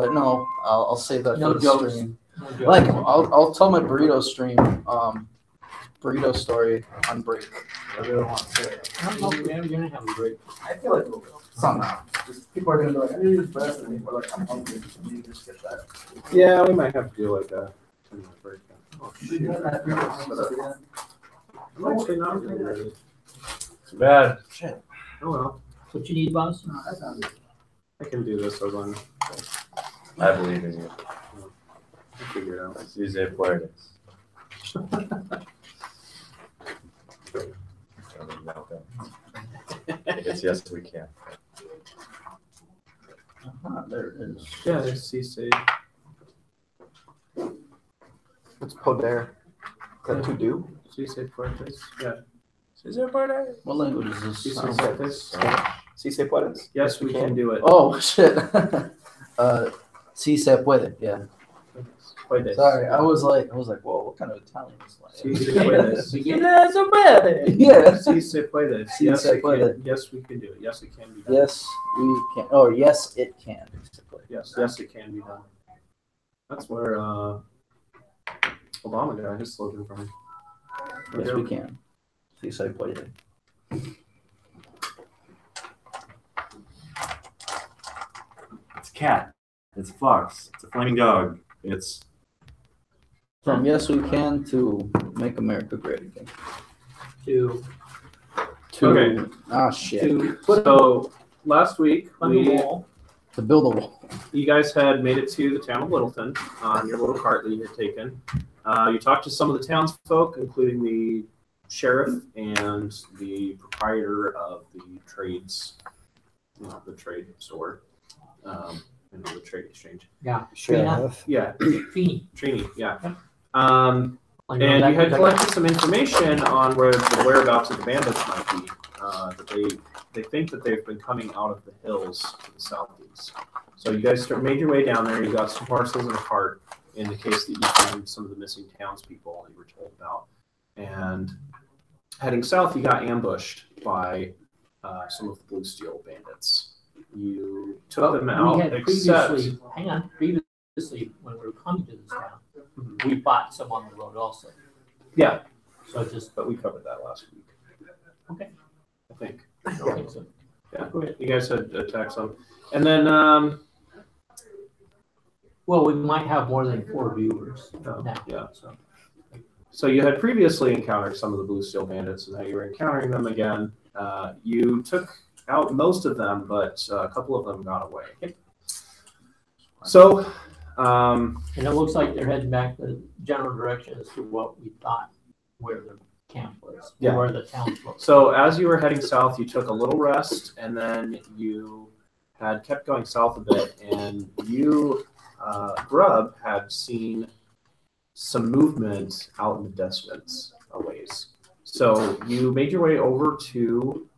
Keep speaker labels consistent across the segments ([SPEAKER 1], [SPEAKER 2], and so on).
[SPEAKER 1] But no, I'll save that
[SPEAKER 2] No
[SPEAKER 1] for the
[SPEAKER 2] jokes.
[SPEAKER 1] stream.
[SPEAKER 2] No jokes.
[SPEAKER 1] Like I'll tell my burrito stream, burrito story on break. I really want to say it.
[SPEAKER 2] I don't know if we're gonna have a break.
[SPEAKER 3] I feel like somehow. Just people are gonna be like, I need to use breath, and people are like, I'm hungry. So you just get that.
[SPEAKER 4] Yeah, we might have to do like a 10-minute break. Oh,
[SPEAKER 3] You got that beer again?
[SPEAKER 4] I'm actually not really ready.
[SPEAKER 5] Too bad.
[SPEAKER 3] Shit.
[SPEAKER 4] Oh well,
[SPEAKER 2] What you need, boss?
[SPEAKER 3] No, that's not it.
[SPEAKER 4] I can do this, Owen.
[SPEAKER 5] I believe in you.
[SPEAKER 4] I'll figure it out.
[SPEAKER 5] Si se puede. It's yes, we can.
[SPEAKER 1] There it is.
[SPEAKER 4] Yeah, there's C-Sage.
[SPEAKER 3] It's Poder. Is that to do?
[SPEAKER 4] C-Sage Fuertes. Yeah.
[SPEAKER 5] Si se puede.
[SPEAKER 1] What language is this?
[SPEAKER 4] C-Sage Fuertes.
[SPEAKER 3] Si se puedes?
[SPEAKER 4] Yes, we can do it.
[SPEAKER 1] Oh shit. Si se puede. Yeah.
[SPEAKER 4] Fuertes.
[SPEAKER 1] Sorry, I was like, whoa, what kind of Italian is
[SPEAKER 4] Si
[SPEAKER 1] like?
[SPEAKER 4] se puedes.
[SPEAKER 1] Yeah, se puede. Yeah.
[SPEAKER 4] Si se puede.
[SPEAKER 1] Si
[SPEAKER 4] Yes,
[SPEAKER 1] se
[SPEAKER 4] I
[SPEAKER 1] puede.
[SPEAKER 4] can. Yes, we can do it. Yes, it can be done.
[SPEAKER 1] Yes, we can. Oh, yes, it can. Basically.
[SPEAKER 4] Yes, it can be done. That's where Obama got his slogan from.
[SPEAKER 1] Yes, we can. Si se puede.
[SPEAKER 5] It's a cat. It's a fox. It's a flaming dog. It's
[SPEAKER 1] From yes, we can to make America great again.
[SPEAKER 2] To
[SPEAKER 1] To
[SPEAKER 4] Okay.
[SPEAKER 1] Shit.
[SPEAKER 4] So last week
[SPEAKER 2] on the wall.
[SPEAKER 1] To build a wall.
[SPEAKER 4] you guys had made it to the town of Littleton on your little cart that you had taken. You talked to some of the townsfolk, including the sheriff and the proprietor of the trades, the trade store, the trade exchange.
[SPEAKER 2] Yeah.
[SPEAKER 3] Sheriff.
[SPEAKER 4] Yeah,
[SPEAKER 2] Feeney.
[SPEAKER 4] Trini, yeah.
[SPEAKER 2] Like,
[SPEAKER 4] And
[SPEAKER 2] that-
[SPEAKER 4] you had
[SPEAKER 2] that-
[SPEAKER 4] collected some information on where the whereabouts of the bandits might be. That they think that they've been coming out of the hills to the southeast. So you guys made your way down there. You got some parcels and a cart in the case that you found some of the missing townspeople that you were told about. And heading south, you got ambushed by some of the Blue Steel bandits. You took them out,
[SPEAKER 2] We had
[SPEAKER 4] except
[SPEAKER 2] previously, when we were coming to this town, we fought some on the road also.
[SPEAKER 4] yeah,
[SPEAKER 2] So just,
[SPEAKER 4] but we covered that last week.
[SPEAKER 2] okay.
[SPEAKER 4] I think.
[SPEAKER 2] I don't think so.
[SPEAKER 4] Yeah, you guys had attacks on, and then
[SPEAKER 2] Well, we might have more than 4 viewers now.
[SPEAKER 4] yeah.
[SPEAKER 2] So
[SPEAKER 4] So you had previously encountered some of the Blue Steel bandits, and now you were encountering them again. You took out most of them, but a couple of them got away. So,
[SPEAKER 2] and it looks like they're heading back the general direction as to what we thought where the camp was,
[SPEAKER 4] Yeah.
[SPEAKER 2] where the town was.
[SPEAKER 4] so as you were heading south, you took a little rest, and then you had kept going south a bit, and you, Grub, had seen some movement out in the distance a ways. So you made your way over to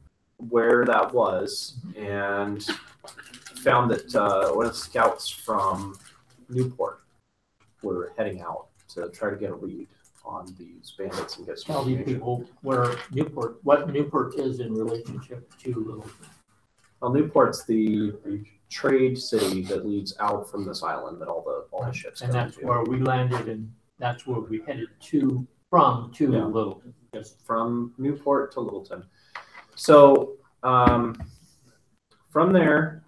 [SPEAKER 4] where that was and found that one of the scouts from Newport were heading out to try to get a read on these bandits and get some
[SPEAKER 2] Tell these
[SPEAKER 4] information.
[SPEAKER 2] people what Newport is in relationship to Littleton.
[SPEAKER 4] Well, Newport's the trade city that leads out from this island that all the ships
[SPEAKER 2] And
[SPEAKER 4] come
[SPEAKER 2] that's
[SPEAKER 4] to.
[SPEAKER 2] where we landed, and that's where we headed from
[SPEAKER 4] Yeah.
[SPEAKER 2] Littleton. Yes.
[SPEAKER 4] From Newport to Littleton. So from there,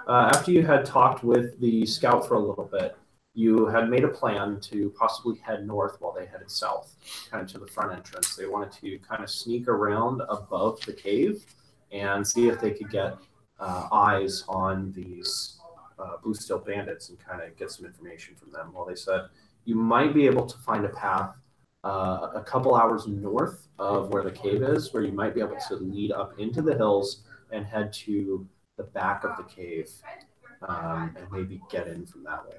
[SPEAKER 4] after you had talked with the scout for a little bit, you had made a plan to possibly head north while they headed south, kind of to the front entrance. They wanted to kind of sneak around above the cave and see if they could get eyes on these Blue Steel bandits and kind of get some information from them. Well, they said you might be able to find a path a couple hours north of where the cave is, where you might be able to lead up into the hills and head to the back of the cave and maybe get in from that way.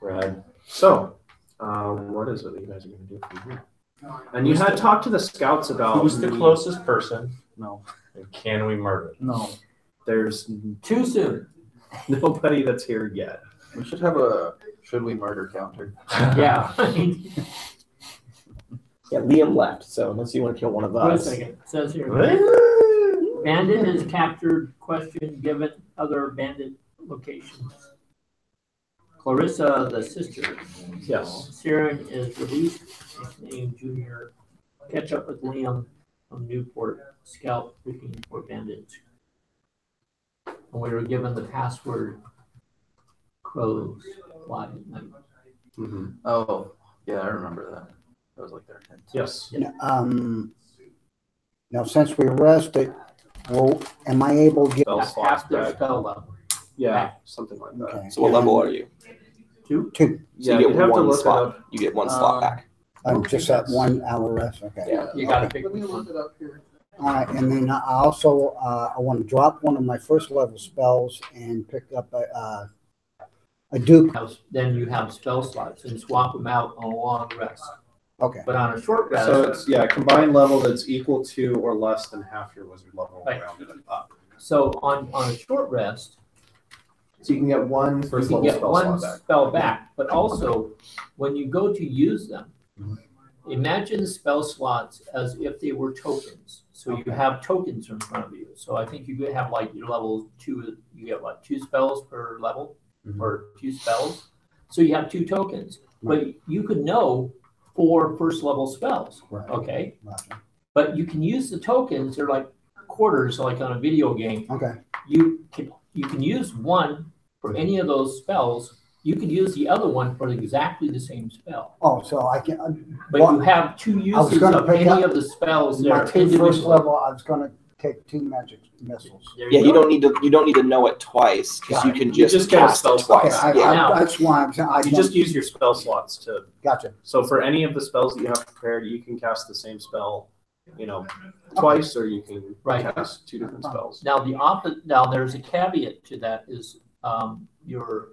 [SPEAKER 5] Right.
[SPEAKER 4] So, what is it that you guys are going to do from here? And you had talked to the scouts about
[SPEAKER 5] Who's the closest person?
[SPEAKER 1] No.
[SPEAKER 5] And can we murder?
[SPEAKER 1] No.
[SPEAKER 4] There's
[SPEAKER 2] Too soon.
[SPEAKER 4] nobody that's here yet.
[SPEAKER 1] We should have a should we murder counter.
[SPEAKER 2] Yeah.
[SPEAKER 3] Yeah, Liam left, so unless you want to kill one of
[SPEAKER 2] Wait a
[SPEAKER 3] us.
[SPEAKER 2] second. It says here. Bandit is captured, questioned, given other bandit locations. Clarissa, the sister.
[SPEAKER 4] Yes.
[SPEAKER 2] Siren is released, nicknamed Junior. Catch up with Liam from Newport, scout looking for bandits. And we were given the password crows fly at night.
[SPEAKER 4] Mm-hmm.
[SPEAKER 1] Oh, yeah, I remember that. That was like their hint.
[SPEAKER 4] Yes.
[SPEAKER 6] Now, since we rested, well, am I able to get,
[SPEAKER 4] Spell slots
[SPEAKER 2] Half their
[SPEAKER 4] back.
[SPEAKER 2] spell level.
[SPEAKER 4] Yeah, something like that.
[SPEAKER 6] okay.
[SPEAKER 7] So what level are you?
[SPEAKER 2] Two?
[SPEAKER 6] Two,
[SPEAKER 7] So
[SPEAKER 4] Yeah,
[SPEAKER 7] you
[SPEAKER 4] you'd
[SPEAKER 7] get
[SPEAKER 4] have to
[SPEAKER 7] one
[SPEAKER 4] look it
[SPEAKER 7] slot.
[SPEAKER 4] up.
[SPEAKER 7] You get one slot
[SPEAKER 1] Um,
[SPEAKER 7] back.
[SPEAKER 6] I'm just at 1 hour rest, okay.
[SPEAKER 7] Yeah.
[SPEAKER 2] You gotta
[SPEAKER 6] Okay.
[SPEAKER 2] pick
[SPEAKER 1] Let me
[SPEAKER 2] one.
[SPEAKER 1] look it up here.
[SPEAKER 6] All right, and then I also, I want to drop one of my first level spells and pick up a dupe.
[SPEAKER 2] Then you have spell slots and swap them out on a long rest.
[SPEAKER 6] Okay,
[SPEAKER 2] But on a short rest,
[SPEAKER 4] So it's combined level that's equal to or less than half your wizard level
[SPEAKER 2] Right.
[SPEAKER 4] rounded up.
[SPEAKER 2] so on a short rest,
[SPEAKER 4] So you can get one
[SPEAKER 2] you
[SPEAKER 4] first
[SPEAKER 2] can
[SPEAKER 4] level
[SPEAKER 2] get
[SPEAKER 4] spell
[SPEAKER 2] one
[SPEAKER 4] slot back.
[SPEAKER 2] spell back, but also when you go to use them,
[SPEAKER 6] Mhm.
[SPEAKER 2] imagine the spell slots as if they were tokens. So you have tokens in front of you. So I think you could have like your level 2, you get what, 2 spells per level
[SPEAKER 6] Mhm.
[SPEAKER 2] or 2 spells. So you have 2 tokens, but you could know 4 first level spells,
[SPEAKER 6] right.
[SPEAKER 2] okay?
[SPEAKER 6] Gotcha.
[SPEAKER 2] But you can use the tokens, they're like quarters, like on a video game.
[SPEAKER 6] Okay,
[SPEAKER 2] You can use one for any of those spells. You could use the other one for exactly the same spell.
[SPEAKER 6] oh, so I can,
[SPEAKER 2] But
[SPEAKER 6] Well,
[SPEAKER 2] you have 2
[SPEAKER 6] I was
[SPEAKER 2] uses
[SPEAKER 6] gonna
[SPEAKER 2] of
[SPEAKER 6] pick
[SPEAKER 2] any
[SPEAKER 6] up
[SPEAKER 2] of the spells that
[SPEAKER 6] my
[SPEAKER 2] are
[SPEAKER 6] 2 first
[SPEAKER 2] individual.
[SPEAKER 6] level, I was gonna take 2 magic missiles.
[SPEAKER 2] There
[SPEAKER 7] Yeah, you
[SPEAKER 2] go.
[SPEAKER 7] don't need to know it twice because you
[SPEAKER 6] Got
[SPEAKER 7] can
[SPEAKER 4] You
[SPEAKER 7] just,
[SPEAKER 4] just get a
[SPEAKER 7] cast
[SPEAKER 4] spell
[SPEAKER 7] it
[SPEAKER 4] slot
[SPEAKER 7] twice.
[SPEAKER 6] Okay,
[SPEAKER 7] Yeah.
[SPEAKER 2] Now-
[SPEAKER 6] that's why I'm saying,
[SPEAKER 4] You just use your spell slots to.
[SPEAKER 6] gotcha,
[SPEAKER 4] So for any of the spells that you have prepared, you can cast the same spell, twice, or you can
[SPEAKER 2] Right.
[SPEAKER 4] cast 2 different spells.
[SPEAKER 2] Now now there's a caveat to that is your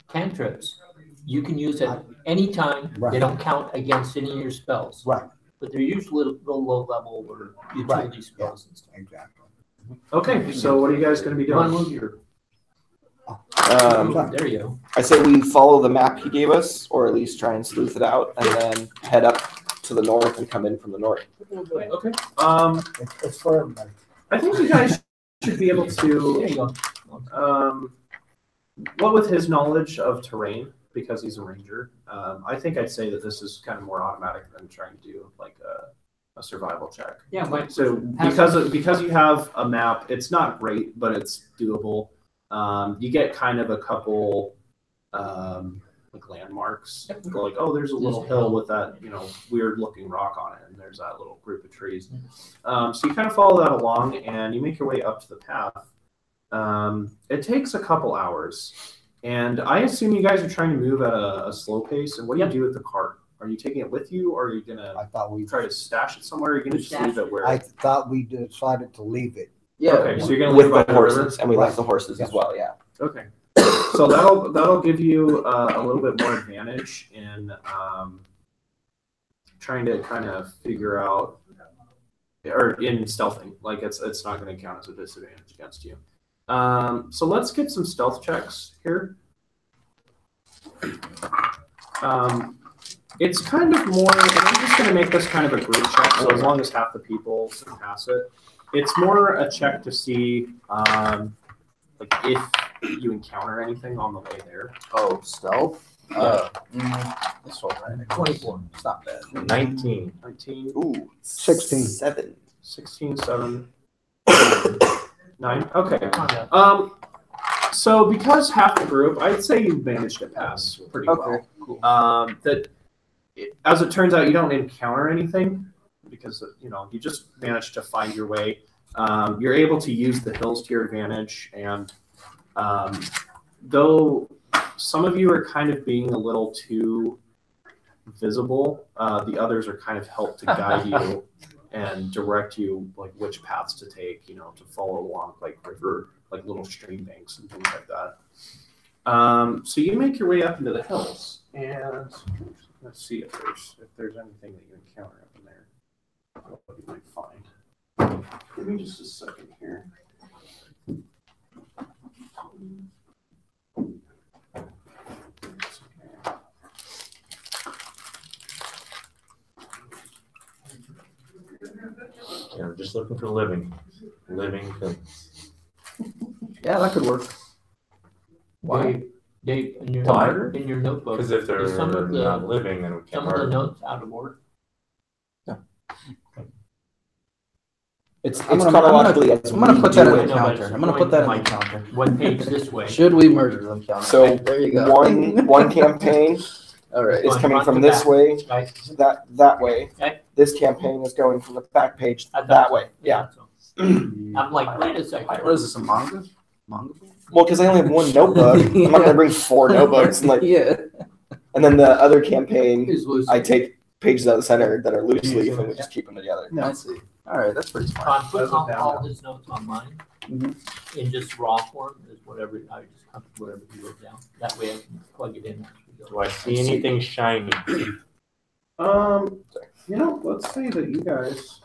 [SPEAKER 2] cantrips. You can use at any time. They
[SPEAKER 6] Right.
[SPEAKER 2] don't count against any of your spells.
[SPEAKER 6] right,
[SPEAKER 2] But they're usually low level or utility spells and stuff.
[SPEAKER 6] exactly.
[SPEAKER 4] Okay, so what are you guys going to be
[SPEAKER 2] You want to
[SPEAKER 4] doing?
[SPEAKER 2] move your, there you go.
[SPEAKER 7] I say we follow the map he gave us, or at least try and sleuth it out, and then head up to the north and come in from the north.
[SPEAKER 4] Okay.
[SPEAKER 6] It's for everybody.
[SPEAKER 4] I think you guys should be able
[SPEAKER 2] There
[SPEAKER 4] to.
[SPEAKER 2] you go.
[SPEAKER 4] What with his knowledge of terrain, because he's a ranger, I think I'd say that this is kind of more automatic than trying to do like a survival check.
[SPEAKER 2] Yeah,
[SPEAKER 4] So because you have a map, it's not great, but it's doable. You get kind of a couple like landmarks, like there's a little hill with that weird looking rock on it, and there's that little group of trees. So you kind of follow that along, and you make your way up to the path. It takes a couple hours, and I assume you guys are trying to move at a slow pace. And what do you do with the cart? Are you taking it with you, or are you gonna
[SPEAKER 6] I thought we,
[SPEAKER 4] try to stash it somewhere? Or are you gonna just leave it where?
[SPEAKER 6] I thought we decided to leave it.
[SPEAKER 1] Yeah.
[SPEAKER 4] Okay, so you're gonna
[SPEAKER 7] With
[SPEAKER 4] leave it
[SPEAKER 7] the
[SPEAKER 4] by river?
[SPEAKER 7] horses, and we left the horses as well. Yeah.
[SPEAKER 4] Okay, so that'll give you a little bit more advantage in trying to kind of figure out, or in stealthing. Like it's not going to count as a disadvantage against you. So let's get some stealth checks here. It's kind of more, and I'm just going to make this kind of a group check. So as long as half the people can pass it, it's more a check to see like if you encounter anything on the way there.
[SPEAKER 1] Oh, stealth? This one, right?
[SPEAKER 2] 24.
[SPEAKER 1] It's not bad.
[SPEAKER 5] 19.
[SPEAKER 4] 19,
[SPEAKER 7] Ooh,
[SPEAKER 6] 16.
[SPEAKER 7] 7.
[SPEAKER 4] 16, 7, 9. Okay.
[SPEAKER 2] Come on now.
[SPEAKER 4] So because half the group, I'd say you managed to pass pretty well.
[SPEAKER 1] Okay, cool.
[SPEAKER 4] As it turns out, you don't encounter anything because you just managed to find your way. You're able to use the hills to your advantage, and though some of you are kind of being a little too visible, the others are kind of helped to guide you and direct you like which paths to take, to follow along like river, like little stream banks and things like that. So you make your way up into the hills, and let's see if there's anything that you encounter up in there. What you might find. Give me just a second here.
[SPEAKER 5] just looking for living things.
[SPEAKER 1] Yeah, that could work. Why?
[SPEAKER 2] Dave, in your
[SPEAKER 5] Why?
[SPEAKER 2] notebook,
[SPEAKER 5] Because if they're
[SPEAKER 2] is some of the
[SPEAKER 5] not living, then we can't
[SPEAKER 2] some of the
[SPEAKER 5] murder.
[SPEAKER 2] notes out of order.
[SPEAKER 7] It's
[SPEAKER 1] I'm gonna-
[SPEAKER 7] chronologically.
[SPEAKER 1] I'm gonna put that in the
[SPEAKER 2] I know, but
[SPEAKER 1] counter.
[SPEAKER 2] it's
[SPEAKER 1] I'm gonna put that in
[SPEAKER 2] going
[SPEAKER 1] the
[SPEAKER 2] to
[SPEAKER 1] counter.
[SPEAKER 2] One page this way.
[SPEAKER 1] Should we murder them counter?
[SPEAKER 7] So
[SPEAKER 1] there you go.
[SPEAKER 7] one campaign
[SPEAKER 1] All right.
[SPEAKER 7] is
[SPEAKER 2] Going
[SPEAKER 7] coming
[SPEAKER 2] front
[SPEAKER 7] from
[SPEAKER 2] to
[SPEAKER 7] this
[SPEAKER 2] back.
[SPEAKER 7] way,
[SPEAKER 2] Right?
[SPEAKER 7] that way.
[SPEAKER 2] Okay.
[SPEAKER 7] This campaign is going from the back page
[SPEAKER 2] I thought
[SPEAKER 7] that
[SPEAKER 2] so.
[SPEAKER 7] way. Yeah.
[SPEAKER 2] So, I'm like, wait a second.
[SPEAKER 1] What is this, a manga? Manga?
[SPEAKER 7] Well, because I only have one notebook, I'm not gonna bring 4 notebooks and like.
[SPEAKER 1] Yeah.
[SPEAKER 7] And then the other campaign,
[SPEAKER 2] Who's loose?
[SPEAKER 7] I take pages out of the center that are loose leaf and we just keep them together.
[SPEAKER 1] I see. All right, that's pretty smart.
[SPEAKER 2] I'm putting
[SPEAKER 4] Doesn't
[SPEAKER 2] all
[SPEAKER 4] matter.
[SPEAKER 2] his notes on mine
[SPEAKER 1] Mhm.
[SPEAKER 2] in just raw form, is whatever, I just copy whatever you wrote down. That way I can plug it in as we
[SPEAKER 5] Do
[SPEAKER 2] go.
[SPEAKER 5] I see anything shiny?
[SPEAKER 4] Let's say that you guys,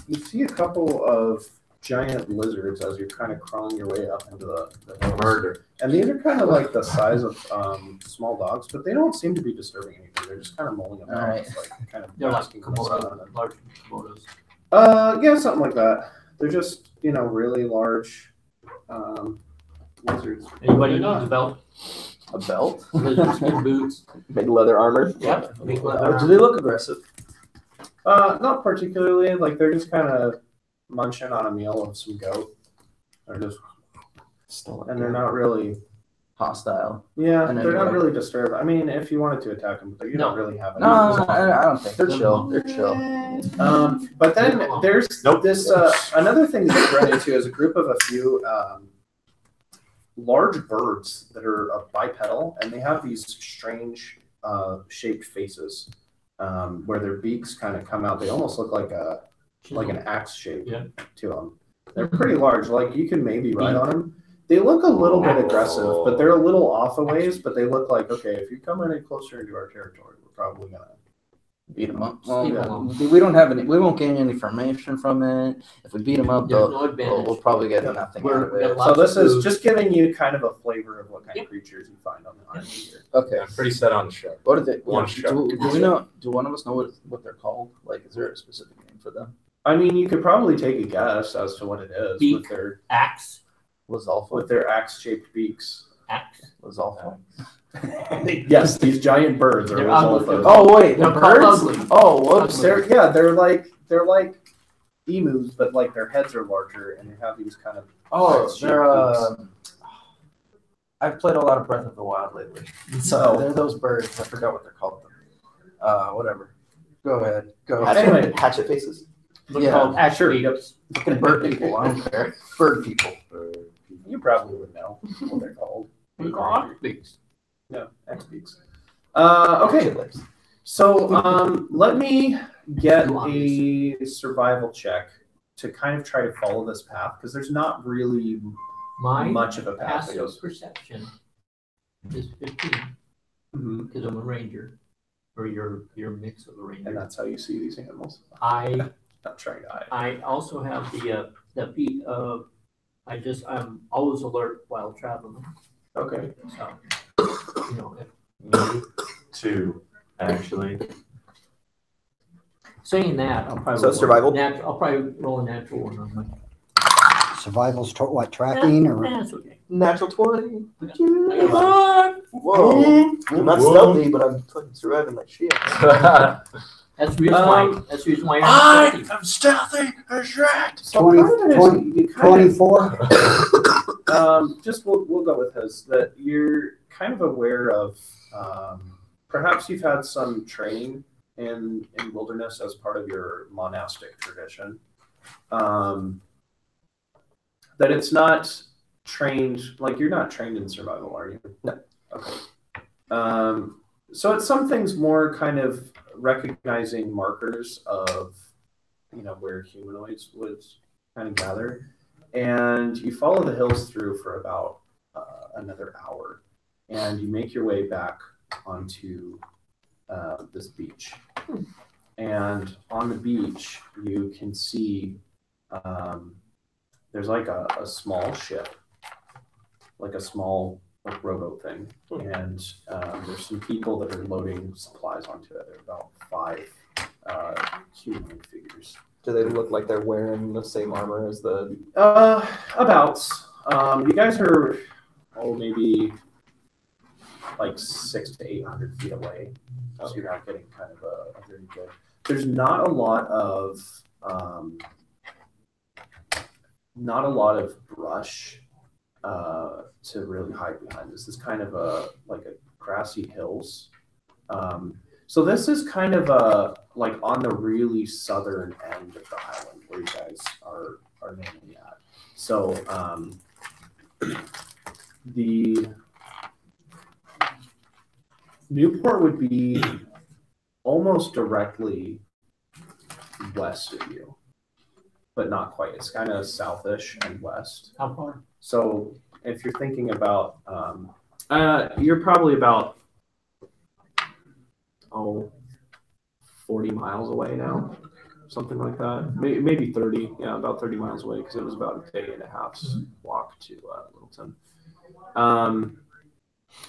[SPEAKER 4] you see a couple of giant lizards as you're kind of crawling your way up into the hills.
[SPEAKER 5] Murder.
[SPEAKER 4] And these are kind of like the size of small dogs, but they don't seem to be disturbing anything. They're just kind of mulling about.
[SPEAKER 1] All right.
[SPEAKER 4] It's like kind of
[SPEAKER 2] They're like
[SPEAKER 4] basking in the sun.
[SPEAKER 2] Komodo, large Komodos.
[SPEAKER 4] Yeah, something like that. They're just, really large lizards.
[SPEAKER 2] Anybody needs a belt,
[SPEAKER 1] A belt?
[SPEAKER 2] lizard skin boots?
[SPEAKER 7] Big leather armor.
[SPEAKER 2] Yep. Big
[SPEAKER 1] Do
[SPEAKER 2] leather.
[SPEAKER 1] they look aggressive?
[SPEAKER 4] Not particularly. Like they're just kind of munching on a meal of some goat. They're just, and they're not really,
[SPEAKER 1] Hostile.
[SPEAKER 4] yeah,
[SPEAKER 1] And
[SPEAKER 4] they're not
[SPEAKER 1] anyway.
[SPEAKER 4] really disturbed. I mean, if you wanted to attack them, but you don't really have any.
[SPEAKER 1] No, I don't think. They're chill. They're chill.
[SPEAKER 4] But then there's
[SPEAKER 5] Nope.
[SPEAKER 4] this another thing that you run into is a group of a few large birds that are bipedal, and they have these strange shaped faces where their beaks kind of come out. They almost look like an axe shape
[SPEAKER 2] Yeah.
[SPEAKER 4] to them. They're pretty large. Like you can maybe ride on them. They look a little bit aggressive, but they're a little off a ways. But they look like, okay, if you come any closer into our territory, we're probably gonna
[SPEAKER 1] Beat them up. Well,
[SPEAKER 2] Beat 'em up.
[SPEAKER 1] we don't have any. We won't gain any information from it. If we beat them up,
[SPEAKER 2] There's
[SPEAKER 1] though,
[SPEAKER 2] no advantage.
[SPEAKER 1] we'll probably get nothing out of it.
[SPEAKER 4] So this is just giving you kind of a flavor of what kind of creatures you find on the island here.
[SPEAKER 1] Okay.
[SPEAKER 5] I'm pretty set on the show.
[SPEAKER 1] What are they?
[SPEAKER 5] One shot.
[SPEAKER 1] Do we know? Do one of us know what they're called? Like, is there a specific name for them?
[SPEAKER 4] I mean, you could probably take a guess as to what it is
[SPEAKER 2] Beak. Axe.
[SPEAKER 1] Lazalfa.
[SPEAKER 4] with their axe-shaped beaks.
[SPEAKER 2] Axe.
[SPEAKER 1] Lazalfa.
[SPEAKER 4] Yes, these giant birds are
[SPEAKER 2] They're
[SPEAKER 4] Lazalfas.
[SPEAKER 2] ugly.
[SPEAKER 1] Oh wait,
[SPEAKER 2] They're
[SPEAKER 1] the
[SPEAKER 2] called
[SPEAKER 1] birds.
[SPEAKER 2] ugly.
[SPEAKER 1] Oh, whoops.
[SPEAKER 4] They're like emus, but like their heads are larger and they have these kind of
[SPEAKER 1] Oh,
[SPEAKER 4] axe-shaped
[SPEAKER 1] they're.
[SPEAKER 4] beaks.
[SPEAKER 1] I've played a lot of Breath of the Wild lately. So they're those birds. I forgot what they're called. Whatever. Go ahead. Go.
[SPEAKER 4] Anyway.
[SPEAKER 7] Hatchet faces.
[SPEAKER 2] They're
[SPEAKER 1] Yeah,
[SPEAKER 2] called axe
[SPEAKER 4] sure,
[SPEAKER 2] beaks.
[SPEAKER 1] Fucking bird people. I don't care. Bird people.
[SPEAKER 4] You probably would know what they're called.
[SPEAKER 2] They're called axe beaks.
[SPEAKER 4] Yeah, axe beaks. Okay, so let me get a survival check to kind of try to follow this path because there's not really
[SPEAKER 2] My
[SPEAKER 4] much of a path that
[SPEAKER 2] passive
[SPEAKER 4] goes.
[SPEAKER 2] perception is 15
[SPEAKER 4] Mhm.
[SPEAKER 2] because I'm a ranger, or you're a mix of a
[SPEAKER 4] And
[SPEAKER 2] ranger.
[SPEAKER 4] that's how you see these animals.
[SPEAKER 2] I
[SPEAKER 4] Not trying to hide.
[SPEAKER 2] I also have the feat of I'm always alert while traveling.
[SPEAKER 4] Okay.
[SPEAKER 2] So if
[SPEAKER 5] Me too, actually.
[SPEAKER 2] saying that, I'll probably
[SPEAKER 7] So
[SPEAKER 2] roll
[SPEAKER 7] survival?
[SPEAKER 2] I'll probably roll a natural one on my.
[SPEAKER 6] Survival's tracking or?
[SPEAKER 2] That's okay.
[SPEAKER 7] Natural 20.
[SPEAKER 2] Whoa.
[SPEAKER 7] Whoa. I'm not stealthy, but I'm fucking surviving like shit.
[SPEAKER 2] That's the reason why. That's the reason why I'm
[SPEAKER 5] am stealthy as rat.
[SPEAKER 4] So
[SPEAKER 6] 20
[SPEAKER 4] part of it is
[SPEAKER 6] 20
[SPEAKER 4] you kind of
[SPEAKER 6] 24?
[SPEAKER 4] just we'll go with his that you're kind of aware of perhaps you've had some training in wilderness as part of your monastic tradition that it's not trained like you're not trained in survival, are you?
[SPEAKER 7] No.
[SPEAKER 4] Okay. So it's some things more kind of recognizing markers of where humanoids would kind of gather. And you follow the hills through for about another hour, and you make your way back onto this beach. And on the beach, you can see there's like a small ship, like a small rowboat thing, and there's some people that are loading supplies onto it. There are about 5 humanoid figures.
[SPEAKER 7] Do they look like they're wearing the same armor as the?
[SPEAKER 4] About. You guys are maybe like 600 to 800 feet away, so you're not getting kind of a very good. There's not a lot of brush to really hide behind. This is kind of a grassy hills. So this is kind of like on the really southern end of the island where you guys are mainly at. So the Newport would be almost directly west of you, but not quite. It's kind of southish and west.
[SPEAKER 2] How far?
[SPEAKER 4] So if you're thinking about, you're probably about 40 miles away now, something like that. Maybe 30. Yeah, about 30 miles away because it was about a day and a half's walk to Littleton.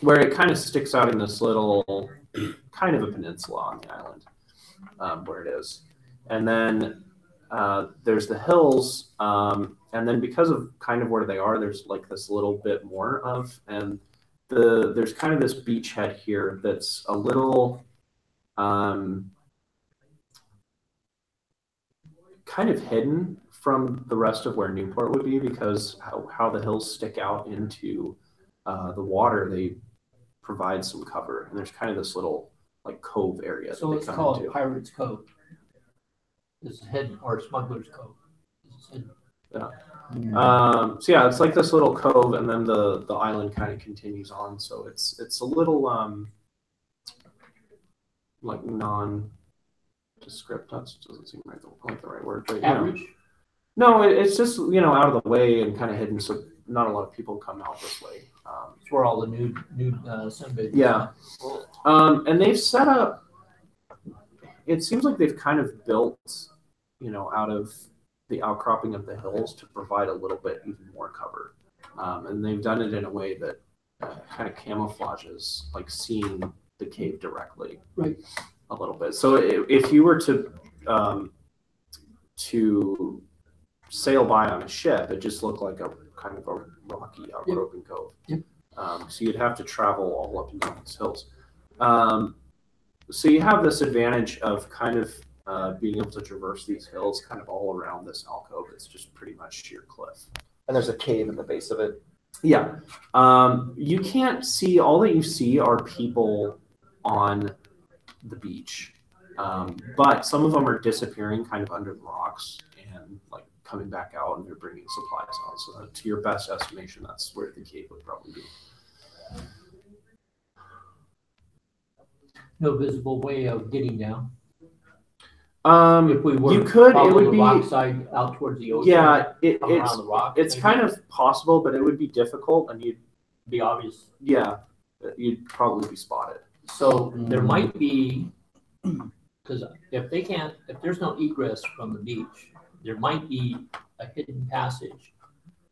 [SPEAKER 4] Where it kind of sticks out in this little kind of a peninsula on the island, where it is. And then there's the hills, and then because of kind of where they are, there's like this little bit more of, and there's kind of this beachhead here that's a little kind of hidden from the rest of where Newport would be because how the hills stick out into the water. They provide some cover, and there's kind of this little like cove area.
[SPEAKER 2] So it's called Pirates Cove. This is hidden, or Smuggler's Cove. This is hidden.
[SPEAKER 4] Yeah. So yeah, it's like this little cove, and then the island kind of continues on. So it's a little like non-descript. That doesn't seem like the right word. But,
[SPEAKER 2] average.
[SPEAKER 4] No, it's just out of the way and kind of hidden, so not a lot of people come out this way.
[SPEAKER 2] It's where all the nude sunbathers.
[SPEAKER 4] Yeah. And they've set up. It seems like they've kind of built, out of the outcropping of the hills to provide a little bit even more cover, and they've done it in a way that kind of camouflages, like seeing the cave directly,
[SPEAKER 2] right,
[SPEAKER 4] a little bit. So if you were to sail by on a ship, it just looked like a kind of a rocky outcropping cove.
[SPEAKER 2] Yep.
[SPEAKER 4] So you'd have to travel all up and down these hills. So you have this advantage of kind of being able to traverse these hills kind of all around this alcove. It's just pretty much sheer cliff.
[SPEAKER 7] And there's a cave in the base of it.
[SPEAKER 4] Yeah. You can't see, all that you see are people on the beach. But some of them are disappearing kind of under the rocks and like coming back out, and they're bringing supplies out. So to your best estimation, that's where the cave would probably be.
[SPEAKER 2] No visible way of getting down.
[SPEAKER 4] If
[SPEAKER 2] we were,
[SPEAKER 4] you could, it would
[SPEAKER 2] the
[SPEAKER 4] be
[SPEAKER 2] rock side out towards the ocean.
[SPEAKER 4] Yeah,
[SPEAKER 2] around the rock.
[SPEAKER 4] It's kind of possible, but it would be difficult, and you'd
[SPEAKER 2] be obvious.
[SPEAKER 4] Yeah, you'd probably be spotted.
[SPEAKER 2] So there might be, because if there's no egress from the beach, there might be a hidden passage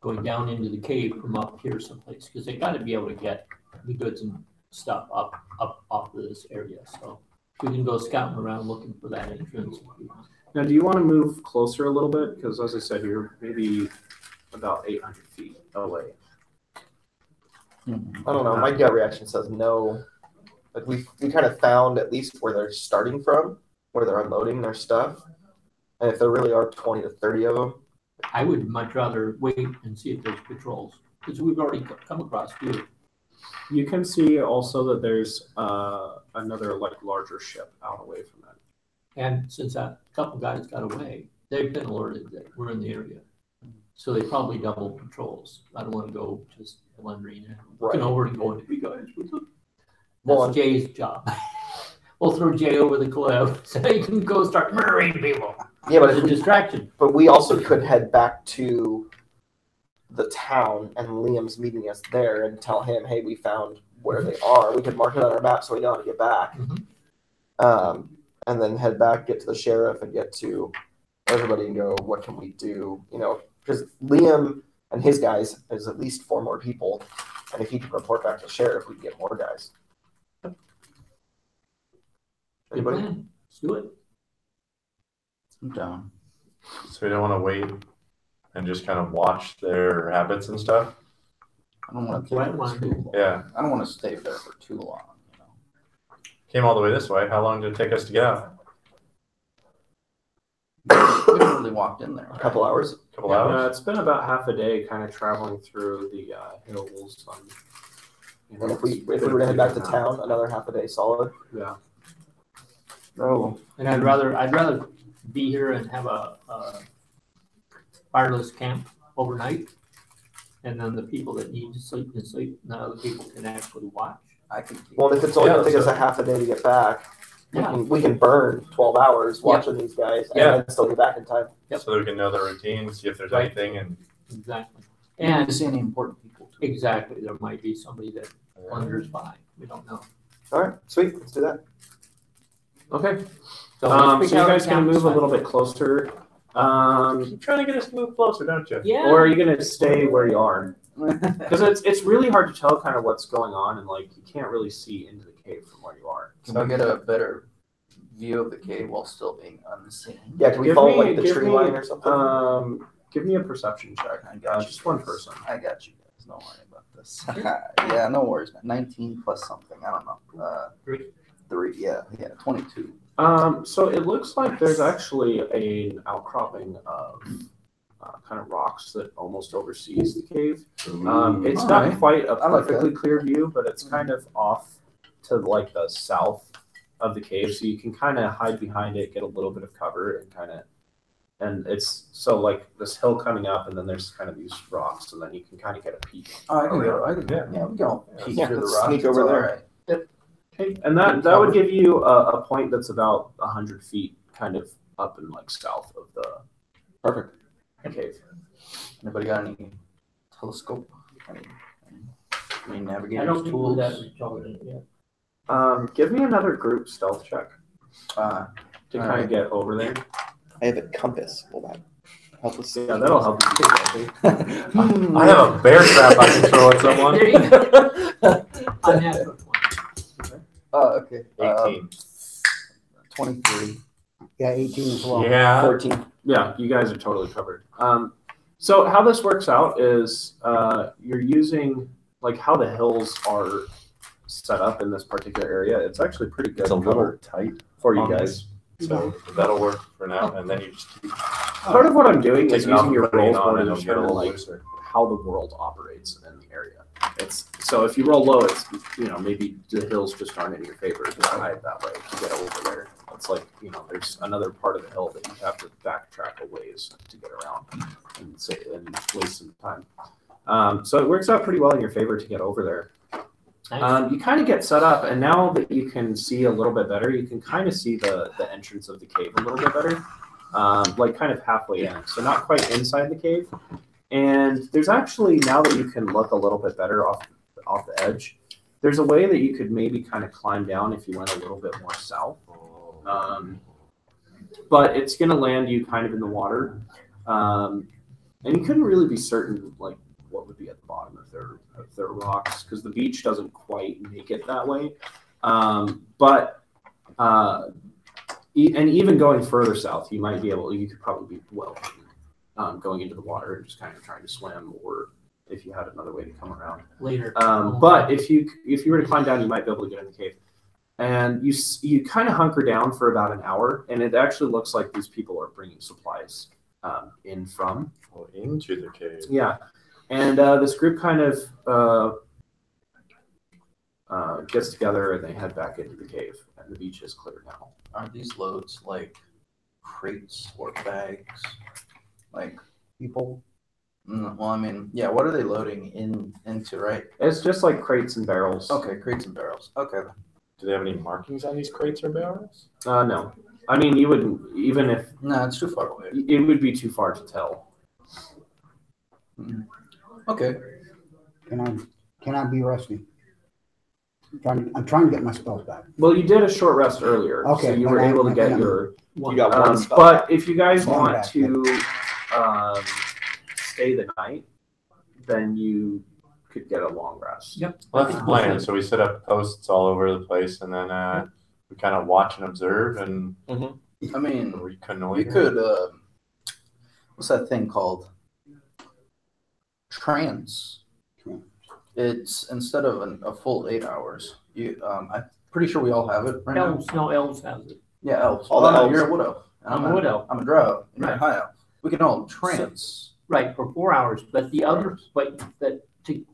[SPEAKER 2] going down into the cave from up here someplace, because they got to be able to get the goods and stuff up off of this area. So we can go scouting around looking for that entrance.
[SPEAKER 4] Now, do you want to move closer a little bit? Because as I said, you're maybe about 800 feet away.
[SPEAKER 7] I don't know. My gut reaction says no. Like we kind of found at least where they're starting from, where they're unloading their stuff. And if there really are 20 to 30 of them,
[SPEAKER 2] I would much rather wait and see if there's patrols, because we've already come across two.
[SPEAKER 4] You can see also that there's another like larger ship out away from it.
[SPEAKER 2] And since that couple guys got away, they've been alerted that we're in the area. So they probably double patrols. I don't want to go just wondering, looking over and going, hey guys, what's up? That's Jay's job. We'll throw Jay over the cliff so he can go start murdering people.
[SPEAKER 7] Yeah, but
[SPEAKER 2] it's a distraction.
[SPEAKER 7] But we also could head back to the town, and Liam's meeting us there, and tell him, hey, we found where they are. We could mark it on our map so we know how to get back.
[SPEAKER 2] Mm-hmm.
[SPEAKER 7] And then head back, get to the sheriff, and get to everybody and go, what can we do? Because Liam and his guys is at least 4 more people, and if he can report back to the sheriff, we can get more guys.
[SPEAKER 2] Good plan. Let's do it.
[SPEAKER 6] I'm down.
[SPEAKER 8] So we don't want to wait and just kind of watch their habits and stuff.
[SPEAKER 1] I don't want
[SPEAKER 2] That's what I
[SPEAKER 1] to.
[SPEAKER 2] want to do.
[SPEAKER 8] Yeah.
[SPEAKER 1] I don't want to stay there for too long. You know.
[SPEAKER 8] Came all the way this way. How long did it take us to get out?
[SPEAKER 1] We haven't really walked in there.
[SPEAKER 7] A couple hours.
[SPEAKER 8] A couple hours.
[SPEAKER 4] It's been about half a day, kind of traveling through the hills.
[SPEAKER 7] And if we were to head back to town, another half a day solid.
[SPEAKER 4] Yeah.
[SPEAKER 1] Oh,
[SPEAKER 2] And I'd rather be here and have a fireless camp overnight. And then the people that need to sleep can sleep, and the other people can actually watch.
[SPEAKER 1] I can.
[SPEAKER 7] Well, if it's only going to
[SPEAKER 8] Yeah,
[SPEAKER 7] take us
[SPEAKER 8] so-
[SPEAKER 7] a half a day to get back,
[SPEAKER 2] Yeah.
[SPEAKER 7] we can burn 12 hours watching these guys
[SPEAKER 8] Yeah.
[SPEAKER 7] and then still get back in time.
[SPEAKER 2] Yep.
[SPEAKER 8] So that we can know their routine, see if there's
[SPEAKER 2] Right.
[SPEAKER 8] anything, and
[SPEAKER 2] Exactly.
[SPEAKER 1] And
[SPEAKER 2] And
[SPEAKER 1] see any important people too.
[SPEAKER 2] exactly, there might be somebody that wanders by. We don't know.
[SPEAKER 7] All right, sweet. Let's do that.
[SPEAKER 4] Okay.
[SPEAKER 2] So,
[SPEAKER 4] So
[SPEAKER 2] let's
[SPEAKER 4] you
[SPEAKER 2] pick out
[SPEAKER 4] guys
[SPEAKER 2] a
[SPEAKER 4] can move a
[SPEAKER 2] campsite.
[SPEAKER 4] little bit closer.
[SPEAKER 8] keep trying to get us to move closer, don't you?
[SPEAKER 2] Yeah.
[SPEAKER 4] Or are you gonna stay where you are? Because it's really hard to tell kind of what's going on, and like you can't really see into the cave from where you are.
[SPEAKER 1] Can we get a better view of the cave while still being unseen?
[SPEAKER 7] Yeah, can we
[SPEAKER 4] Give
[SPEAKER 7] follow
[SPEAKER 4] me-
[SPEAKER 7] like the
[SPEAKER 4] give
[SPEAKER 7] tree
[SPEAKER 4] me,
[SPEAKER 7] line or something?
[SPEAKER 4] Give me a perception check.
[SPEAKER 1] I got you.
[SPEAKER 4] Just one person.
[SPEAKER 1] I got you guys. Don't worry about this. Yeah, no worries, man. 19 plus something. I don't know. 3. Yeah, 22.
[SPEAKER 4] So it looks like there's actually an outcropping of kind of rocks that almost oversees the cave. It's not
[SPEAKER 1] Alright.
[SPEAKER 4] quite a
[SPEAKER 1] I like
[SPEAKER 4] perfectly clear view, but it's kind of off to like the south of the cave, so you can kind of hide behind it, get a little bit of cover, and it's so like this hill coming up, and then there's kind of these rocks, and then you can kind of get a peek.
[SPEAKER 1] Oh, I can go.
[SPEAKER 8] Yeah.
[SPEAKER 1] Yeah, we can all peek
[SPEAKER 7] Yeah,
[SPEAKER 1] through the
[SPEAKER 7] let's
[SPEAKER 1] rocks.
[SPEAKER 7] sneak
[SPEAKER 1] It's
[SPEAKER 7] over
[SPEAKER 1] all
[SPEAKER 7] there.
[SPEAKER 1] right.
[SPEAKER 4] Okay, and that would give you a point that's about 100 feet, kind of up and like south of the
[SPEAKER 7] Perfect.
[SPEAKER 4] cave.
[SPEAKER 1] Anybody got any telescope? Any
[SPEAKER 2] I don't
[SPEAKER 1] navigator's
[SPEAKER 2] think we're
[SPEAKER 1] tools?
[SPEAKER 2] that intelligent yet.
[SPEAKER 4] Give me another group stealth check to
[SPEAKER 1] All
[SPEAKER 4] kind of
[SPEAKER 1] right.
[SPEAKER 4] get over there.
[SPEAKER 7] I have a compass. Will that help us?
[SPEAKER 4] Yeah, that'll help you too, actually.
[SPEAKER 8] I have a bear trap I can throw at someone.
[SPEAKER 2] There you go. Unnatural 20.
[SPEAKER 1] Okay.
[SPEAKER 8] 18.
[SPEAKER 6] 23. Yeah, 18 as well.
[SPEAKER 8] Yeah.
[SPEAKER 7] 14.
[SPEAKER 4] Yeah, you guys are totally covered. So how this works out is you're using like how the hills are set up in this particular area. It's actually pretty good
[SPEAKER 8] It's a little
[SPEAKER 4] cover
[SPEAKER 8] tight
[SPEAKER 4] for you
[SPEAKER 8] on
[SPEAKER 4] guys.
[SPEAKER 8] So that'll work for now, and then you just keep
[SPEAKER 4] Part of what I'm doing is
[SPEAKER 8] taking off
[SPEAKER 4] using
[SPEAKER 8] and
[SPEAKER 4] your
[SPEAKER 8] putting
[SPEAKER 4] rolls
[SPEAKER 8] it on,
[SPEAKER 4] more
[SPEAKER 8] and
[SPEAKER 4] to
[SPEAKER 8] it'll get a
[SPEAKER 4] determine
[SPEAKER 8] little
[SPEAKER 4] like
[SPEAKER 8] looser.
[SPEAKER 4] how the world operates in the area. It's so if you roll low, it's maybe the hills just aren't in your favor to hide that way to get over there. It's like there's another part of the hill that you have to backtrack a ways to get around and waste some time. So it works out pretty well in your favor to get over there.
[SPEAKER 2] Nice.
[SPEAKER 4] You kind of get set up, and now that you can see a little bit better, you can kind of see the entrance of the cave a little bit better, like kind of halfway in. So not quite inside the cave. And there's actually, now that you can look a little bit better off the edge, there's a way that you could maybe kind of climb down if you went a little bit more south. But it's going to land you kind of in the water. And you couldn't really be certain, like, what would be at the bottom if there are rocks, because the beach doesn't quite make it that way. And even going further south, you could probably be well going into the water and just kind of trying to swim, or if you had another way to come around.
[SPEAKER 2] Later.
[SPEAKER 4] But if you were to climb down, you might be able to get in the cave. And you kind of hunker down for about an hour, and it actually looks like these people are bringing supplies in from.
[SPEAKER 8] Into the cave.
[SPEAKER 4] Yeah, and this group kind of gets together and they head back into the cave, and the beach is clear now.
[SPEAKER 1] Are these loads like crates or bags? Like people? Well, I mean, yeah. What are they loading into? Right?
[SPEAKER 4] It's just like crates and barrels.
[SPEAKER 1] Okay, crates and barrels. Okay.
[SPEAKER 8] Do they have any markings on these crates or barrels?
[SPEAKER 4] No, I mean you wouldn't, even if
[SPEAKER 1] No, it's too far away.
[SPEAKER 4] it would be too far to tell.
[SPEAKER 1] Okay.
[SPEAKER 6] Can I be resting? I'm trying to get my spells back.
[SPEAKER 4] Well, you did a short rest earlier, so
[SPEAKER 6] Okay,
[SPEAKER 4] you were
[SPEAKER 6] and
[SPEAKER 4] able to get
[SPEAKER 6] and
[SPEAKER 4] your.
[SPEAKER 7] You got one spell.
[SPEAKER 4] But if you guys
[SPEAKER 6] One
[SPEAKER 4] want
[SPEAKER 6] back,
[SPEAKER 4] to stay the night, then you could get a long rest.
[SPEAKER 2] Yep.
[SPEAKER 8] Well, that's the plan. So we set up posts all over the place, and then we kind of watch and observe and
[SPEAKER 1] I mean, we
[SPEAKER 8] reconnoiter.
[SPEAKER 1] could what's that thing called? Trance. It's instead of a full 8 hours. I'm pretty sure we all have it right now.
[SPEAKER 2] Elves has it.
[SPEAKER 1] Yeah, elves.
[SPEAKER 7] All the elves.
[SPEAKER 1] You're a wood elf. and
[SPEAKER 2] I'm a wood elf.
[SPEAKER 1] I'm a drow. And you're a
[SPEAKER 2] Right.
[SPEAKER 1] high elf. We can all trance.
[SPEAKER 2] Right, for 4 hours, but the other, but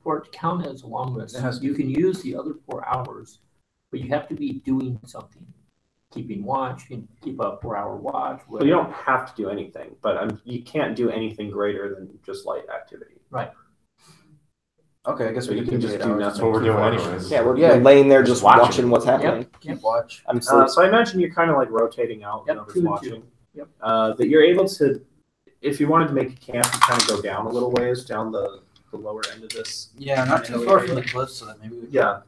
[SPEAKER 2] for it to count as a long rest,
[SPEAKER 1] It has to
[SPEAKER 2] you can use the other 4 hours, but you have to be doing something. Keeping watch, you can keep a 4-hour watch.
[SPEAKER 4] Well, you don't have to do anything, but you can't do anything greater than just light activity.
[SPEAKER 1] Okay, I guess
[SPEAKER 4] So
[SPEAKER 1] we
[SPEAKER 4] you
[SPEAKER 1] can
[SPEAKER 4] can
[SPEAKER 1] do
[SPEAKER 4] just
[SPEAKER 1] 8
[SPEAKER 4] do
[SPEAKER 1] hours.
[SPEAKER 8] That's what we're doing anyways.
[SPEAKER 7] Yeah, we're
[SPEAKER 1] Yeah.
[SPEAKER 7] laying there just
[SPEAKER 8] Watching.
[SPEAKER 7] watching what's happening.
[SPEAKER 1] Keep watch.
[SPEAKER 7] I'm sleeping.
[SPEAKER 4] So I imagine you're kind of like rotating out,
[SPEAKER 2] Yep,
[SPEAKER 4] nobody's
[SPEAKER 2] 2 and 2.
[SPEAKER 4] watching.
[SPEAKER 2] Yep.
[SPEAKER 4] That you're able to, if you wanted to make a camp, you kind of go down a little ways, down the lower end of this.
[SPEAKER 1] Yeah, not too far from the cliff, so that maybe we can.
[SPEAKER 4] Yeah.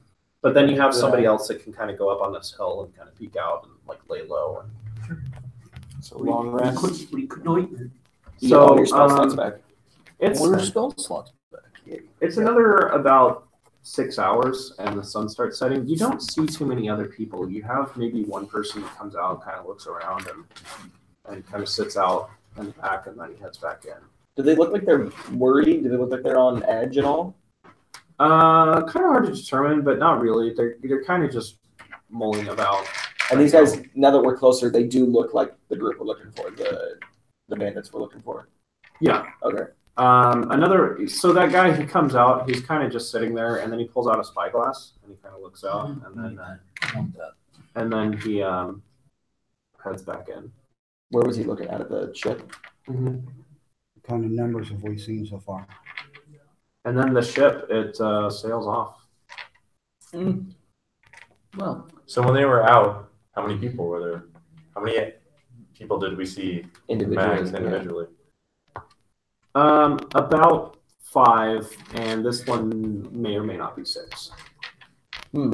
[SPEAKER 4] But then you have somebody else that can kind of go up on this hill and kind of peek out and like lay low.
[SPEAKER 7] So long rest.
[SPEAKER 2] We could know you.
[SPEAKER 7] You get all
[SPEAKER 4] So
[SPEAKER 7] your spell slots back.
[SPEAKER 4] it's
[SPEAKER 1] What are spell slots back?
[SPEAKER 4] it's another about 6 hours, and the sun starts setting. You don't see too many other people. You have maybe one person that comes out, kind of looks around, and kind of sits out in the back, and then he heads back in.
[SPEAKER 7] Do they look like they're worried? Do they look like they're on edge at all?
[SPEAKER 4] Kind of hard to determine, but not really. They're kind of just mulling about.
[SPEAKER 7] And these guys, now that we're closer, they do look like the group we're looking for, the bandits we're looking for.
[SPEAKER 4] Yeah.
[SPEAKER 7] Okay.
[SPEAKER 4] So that guy, he comes out, he's kind of just sitting there, and then he pulls out a spyglass, and he kind of looks out, and then he heads back in.
[SPEAKER 7] Where was he looking at the ship?
[SPEAKER 6] What kind of numbers have we seen so far?
[SPEAKER 4] And then the ship, it sails off.
[SPEAKER 1] Well,
[SPEAKER 8] So when they were out, how many people were there? How many people did we see max individually?
[SPEAKER 4] About 5, and this one may or may not be 6.
[SPEAKER 7] I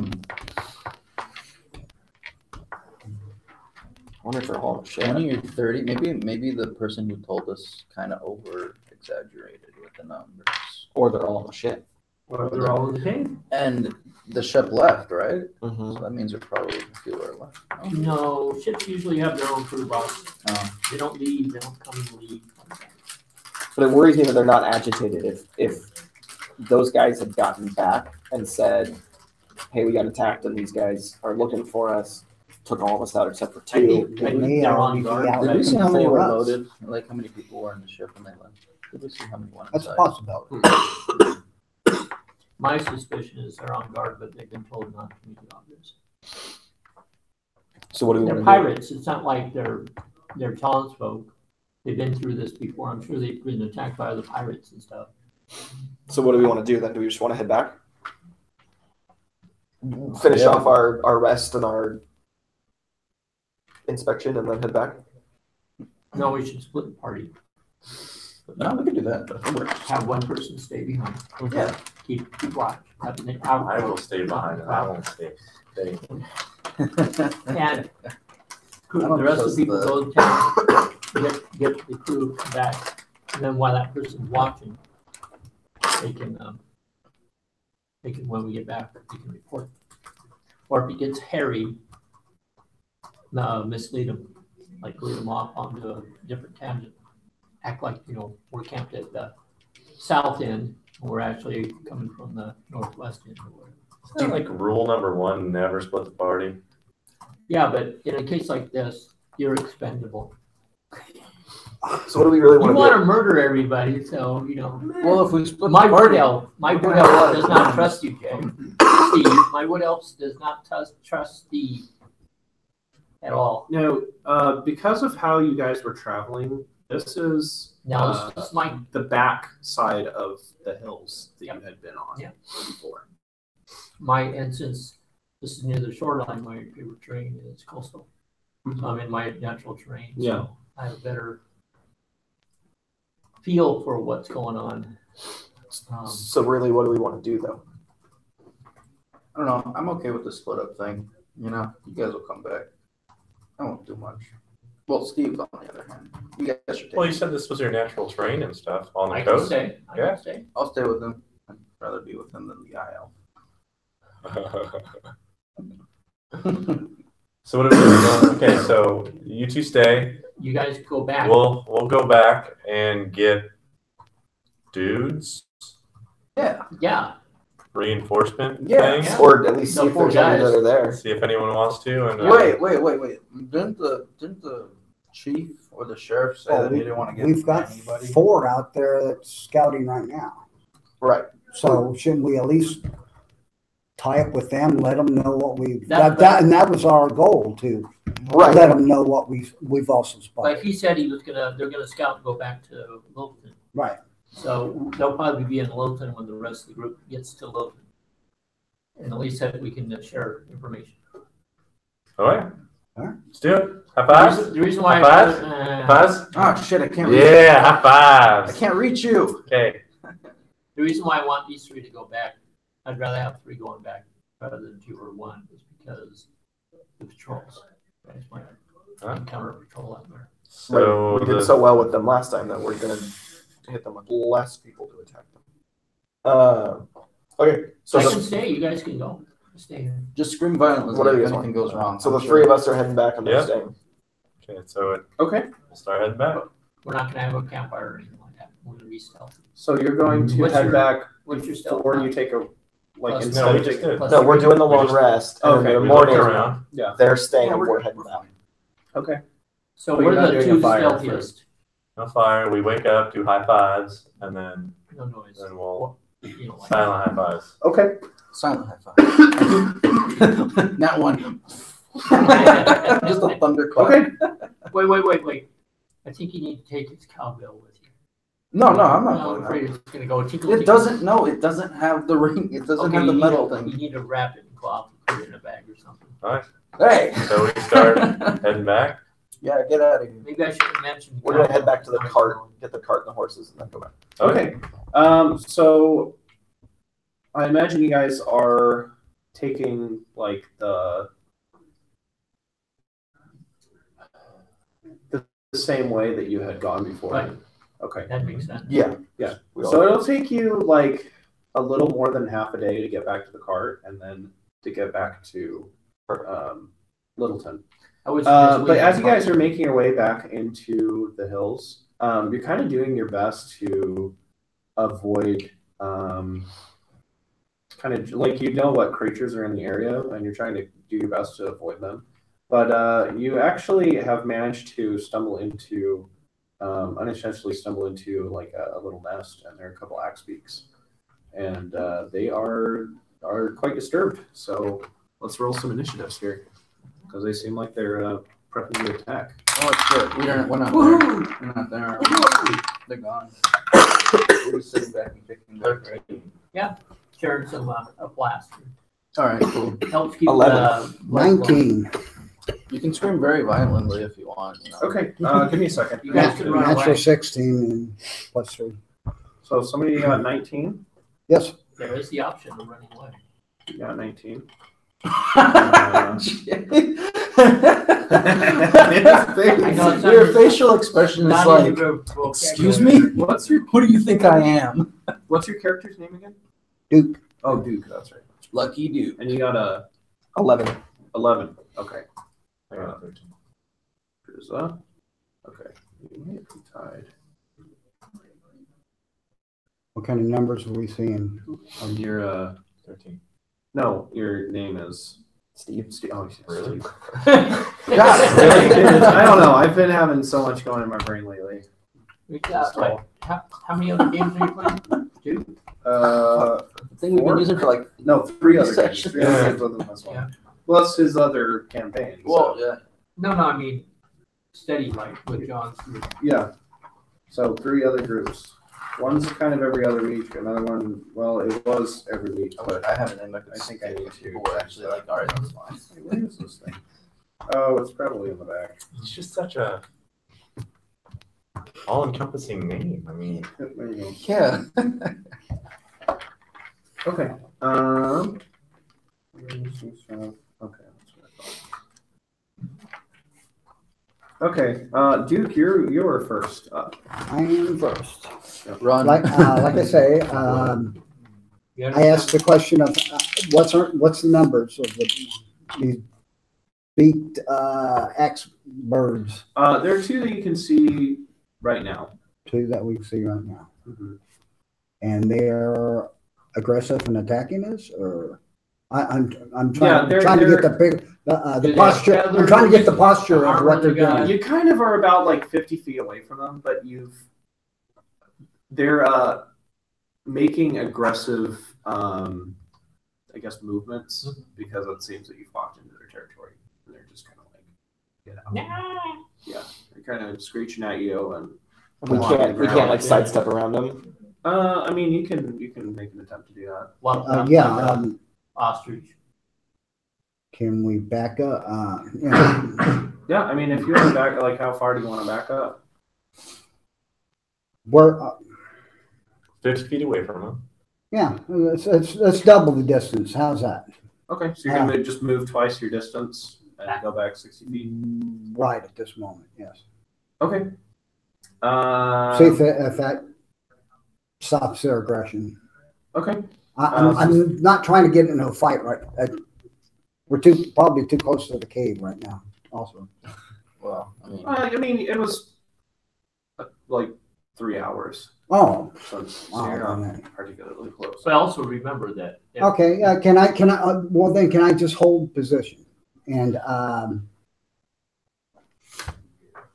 [SPEAKER 7] wonder if they're all on a ship.
[SPEAKER 1] 20 or 30. Maybe the person who told us kind of over exaggerated with the numbers.
[SPEAKER 7] Or they're all on the ship.
[SPEAKER 2] Or they're all in the cave.
[SPEAKER 1] And the ship left, right?
[SPEAKER 7] Mm-hmm.
[SPEAKER 1] So that means there probably a few are left.
[SPEAKER 2] No, ships usually have their own crew boss.
[SPEAKER 1] Oh.
[SPEAKER 2] They don't leave, they don't come and leave.
[SPEAKER 7] But it worries me that they're not agitated. If those guys had gotten back and said, hey, we got attacked and these guys are looking for us, took all of us out except for
[SPEAKER 2] I
[SPEAKER 7] 2.
[SPEAKER 2] think they're on guard.
[SPEAKER 1] Did we see how many
[SPEAKER 6] For
[SPEAKER 1] were
[SPEAKER 6] us.
[SPEAKER 1] loaded? Like how many people were in the ship when they left? Did we see how many went
[SPEAKER 6] That's a
[SPEAKER 1] inside?
[SPEAKER 6] possibility.
[SPEAKER 2] My suspicion is they're on guard, but they've been told not to communicate this.
[SPEAKER 7] So what do we
[SPEAKER 2] They're
[SPEAKER 7] want to do?
[SPEAKER 2] pirates. It's not like they're townsfolk. They've been through this before. I'm sure they've been attacked by other pirates and stuff.
[SPEAKER 7] So what do we want to do then? Do we just want to head back? Finish off our rest and our inspection and then head back?
[SPEAKER 2] No, we should split the party.
[SPEAKER 1] No, we can do that. That works.
[SPEAKER 2] Have one person stay behind.
[SPEAKER 1] Yeah.
[SPEAKER 2] Keep watch.
[SPEAKER 8] I will stay behind and I won't stay.
[SPEAKER 2] And
[SPEAKER 1] I don't
[SPEAKER 2] the rest of
[SPEAKER 1] trust
[SPEAKER 2] the people
[SPEAKER 1] the-
[SPEAKER 2] go to town, get the crew back, and then while that person's watching, they can when we get back, we can report. Or if it gets hairy, mislead them, like lead them off onto a different tangent. Act like, we're camped at the south end, and we're actually coming from the northwest end.
[SPEAKER 8] Do you like rule number 1, never split the party?
[SPEAKER 2] Yeah, but in a case like this, you're expendable.
[SPEAKER 7] So what do we really
[SPEAKER 2] You
[SPEAKER 7] want
[SPEAKER 2] want
[SPEAKER 7] to
[SPEAKER 2] to murder everybody, so,
[SPEAKER 1] Well, if we split
[SPEAKER 2] my
[SPEAKER 1] the
[SPEAKER 2] wood
[SPEAKER 1] party,
[SPEAKER 2] elf does not trust you, Jay. Steve, my wood elf does not trust Steve at all.
[SPEAKER 4] No, because of how you guys were traveling, this is
[SPEAKER 2] Now, this is my,
[SPEAKER 4] the back side of the hills that you had been on before.
[SPEAKER 2] and since this is near the shoreline, my favorite terrain is coastal. So I'm in my natural terrain,
[SPEAKER 4] Yeah.
[SPEAKER 2] so I have a better feel for what's going on.
[SPEAKER 7] So really, what do we want to do though?
[SPEAKER 1] I don't know. I'm okay with the split up thing. You guys will come back. I won't do much. Well, Steve, on the other hand, you guys should take.
[SPEAKER 8] Well, you said this was your natural terrain and stuff on the
[SPEAKER 2] I can
[SPEAKER 8] coast.
[SPEAKER 2] stay. I
[SPEAKER 8] Yeah.
[SPEAKER 2] can stay.
[SPEAKER 1] I'll stay with him. I'd rather be with him than the IL.
[SPEAKER 8] So what are we doing? Okay, so you two stay.
[SPEAKER 2] you guys go back.
[SPEAKER 8] We'll go back and get dudes
[SPEAKER 2] Yeah,
[SPEAKER 8] reinforcement
[SPEAKER 1] Yeah.
[SPEAKER 8] thing.
[SPEAKER 7] Or at least see
[SPEAKER 2] No,
[SPEAKER 7] if
[SPEAKER 2] four
[SPEAKER 7] there's any
[SPEAKER 2] guys.
[SPEAKER 7] that are there.
[SPEAKER 8] See if anyone wants to. And
[SPEAKER 1] Wait. Didn't the chief or the sheriff say
[SPEAKER 6] Oh,
[SPEAKER 1] that he didn't want to get
[SPEAKER 6] We've got
[SPEAKER 1] anybody?
[SPEAKER 6] 4 out there that's scouting right now.
[SPEAKER 7] Right.
[SPEAKER 6] So shouldn't we at least tie up with them, let them know what we've
[SPEAKER 2] That-
[SPEAKER 6] that, and that was our goal to
[SPEAKER 7] Right.
[SPEAKER 6] let them know what we've also
[SPEAKER 2] but
[SPEAKER 6] spotted.
[SPEAKER 2] he said they're gonna scout and go back to Littleton.
[SPEAKER 6] Right.
[SPEAKER 2] So they'll probably be in Littleton when the rest of the group gets to Littleton. And at least that we can share information.
[SPEAKER 8] Oh yeah.
[SPEAKER 6] Alright.
[SPEAKER 8] Let's do it. High fives.
[SPEAKER 2] The reason why
[SPEAKER 8] High fives. High fives.
[SPEAKER 1] Oh shit! I can't. Reach
[SPEAKER 8] Yeah, high
[SPEAKER 1] I
[SPEAKER 8] fives.
[SPEAKER 1] can't reach you.
[SPEAKER 8] Okay.
[SPEAKER 2] the reason why I want these 3 to go back, I'd rather have 3 going back rather than 2 or 1, is because the patrols. Guys might encounter a patrol out there.
[SPEAKER 8] So
[SPEAKER 7] we did so well with them last time that we're gonna hit them with less people to attack them. Okay, so
[SPEAKER 2] I
[SPEAKER 7] the,
[SPEAKER 2] can stay. You guys can go. Stay here.
[SPEAKER 1] Just scream violently
[SPEAKER 7] Whatever you
[SPEAKER 1] if
[SPEAKER 7] guys
[SPEAKER 1] anything
[SPEAKER 7] want.
[SPEAKER 1] goes wrong.
[SPEAKER 7] so
[SPEAKER 1] I'm
[SPEAKER 7] the
[SPEAKER 1] sure.
[SPEAKER 7] 3 of us are heading back and they're
[SPEAKER 8] Yeah.
[SPEAKER 7] staying.
[SPEAKER 8] Okay, so
[SPEAKER 4] Okay.
[SPEAKER 8] we'll start heading back.
[SPEAKER 2] We're not gonna have a campfire or anything like that. We're gonna be stealthy.
[SPEAKER 4] So you're going to
[SPEAKER 2] What's
[SPEAKER 4] head
[SPEAKER 2] your-
[SPEAKER 4] back
[SPEAKER 2] What's your stealth?
[SPEAKER 4] before you take a like
[SPEAKER 2] Plus-
[SPEAKER 4] instead
[SPEAKER 8] No, we
[SPEAKER 4] of
[SPEAKER 8] just
[SPEAKER 4] taking-
[SPEAKER 8] did.
[SPEAKER 2] Plus
[SPEAKER 7] No, we're doing the
[SPEAKER 8] We
[SPEAKER 7] long
[SPEAKER 8] just-
[SPEAKER 7] rest. And
[SPEAKER 4] Okay,
[SPEAKER 7] in the
[SPEAKER 8] We looked
[SPEAKER 7] morning,
[SPEAKER 8] around.
[SPEAKER 7] they're staying
[SPEAKER 1] Yeah,
[SPEAKER 7] and
[SPEAKER 1] we're
[SPEAKER 7] we're heading back.
[SPEAKER 1] fine.
[SPEAKER 4] Okay.
[SPEAKER 2] So
[SPEAKER 4] But
[SPEAKER 2] we're
[SPEAKER 4] you're not
[SPEAKER 2] the
[SPEAKER 4] doing
[SPEAKER 2] 2
[SPEAKER 4] a fire
[SPEAKER 2] stealthiest.
[SPEAKER 8] No fire. We wake up, do high fives, and then
[SPEAKER 2] No noise.
[SPEAKER 8] we'll
[SPEAKER 2] You know, like
[SPEAKER 8] silent high fives.
[SPEAKER 4] Okay.
[SPEAKER 1] Silent high five. Not one. Just a thunderclap.
[SPEAKER 4] Okay.
[SPEAKER 2] Wait. I think you need to take his cowbell with you.
[SPEAKER 1] No, I'm not
[SPEAKER 2] I'm
[SPEAKER 1] doing
[SPEAKER 2] afraid
[SPEAKER 1] that.
[SPEAKER 2] it's gonna go tinkle.
[SPEAKER 1] It
[SPEAKER 2] tinkle.
[SPEAKER 1] doesn't. No, it doesn't have the ring. It doesn't
[SPEAKER 2] Okay,
[SPEAKER 1] have the
[SPEAKER 2] you
[SPEAKER 1] metal
[SPEAKER 2] need to-
[SPEAKER 1] thing.
[SPEAKER 2] You need to wrap it in cloth and put it in a bag or something.
[SPEAKER 1] Hey.
[SPEAKER 8] So we start heading back.
[SPEAKER 1] Yeah, get out of here.
[SPEAKER 2] Maybe I should have mentioned.
[SPEAKER 7] We're gonna head back to the cart, get the cart and the horses, and then go back.
[SPEAKER 4] Okay. So I imagine you guys are taking like the same way that you had gone before.
[SPEAKER 2] Right.
[SPEAKER 4] Okay.
[SPEAKER 2] That makes sense.
[SPEAKER 7] Yeah.
[SPEAKER 4] Yeah.
[SPEAKER 7] We all-
[SPEAKER 4] So it'll take you like a little more than half a day to get back to the cart and then to get back to Littleton.
[SPEAKER 2] I was.
[SPEAKER 4] But as you guys are making your way back into the hills, you're kind of doing your best to avoid kind of like you know what creatures are in the area and you're trying to do your best to avoid them. But you actually have managed to stumble into, unintentionally stumble into like a little nest, and there are a couple axe beaks, and they are quite disturbed. So let's roll some initiatives here, because they seem like they're prepping to attack.
[SPEAKER 1] Oh shit! We're not there. We're not there. They're gone. We're just sitting back and picking them.
[SPEAKER 2] sharing some a blast.
[SPEAKER 1] All right, cool.
[SPEAKER 2] Helps keep
[SPEAKER 7] 11.
[SPEAKER 2] blood flowing.
[SPEAKER 6] 19.
[SPEAKER 1] You can scream very violently if you want. You know.
[SPEAKER 4] Okay, give me a second.
[SPEAKER 2] You guys can run
[SPEAKER 6] Natural
[SPEAKER 2] away.
[SPEAKER 6] 16 and plus 3.
[SPEAKER 4] So somebody got 19.
[SPEAKER 6] Yes.
[SPEAKER 2] There is the option of running away.
[SPEAKER 4] You got 19.
[SPEAKER 2] I know it's not
[SPEAKER 1] Your
[SPEAKER 2] your-
[SPEAKER 1] facial expression is
[SPEAKER 2] Not
[SPEAKER 1] like,
[SPEAKER 2] in your vocabulary.
[SPEAKER 1] excuse me? Who do you think I am?
[SPEAKER 4] What's your character's name again?
[SPEAKER 6] Duke.
[SPEAKER 4] Oh, Duke. That's right.
[SPEAKER 1] Lucky dude.
[SPEAKER 4] And you got a
[SPEAKER 7] 11.
[SPEAKER 4] 11. Okay.
[SPEAKER 8] I got 13.
[SPEAKER 4] Cruza. Okay. You may be tied.
[SPEAKER 6] What kind of numbers are we seeing?
[SPEAKER 4] Your
[SPEAKER 8] 13.
[SPEAKER 4] no, your name is
[SPEAKER 7] Steve.
[SPEAKER 4] Oh, yes,
[SPEAKER 8] Really?
[SPEAKER 4] Steve.
[SPEAKER 1] God, really?
[SPEAKER 4] I don't know. I've been having so much going in my brain lately.
[SPEAKER 2] We got, like, how many other games are you playing? Two?
[SPEAKER 1] The thing we've been using for like,
[SPEAKER 4] No, 3 other games.
[SPEAKER 1] Sessions.
[SPEAKER 4] 3 other games other than this one.
[SPEAKER 2] Yeah.
[SPEAKER 4] Well, that's his other campaign.
[SPEAKER 1] well,
[SPEAKER 4] So,
[SPEAKER 1] yeah.
[SPEAKER 2] No, I mean, steady like with John's group.
[SPEAKER 4] yeah. So 3 other groups. One's kind of every other week. Another one, well, it was every week.
[SPEAKER 1] But I have an index.
[SPEAKER 4] I think I need to.
[SPEAKER 1] People were actually like, all right, that's fine.
[SPEAKER 4] Hey, where is this thing? Oh, it's probably in the back.
[SPEAKER 8] It's just such a all-encompassing name. I mean,
[SPEAKER 4] There you go.
[SPEAKER 1] Yeah.
[SPEAKER 4] Okay. Here's some stuff. Okay. That's what I thought. Okay. Duke, you were first up.
[SPEAKER 6] I am first.
[SPEAKER 1] Run.
[SPEAKER 6] Like I say,
[SPEAKER 2] You
[SPEAKER 6] I asked the question of what's the numbers of these feet, X birds?
[SPEAKER 4] There are two that you can see right now.
[SPEAKER 6] Two that we can see right now.
[SPEAKER 4] Mhm.
[SPEAKER 6] And they're aggressive and attacking us, or I'm
[SPEAKER 4] Yeah,
[SPEAKER 6] trying to get the big
[SPEAKER 2] Do
[SPEAKER 6] the
[SPEAKER 2] they
[SPEAKER 6] posture.
[SPEAKER 2] have
[SPEAKER 6] I'm trying to get the
[SPEAKER 2] feathers?
[SPEAKER 6] posture of
[SPEAKER 2] Armor
[SPEAKER 6] what they're
[SPEAKER 2] they got?
[SPEAKER 6] doing.
[SPEAKER 4] You kind of are about like 50 feet away from them, but they're making aggressive, I guess, movements because it seems that you've walked into their territory, and they're just kind of like, get out. Yeah, they're kind of screeching at you, and
[SPEAKER 7] We can't like sidestep around them.
[SPEAKER 4] I mean, you can make an attempt to do that.
[SPEAKER 2] Ostrich.
[SPEAKER 6] Can we back up? Yeah.
[SPEAKER 4] Yeah, I mean, if you want to back, like, how far do you want to back up?
[SPEAKER 6] We're
[SPEAKER 8] 50 feet away from him.
[SPEAKER 6] yeah. Let's double the distance. How's that?
[SPEAKER 4] Okay, so you're gonna just move twice your distance and go back 60 feet.
[SPEAKER 6] Right at this moment, yes.
[SPEAKER 4] Okay.
[SPEAKER 6] See if that stops their aggression.
[SPEAKER 4] Okay.
[SPEAKER 6] I'm not trying to get into a fight right. We're probably too close to the cave right now. Also,
[SPEAKER 1] Well,
[SPEAKER 4] I mean, it was like 3 hours,
[SPEAKER 6] oh,
[SPEAKER 4] so
[SPEAKER 6] wow,
[SPEAKER 4] you're not
[SPEAKER 6] man.
[SPEAKER 4] particularly close.
[SPEAKER 2] But also remember that.
[SPEAKER 6] Okay. Can I? Well, then, can I just hold position? And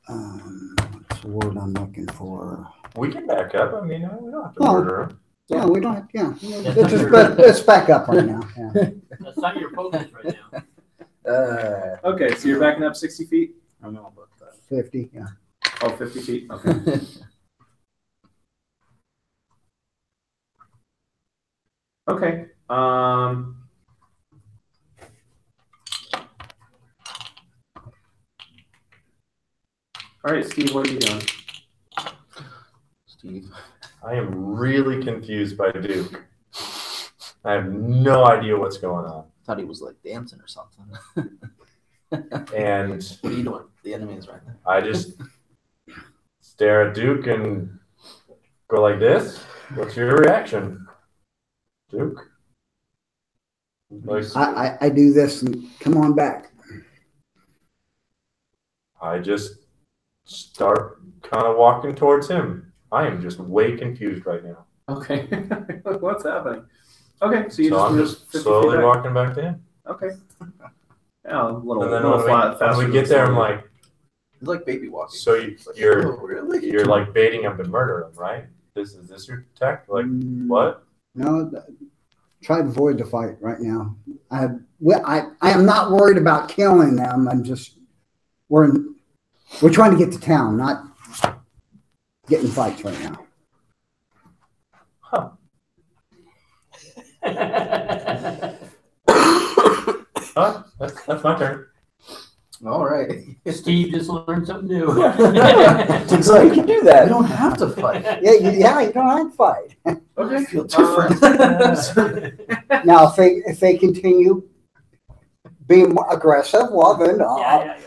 [SPEAKER 6] what's the word I'm looking for?
[SPEAKER 8] We can back up. I mean, we don't have to
[SPEAKER 6] Oh.
[SPEAKER 8] murder him.
[SPEAKER 6] Yeah, we don't. Yeah, let's back up right now. Yeah.
[SPEAKER 2] That's not your focus right now.
[SPEAKER 4] Okay, so you're backing up 60 feet?
[SPEAKER 1] I don't know about that.
[SPEAKER 6] 50. Yeah.
[SPEAKER 4] Oh, 50 feet? Okay. Okay. All right, Steve, what are you doing?
[SPEAKER 1] Steve.
[SPEAKER 8] I am really confused by Duke. I have no idea what's going on.
[SPEAKER 1] Thought he was like dancing or something.
[SPEAKER 8] And
[SPEAKER 1] What are you doing? The enemy's right there.
[SPEAKER 8] I just stare at Duke and go like this. What's your reaction, Duke? Like,
[SPEAKER 6] I do this and come on back.
[SPEAKER 8] I just start kind of walking towards him. I am just way confused right now.
[SPEAKER 4] Okay. What's happening? Okay, so you
[SPEAKER 8] So I'm
[SPEAKER 4] move
[SPEAKER 8] just
[SPEAKER 4] 50
[SPEAKER 8] slowly
[SPEAKER 4] feet back.
[SPEAKER 8] walking back to him.
[SPEAKER 4] Okay. Yeah, a little,
[SPEAKER 8] And then
[SPEAKER 4] little flat,
[SPEAKER 8] when
[SPEAKER 4] faster
[SPEAKER 8] we get
[SPEAKER 4] than
[SPEAKER 8] there, I'm
[SPEAKER 4] slow.
[SPEAKER 8] like,
[SPEAKER 1] It's like baby walking.
[SPEAKER 8] so
[SPEAKER 1] It's like,
[SPEAKER 8] you're
[SPEAKER 1] oh, really?
[SPEAKER 8] you're like baiting him to murder him, right? Is this your tactic? Like what?
[SPEAKER 6] No, try to avoid the fight right now. I am not worried about killing them. I'm just we're trying to get to town, not getting fights right now.
[SPEAKER 8] Huh? Huh? That's my turn.
[SPEAKER 1] All right.
[SPEAKER 2] Steve just learned something new.
[SPEAKER 7] So you can do
[SPEAKER 1] You
[SPEAKER 7] that.
[SPEAKER 1] don't have to fight.
[SPEAKER 6] Yeah, you don't have to fight.
[SPEAKER 8] Okay.
[SPEAKER 1] I feel different.
[SPEAKER 6] Now, if they continue being more aggressive, well, then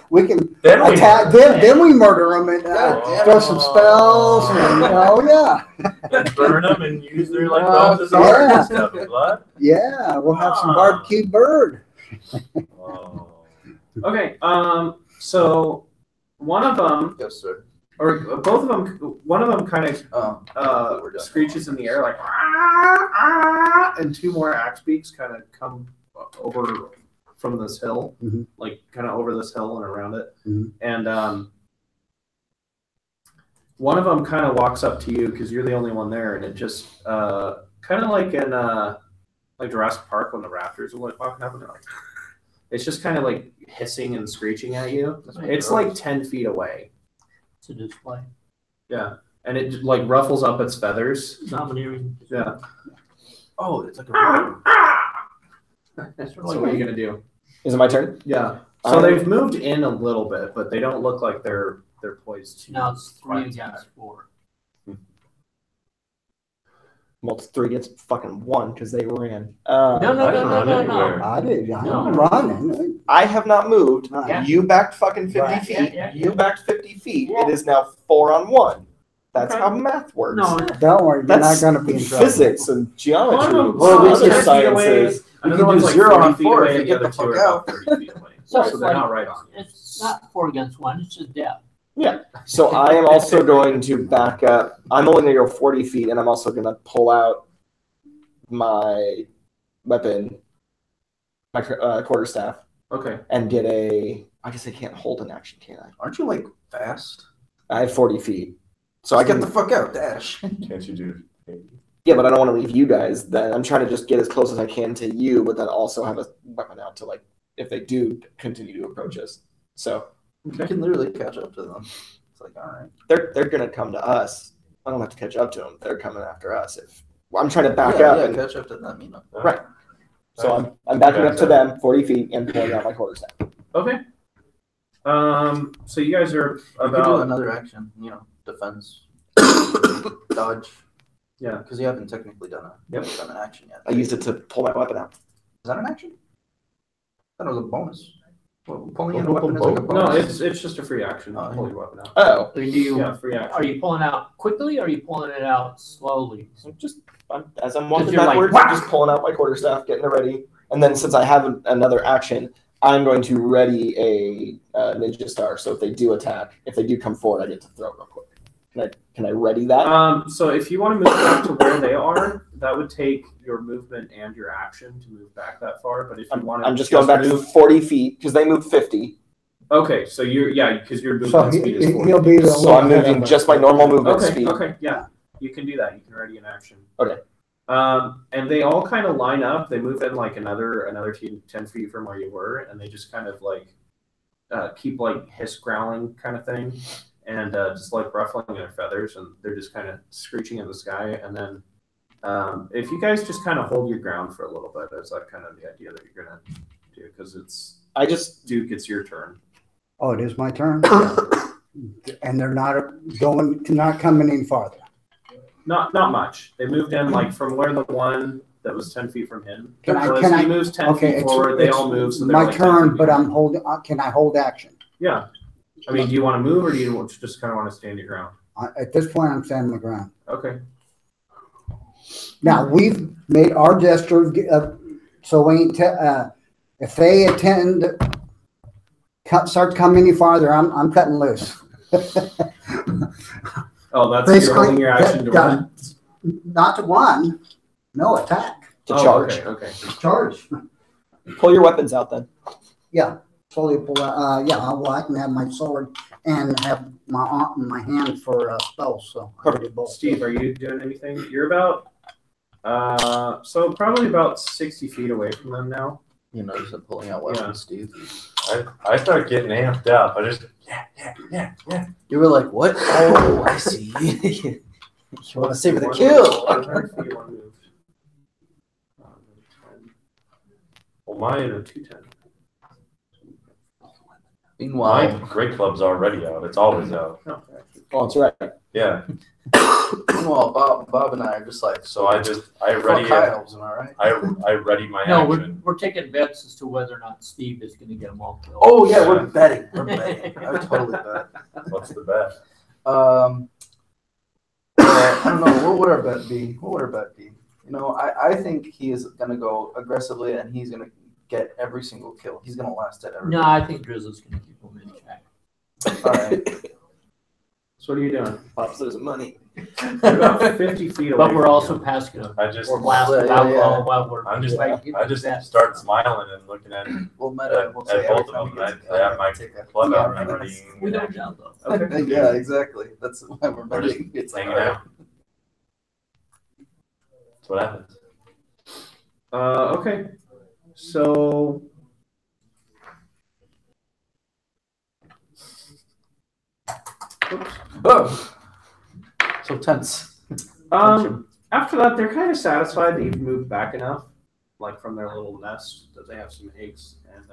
[SPEAKER 6] we can
[SPEAKER 8] Then we
[SPEAKER 6] attack. Then we murder them and throw some spells. And,
[SPEAKER 8] and burn them and use their like
[SPEAKER 6] Oh,
[SPEAKER 8] bones as art
[SPEAKER 6] yeah.
[SPEAKER 8] and stuff. What?
[SPEAKER 6] yeah, we'll have some
[SPEAKER 8] Ah.
[SPEAKER 6] barbecue bird.
[SPEAKER 8] Oh.
[SPEAKER 4] Okay, so one of them,
[SPEAKER 1] Yes, sir.
[SPEAKER 4] or both of them, one of them kind of
[SPEAKER 1] We're done.
[SPEAKER 4] screeches in the air like, "Ah, ah," and two more axe beaks kind of come over from this hill,
[SPEAKER 6] Mhm.
[SPEAKER 4] like kind of over this hill and around it.
[SPEAKER 6] Mhm.
[SPEAKER 4] And one of them kind of walks up to you because you're the only one there, and it just kind of like in like Jurassic Park when the raptors are like walking up and they're like, it's just kind of like hissing and screeching at you. It's like 10 feet away.
[SPEAKER 2] It's a display.
[SPEAKER 4] Yeah. And it like ruffles up its feathers.
[SPEAKER 2] Domineering.
[SPEAKER 4] Yeah.
[SPEAKER 1] Oh, it's like a bird.
[SPEAKER 4] So what are you gonna do?
[SPEAKER 7] Is it my turn?
[SPEAKER 4] Yeah. So they've moved in a little bit, but they don't look like they're poised to.
[SPEAKER 2] Now it's 3 against 4.
[SPEAKER 7] Well, it's 3 against fucking 1 because they ran.
[SPEAKER 2] No.
[SPEAKER 8] I didn't run anywhere.
[SPEAKER 6] I did.
[SPEAKER 2] No.
[SPEAKER 6] I'm running.
[SPEAKER 7] I have not moved.
[SPEAKER 6] Yeah.
[SPEAKER 7] You backed fucking 50
[SPEAKER 6] Right.
[SPEAKER 7] feet.
[SPEAKER 2] Yeah.
[SPEAKER 7] You backed 50 feet.
[SPEAKER 2] Yeah.
[SPEAKER 7] It is now 4 on 1. That's
[SPEAKER 4] Okay.
[SPEAKER 7] how math works.
[SPEAKER 2] No,
[SPEAKER 6] Don't worry, you're
[SPEAKER 7] That's
[SPEAKER 6] not going to be in trouble.
[SPEAKER 7] physics and geometry.
[SPEAKER 4] One of them-
[SPEAKER 7] Or
[SPEAKER 4] one of
[SPEAKER 7] other
[SPEAKER 4] them's 10 feet away.
[SPEAKER 7] sciences.
[SPEAKER 4] Another
[SPEAKER 1] can
[SPEAKER 4] one's
[SPEAKER 1] do
[SPEAKER 4] like
[SPEAKER 1] 0 on
[SPEAKER 4] 40 feet
[SPEAKER 1] 4 if
[SPEAKER 4] away,
[SPEAKER 1] you
[SPEAKER 4] and the
[SPEAKER 1] get
[SPEAKER 4] other
[SPEAKER 1] the
[SPEAKER 4] two are
[SPEAKER 1] fuck
[SPEAKER 4] about 30 feet away.
[SPEAKER 2] So
[SPEAKER 4] So
[SPEAKER 2] it's
[SPEAKER 4] they're
[SPEAKER 2] like,
[SPEAKER 4] not right on.
[SPEAKER 2] it's not 4 against 1, it's just depth.
[SPEAKER 7] So I am also going to back up. I'm only going to go 40 feet, and I'm also going to pull out my weapon, my quarterstaff,
[SPEAKER 4] Okay.
[SPEAKER 7] and get a. I guess I can't hold an action, can I?
[SPEAKER 1] Aren't you like fast?
[SPEAKER 7] I have 40 feet. So
[SPEAKER 1] So
[SPEAKER 7] I
[SPEAKER 1] get
[SPEAKER 7] can.
[SPEAKER 1] the fuck out, dash.
[SPEAKER 8] Can't you do?
[SPEAKER 7] Yeah, but I don't want to leave you guys. Then I'm trying to just get as close as I can to you, but then also have a weapon out to like if they do continue to approach us. So
[SPEAKER 1] You can literally catch up to them. It's like, all right.
[SPEAKER 7] they're gonna come to us. I don't have to catch up to them. They're coming after us. If I'm trying to back
[SPEAKER 1] yeah,
[SPEAKER 7] up,
[SPEAKER 1] yeah,
[SPEAKER 7] and,
[SPEAKER 1] catch up to them, you know.
[SPEAKER 7] Right. So I'm backing up to them 40 feet and pulling out my quarterstaff.
[SPEAKER 4] Okay. So you guys are
[SPEAKER 1] You could do
[SPEAKER 4] about
[SPEAKER 1] another action, you know, defense, dodge.
[SPEAKER 4] Yeah.
[SPEAKER 1] Because you haven't technically done
[SPEAKER 4] Yep.
[SPEAKER 1] an action yet.
[SPEAKER 7] I used it to pull my weapon out.
[SPEAKER 1] Is that an action? I thought it was a bonus. Well, pulling in a weapon is like a
[SPEAKER 4] no,
[SPEAKER 1] bonus.
[SPEAKER 4] it's just a free action.
[SPEAKER 1] Oh,
[SPEAKER 4] Pull your weapon out.
[SPEAKER 7] Oh,
[SPEAKER 2] Do you,
[SPEAKER 4] Yeah, free action.
[SPEAKER 2] are you pulling out quickly or are you pulling it out slowly?
[SPEAKER 7] as I'm walking
[SPEAKER 2] you're like,
[SPEAKER 7] backwards,
[SPEAKER 2] "Wah!"
[SPEAKER 7] I'm just pulling out my quarterstaff, getting it ready, and then since I have another action, I'm going to ready a ninja star. So if they do attack, if they do come forward, I get to throw real quick. Can I ready that?
[SPEAKER 4] So if you want to move back to where they are, that would take your movement and your action to move back that far. But if you want to,
[SPEAKER 7] I'm just going back to 40 feet because they moved 50.
[SPEAKER 4] Okay, so because your
[SPEAKER 6] So
[SPEAKER 4] movement speed is 40.
[SPEAKER 6] he'll be the.
[SPEAKER 7] So I'm moving just my normal movement
[SPEAKER 4] Okay,
[SPEAKER 7] speed.
[SPEAKER 4] okay, yeah, you can do that. You can ready an action.
[SPEAKER 7] Okay.
[SPEAKER 4] And they all kind of line up. They move in like another 10 feet from where you were, and they just kind of like keep like hiss growling kind of thing, and just like ruffling their feathers, and they're just kind of screeching in the sky. And then if you guys just kind of hold your ground for a little bit, that's like kind of the idea that you're gonna do, because Duke, it's your turn.
[SPEAKER 6] Oh, it is my turn? And they're not coming any farther.
[SPEAKER 4] Not much. They moved in like from where the one that was 10 feet from him.
[SPEAKER 6] Can I-
[SPEAKER 4] So as
[SPEAKER 6] can
[SPEAKER 4] he
[SPEAKER 6] I-
[SPEAKER 4] moves 10
[SPEAKER 6] Okay,
[SPEAKER 4] feet forward, they all move. So they're
[SPEAKER 6] my
[SPEAKER 4] like 10
[SPEAKER 6] turn,
[SPEAKER 4] feet
[SPEAKER 6] but
[SPEAKER 4] behind.
[SPEAKER 6] I'm holding, can I hold action?
[SPEAKER 4] Yeah. I mean, do you want to move or do you just kind of want to stand your ground?
[SPEAKER 6] At this point, I'm standing the ground.
[SPEAKER 4] Okay.
[SPEAKER 6] Now, we've made our gesture, so we ain't, if they start coming any farther, I'm cutting loose.
[SPEAKER 4] Oh, that's you're holding your action to run?
[SPEAKER 6] Not to run, no, attack.
[SPEAKER 7] To charge.
[SPEAKER 4] Okay.
[SPEAKER 6] Charge.
[SPEAKER 7] Pull your weapons out then.
[SPEAKER 6] Yeah, slowly pull out, well, I can have my sword and have my hand for spells, so. I can do both.
[SPEAKER 4] Steve, are you doing anything? You're about, so probably about 60 feet away from them now.
[SPEAKER 1] You notice it pulling out weapons, Steve.
[SPEAKER 8] I start getting amped up. I just yeah.
[SPEAKER 1] You were like, what? Oh, I see. You want to save the kill.
[SPEAKER 4] 100 feet, one move.
[SPEAKER 8] Well, mine
[SPEAKER 4] 210.
[SPEAKER 1] Meanwhile,
[SPEAKER 8] my great club's already out. It's always out.
[SPEAKER 4] No,
[SPEAKER 7] Oh, that's right.
[SPEAKER 8] Yeah.
[SPEAKER 1] Bob and I are just like,
[SPEAKER 8] So I ready
[SPEAKER 1] fuck Kyle's, am I right?
[SPEAKER 8] I ready my
[SPEAKER 2] No,
[SPEAKER 8] action.
[SPEAKER 2] we're taking bets as to whether or not Steve is gonna get them all killed.
[SPEAKER 1] Oh yeah, we're betting. We're betting. I would totally bet.
[SPEAKER 8] What's the bet?
[SPEAKER 1] I don't know. What would our bet be? You know, I think he is gonna go aggressively and he's gonna get every single kill. He's gonna last at every.
[SPEAKER 2] No, I think Drizzle's gonna keep them in check.
[SPEAKER 1] All right.
[SPEAKER 4] So what are you doing?
[SPEAKER 7] Pops those money.
[SPEAKER 4] You're about 50 feet away.
[SPEAKER 2] But we're
[SPEAKER 4] from
[SPEAKER 2] also
[SPEAKER 4] them.
[SPEAKER 2] passing them.
[SPEAKER 8] I just
[SPEAKER 2] Or blasting
[SPEAKER 1] Yeah,
[SPEAKER 2] alcohol
[SPEAKER 1] yeah.
[SPEAKER 2] while we're.
[SPEAKER 8] I'm just
[SPEAKER 2] like,
[SPEAKER 8] I just
[SPEAKER 2] that.
[SPEAKER 8] start smiling and looking at
[SPEAKER 1] We'll meta. We'll say
[SPEAKER 8] at
[SPEAKER 1] every
[SPEAKER 8] both
[SPEAKER 1] time
[SPEAKER 8] of
[SPEAKER 1] he
[SPEAKER 8] them.
[SPEAKER 1] gets a
[SPEAKER 8] I have
[SPEAKER 1] kill,
[SPEAKER 8] my
[SPEAKER 1] take a
[SPEAKER 8] club out
[SPEAKER 1] Yeah,
[SPEAKER 8] and I'm ready.
[SPEAKER 2] We don't know though.
[SPEAKER 4] Okay.
[SPEAKER 1] Yeah, exactly. That's why we're
[SPEAKER 8] We're just
[SPEAKER 1] betting. It's
[SPEAKER 8] hanging out. That's what happens.
[SPEAKER 4] Okay. So oops.
[SPEAKER 1] Oh, so tense.
[SPEAKER 4] After that, they're kind of satisfied that you've moved back enough, like from their little nest, that they have some eggs, and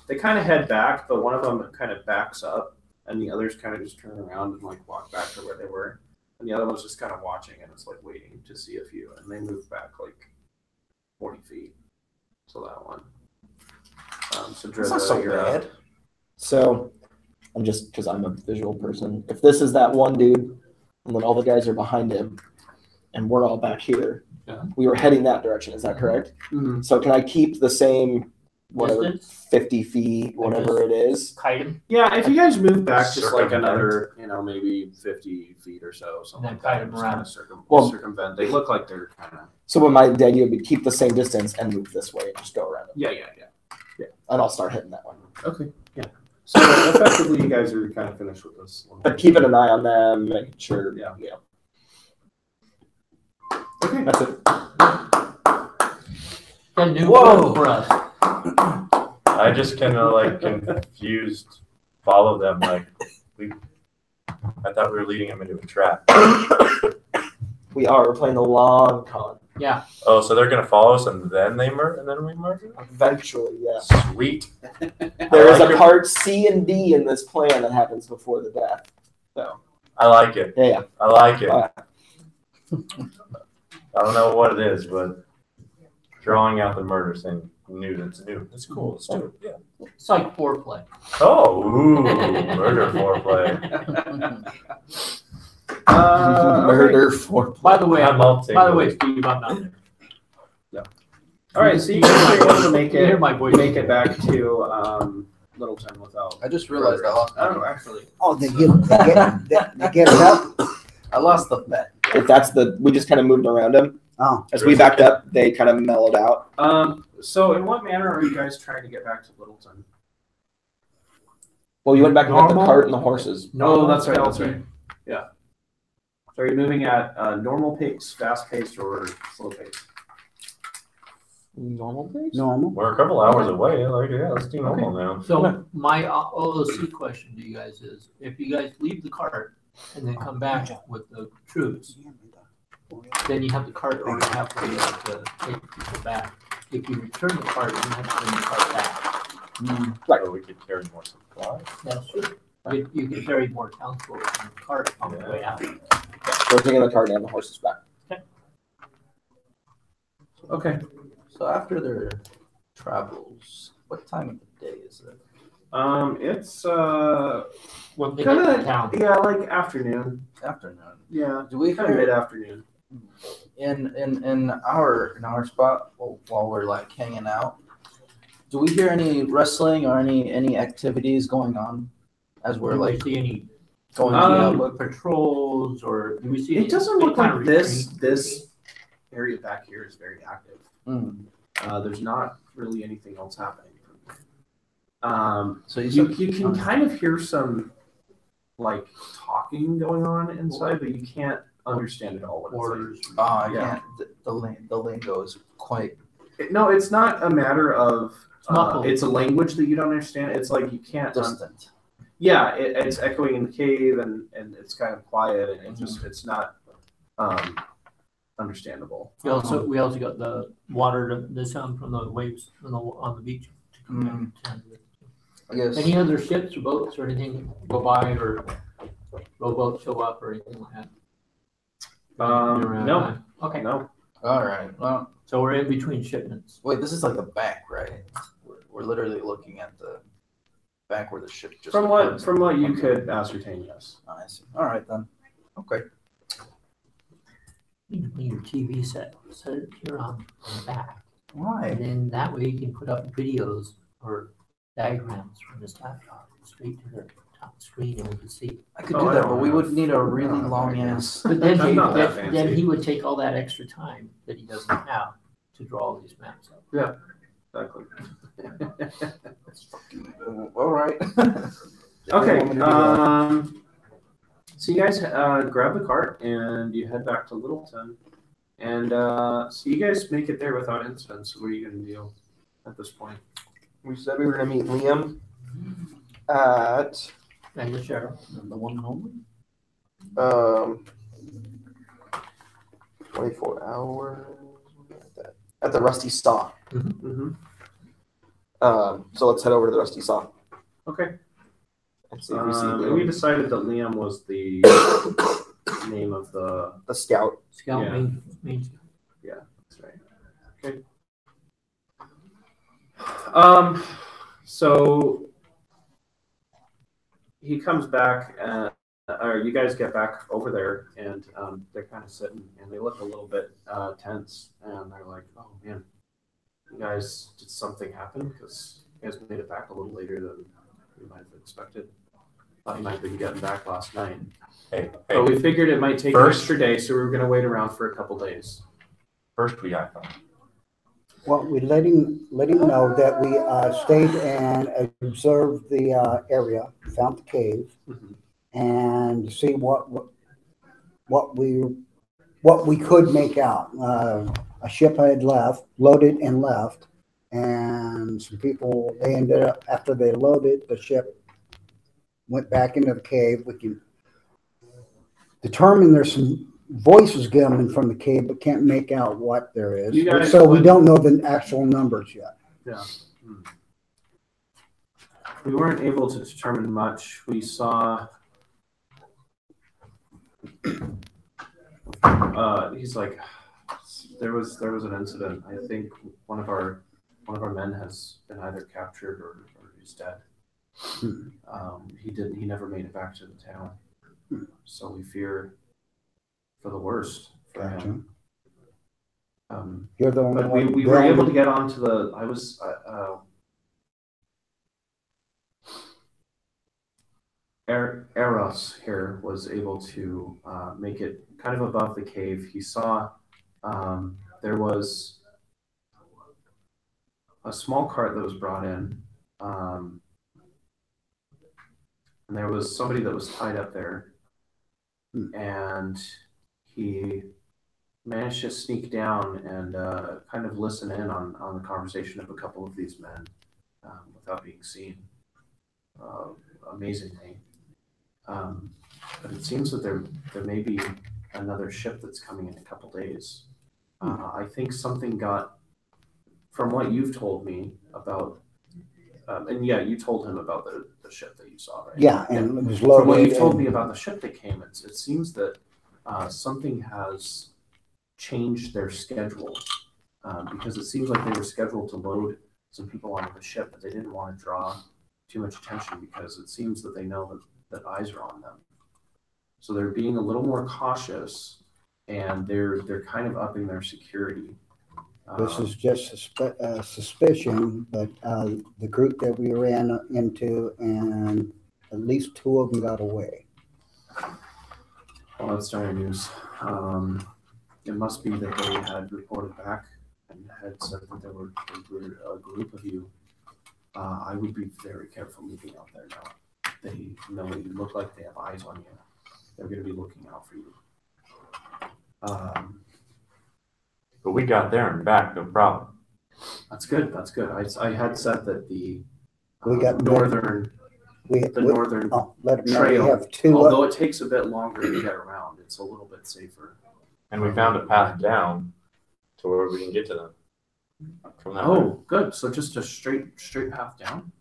[SPEAKER 4] they kind of head back. But one of them kind of backs up, and the others kind of just turn around and like walk back to where they were, and the other one's just kind of watching and it's like waiting to see a few, and they move back like 40 feet. So that one. So
[SPEAKER 1] It's not
[SPEAKER 4] Drizzo,
[SPEAKER 1] so
[SPEAKER 4] you're up.
[SPEAKER 7] bad. So I'm just because I'm a visual person. If this is that one dude, and then all the guys are behind him, and we're all back here,
[SPEAKER 4] Yeah.
[SPEAKER 7] we were heading that direction. Is that correct?
[SPEAKER 2] Mm-hmm.
[SPEAKER 7] So can I keep the same whatever,
[SPEAKER 2] Distance?
[SPEAKER 7] 50 feet, whatever it is.
[SPEAKER 2] Kite him,
[SPEAKER 4] Yeah, if you guys move back just like
[SPEAKER 8] Circumvent.
[SPEAKER 4] another, maybe 50 feet or so, something
[SPEAKER 2] then
[SPEAKER 4] like
[SPEAKER 2] kite
[SPEAKER 4] that,
[SPEAKER 2] them
[SPEAKER 4] just
[SPEAKER 2] around.
[SPEAKER 4] kind of
[SPEAKER 7] Well-
[SPEAKER 4] circumvent. They look like they're kind of.
[SPEAKER 7] So when my idea would be keep the same distance and move this way and just go around it.
[SPEAKER 4] Yeah.
[SPEAKER 7] And I'll start hitting that one.
[SPEAKER 4] Okay. Yeah. So effectively, you guys are kind of finished with this.
[SPEAKER 7] But keeping an eye on them, making sure.
[SPEAKER 4] Yeah.
[SPEAKER 7] Yeah.
[SPEAKER 4] Okay.
[SPEAKER 7] That's it.
[SPEAKER 2] a new
[SPEAKER 1] Whoa.
[SPEAKER 2] port for us.
[SPEAKER 8] I just kind of like confused, follow them. Like, I thought we were leading them into a trap.
[SPEAKER 7] We are. We're playing the long con.
[SPEAKER 2] Yeah,
[SPEAKER 8] Oh, so they're gonna follow us and then and then we murder?
[SPEAKER 7] Eventually, yeah.
[SPEAKER 8] Sweet.
[SPEAKER 7] There is
[SPEAKER 8] like
[SPEAKER 7] a
[SPEAKER 8] it.
[SPEAKER 7] part C and D in this plan that happens before the death. So
[SPEAKER 8] I like it.
[SPEAKER 7] yeah.
[SPEAKER 8] I like it.
[SPEAKER 7] Oh,
[SPEAKER 8] I don't know what it is, but drawing out the murder thing, it's new. It's cool. Let's do it. Yeah.
[SPEAKER 2] it's like foreplay.
[SPEAKER 8] Oh, ooh, murder foreplay.
[SPEAKER 7] Murder for.
[SPEAKER 2] By the way,
[SPEAKER 8] I'm all
[SPEAKER 2] Steve, I'm not there.
[SPEAKER 4] All right. So you guys are able to make
[SPEAKER 2] You hear
[SPEAKER 4] it
[SPEAKER 2] my voice.
[SPEAKER 4] back to Littleton without.
[SPEAKER 1] I just realized I lost.
[SPEAKER 4] Oh, actually.
[SPEAKER 6] Oh, they get it up?
[SPEAKER 1] I lost the bet.
[SPEAKER 7] If that's we just kind of moved around them.
[SPEAKER 6] Oh,
[SPEAKER 7] As we backed up, they kind of mellowed out.
[SPEAKER 4] So in what manner are you guys trying to get back to Littleton?
[SPEAKER 7] Well, you went back and got the
[SPEAKER 2] Normal?
[SPEAKER 7] cart and the horses.
[SPEAKER 4] Oh, that's right. That's
[SPEAKER 2] stealthy.
[SPEAKER 4] right. Yeah. So are you moving at normal pace, fast pace, or slow pace?
[SPEAKER 7] Normal pace?
[SPEAKER 6] normal.
[SPEAKER 8] We're a couple hours away. Like, yeah, let's do normal now.
[SPEAKER 2] So my OOC question to you guys is, if you guys leave the cart and then come back with the troops, then you have the cart already halfway to take people back. If you return the cart, you have to bring the cart back.
[SPEAKER 7] Right.
[SPEAKER 8] So we could carry more supplies.
[SPEAKER 2] That's true. You can carry more townsfolk in the cart on the way out.
[SPEAKER 7] We're taking the cart and the horses back.
[SPEAKER 4] Okay.
[SPEAKER 1] So after their travels, what time of the day is it?
[SPEAKER 4] It's
[SPEAKER 2] When they
[SPEAKER 4] kind
[SPEAKER 2] get to
[SPEAKER 4] of
[SPEAKER 2] town.
[SPEAKER 4] like afternoon.
[SPEAKER 1] Afternoon.
[SPEAKER 4] Yeah.
[SPEAKER 1] Do we
[SPEAKER 4] Kind of
[SPEAKER 1] hear
[SPEAKER 4] mid-afternoon.
[SPEAKER 1] in our spot while we're like hanging out? Do we hear any wrestling or any activities going on as we're
[SPEAKER 2] Do we
[SPEAKER 1] like
[SPEAKER 2] see any
[SPEAKER 1] going
[SPEAKER 2] patrols, or do we see?
[SPEAKER 4] It doesn't
[SPEAKER 2] any
[SPEAKER 4] look
[SPEAKER 2] kind
[SPEAKER 4] like
[SPEAKER 2] of
[SPEAKER 4] this
[SPEAKER 2] retreat?
[SPEAKER 4] area back here is very active.
[SPEAKER 1] Mm.
[SPEAKER 4] There's not really anything else happening.
[SPEAKER 1] So
[SPEAKER 4] You can kind of hear some like talking going on inside, but you can't understand it all. What it's saying.
[SPEAKER 2] Orders.
[SPEAKER 1] I
[SPEAKER 4] Yeah.
[SPEAKER 1] can't. The lingo is quite.
[SPEAKER 4] No, it's not a matter of.
[SPEAKER 2] muffled.
[SPEAKER 4] It's a language that you don't understand. It's like you can't.
[SPEAKER 1] Distant.
[SPEAKER 4] Yeah, it's echoing in the cave, and it's kind of quiet, and it's not understandable.
[SPEAKER 2] We also got the water, the sound from the waves on the beach to come back to town.
[SPEAKER 1] I guess.
[SPEAKER 2] Any other ships or boats or anything go by, or rowboats show up or anything like that? Around
[SPEAKER 4] No.
[SPEAKER 2] time? Okay,
[SPEAKER 4] No.
[SPEAKER 1] All right. Well,
[SPEAKER 2] so we're in between shipments.
[SPEAKER 1] wait. This is like the back, right? We're literally looking at the back where the ship just.
[SPEAKER 4] From
[SPEAKER 1] occurred.
[SPEAKER 4] what you could ascertain, yes.
[SPEAKER 1] Oh, I see. All right then. Okay.
[SPEAKER 2] You need to bring your TV set it here on the back,
[SPEAKER 1] Why?
[SPEAKER 2] and then that way you can put up videos or diagrams from this laptop straight to the top screen, and we can see.
[SPEAKER 1] I could
[SPEAKER 4] Oh,
[SPEAKER 1] do
[SPEAKER 4] I
[SPEAKER 1] that,
[SPEAKER 4] don't
[SPEAKER 1] but we
[SPEAKER 4] know.
[SPEAKER 1] would need a really long ass.
[SPEAKER 2] But then
[SPEAKER 4] I'm not that
[SPEAKER 2] then
[SPEAKER 4] fancy.
[SPEAKER 2] he would take all that extra time that he doesn't have to draw all these maps up.
[SPEAKER 4] Exactly.
[SPEAKER 1] All right.
[SPEAKER 4] Okay. So you guys grab the cart and you head back to Littleton, and so you guys make it there without incident. So what are you going to do at this point?
[SPEAKER 7] We said we were going to meet Liam at
[SPEAKER 2] And the sheriff.
[SPEAKER 1] The one and only.
[SPEAKER 7] 24 hours at the Rusty Saw.
[SPEAKER 4] Mm-hmm.
[SPEAKER 7] So let's head over to the Rusty Saw
[SPEAKER 4] Okay.
[SPEAKER 7] and see if we see
[SPEAKER 4] And we
[SPEAKER 7] Liam.
[SPEAKER 4] decided that Liam was the name of the.
[SPEAKER 7] The scout.
[SPEAKER 2] Scout
[SPEAKER 4] Yeah.
[SPEAKER 2] main.
[SPEAKER 4] That's right. Okay. So he comes back, or you guys get back over there, and they're kind of sitting, and they look a little bit tense, and they're like, "Oh man, you guys, did something happen? Because you guys made it back a little later than we might have expected. Thought you might have been getting back last night.
[SPEAKER 8] Hey,
[SPEAKER 4] But we figured it might take an
[SPEAKER 8] First-
[SPEAKER 4] extra day, so we were going to wait around for a couple days.
[SPEAKER 8] first we got them.
[SPEAKER 6] Well, we let him know that we stayed and observed the area, found the cave,
[SPEAKER 4] Mhm.
[SPEAKER 6] and see what we could make out. A ship had left, loaded and left, and some people, they ended up, after they loaded, the ship went back into the cave. We can determine there's some voices coming from the cave, but can't make out what there is.
[SPEAKER 4] You guys
[SPEAKER 6] So we
[SPEAKER 4] would-
[SPEAKER 6] don't know the actual numbers yet.
[SPEAKER 4] Yeah. We weren't able to determine much. We saw. He's like, there was an incident. I think one of our men has been either captured or he's dead. He never made it back to the town, so we fear for the worst for him.
[SPEAKER 6] You're the only
[SPEAKER 4] But
[SPEAKER 6] one.
[SPEAKER 4] we were able to get onto the. I was. Eros here was able to make it kind of above the cave. He saw there was a small cart that was brought in, and there was somebody that was tied up there, and he managed to sneak down and kind of listen in on the conversation of a couple of these men without being seen. Amazingly. But it seems that there may be another ship that's coming in a couple days. I think something got, from what you've told me about, and yeah, you told him about the ship that you saw, right?
[SPEAKER 6] Yeah, and it was
[SPEAKER 4] From what
[SPEAKER 6] loaded.
[SPEAKER 4] you told
[SPEAKER 6] and-
[SPEAKER 4] me about the ship that came, it seems that something has changed their schedule, because it seems like they were scheduled to load some people onto the ship, but they didn't want to draw too much attention because it seems that they know that eyes are on them. So they're being a little more cautious, and they're kind of upping their security.
[SPEAKER 6] This is just suspicion, but the group that we ran into, and at least two of them got away.
[SPEAKER 4] Well, that's dire news. It must be that they had reported back and had said that there were a group of you. I would be very careful moving out there now. They know that you look like they have eyes on you. They're going to be looking out for you.
[SPEAKER 8] But we got there and back, no problem.
[SPEAKER 4] That's good. That's good. I had said that the
[SPEAKER 6] We got
[SPEAKER 4] northern
[SPEAKER 6] let them
[SPEAKER 4] know
[SPEAKER 6] know we
[SPEAKER 4] trail,
[SPEAKER 6] have two.
[SPEAKER 4] although it takes a bit longer to get around, it's a little bit safer.
[SPEAKER 8] And we found a path down to where we can get to them. From that way.
[SPEAKER 4] Oh, good. So just a straight path down.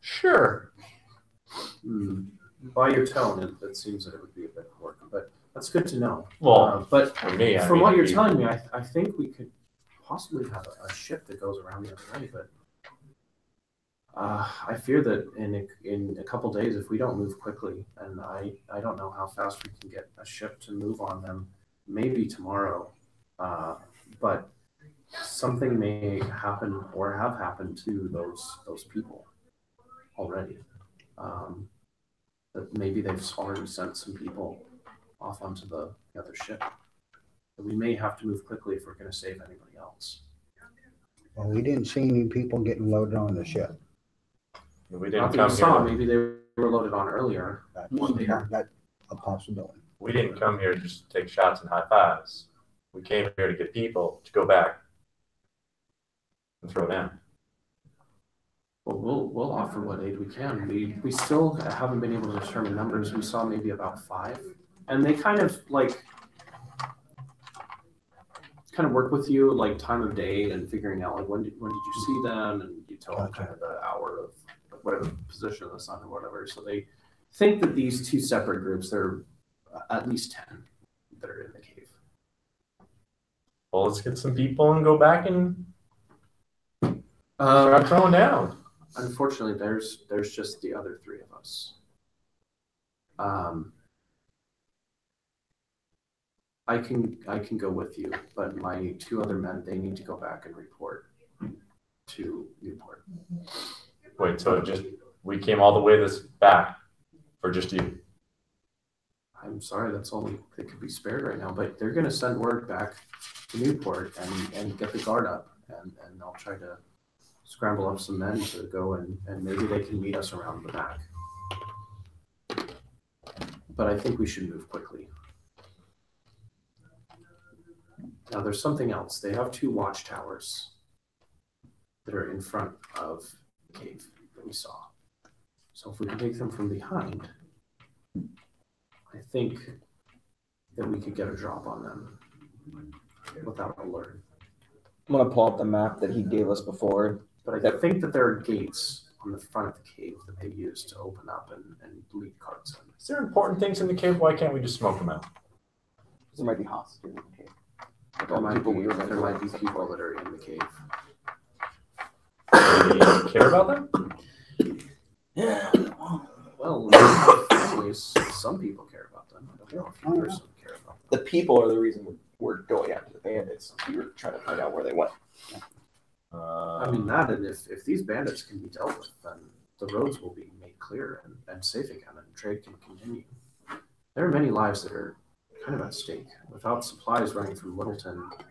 [SPEAKER 8] Sure.
[SPEAKER 4] By your tone, it seems that it would be a bit of work, but that's good to know.
[SPEAKER 8] Well,
[SPEAKER 4] But
[SPEAKER 8] for me, I
[SPEAKER 4] from
[SPEAKER 8] mean,
[SPEAKER 4] what you're
[SPEAKER 8] it'd be-
[SPEAKER 4] telling me, I think we could possibly have a ship that goes around the other way, but I fear that in a couple days, if we don't move quickly, and I don't know how fast we can get a ship to move on them, maybe tomorrow, but something may happen or have happened to those people already. That maybe they've already sent some people off onto the other ship. But we may have to move quickly if we're going to save anybody else.
[SPEAKER 6] Well, we didn't see any people getting loaded on the ship.
[SPEAKER 8] we
[SPEAKER 4] Not
[SPEAKER 8] didn't
[SPEAKER 4] that
[SPEAKER 8] come
[SPEAKER 4] we saw,
[SPEAKER 8] here.
[SPEAKER 4] maybe they were loaded on earlier.
[SPEAKER 6] That's a possibility.
[SPEAKER 8] We didn't come here just to take shots and high fives. We came here to get people to go back and throw down.
[SPEAKER 4] Well, we'll offer what aid we can. We still haven't been able to determine numbers. We saw maybe about 5, and they kind of work with you like time of day and figuring out like when did you see them, and you tell them kind of the hour of whatever position of the sun or whatever. So they think that these two separate groups, there are at least 10 that are in the cave.
[SPEAKER 8] Well, let's get some people and go back and start throwing down.
[SPEAKER 4] Unfortunately, there's just the other 3 of us. I can go with you, but my 2 other men, they need to go back and report to Newport.
[SPEAKER 8] Wait, so we came all the way this back for just you?
[SPEAKER 4] I'm sorry, that's all they could be spared right now, but they're going to send word back to Newport and get the guard up, and I'll try to scramble up some men to go and maybe they can meet us around the back. But I think we should move quickly. Now there's something else. They have 2 watchtowers that are in front of the cave that we saw. So if we can take them from behind, I think that we could get a drop on them without alert.
[SPEAKER 7] I'm gonna pull up the map that he gave us before.
[SPEAKER 4] But I think that there are gates on the front of the cave that they use to open up and lead carts in.
[SPEAKER 8] Is there important things in the cave? Why can't we just smoke them out?
[SPEAKER 7] There might be hostages in the cave.
[SPEAKER 4] There might be people that are in the cave.
[SPEAKER 8] Do we care about them?
[SPEAKER 1] Yeah.
[SPEAKER 4] Well, families, some people care about them. I don't know if you personally care about them.
[SPEAKER 7] The people are the reason we're going after the bandits. We were trying to find out where they went.
[SPEAKER 4] I mean, that, and if these bandits can be dealt with, then the roads will be made clear and safe again, and trade can continue. There are many lives that are kind of at stake. Without supplies running through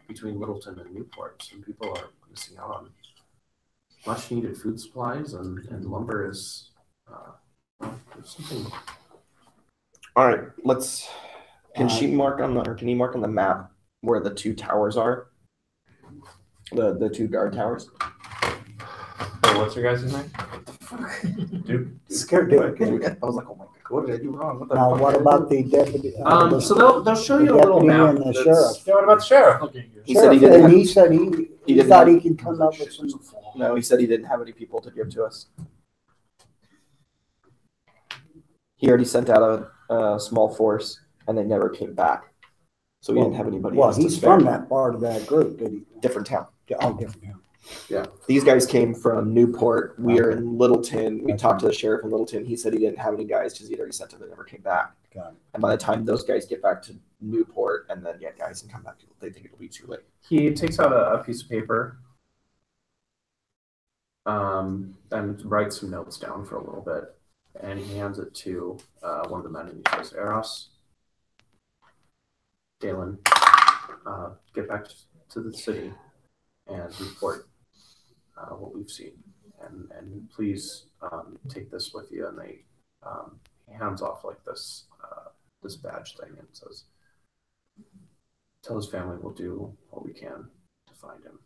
[SPEAKER 4] between Littleton and Newport, some people are missing out on much needed food supplies, and lumber is there's something.
[SPEAKER 7] All right, let's. Can he mark on the map where the 2 towers are? The 2 guard towers.
[SPEAKER 8] Oh, what's your guys' name? Duke.
[SPEAKER 3] Scared Duke. I was like, oh my god, what did I do wrong? What the
[SPEAKER 6] Now,
[SPEAKER 3] fuck
[SPEAKER 6] what
[SPEAKER 3] did I
[SPEAKER 6] about
[SPEAKER 3] do?
[SPEAKER 6] the deputy?
[SPEAKER 4] So they'll show you a
[SPEAKER 6] the
[SPEAKER 4] little
[SPEAKER 6] deputy
[SPEAKER 4] map.
[SPEAKER 6] and the
[SPEAKER 4] that's-
[SPEAKER 6] sheriff.
[SPEAKER 8] Yeah, what about the sheriff?
[SPEAKER 2] Okay, good.
[SPEAKER 7] He said he
[SPEAKER 6] Sheriff,
[SPEAKER 7] didn't.
[SPEAKER 6] and he said he
[SPEAKER 7] didn't
[SPEAKER 6] thought
[SPEAKER 7] have-
[SPEAKER 6] he could come up with some.
[SPEAKER 7] No, he said he didn't have any people to give to us. He already sent out a small force, and they never came back. So he didn't have anybody
[SPEAKER 6] Well,
[SPEAKER 7] else to
[SPEAKER 6] he's
[SPEAKER 7] spare.
[SPEAKER 6] from that part of that group, did he?
[SPEAKER 7] Different town.
[SPEAKER 6] Oh, different.
[SPEAKER 7] These guys came from Newport. We are in Littleton. We talked to the sheriff in Littleton. He said he didn't have any guys because he'd already sent them. They never came back.
[SPEAKER 6] Got it.
[SPEAKER 7] And by the time those guys get back to Newport and then get guys and come back, they think it'll be too late.
[SPEAKER 4] He takes out a piece of paper and writes some notes down for a little bit, and he hands it to one of the men, and he says, Eros, Dalen, get back to the city and report what we've seen, and please take this with you. And they he hands off like this badge thing and says, tell his family we'll do what we can to find him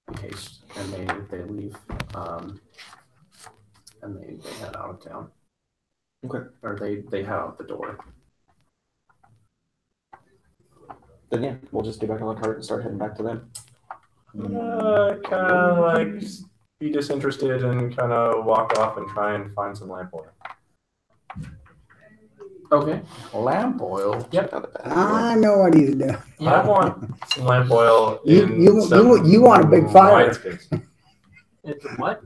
[SPEAKER 4] in case, and they leave and they head out of town.
[SPEAKER 7] Okay.
[SPEAKER 4] Or they head out the door.
[SPEAKER 7] Then yeah, we'll just get back on the cart and start heading back to them.
[SPEAKER 8] Kind of like be disinterested and kind of walk off and try and find some lamp oil.
[SPEAKER 4] Okay.
[SPEAKER 1] Lamp oil.
[SPEAKER 8] Yep.
[SPEAKER 7] Not a bad
[SPEAKER 6] I know what he's doing.
[SPEAKER 8] I want some lamp oil
[SPEAKER 6] You-
[SPEAKER 8] in
[SPEAKER 6] you-
[SPEAKER 8] some
[SPEAKER 6] you want a big fire.
[SPEAKER 8] wine sticks.
[SPEAKER 2] It's what?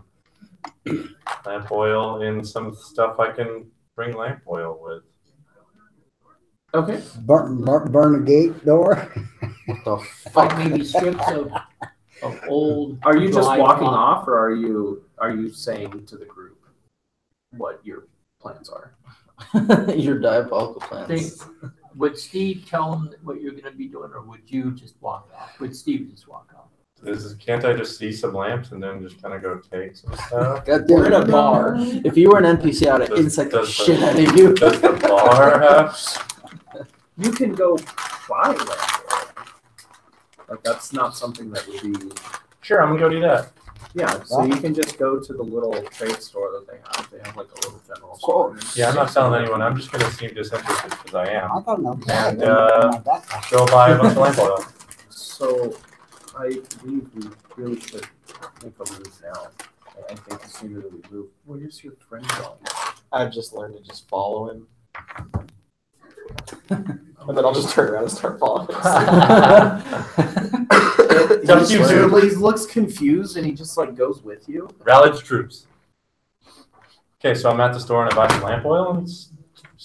[SPEAKER 8] Lamp oil in some stuff I can bring lamp oil with.
[SPEAKER 4] Okay.
[SPEAKER 6] Burn a gate door.
[SPEAKER 1] What the
[SPEAKER 2] Like
[SPEAKER 1] fuck?
[SPEAKER 2] maybe strips of old.
[SPEAKER 4] Are you just
[SPEAKER 2] dry
[SPEAKER 4] walking
[SPEAKER 2] cotton.
[SPEAKER 4] off, or are you saying to the group what your plans are?
[SPEAKER 1] Your diabolical plans.
[SPEAKER 2] Would Steve tell him what you're gonna be doing, or would you just walk off? Would Steve just walk off?
[SPEAKER 8] Can't I just see some lamps and then just kind of go take some stuff?
[SPEAKER 1] God,
[SPEAKER 2] We're in a bar.
[SPEAKER 1] If you were an NPC, I would have insect the shit out of you.
[SPEAKER 8] Does the bar have?
[SPEAKER 4] You can go buy land. Like that's not something that would be.
[SPEAKER 8] Sure, I'm gonna go do that.
[SPEAKER 4] Yeah, so you can just go to the little trade store that they have. They have like a little general store.
[SPEAKER 8] Yeah, I'm not telling anyone. I'm just gonna seem disinterested because I am.
[SPEAKER 6] I thought no.
[SPEAKER 8] And, Go buy a bunch of lamp oil.
[SPEAKER 4] So I believe we really should make a move now. I think the sooner that we move. Where is your friend going?
[SPEAKER 7] I've just learned to just follow him. And then I'll just turn around and start following him.
[SPEAKER 8] Just you two.
[SPEAKER 4] He looks confused and he just like goes with you.
[SPEAKER 8] Rally the troops. Okay, so I'm at the store and I buy some lamp oil and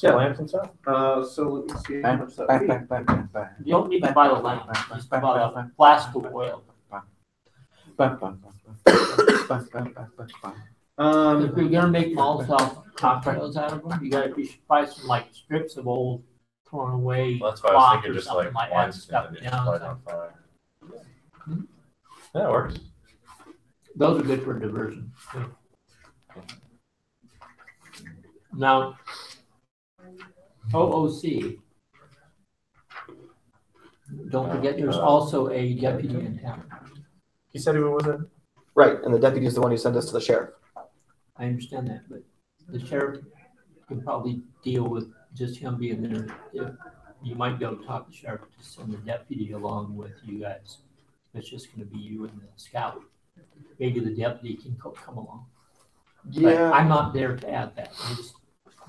[SPEAKER 8] Some lamps and stuff?
[SPEAKER 4] So let me see how much that would be.
[SPEAKER 2] You don't need to buy the lamp, just buy the flask of oil. If you're gonna make Molotov cocktails out of them, you should buy some like strips of old thrown away
[SPEAKER 8] Well, that's why I was
[SPEAKER 2] cloth
[SPEAKER 8] thinking
[SPEAKER 2] or
[SPEAKER 8] just
[SPEAKER 2] something
[SPEAKER 8] like
[SPEAKER 2] like
[SPEAKER 8] wine
[SPEAKER 2] that, stuff
[SPEAKER 8] and
[SPEAKER 2] down.
[SPEAKER 8] light on fire. That works.
[SPEAKER 2] Those are good for diversion. Too. Now, OOC. Don't forget, there's also a deputy in town.
[SPEAKER 8] He said he was in.
[SPEAKER 7] Right, and the deputy is the one who sent us to the sheriff.
[SPEAKER 2] I understand that, but the sheriff can probably deal with just him being there. If you might be able to talk to the sheriff to send the deputy along with you guys. It's just gonna be you and the scout. Maybe the deputy can come along. But I'm not there to add that.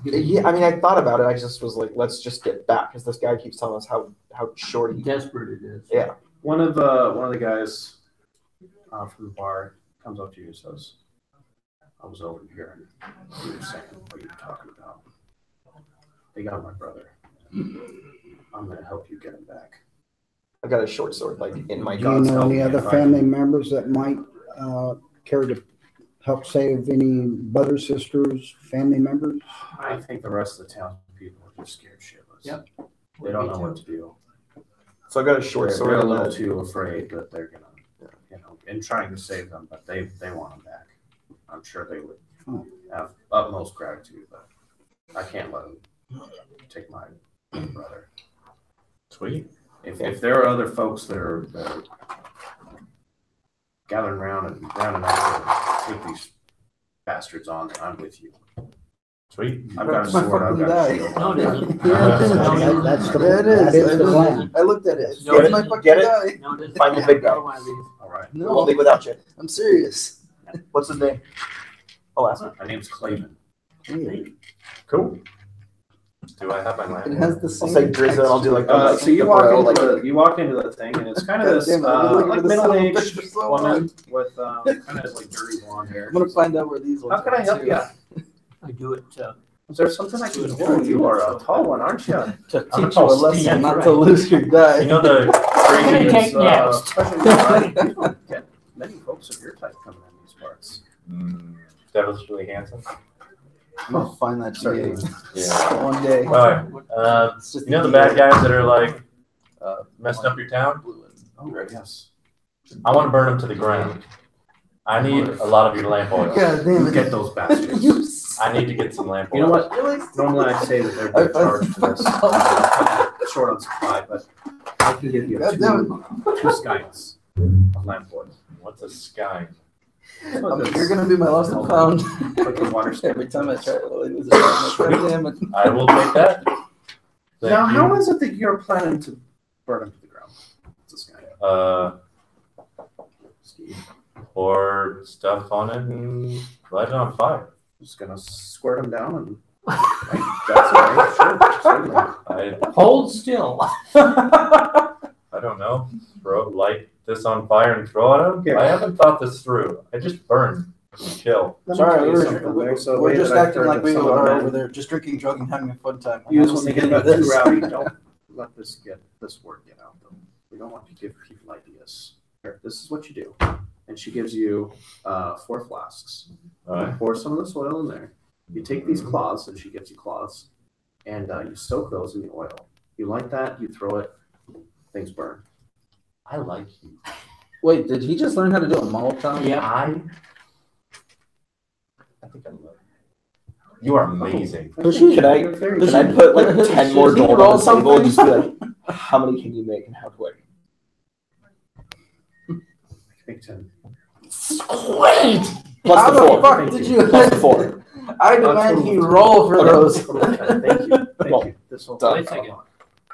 [SPEAKER 7] Yeah, I mean, I thought about it. I just was like, let's just get back because this guy keeps telling us how short he.
[SPEAKER 2] Desperate it is.
[SPEAKER 7] Yeah.
[SPEAKER 4] One of the guys from the bar comes up to you and says, "I was over here and you were saying what you were talking about. They got my brother. I'm gonna help you get him back."
[SPEAKER 7] I got a short sword like in my
[SPEAKER 6] Do you
[SPEAKER 7] God's
[SPEAKER 6] know
[SPEAKER 7] help.
[SPEAKER 6] any other family members that might care to help save any brothers, sisters, family members?
[SPEAKER 4] I think the rest of the townspeople are just scared shitless.
[SPEAKER 2] Yep.
[SPEAKER 4] They don't know what to do.
[SPEAKER 7] So I got a short
[SPEAKER 4] They're
[SPEAKER 7] sword.
[SPEAKER 4] a little too afraid that they're gonna, in trying to save them, but they want them back. I'm sure they would have utmost gratitude, but I can't let them take my brother.
[SPEAKER 8] Sweet.
[SPEAKER 4] If there are other folks that are gathering around and rounding up to take these bastards on, then I'm with you.
[SPEAKER 8] Sweet.
[SPEAKER 4] I've got a
[SPEAKER 1] My
[SPEAKER 4] sword, I've
[SPEAKER 1] fucking
[SPEAKER 4] got a
[SPEAKER 1] guy.
[SPEAKER 4] shield.
[SPEAKER 2] No, it isn't.
[SPEAKER 6] That's the,
[SPEAKER 1] Yeah, it is.
[SPEAKER 6] that is the plan.
[SPEAKER 1] I looked at it.
[SPEAKER 2] Get
[SPEAKER 1] It's
[SPEAKER 2] it?
[SPEAKER 1] my fucking
[SPEAKER 7] Get it?
[SPEAKER 1] guy.
[SPEAKER 2] No, it isn't.
[SPEAKER 7] Find the big guy.
[SPEAKER 2] Go on, leave.
[SPEAKER 4] All right.
[SPEAKER 7] We won't leave without you.
[SPEAKER 1] I'm serious.
[SPEAKER 7] What's his name? I'll ask him.
[SPEAKER 4] My name's Clayman.
[SPEAKER 8] Cool. Do I have my lamp?
[SPEAKER 1] It has the
[SPEAKER 7] I'll
[SPEAKER 1] same.
[SPEAKER 7] say Drizza and I'll do like
[SPEAKER 4] So you walk into the thing, and it's kind of this
[SPEAKER 1] Damn it, I'm looking
[SPEAKER 4] like
[SPEAKER 1] for the son of a bitch
[SPEAKER 4] middle-aged
[SPEAKER 1] for so
[SPEAKER 4] woman with kind of like dirty blonde hair.
[SPEAKER 1] I'm gonna find out where these ones.
[SPEAKER 4] How can I
[SPEAKER 1] are,
[SPEAKER 4] help
[SPEAKER 1] too.
[SPEAKER 4] you?
[SPEAKER 2] I do it.
[SPEAKER 4] Is there something I can do? Oh, you are a tall one, aren't you?
[SPEAKER 1] To
[SPEAKER 8] I'm
[SPEAKER 1] teach you a
[SPEAKER 8] supposed to
[SPEAKER 1] lesson
[SPEAKER 2] be
[SPEAKER 1] not
[SPEAKER 2] right.
[SPEAKER 1] to lose your guy.
[SPEAKER 8] You know the
[SPEAKER 2] gonna take naps.
[SPEAKER 4] You don't get many folks of your type coming in these parts.
[SPEAKER 8] devilishly handsome.
[SPEAKER 1] I'm gonna find that
[SPEAKER 4] Certainly.
[SPEAKER 1] shit
[SPEAKER 8] Yeah.
[SPEAKER 1] one day.
[SPEAKER 8] All right.
[SPEAKER 1] It's just
[SPEAKER 8] You know the
[SPEAKER 1] a
[SPEAKER 8] bad guys that are like messing up your town?
[SPEAKER 4] Oh, yes.
[SPEAKER 8] I want to burn them to the ground. I need a lot of your lamp oil.
[SPEAKER 1] God damn it.
[SPEAKER 4] Get those bastards.
[SPEAKER 8] I need to get some lamp oil.
[SPEAKER 4] You know what? Normally I say that they're being charged for this. Short on supply, but I can give you
[SPEAKER 1] God damn
[SPEAKER 4] two skynes of lamp oil.
[SPEAKER 8] What's a sky?
[SPEAKER 1] You're gonna be my lost and found.
[SPEAKER 4] Like a water
[SPEAKER 1] Every time I try to lose it, God damn it.
[SPEAKER 8] I will take that.
[SPEAKER 4] Now,
[SPEAKER 8] Thank
[SPEAKER 4] how
[SPEAKER 8] you.
[SPEAKER 4] is it that you're planning to burn them to the ground? What's this guy?
[SPEAKER 8] Pour stuff on it and light it on fire.
[SPEAKER 4] Just gonna squirt them down and that's all right. Sure, certainly.
[SPEAKER 2] Hold still.
[SPEAKER 8] I don't know. Light this on fire and throw it at him? I haven't thought this through. I just burn and chill.
[SPEAKER 4] Let me
[SPEAKER 1] Sorry,
[SPEAKER 4] tell you
[SPEAKER 1] we're,
[SPEAKER 4] something,
[SPEAKER 1] we're,
[SPEAKER 4] there's a way
[SPEAKER 1] we're just
[SPEAKER 4] that I've
[SPEAKER 1] acting
[SPEAKER 4] heard
[SPEAKER 1] like
[SPEAKER 4] that
[SPEAKER 1] we
[SPEAKER 4] some of
[SPEAKER 1] are
[SPEAKER 4] the
[SPEAKER 1] over
[SPEAKER 4] men
[SPEAKER 1] there, just drinking, drugging, having a fun time.
[SPEAKER 4] use
[SPEAKER 1] I
[SPEAKER 4] when they
[SPEAKER 1] don't
[SPEAKER 4] get
[SPEAKER 1] see
[SPEAKER 4] up
[SPEAKER 1] any
[SPEAKER 4] too
[SPEAKER 1] of
[SPEAKER 4] rowdy.
[SPEAKER 1] this.
[SPEAKER 4] Don't let this word get out though. We don't want to give people ideas. Here, this is what you do. And she gives you 4 flasks.
[SPEAKER 8] All right.
[SPEAKER 4] Pour some of this oil in there. You take these cloths, and she gives you cloths, and you soak those in the oil. You light that, you throw it, things burn.
[SPEAKER 8] I like you.
[SPEAKER 1] Wait, did he just learn how to do a Molotov?
[SPEAKER 2] Yeah.
[SPEAKER 8] I think I love you. You are amazing.
[SPEAKER 7] Can I put like 10 more
[SPEAKER 1] Should he
[SPEAKER 7] gold
[SPEAKER 1] roll
[SPEAKER 7] on the table and
[SPEAKER 1] something?
[SPEAKER 7] just be like, how many can you make and how quick?
[SPEAKER 4] Make 10.
[SPEAKER 1] Sweet!
[SPEAKER 7] Plus
[SPEAKER 1] How
[SPEAKER 7] the
[SPEAKER 1] the
[SPEAKER 7] 4.
[SPEAKER 1] fuck did you?
[SPEAKER 7] Plus the 4.
[SPEAKER 1] I demand he roll for those.
[SPEAKER 4] Thank you. Thank you. This will
[SPEAKER 7] Done.
[SPEAKER 2] Wait a second.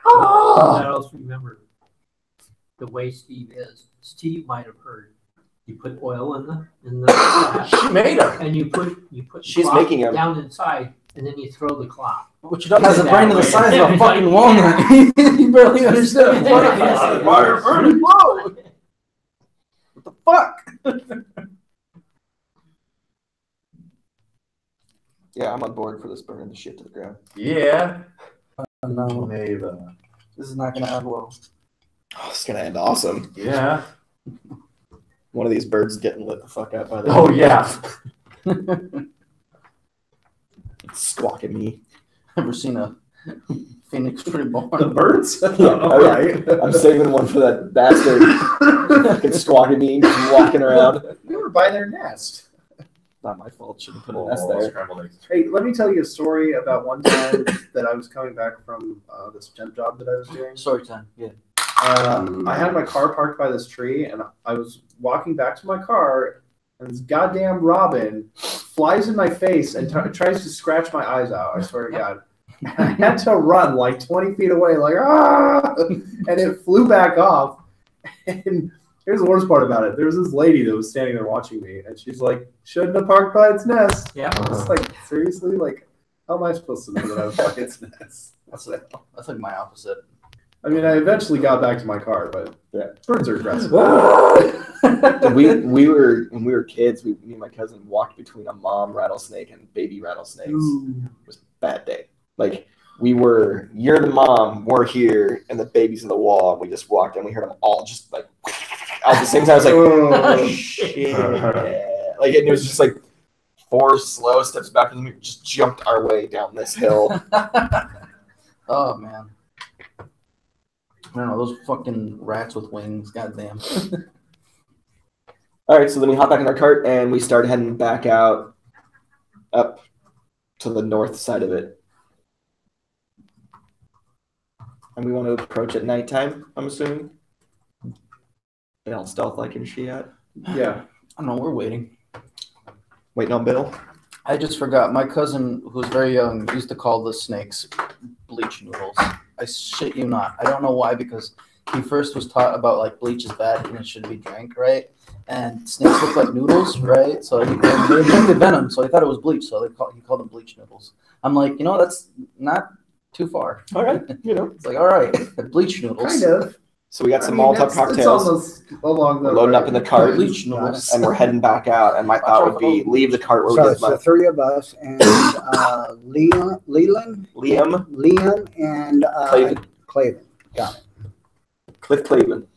[SPEAKER 1] Oh.
[SPEAKER 2] I also remember the way Steve is. Steve might have heard. You put oil in the
[SPEAKER 7] She made them.
[SPEAKER 2] and you put
[SPEAKER 7] She's
[SPEAKER 2] cloth
[SPEAKER 7] making 'em.
[SPEAKER 2] down inside, and then you throw the cloth.
[SPEAKER 1] Which has a brain of the size of a fucking walnut. You barely understand. Fire burning low. What the fuck?
[SPEAKER 7] Yeah, I'm on board for this burning the shit to the ground.
[SPEAKER 8] Yeah.
[SPEAKER 1] No,
[SPEAKER 8] Maven.
[SPEAKER 1] this is not gonna end well.
[SPEAKER 7] Oh, it's gonna end awesome.
[SPEAKER 8] Yeah.
[SPEAKER 7] One of these birds getting lit the fuck up by the
[SPEAKER 8] Oh yeah.
[SPEAKER 7] squawking me.
[SPEAKER 1] Ever seen a phoenix reborn?
[SPEAKER 4] The birds?
[SPEAKER 7] All right. I'm saving one for that bastard. Fucking squawking me, just walking around.
[SPEAKER 4] We were by their nest.
[SPEAKER 7] Not my fault. Shouldn't put a nest there.
[SPEAKER 8] Oh, scrambled eggs.
[SPEAKER 4] Hey, let me tell you a story about one time that I was coming back from this temp job that I was doing.
[SPEAKER 1] Story time. Yeah.
[SPEAKER 4] I had my car parked by this tree, and I was walking back to my car, and this goddamn robin flies in my face and tries to scratch my eyes out. I swear to God. And I had to run like 20 feet away, like, ah! And it flew back off. And here's the worst part about it. There was this lady that was standing there watching me, and she's like, shouldn't have parked by its nest.
[SPEAKER 2] Yeah.
[SPEAKER 4] It's like, seriously? Like, how am I supposed to know that I was by its nest?
[SPEAKER 1] That's like my opposite.
[SPEAKER 4] I mean, I eventually got back to my car, but
[SPEAKER 7] Yeah.
[SPEAKER 4] birds are aggressive.
[SPEAKER 7] we were when we were kids. Me and my cousin walked between a mom rattlesnake and baby rattlesnakes. It was a bad day. Like you're the mom, we're here, and the baby's in the wall. And we just walked and we heard them all just like at the same time. I was like, oh shit! Like it was just like 4 slow steps back, and we just jumped our way down this hill.
[SPEAKER 1] Oh man. I don't know, those fucking rats with wings, goddamn.
[SPEAKER 7] All right, so then we hop back in our cart and we start heading back out up to the north side of it. And we want to approach at nighttime, I'm assuming. They all stealth-like and shit.
[SPEAKER 4] Yeah.
[SPEAKER 1] I don't know, we're waiting.
[SPEAKER 7] Waiting on Bill.
[SPEAKER 1] I just forgot, my cousin, who's very young, used to call the snakes bleach noodles. I shit you not. I don't know why, because he first was taught about like bleach is bad and it should be drank, right? And snakes look like noodles, right? So they injected venom, so he thought it was bleach, so he called them bleach noodles. I'm like, that's not too far.
[SPEAKER 7] All right,
[SPEAKER 1] It's like, all right, bleach noodles.
[SPEAKER 4] Kind of.
[SPEAKER 7] So we got some
[SPEAKER 4] I mean,
[SPEAKER 7] Molotov
[SPEAKER 4] it's
[SPEAKER 7] cocktails.
[SPEAKER 4] almost along the
[SPEAKER 7] We're loading up in the cart,
[SPEAKER 1] Bleach noodles.
[SPEAKER 7] and we're heading back out. And my thought would be leave the cart where
[SPEAKER 6] So
[SPEAKER 7] we
[SPEAKER 6] it's
[SPEAKER 7] did
[SPEAKER 6] the 3 of us and Leland,
[SPEAKER 7] Liam,
[SPEAKER 6] and
[SPEAKER 7] Clavin.
[SPEAKER 6] Clavin. Got it.
[SPEAKER 7] Cliff Clavin.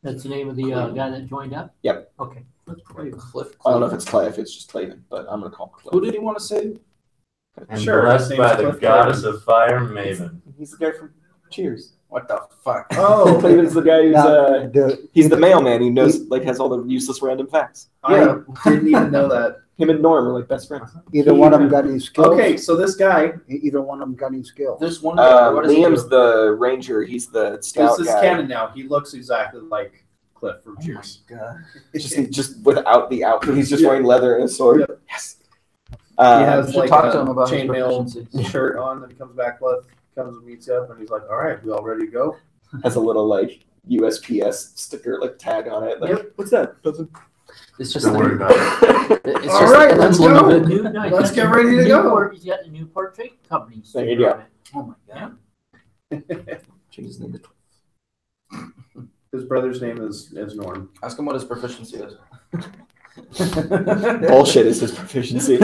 [SPEAKER 2] That's the name of the guy that joined up?
[SPEAKER 7] Yep.
[SPEAKER 2] Okay. Let's play.
[SPEAKER 1] Cliff.
[SPEAKER 7] I don't know if it's Cliff, it's just Clavin, but I'm gonna call him Cliff.
[SPEAKER 1] Who did he want to save?
[SPEAKER 8] And
[SPEAKER 4] Sure, his
[SPEAKER 8] blessed
[SPEAKER 4] name
[SPEAKER 8] by
[SPEAKER 4] is
[SPEAKER 8] the
[SPEAKER 4] Cliff
[SPEAKER 8] goddess of fire, Maven.
[SPEAKER 7] He's the guy from Cheers.
[SPEAKER 1] What the fuck?
[SPEAKER 4] Oh,
[SPEAKER 7] Clavin's the guy who's
[SPEAKER 6] Now,
[SPEAKER 7] he's the mailman who knows has all the useless random facts.
[SPEAKER 4] I didn't even know that.
[SPEAKER 7] Him and Norm are like best friends.
[SPEAKER 6] either one of them got any skills.
[SPEAKER 4] Okay, so this guy,
[SPEAKER 6] Either one of them got any skills.
[SPEAKER 1] There's one guy. What does he
[SPEAKER 7] Liam's
[SPEAKER 1] do?
[SPEAKER 7] the ranger. He's the scout
[SPEAKER 4] this is
[SPEAKER 7] guy.
[SPEAKER 4] canon now. He looks exactly like Cliff from
[SPEAKER 1] Oh my
[SPEAKER 4] Cheers.
[SPEAKER 1] God.
[SPEAKER 7] Just without the outfit. He's just wearing leather and a sword.
[SPEAKER 4] Yep.
[SPEAKER 7] Yes.
[SPEAKER 4] He
[SPEAKER 1] you
[SPEAKER 4] has
[SPEAKER 1] should
[SPEAKER 4] like
[SPEAKER 1] talk to him
[SPEAKER 4] a
[SPEAKER 1] about his
[SPEAKER 4] chainmail
[SPEAKER 1] proficiency.
[SPEAKER 4] shirt on, and he comes back, comes and meets you up, and he's like, "All right, we all ready to go?"
[SPEAKER 7] Has a little like USPS sticker like tag on it. Like,
[SPEAKER 4] Yep.
[SPEAKER 7] what's that? Doesn't.
[SPEAKER 1] It's just
[SPEAKER 8] Don't worry
[SPEAKER 1] an,
[SPEAKER 8] about it.
[SPEAKER 1] it's
[SPEAKER 4] All
[SPEAKER 1] just
[SPEAKER 4] right,
[SPEAKER 1] an
[SPEAKER 4] let's
[SPEAKER 1] emblem
[SPEAKER 4] go.
[SPEAKER 1] of it.
[SPEAKER 4] Let's get ready to go.
[SPEAKER 2] He's got the Newport Trade Company.
[SPEAKER 7] There you go.
[SPEAKER 1] Oh my God.
[SPEAKER 7] Change his name to Cliff.
[SPEAKER 4] His brother's name is Norm.
[SPEAKER 1] Ask him what his proficiency is.
[SPEAKER 7] Bullshit is his proficiency.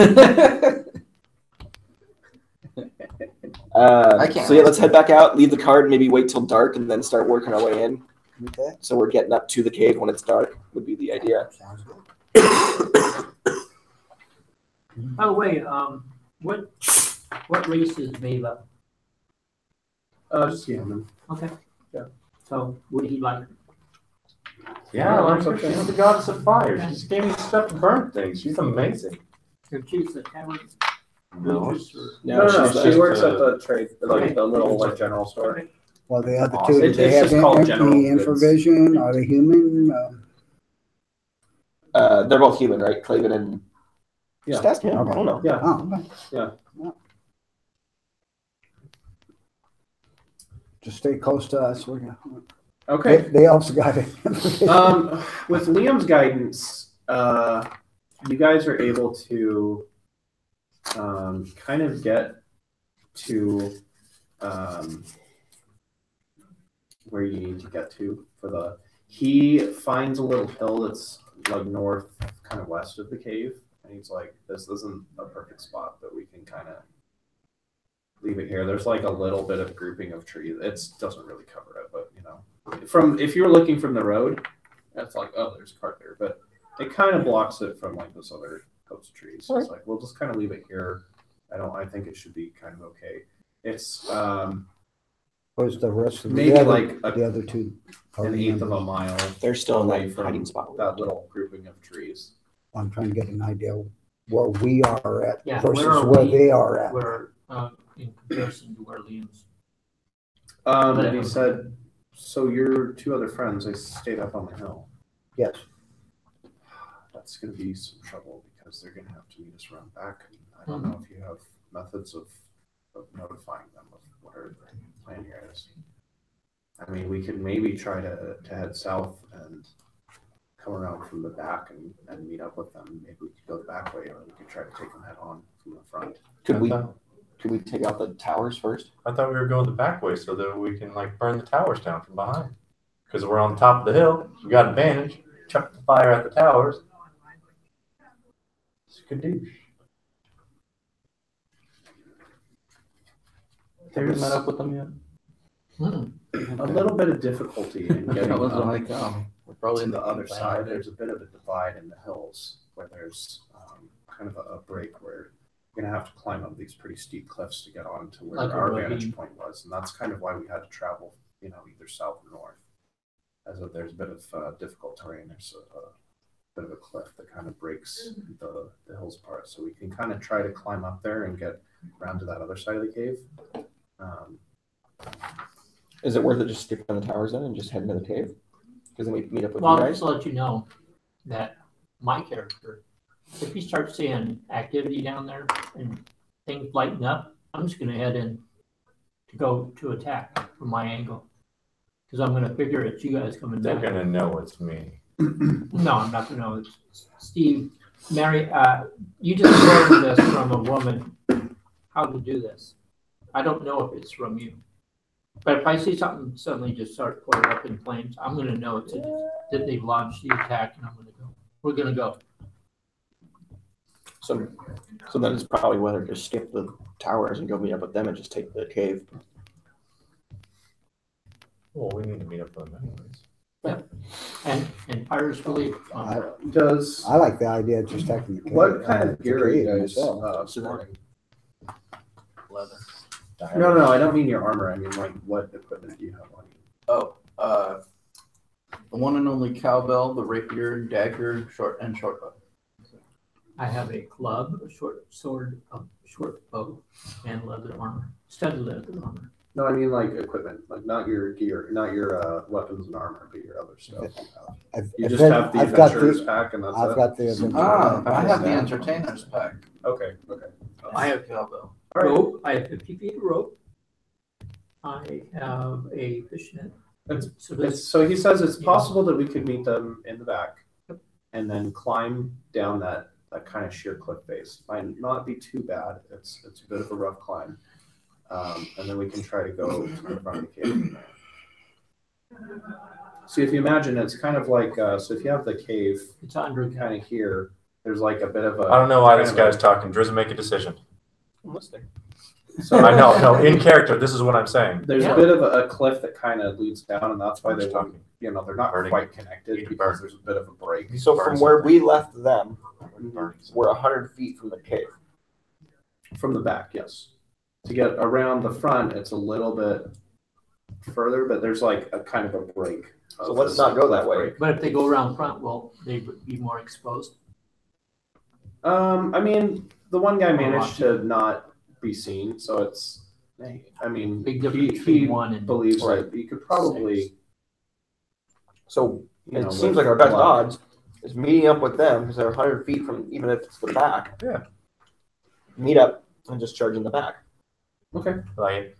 [SPEAKER 1] I can't
[SPEAKER 7] So yeah, let's head back out, leave the cart, and maybe wait till dark, and then start working our way in.
[SPEAKER 6] Okay.
[SPEAKER 7] So we're getting up to the cave when it's dark. Would be the idea.
[SPEAKER 6] Sounds good.
[SPEAKER 2] By the way, what race is Mava?
[SPEAKER 4] Just human.
[SPEAKER 2] Okay.
[SPEAKER 4] Yeah.
[SPEAKER 2] So what do he like?
[SPEAKER 8] Yeah, like her. She's the goddess of fire. She just gave me stuff to burn things. She's amazing.
[SPEAKER 2] So she's the tavern.
[SPEAKER 8] No.
[SPEAKER 4] No,
[SPEAKER 7] she's
[SPEAKER 4] she
[SPEAKER 7] just,
[SPEAKER 4] works at the trade, like
[SPEAKER 2] Okay.
[SPEAKER 4] the little like general store.
[SPEAKER 6] Well, the other
[SPEAKER 8] Awesome.
[SPEAKER 6] two, did they
[SPEAKER 4] It's
[SPEAKER 6] have
[SPEAKER 4] just called
[SPEAKER 6] any
[SPEAKER 4] general goods.
[SPEAKER 6] infravision? Are they human?
[SPEAKER 7] They're both human, right? Clavin and.
[SPEAKER 4] Yeah.
[SPEAKER 7] Just ask him. I don't know.
[SPEAKER 4] Yeah.
[SPEAKER 6] Oh, okay.
[SPEAKER 4] Yeah.
[SPEAKER 6] Just stay close to us. We're gonna,
[SPEAKER 4] Okay.
[SPEAKER 6] they also got it.
[SPEAKER 4] With Liam's guidance, you guys are able to kind of get to where you need to get to for the. He finds a little hill that's like north, kind of west of the cave, And he's like, this isn't a perfect spot, but we can kind of leave it here. There's like a little bit of grouping of trees. It doesn't really cover it, but you know, if you're looking from the road, that's like, oh, there's a cart there, but it kind of blocks it from like this other host of trees. So it's like, we'll just kind of leave it here. I think it should be kind of okay. It's
[SPEAKER 6] Where's the rest of
[SPEAKER 4] maybe
[SPEAKER 6] the other,
[SPEAKER 4] like
[SPEAKER 6] the other two?
[SPEAKER 4] an eighth of a mile
[SPEAKER 7] They're still in
[SPEAKER 4] away
[SPEAKER 7] that
[SPEAKER 4] from
[SPEAKER 7] hiding spot.
[SPEAKER 4] that little grouping of trees.
[SPEAKER 6] I'm trying to get an idea where we are at
[SPEAKER 2] Yeah,
[SPEAKER 6] versus
[SPEAKER 2] where are
[SPEAKER 6] where
[SPEAKER 2] we?
[SPEAKER 6] they are at.
[SPEAKER 2] Where, in comparison to where Liam's.
[SPEAKER 4] And he said, so your two other friends, they stayed up on the hill.
[SPEAKER 6] Yes.
[SPEAKER 4] That's going to be some trouble because they're going to have to meet us around back. And I don't know if you have methods of notifying them of what our plan here is. I mean, we could maybe try to head south and come around from the back and meet up with them. Maybe we could go the back way, or we could try to take them head on from the front.
[SPEAKER 7] Could we take out the towers first?
[SPEAKER 8] I thought we were going the back way so that we can like burn the towers down from behind. Because we're on top of the hill, we got advantage. Chuck the fire at the towers. It's a good douche. Have you met up with them yet?
[SPEAKER 4] A little bit of difficulty in getting
[SPEAKER 1] That was
[SPEAKER 4] up
[SPEAKER 1] like, we're probably
[SPEAKER 4] to
[SPEAKER 1] in
[SPEAKER 4] the other
[SPEAKER 1] plan.
[SPEAKER 4] side. There's a bit of a divide in the hills where there's kind of a break where you're going to have to climb up these pretty steep cliffs to get on to where
[SPEAKER 2] Like a
[SPEAKER 4] our
[SPEAKER 2] ravine.
[SPEAKER 4] vantage point was. And that's kind of why we had to travel, you know, either south or north. As if there's a bit of difficult terrain. There's a bit of a cliff that kind of breaks the hills apart. So we can kind of try to climb up there and get around to that other side of the cave.
[SPEAKER 7] Is it worth it just skipping the towers then and just heading to the cave? Because then we meet up with
[SPEAKER 2] Well,
[SPEAKER 7] you
[SPEAKER 2] I'll
[SPEAKER 7] guys.
[SPEAKER 2] just let you know that my character, if he starts seeing activity down there and things lighten up, I'm just going to head in to go to attack from my angle. Because I'm going to figure it's you guys coming
[SPEAKER 8] They're
[SPEAKER 2] back.
[SPEAKER 8] gonna know it's me.
[SPEAKER 2] No, I'm not going to know. It's Steve, Mary, you just learned this from a woman, how to do this. I don't know if it's from you. But if I see something suddenly just start going up in flames, I'm going to know it's that they've launched the attack, and I'm going to go. We're going to go.
[SPEAKER 7] So then it's probably whether to skip the towers and go meet up with them and just take the cave.
[SPEAKER 8] Well, we need to meet up with them anyways.
[SPEAKER 2] And Pyre's really
[SPEAKER 4] Does
[SPEAKER 6] I like the idea of just taking the cave.
[SPEAKER 4] what kind of
[SPEAKER 6] the
[SPEAKER 4] gear are you
[SPEAKER 6] cave
[SPEAKER 4] guys
[SPEAKER 6] myself.
[SPEAKER 4] sporting?
[SPEAKER 1] Leather.
[SPEAKER 4] No, I don't mean your armor. I mean like what equipment do you have on you?
[SPEAKER 1] Oh, the one and only cowbell, the rapier, dagger, short bow.
[SPEAKER 2] I have a club, a short sword, a short bow, and leather armor. Studded leather armor.
[SPEAKER 4] No, I mean like equipment, like not your gear, not your weapons and armor, but your other stuff. You just have the
[SPEAKER 6] I've got
[SPEAKER 4] adventurers
[SPEAKER 6] the,
[SPEAKER 4] pack, and that's
[SPEAKER 6] I've
[SPEAKER 4] it.
[SPEAKER 6] got the adventure.
[SPEAKER 1] I have the entertainer's pack.
[SPEAKER 4] Okay.
[SPEAKER 1] I have cowbell.
[SPEAKER 4] All right.
[SPEAKER 2] Rope. I have 50 feet of rope. I have a fishnet.
[SPEAKER 4] So he says it's possible that we could meet them in the back, and then climb down that kind of sheer cliff face. Might not be too bad. It's a bit of a rough climb, and then we can try to go to the front of the cave. So if you imagine, it's kind of like so if you have the cave
[SPEAKER 2] It's under
[SPEAKER 4] kind of here, there's like a bit of a.
[SPEAKER 8] I don't know why
[SPEAKER 4] kind
[SPEAKER 8] this
[SPEAKER 4] of
[SPEAKER 8] guy's talking. Drizzy, make a decision.
[SPEAKER 7] I'm listening.
[SPEAKER 4] So
[SPEAKER 8] I know, no, in character, this is what I'm saying.
[SPEAKER 4] there's
[SPEAKER 2] Yeah.
[SPEAKER 4] a bit of a cliff that kind of leads down, and that's why
[SPEAKER 8] I'm
[SPEAKER 4] they
[SPEAKER 8] just
[SPEAKER 4] want,
[SPEAKER 8] talking.
[SPEAKER 4] you know, they're not
[SPEAKER 8] Burning.
[SPEAKER 4] quite connected
[SPEAKER 8] Need to
[SPEAKER 4] because
[SPEAKER 8] burn.
[SPEAKER 4] there's a bit of a break.
[SPEAKER 7] So from where we left them, we're 100 feet from the cave.
[SPEAKER 4] From the back, yes. To get around the front, it's a little bit further, but there's like a kind of a break.
[SPEAKER 7] So let's not go that way.
[SPEAKER 2] But if they go around front, will they be more exposed?
[SPEAKER 4] I mean, the one guy managed to not be seen, so it's. I mean,
[SPEAKER 2] Big difference
[SPEAKER 4] he
[SPEAKER 2] between one and
[SPEAKER 4] believes
[SPEAKER 7] Right.
[SPEAKER 4] that he could probably.
[SPEAKER 7] So
[SPEAKER 4] You know,
[SPEAKER 7] it seems
[SPEAKER 4] with
[SPEAKER 7] like our best
[SPEAKER 4] luck.
[SPEAKER 7] odds is meeting up with them because they're 100 feet from, even if it's the back.
[SPEAKER 8] Yeah.
[SPEAKER 7] Meet up and just charge in the back.
[SPEAKER 4] Okay.
[SPEAKER 8] Like,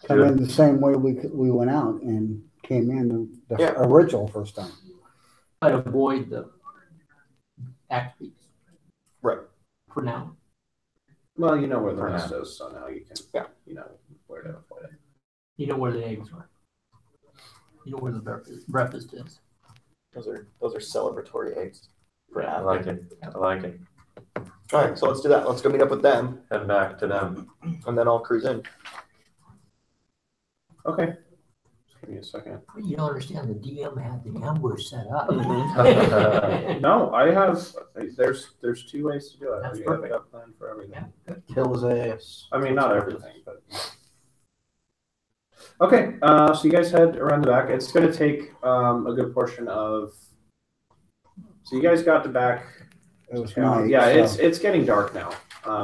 [SPEAKER 6] Come in the same way we went out and came in the
[SPEAKER 7] Yeah.
[SPEAKER 6] original first time.
[SPEAKER 2] But avoid the backbeats.
[SPEAKER 7] Right.
[SPEAKER 2] For now.
[SPEAKER 4] Well, you know where the
[SPEAKER 8] For
[SPEAKER 4] rest
[SPEAKER 8] now.
[SPEAKER 4] is, so now you can.
[SPEAKER 7] Yeah.
[SPEAKER 4] You know where to avoid it.
[SPEAKER 2] You know where the eggs are. You know where the breakfast is.
[SPEAKER 7] Those are celebratory eggs. For
[SPEAKER 8] I
[SPEAKER 7] now.
[SPEAKER 8] like it. I like it.
[SPEAKER 7] All right, so let's do that. Let's go meet up with them,
[SPEAKER 8] Head back to them.
[SPEAKER 7] and then I'll cruise in.
[SPEAKER 4] Okay. Just give me a second.
[SPEAKER 2] You don't understand, the DM had the ambush set up.
[SPEAKER 4] No, I have. There's 2 ways to do it.
[SPEAKER 2] That's
[SPEAKER 4] We
[SPEAKER 2] perfect.
[SPEAKER 4] got a plan for everything.
[SPEAKER 1] Kill his ass.
[SPEAKER 4] I mean, not everything, but. Okay, so you guys head around the back. It's going to take a good portion of. So you guys got to back.
[SPEAKER 6] It was night.
[SPEAKER 4] Yeah,
[SPEAKER 6] so-
[SPEAKER 4] it's getting dark now.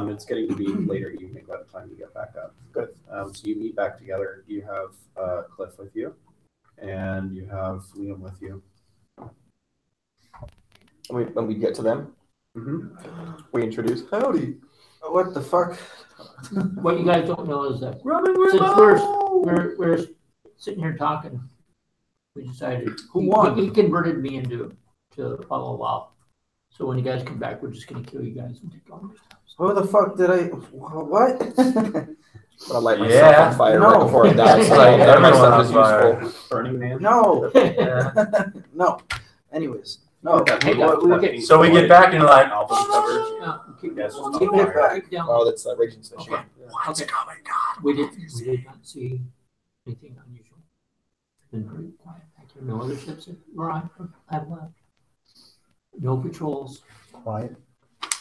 [SPEAKER 4] It's getting to be later evening by the time you get back up. Good. So you meet back together. You have Cliff with you, and you have Liam with you.
[SPEAKER 7] When we get to them, we introduce. Howdy.
[SPEAKER 1] What the fuck?
[SPEAKER 2] What you guys don't know is that
[SPEAKER 1] Running
[SPEAKER 2] since we're sitting here talking, we decided
[SPEAKER 1] Who won?
[SPEAKER 2] He converted me into follow wow. So when you guys come back, we're just gonna kill you guys and take all your stuff.
[SPEAKER 1] Who the fuck did I? What?
[SPEAKER 7] I'm gonna light myself
[SPEAKER 8] Yeah,
[SPEAKER 7] on fire
[SPEAKER 1] no.
[SPEAKER 7] right before I die. So
[SPEAKER 8] Light
[SPEAKER 7] that my
[SPEAKER 8] everyone
[SPEAKER 7] stuff
[SPEAKER 8] on
[SPEAKER 7] is
[SPEAKER 8] fire.
[SPEAKER 7] useful.
[SPEAKER 4] Burning Man.
[SPEAKER 1] No.
[SPEAKER 8] Yeah.
[SPEAKER 1] No. Anyways, no.
[SPEAKER 2] Hey, guys, okay.
[SPEAKER 8] So we get back and like,
[SPEAKER 4] album covers.
[SPEAKER 2] Keep
[SPEAKER 4] Yes.
[SPEAKER 1] Keep it back.
[SPEAKER 2] down.
[SPEAKER 7] Oh, that's Raging Station.
[SPEAKER 2] Okay. Okay. We did not see anything unusual. Been pretty quiet back here. No other ships where I've left. No patrols.
[SPEAKER 6] Quiet.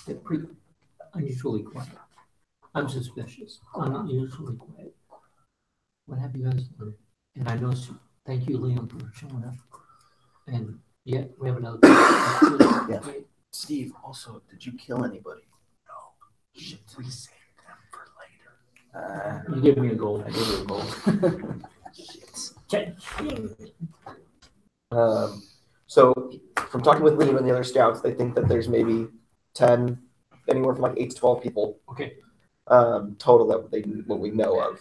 [SPEAKER 2] They're pretty unusually quiet. I'm suspicious. Unusually quiet. What have you guys learned? And I know, thank you, Liam, for showing up. And yeah, we have another.
[SPEAKER 6] Yeah.
[SPEAKER 1] Steve, also, did you kill anybody? No. Shit. We saved them for later.
[SPEAKER 2] You gave me a gold.
[SPEAKER 1] I gave you a gold. Shit.
[SPEAKER 7] So from talking with Liam and the other scouts, they think that there's maybe 10, anywhere from like 8 to 12 people
[SPEAKER 2] Okay.
[SPEAKER 7] total that what we know of.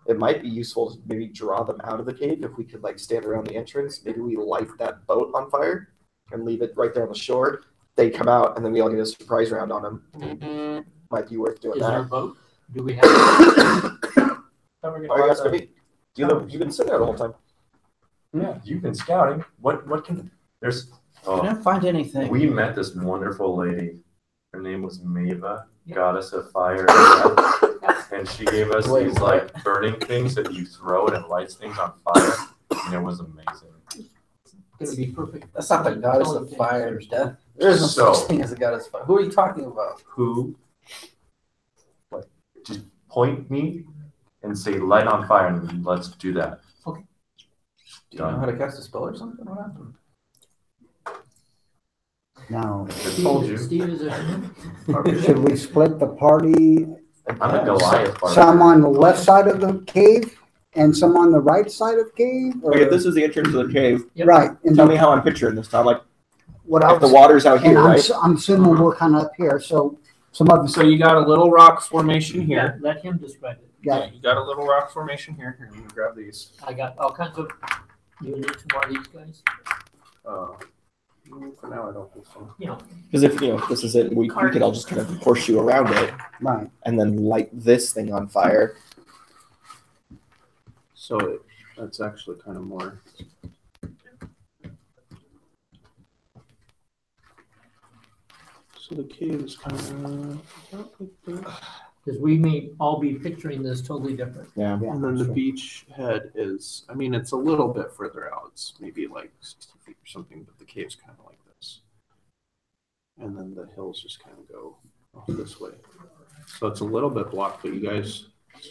[SPEAKER 7] It might be useful to maybe draw them out of the cave if we could like stand around the entrance. Maybe we light that boat on fire and leave it right there on the shore. They come out and then we all get a surprise round on them. Might be worth doing
[SPEAKER 2] Is there a
[SPEAKER 7] that.
[SPEAKER 2] boat? Do we have?
[SPEAKER 7] Oh, you asking me? You've been sitting there the whole time.
[SPEAKER 8] yeah, you've been scouting. What can there's?
[SPEAKER 1] I
[SPEAKER 8] Oh,
[SPEAKER 1] didn't find anything.
[SPEAKER 8] we met this wonderful lady. Her name was Mava,
[SPEAKER 2] Yeah.
[SPEAKER 8] goddess of fire and death. And she gave us
[SPEAKER 1] Wait,
[SPEAKER 8] these
[SPEAKER 1] what?
[SPEAKER 8] like burning things that you throw it and lights things on fire. And it was amazing.
[SPEAKER 2] Gonna be perfect.
[SPEAKER 1] That's not the goddess of fire and death. There is no
[SPEAKER 8] So-
[SPEAKER 1] such thing as a goddess of fire. Who are you talking about?
[SPEAKER 8] Who? What? Just point me and say light on fire and let's do that.
[SPEAKER 2] Okay.
[SPEAKER 1] Do you know how to cast a spell or something? What happened?
[SPEAKER 6] Now,
[SPEAKER 8] I told you.
[SPEAKER 2] Steve is
[SPEAKER 6] should we split the party?
[SPEAKER 8] I'm a Goliath part.
[SPEAKER 6] Some on the left side of the cave and some on the right side of the cave? Or-
[SPEAKER 7] Okay, this is the entrance to the cave.
[SPEAKER 2] Yep.
[SPEAKER 6] Right. And
[SPEAKER 7] Tell me how I'm picturing this, Tom. Like,
[SPEAKER 6] what I
[SPEAKER 7] if the
[SPEAKER 6] was,
[SPEAKER 7] water's out
[SPEAKER 6] and
[SPEAKER 7] here, right?
[SPEAKER 6] I'm assuming we're kind of up here, so some of us,
[SPEAKER 4] So you got a little rock formation here.
[SPEAKER 2] Let him describe it.
[SPEAKER 6] yeah,
[SPEAKER 4] You got a little rock formation here. Here, let me grab these.
[SPEAKER 2] I got all kinds of. You need some more of these guys.
[SPEAKER 4] For now, I don't think so.
[SPEAKER 2] You know.
[SPEAKER 7] Because if this is it, we could all just kind of horseshoe around it
[SPEAKER 6] right.
[SPEAKER 7] and then light this thing on fire.
[SPEAKER 4] So that's actually kind of more. So the cave is kind of.
[SPEAKER 2] Because we may all be picturing this totally different.
[SPEAKER 7] Yeah.
[SPEAKER 6] Yeah,
[SPEAKER 4] And then the
[SPEAKER 6] sure.
[SPEAKER 4] beach head is, I mean, it's a little bit further out. It's maybe like 60 feet or something, but the cave's kind of like this. And then the hills just kind of go off this way. So it's a little bit blocked, but you guys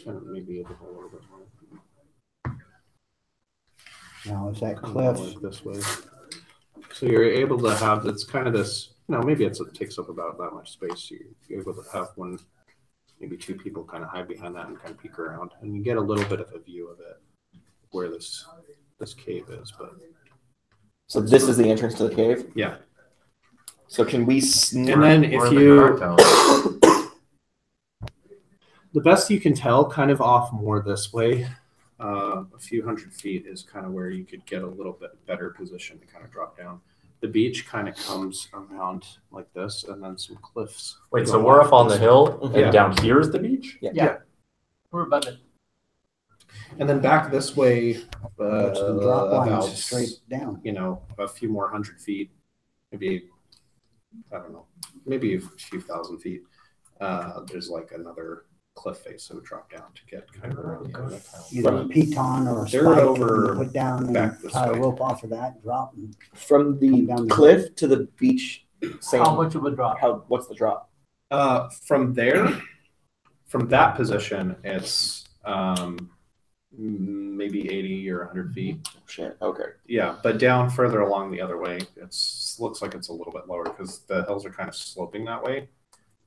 [SPEAKER 4] kind of maybe able to go a little bit more.
[SPEAKER 6] Now, is that
[SPEAKER 4] Kind of
[SPEAKER 6] cliff?
[SPEAKER 4] like this way. So you're able to have, it's kind of this, maybe it takes up about that much space. You're able to have one, maybe 2 people kind of hide behind that and kind of peek around. And you get a little bit of a view of it, where this cave is. But
[SPEAKER 7] So this is the entrance to the cave.
[SPEAKER 4] yeah.
[SPEAKER 7] So can we sneak?
[SPEAKER 4] And then
[SPEAKER 8] We're
[SPEAKER 4] if
[SPEAKER 8] in the
[SPEAKER 4] you,
[SPEAKER 8] cartel.
[SPEAKER 4] the best you can tell, kind of off more this way, a few hundred feet is kind of where you could get a little bit better position to kind of drop down. The beach kind of comes around like this, and then some cliffs.
[SPEAKER 8] Wait,
[SPEAKER 4] go
[SPEAKER 8] so we're
[SPEAKER 4] off
[SPEAKER 8] up on the
[SPEAKER 4] this
[SPEAKER 8] hill and
[SPEAKER 4] Yeah.
[SPEAKER 8] down here is the beach?
[SPEAKER 2] Yeah. We're above it.
[SPEAKER 4] And then back this way,
[SPEAKER 6] Which the drop line
[SPEAKER 4] about
[SPEAKER 6] is straight down.
[SPEAKER 4] a few more 100 feet, maybe I don't know, maybe a few thousand feet. There's like another cliff face that would drop down to get kind of around the other town.
[SPEAKER 6] Either a piton or a
[SPEAKER 4] They're
[SPEAKER 6] spike,
[SPEAKER 4] over
[SPEAKER 6] and put down
[SPEAKER 4] back
[SPEAKER 6] and
[SPEAKER 4] this
[SPEAKER 6] tie a
[SPEAKER 4] way.
[SPEAKER 6] rope off of that, drop. And
[SPEAKER 7] From
[SPEAKER 6] Come down
[SPEAKER 7] the
[SPEAKER 6] the
[SPEAKER 7] cliff to the beach. Same.
[SPEAKER 2] How much of a drop?
[SPEAKER 7] What's the drop?
[SPEAKER 4] From there, from that position, it's maybe 80 or 100 feet.
[SPEAKER 7] Shit. Okay.
[SPEAKER 4] Yeah, but down further along the other way, looks like it's a little bit lower because the hills are kind of sloping that way.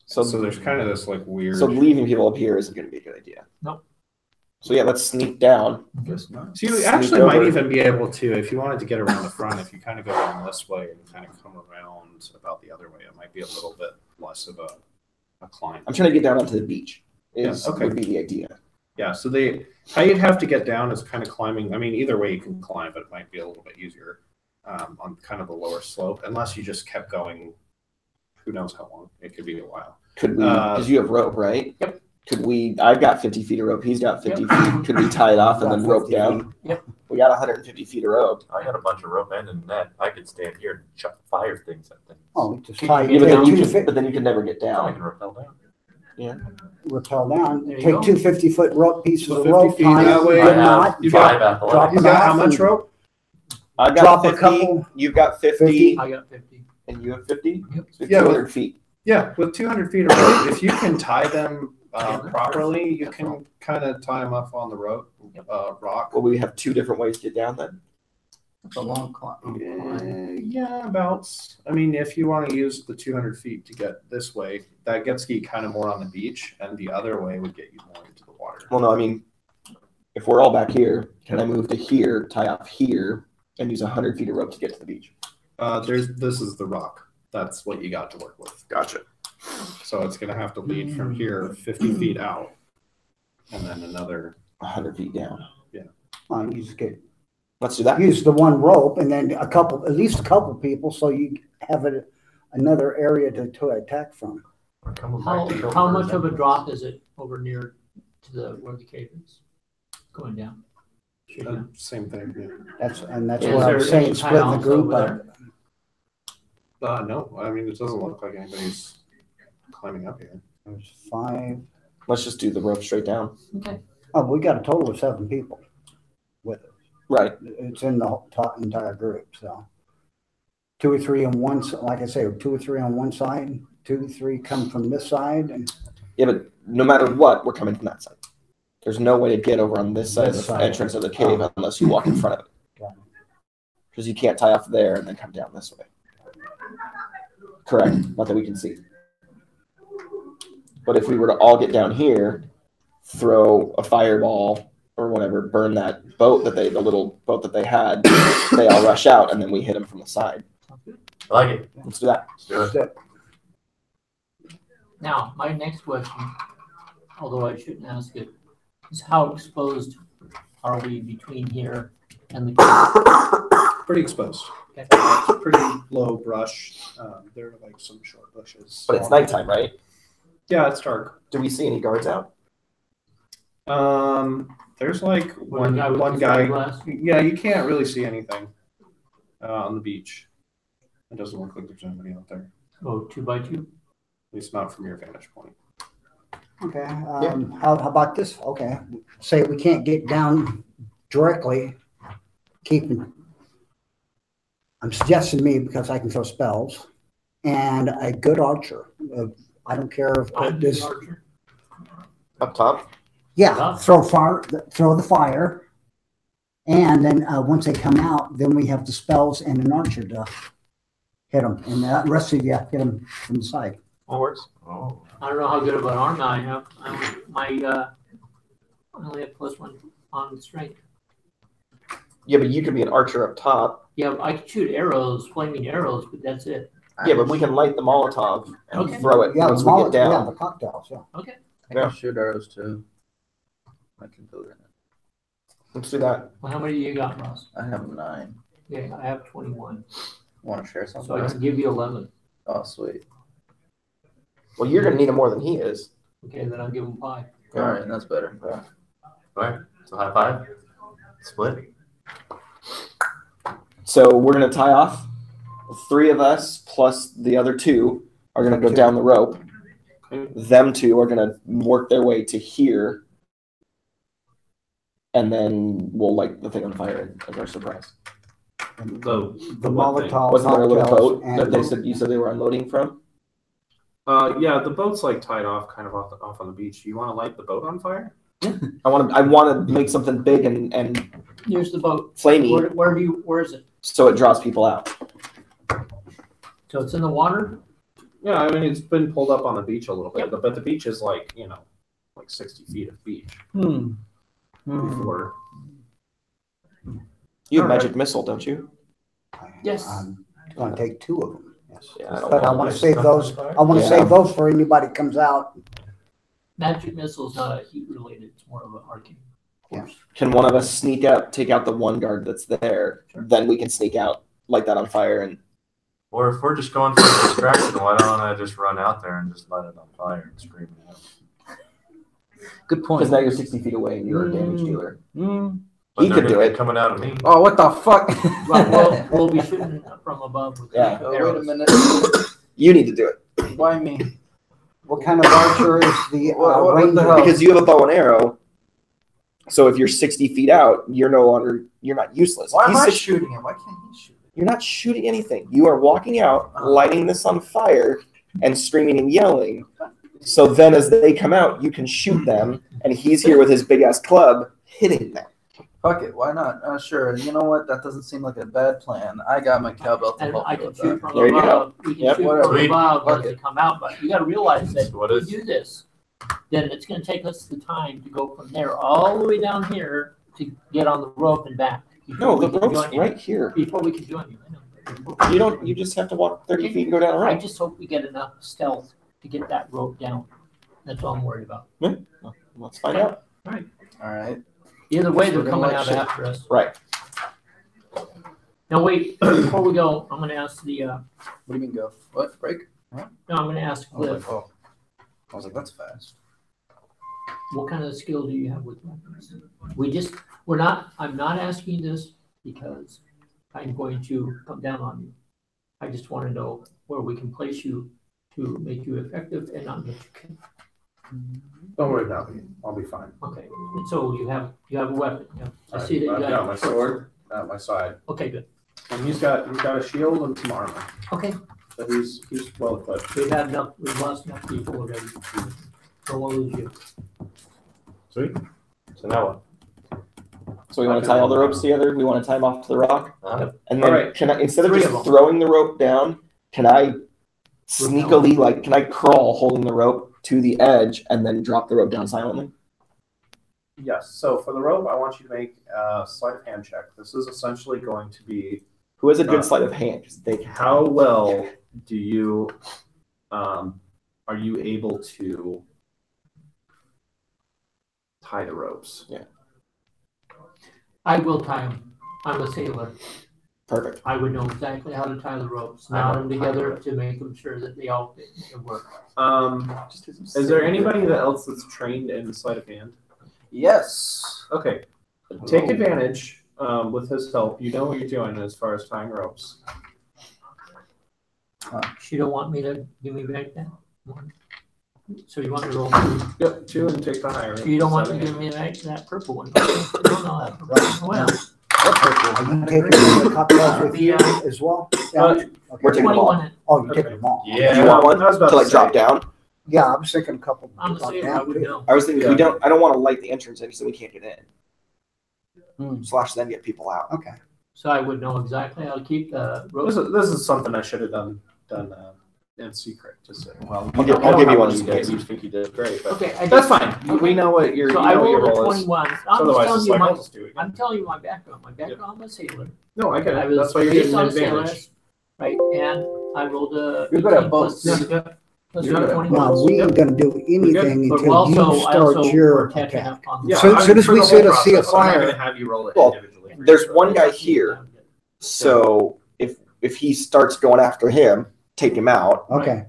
[SPEAKER 4] So there's kind of this like weird.
[SPEAKER 7] So leaving people up here isn't going to be a good idea.
[SPEAKER 2] Nope.
[SPEAKER 7] So yeah, let's sneak down.
[SPEAKER 1] Guess not.
[SPEAKER 4] So you
[SPEAKER 7] Sneak
[SPEAKER 4] actually might
[SPEAKER 7] over.
[SPEAKER 4] even be able to, if you wanted to get around the front, if you kind of go down this way and kind of come around about the other way, it might be a little bit less of a climb.
[SPEAKER 7] I'm trying to get down onto the beach.
[SPEAKER 4] Yeah, okay.
[SPEAKER 7] Would be the idea.
[SPEAKER 4] Yeah, so how you'd have to get down is kind of climbing. I mean, either way you can climb, but it might be a little bit easier on kind of the lower slope, unless you just kept going. Who knows how long? It could be a while.
[SPEAKER 7] Could we? Because you have rope, right? Yep. Could we? I've got 50 feet of rope. He's got 50 feet. Could we tie it off and then
[SPEAKER 6] Got
[SPEAKER 7] rope
[SPEAKER 6] 50
[SPEAKER 7] down?
[SPEAKER 2] Yep.
[SPEAKER 7] We got 150 feet of rope.
[SPEAKER 8] I got a bunch of rope and a net. I could stand here and fire things at things.
[SPEAKER 6] Oh, just
[SPEAKER 2] Can
[SPEAKER 6] tie
[SPEAKER 2] you
[SPEAKER 6] it
[SPEAKER 7] Yeah, but then
[SPEAKER 6] to
[SPEAKER 7] you
[SPEAKER 6] two
[SPEAKER 7] could,
[SPEAKER 6] feet,
[SPEAKER 7] but then you could never get
[SPEAKER 8] I
[SPEAKER 7] down.
[SPEAKER 8] can rappel down.
[SPEAKER 6] rappel down.
[SPEAKER 2] There you
[SPEAKER 6] Take
[SPEAKER 2] go.
[SPEAKER 6] 2 50-foot rope pieces
[SPEAKER 4] So
[SPEAKER 6] of
[SPEAKER 4] 50
[SPEAKER 6] rope,
[SPEAKER 4] feet
[SPEAKER 6] tie
[SPEAKER 4] that
[SPEAKER 6] it,
[SPEAKER 4] way.
[SPEAKER 6] good
[SPEAKER 8] I have
[SPEAKER 6] knot,
[SPEAKER 4] You got-
[SPEAKER 8] 5 athletics.
[SPEAKER 6] drop
[SPEAKER 4] You
[SPEAKER 6] it
[SPEAKER 4] got how
[SPEAKER 6] off
[SPEAKER 4] much
[SPEAKER 6] and
[SPEAKER 4] rope?
[SPEAKER 7] I've
[SPEAKER 6] drop
[SPEAKER 7] got
[SPEAKER 6] a
[SPEAKER 7] 50.
[SPEAKER 6] couple.
[SPEAKER 7] You've got 50,
[SPEAKER 6] 50.
[SPEAKER 2] I got 50.
[SPEAKER 7] and you have 50.
[SPEAKER 2] Yep.
[SPEAKER 7] So
[SPEAKER 4] Yeah,
[SPEAKER 7] 200 feet.
[SPEAKER 4] Yeah, with 200 feet of rope, if you can tie them properly, you can kind of tie them up on the rope, rock.
[SPEAKER 7] Well, we have 2 different ways to get down then.
[SPEAKER 1] It's a long climb.
[SPEAKER 4] Yeah, about. I mean, if you want to use the 200 feet to get this way, that gets you kind of more on the beach, and the other way would get you more into the water.
[SPEAKER 7] Well, no, I mean, if we're all back here, can I move to here, tie off here, and use 100 feet of rope to get to the beach?
[SPEAKER 4] This is the rock. That's what you got to work with.
[SPEAKER 7] Gotcha.
[SPEAKER 4] So it's going to have to lead from here 50 feet out, and then another.
[SPEAKER 7] 100 feet down.
[SPEAKER 6] You just get
[SPEAKER 7] Let's do that.
[SPEAKER 6] use the one rope and then at least a couple people, so you have another area to attack from.
[SPEAKER 8] We're coming back to kill
[SPEAKER 2] How
[SPEAKER 8] birds
[SPEAKER 2] much of a
[SPEAKER 8] anyways.
[SPEAKER 2] drop is it over near to where the cave is? Going down. Straight down.
[SPEAKER 4] Same thing.
[SPEAKER 6] That's
[SPEAKER 2] Is
[SPEAKER 6] what I
[SPEAKER 2] there
[SPEAKER 6] was
[SPEAKER 2] any
[SPEAKER 6] saying. Split the
[SPEAKER 2] tie-offs
[SPEAKER 6] group
[SPEAKER 2] over
[SPEAKER 6] up.
[SPEAKER 4] Yeah. No, I mean it doesn't look like anybody's climbing up here.
[SPEAKER 6] There's 5.
[SPEAKER 7] Let's just do the rope straight down.
[SPEAKER 2] Okay.
[SPEAKER 6] Oh, we got a total of 7 people with it.
[SPEAKER 7] Right.
[SPEAKER 6] It's in the entire group, so 2 or 3 on one. Like I say, 2 or 3 on one side. 2 or 3 come from this side, and
[SPEAKER 7] Yeah, but no matter what, we're coming from that side. There's no way to get over on this side
[SPEAKER 6] This
[SPEAKER 7] of the
[SPEAKER 6] side.
[SPEAKER 7] entrance of the cave unless you walk in front of it.
[SPEAKER 6] Got it.
[SPEAKER 7] Because you can't tie off there and then come down this way. Correct. Not that we can see. But if we were to all get down here, throw a fireball or whatever, burn that boat the little boat that they had, they all rush out and then we hit them from the side.
[SPEAKER 2] Sounds good.
[SPEAKER 8] I like it.
[SPEAKER 7] Let's do that.
[SPEAKER 8] Let's do it.
[SPEAKER 6] that's it.
[SPEAKER 2] Now, my next question, although I shouldn't ask it, is how exposed are we between here and the cave?
[SPEAKER 4] Pretty exposed.
[SPEAKER 2] Okay.
[SPEAKER 4] Pretty low brush. There are like some short bushes.
[SPEAKER 7] But it's nighttime, right?
[SPEAKER 4] Yeah, it's dark.
[SPEAKER 7] Do we see any guards out?
[SPEAKER 4] There's like
[SPEAKER 2] One guy with
[SPEAKER 4] one
[SPEAKER 2] the
[SPEAKER 4] guy.
[SPEAKER 2] spyglass?
[SPEAKER 4] Yeah, you can't really see anything on the beach. It doesn't look like there's anybody out there.
[SPEAKER 2] Oh, 2 by 2?
[SPEAKER 4] At least not from your vantage point.
[SPEAKER 6] Okay. How about this? Okay. Say we can't get down directly. I'm suggesting me because I can throw spells, and a good archer. I don't care if
[SPEAKER 2] I'm
[SPEAKER 6] this.
[SPEAKER 2] the archer.
[SPEAKER 7] Up top?
[SPEAKER 6] Yeah, throw the fire, and then once they come out, then we have the spells and an archer to hit them, and the rest of you hit them from the side.
[SPEAKER 7] That works.
[SPEAKER 8] Oh.
[SPEAKER 2] I don't know how good of an arm I have. I only have +1 on strength.
[SPEAKER 7] Yeah, but you could be an archer up top.
[SPEAKER 2] Yeah, I can shoot arrows, flaming arrows, but that's it.
[SPEAKER 7] Yeah, but we can light the Molotov and
[SPEAKER 2] Okay.
[SPEAKER 7] throw it
[SPEAKER 6] Yeah,
[SPEAKER 7] once
[SPEAKER 6] the
[SPEAKER 7] we get down.
[SPEAKER 6] yeah, the cocktails. Yeah.
[SPEAKER 2] Okay.
[SPEAKER 1] I can shoot arrows too. I can do it.
[SPEAKER 7] Let's do that.
[SPEAKER 2] Well, how many do you got, Ross?
[SPEAKER 1] I have 9.
[SPEAKER 2] Okay, I have 21.
[SPEAKER 1] Want to share something?
[SPEAKER 2] So I can give you 11.
[SPEAKER 1] Oh, sweet.
[SPEAKER 7] Well, you're gonna need them more than he is.
[SPEAKER 2] Okay, then I'll give him 5.
[SPEAKER 1] All right, that's better.
[SPEAKER 8] All right. So high five. Split.
[SPEAKER 7] So we're gonna tie off. 3 of us plus the other 2 are gonna go down the rope.
[SPEAKER 4] Okay.
[SPEAKER 7] Them 2 are gonna work their way to here, and then we'll light the thing on fire as our surprise.
[SPEAKER 4] The
[SPEAKER 6] The
[SPEAKER 4] what thing?
[SPEAKER 6] Molotov
[SPEAKER 7] Wasn't there a little
[SPEAKER 6] cocktails
[SPEAKER 7] boat that
[SPEAKER 6] and
[SPEAKER 7] you said they were unloading from?
[SPEAKER 4] Yeah, the boat's like tied off, kind of off on the beach. You want to light the boat on fire?
[SPEAKER 7] I want to make something big and
[SPEAKER 2] Here's the boat.
[SPEAKER 7] flamey,
[SPEAKER 2] Where is it?
[SPEAKER 7] so it draws people out.
[SPEAKER 2] So it's in the water?
[SPEAKER 4] Yeah, I mean it's been pulled up on the beach a little bit, but the beach is like like 60 feet of beach. Before.
[SPEAKER 7] You have
[SPEAKER 2] All right.
[SPEAKER 7] magic missile, don't you?
[SPEAKER 2] Yes.
[SPEAKER 6] I'm gonna take 2 of them. Yes.
[SPEAKER 7] Yeah, I don't
[SPEAKER 6] But I
[SPEAKER 7] know.
[SPEAKER 6] want to save those. I want to
[SPEAKER 7] Yeah.
[SPEAKER 6] save those for anybody comes out.
[SPEAKER 2] Magic missile is not a heat related, it's more of an arcane course.
[SPEAKER 7] Can one of us sneak out, take out the one guard that's there? Then we can sneak out, light that on fire, and
[SPEAKER 8] Or if we're just going for a distraction, why don't I just run out there and just light it on fire and scream it out?
[SPEAKER 1] Good point.
[SPEAKER 7] because now you're 60 feet away and you're a damage dealer.
[SPEAKER 8] But
[SPEAKER 7] He
[SPEAKER 8] they're
[SPEAKER 7] could do
[SPEAKER 8] gonna be
[SPEAKER 7] it.
[SPEAKER 8] coming out of me.
[SPEAKER 1] Oh, what the fuck?
[SPEAKER 2] Well, we'll be shooting from above with
[SPEAKER 7] Yeah.
[SPEAKER 1] Oh, wait a
[SPEAKER 2] arrows.
[SPEAKER 1] minute.
[SPEAKER 7] You need to do it
[SPEAKER 1] Why me?
[SPEAKER 6] What kind of archer is the
[SPEAKER 1] What the
[SPEAKER 6] ranger?
[SPEAKER 1] hell?
[SPEAKER 7] because you have a bow and arrow. So if you're 60 feet out, you're not useless.
[SPEAKER 1] Why
[SPEAKER 7] If
[SPEAKER 1] am
[SPEAKER 7] he's
[SPEAKER 1] I
[SPEAKER 7] 60
[SPEAKER 1] shooting him? Why can't he shoot?
[SPEAKER 7] You're not shooting anything. You are walking out, lighting this on fire, and screaming and yelling. So then as they come out, you can shoot them, and he's here with his big ass club hitting them.
[SPEAKER 1] Fuck it, why not? Sure. You know what? That doesn't seem like a bad plan. I got my cowbell to
[SPEAKER 2] And
[SPEAKER 1] help
[SPEAKER 2] I
[SPEAKER 1] me
[SPEAKER 2] can
[SPEAKER 1] with
[SPEAKER 2] shoot
[SPEAKER 1] that.
[SPEAKER 2] from
[SPEAKER 7] There you go.
[SPEAKER 2] above. We can
[SPEAKER 7] Yep.
[SPEAKER 2] shoot
[SPEAKER 1] Whatever.
[SPEAKER 2] from above
[SPEAKER 1] Fuck
[SPEAKER 2] as they
[SPEAKER 1] it.
[SPEAKER 2] come out, but you gotta realize that
[SPEAKER 8] So what
[SPEAKER 2] if
[SPEAKER 8] is?
[SPEAKER 2] we do this, then it's gonna take us the time to go from there all the way down here to get on the rope and back.
[SPEAKER 7] No,
[SPEAKER 2] before
[SPEAKER 7] the
[SPEAKER 2] we can
[SPEAKER 7] rope's
[SPEAKER 2] join you.
[SPEAKER 7] right here.
[SPEAKER 2] Before we can join you. I know.
[SPEAKER 7] You don't. You just have to walk 30 feet and go down a
[SPEAKER 2] I
[SPEAKER 7] ramp.
[SPEAKER 2] just hope we get enough stealth to get that rope down. That's all I'm worried about.
[SPEAKER 7] Let's find out.
[SPEAKER 1] All right.
[SPEAKER 2] Either way,
[SPEAKER 1] So
[SPEAKER 2] they're
[SPEAKER 1] we're gonna
[SPEAKER 2] coming
[SPEAKER 1] like
[SPEAKER 2] out
[SPEAKER 1] shit.
[SPEAKER 2] after us.
[SPEAKER 7] Right.
[SPEAKER 2] Now wait, before we go, I'm gonna ask the,
[SPEAKER 1] What do you mean go? What? Break?
[SPEAKER 2] no, I'm gonna ask
[SPEAKER 1] I was
[SPEAKER 2] Cliff,
[SPEAKER 1] like, oh. I was like, that's fast.
[SPEAKER 2] what kind of skill do you have with weapons? I'm not asking this because I'm going to come down on you. I just wanna know where we can place you to make you effective and not get you killed.
[SPEAKER 4] Don't worry about me. I'll be fine.
[SPEAKER 2] Okay, so you have a weapon, yeah. I see that you
[SPEAKER 4] I've
[SPEAKER 2] got.
[SPEAKER 4] got my sword at my side,
[SPEAKER 2] Okay, good.
[SPEAKER 4] and he's got a shield and some armor.
[SPEAKER 2] Okay,
[SPEAKER 4] So he's well equipped.
[SPEAKER 2] we've lost enough people already. Don't want to lose you.
[SPEAKER 8] Sweet. So now what?
[SPEAKER 7] So we want to tie all the ropes together. We want to tie them off to the rock, and then
[SPEAKER 4] All right.
[SPEAKER 7] can I, instead of
[SPEAKER 2] 3
[SPEAKER 7] just
[SPEAKER 2] of them.
[SPEAKER 7] throwing the rope down, can I sneakily can I crawl holding the rope to the edge and then drop the rope down silently?
[SPEAKER 4] Yes. So for the rope, I want you to make a sleight of hand check. This is essentially going to be
[SPEAKER 7] Who has a good sleight of hand? 'Cause they can.
[SPEAKER 4] how well do you are you able to tie the ropes?
[SPEAKER 2] I will tie them. I'm a sailor.
[SPEAKER 7] Perfect.
[SPEAKER 2] I would know exactly how to tie the ropes, knot them together to make them sure that they all fit and work.
[SPEAKER 4] Is there anybody else that's trained in sleight of hand?
[SPEAKER 1] Yes.
[SPEAKER 4] Okay. Take advantage with his help. You know what you're doing as far as tying ropes.
[SPEAKER 2] You don't want me to give me back that one? So you want me to roll 2?
[SPEAKER 4] Yep, 2 and take the higher.
[SPEAKER 2] You don't want to give me that purple one? No, that purple. Well,
[SPEAKER 6] Are you taking the cocktails with you as well? Yeah. Okay.
[SPEAKER 7] We're taking them all.
[SPEAKER 2] 21.
[SPEAKER 6] Oh, you take them all.
[SPEAKER 8] Yeah.
[SPEAKER 7] Do you want one
[SPEAKER 4] I was about
[SPEAKER 7] to
[SPEAKER 4] to
[SPEAKER 7] like drop
[SPEAKER 4] say.
[SPEAKER 7] down?
[SPEAKER 6] Yeah, I was thinking a couple.
[SPEAKER 2] I'm a
[SPEAKER 6] drop
[SPEAKER 2] sailor, I
[SPEAKER 6] down,
[SPEAKER 2] would
[SPEAKER 6] too.
[SPEAKER 2] know.
[SPEAKER 7] I was thinking I don't want to light the entrance in so we can't get in. Slash then get people out.
[SPEAKER 6] Okay.
[SPEAKER 2] So I would know exactly how to keep the ropes.
[SPEAKER 4] This is something I should have done in secret. Just well,
[SPEAKER 7] I'll give you one just in case.
[SPEAKER 4] You think you did great, but
[SPEAKER 2] Okay,
[SPEAKER 4] that's fine.
[SPEAKER 2] Okay.
[SPEAKER 4] We know what your
[SPEAKER 2] So
[SPEAKER 4] you
[SPEAKER 2] I
[SPEAKER 4] know what your
[SPEAKER 2] rolled a
[SPEAKER 4] role is.
[SPEAKER 2] 21.
[SPEAKER 4] Otherwise, I'll just do it.
[SPEAKER 2] I'm telling you my background. My background, I'm a sailor.
[SPEAKER 4] No, I get
[SPEAKER 2] I
[SPEAKER 4] it.
[SPEAKER 2] was
[SPEAKER 4] That's why you're
[SPEAKER 2] raised
[SPEAKER 4] getting an
[SPEAKER 2] on a sailor,
[SPEAKER 4] advantage.
[SPEAKER 2] right? And I rolled a.
[SPEAKER 1] You're good at
[SPEAKER 2] 18
[SPEAKER 1] both.
[SPEAKER 2] plus-
[SPEAKER 1] You're
[SPEAKER 2] plus
[SPEAKER 4] You're good at
[SPEAKER 2] 21.
[SPEAKER 6] Well, we ain't gonna do anything
[SPEAKER 2] But
[SPEAKER 6] until
[SPEAKER 2] also,
[SPEAKER 6] you
[SPEAKER 2] I
[SPEAKER 6] start
[SPEAKER 2] also
[SPEAKER 6] your
[SPEAKER 2] were catching
[SPEAKER 6] attack.
[SPEAKER 2] up on the.
[SPEAKER 4] Yeah,
[SPEAKER 6] So-
[SPEAKER 4] I
[SPEAKER 6] soon
[SPEAKER 4] mean,
[SPEAKER 6] as
[SPEAKER 4] for
[SPEAKER 6] we
[SPEAKER 4] the
[SPEAKER 6] see
[SPEAKER 4] whole
[SPEAKER 6] the sea of
[SPEAKER 4] process, I'm not
[SPEAKER 6] fire-
[SPEAKER 4] gonna have you roll it
[SPEAKER 7] Well,
[SPEAKER 4] individually.
[SPEAKER 7] there's one guy here. So if he starts going after him, take him out.
[SPEAKER 6] Okay.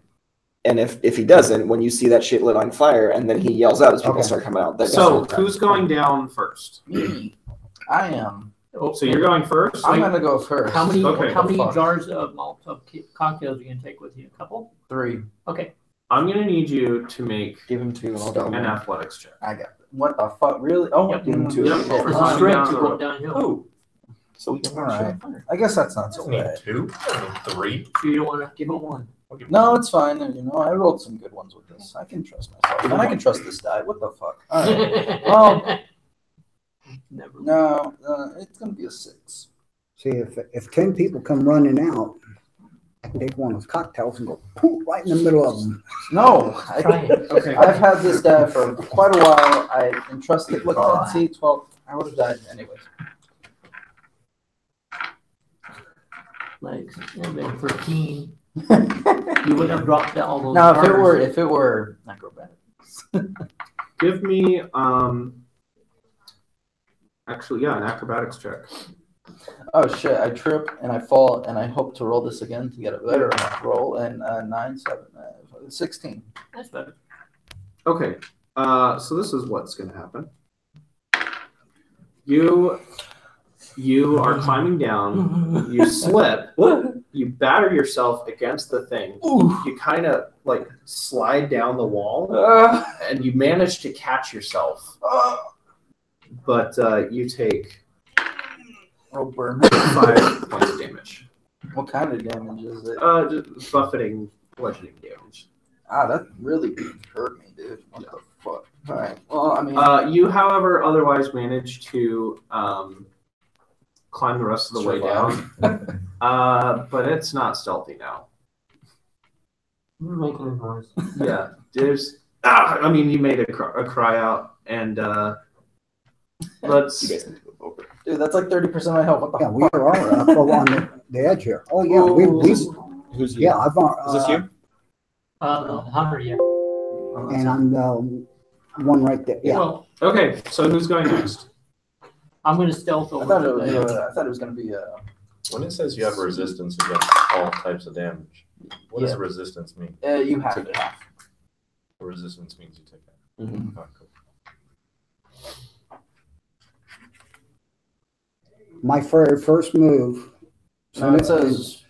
[SPEAKER 7] And if he doesn't, when you see that shit lit on fire, and then he yells out as people
[SPEAKER 6] Okay.
[SPEAKER 7] start coming out. That
[SPEAKER 4] So
[SPEAKER 7] guy's-
[SPEAKER 4] who's going down first?
[SPEAKER 1] Me. I am.
[SPEAKER 4] So you're going first?
[SPEAKER 1] I'm gonna go first.
[SPEAKER 2] How many
[SPEAKER 4] Okay.
[SPEAKER 2] how many
[SPEAKER 1] Fuck.
[SPEAKER 2] jars of Molotov cocktails are you gonna take with you? A couple?
[SPEAKER 1] 3.
[SPEAKER 2] Okay.
[SPEAKER 4] I'm going to need you to make
[SPEAKER 7] Give him 2 and I'll
[SPEAKER 1] Stop.
[SPEAKER 7] go.
[SPEAKER 4] an athletics check.
[SPEAKER 1] I got it. What the fuck? Really? Oh,
[SPEAKER 2] Yep.
[SPEAKER 7] Give him 2.
[SPEAKER 4] Yep.
[SPEAKER 2] For
[SPEAKER 4] We're
[SPEAKER 2] some
[SPEAKER 4] climbing
[SPEAKER 2] strength
[SPEAKER 4] down
[SPEAKER 2] to
[SPEAKER 4] the
[SPEAKER 2] go
[SPEAKER 4] road.
[SPEAKER 2] downhill.
[SPEAKER 7] Oh. So we can
[SPEAKER 1] All right. I guess that's not so
[SPEAKER 8] Doesn't need
[SPEAKER 1] bad.
[SPEAKER 8] 2. Doesn't need 3.
[SPEAKER 2] So you don't want to
[SPEAKER 7] Give him 1.
[SPEAKER 8] I'll give
[SPEAKER 1] No, it's fine. You know, I rolled some good ones with this. I can trust myself, and I can trust this die. What the fuck? All right. Well,
[SPEAKER 2] Never.
[SPEAKER 1] no, it's gonna be a 6.
[SPEAKER 6] See, if 10 people come running out, I can take one of those cocktails and go poof, right in the middle of them.
[SPEAKER 1] No,
[SPEAKER 2] Try it.
[SPEAKER 4] Okay.
[SPEAKER 1] I've had this die for quite a while. I entrusted. Look, see, 12. I would have died anyways.
[SPEAKER 2] Like, yeah, been 13. You would have dropped all those.
[SPEAKER 1] Now,
[SPEAKER 2] jars.
[SPEAKER 1] if it were acrobatics.
[SPEAKER 4] Give me, actually, yeah, an acrobatics check.
[SPEAKER 1] Oh shit! I trip and I fall and I hope to roll this again to get a better roll. And 9, 7, 16.
[SPEAKER 2] That's better.
[SPEAKER 4] Okay, so this is what's going to happen. You are climbing down, you slip, you batter yourself against the thing, you kind of like slide down the wall, and you manage to catch yourself, but you take
[SPEAKER 1] Oh, burn.
[SPEAKER 4] 5 points of damage.
[SPEAKER 1] What kind of damage is it?
[SPEAKER 4] Just buffeting, bludgeoning damage.
[SPEAKER 1] That really hurt me, dude. What the fuck? All right. Well, I mean,
[SPEAKER 4] You, however, otherwise managed to climb the rest of the way down. But it's not stealthy now.
[SPEAKER 2] You're making a noise.
[SPEAKER 4] Yeah, there's. I mean, you made a cry out, and let's.
[SPEAKER 7] You guys can do it over.
[SPEAKER 1] dude, that's like 30% of my health. What the
[SPEAKER 6] Yeah, we
[SPEAKER 1] fuck?
[SPEAKER 6] are up on the edge here. Oh, yeah, we
[SPEAKER 7] Who's you?
[SPEAKER 6] yeah, I've,
[SPEAKER 7] Is this you?
[SPEAKER 2] Hunter, yeah.
[SPEAKER 6] and I'm the one right there. Yeah.
[SPEAKER 2] Well,
[SPEAKER 4] Okay, so who's going next?
[SPEAKER 2] I'm going to stealth
[SPEAKER 1] I
[SPEAKER 2] over.
[SPEAKER 1] thought it
[SPEAKER 2] to
[SPEAKER 1] was.
[SPEAKER 2] the-
[SPEAKER 1] I thought it was gonna be.
[SPEAKER 8] When it says you have resistance against all types of damage, what does resistance mean?
[SPEAKER 1] You have to.
[SPEAKER 8] Resistance means you take that.
[SPEAKER 7] Mhm.
[SPEAKER 8] Oh, cool.
[SPEAKER 6] My very first move.
[SPEAKER 1] No, it says.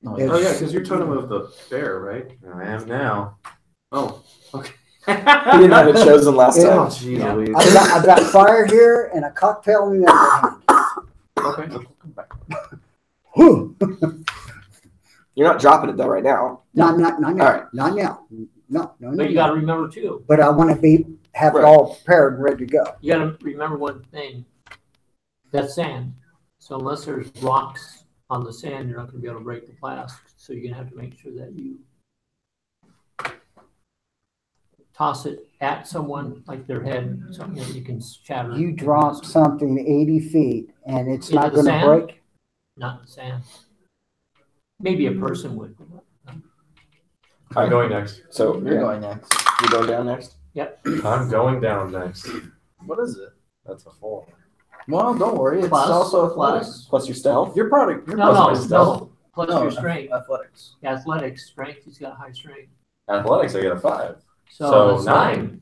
[SPEAKER 1] No,
[SPEAKER 6] It's-
[SPEAKER 4] Oh yeah, because you're totem of the bear, right?
[SPEAKER 8] I am now.
[SPEAKER 4] Oh, okay.
[SPEAKER 7] He didn't have it chosen last
[SPEAKER 6] Yeah.
[SPEAKER 4] Oh,
[SPEAKER 7] time.
[SPEAKER 4] jeez
[SPEAKER 2] Yeah.
[SPEAKER 4] Louise.
[SPEAKER 6] I've got fire here and a cocktail in the other hand.
[SPEAKER 4] Okay.
[SPEAKER 6] Whew.
[SPEAKER 7] You're not dropping it though right now.
[SPEAKER 6] Not now.
[SPEAKER 7] All right.
[SPEAKER 6] Not now. No.
[SPEAKER 2] But you got to remember, too,
[SPEAKER 6] But I want to have it
[SPEAKER 7] Right.
[SPEAKER 6] all prepared and ready to go.
[SPEAKER 2] you got to remember one thing. That's sand. So unless there's rocks on the sand, you're not going to be able to break the flask. So you're going to have to make sure that you toss it at someone, like their head, something that you can shatter.
[SPEAKER 6] You drop something 80 feet and it's
[SPEAKER 2] Into
[SPEAKER 6] not
[SPEAKER 2] the
[SPEAKER 6] going to
[SPEAKER 2] sand?
[SPEAKER 6] break.
[SPEAKER 2] Not the sand. Maybe a person would.
[SPEAKER 8] I'm going next.
[SPEAKER 7] So
[SPEAKER 1] You're going next.
[SPEAKER 7] You're going down next.
[SPEAKER 8] I'm going down next.
[SPEAKER 1] What is it?
[SPEAKER 8] That's a 4.
[SPEAKER 1] Well, don't worry. It's
[SPEAKER 2] Plus-
[SPEAKER 1] also
[SPEAKER 2] plus-
[SPEAKER 1] athletics.
[SPEAKER 7] Plus your stealth.
[SPEAKER 1] Your product. Your
[SPEAKER 2] No,
[SPEAKER 1] product is stealth.
[SPEAKER 2] no. Plus
[SPEAKER 1] No,
[SPEAKER 2] your strength.
[SPEAKER 1] Athletics.
[SPEAKER 2] Athletics, strength, he's got high strength.
[SPEAKER 8] Athletics, I get a 5.
[SPEAKER 2] So,
[SPEAKER 8] So
[SPEAKER 2] that's
[SPEAKER 8] 9.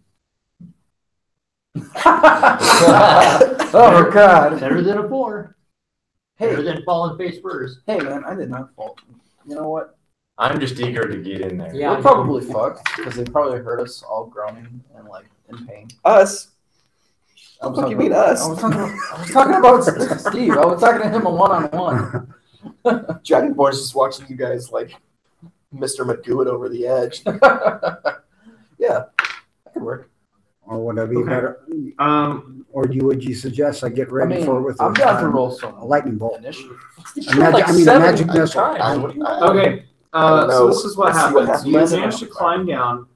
[SPEAKER 1] Oh God.
[SPEAKER 2] Better than a 4. Better
[SPEAKER 1] Hey,
[SPEAKER 2] than falling face first.
[SPEAKER 1] hey, man, I did not fall. You know what?
[SPEAKER 8] I'm just eager to get in there.
[SPEAKER 2] Yeah.
[SPEAKER 1] We're probably fucked because they probably heard us all groaning and like in pain.
[SPEAKER 7] Us.
[SPEAKER 1] I was
[SPEAKER 7] What do you
[SPEAKER 1] talking
[SPEAKER 7] mean
[SPEAKER 1] about-
[SPEAKER 7] us?
[SPEAKER 1] I was talking about Steve. I was talking to him a one-on-one.
[SPEAKER 7] Dragonborn's just watching you guys like Mr. Magoo over the edge.
[SPEAKER 1] Yeah, that could work.
[SPEAKER 6] Or whatever you
[SPEAKER 4] Okay.
[SPEAKER 6] better. Or would you suggest I get
[SPEAKER 1] I
[SPEAKER 6] ready
[SPEAKER 1] mean,
[SPEAKER 6] for it with
[SPEAKER 1] I'm down to
[SPEAKER 6] a
[SPEAKER 1] roll some
[SPEAKER 6] lightning bolt?
[SPEAKER 1] initiative.
[SPEAKER 6] A magic missile.
[SPEAKER 8] Times. What do you want?
[SPEAKER 4] Okay.
[SPEAKER 7] I don't
[SPEAKER 4] So
[SPEAKER 7] know.
[SPEAKER 4] this is what
[SPEAKER 7] Let's see what
[SPEAKER 4] happens.
[SPEAKER 7] happens.
[SPEAKER 4] You manage to climb down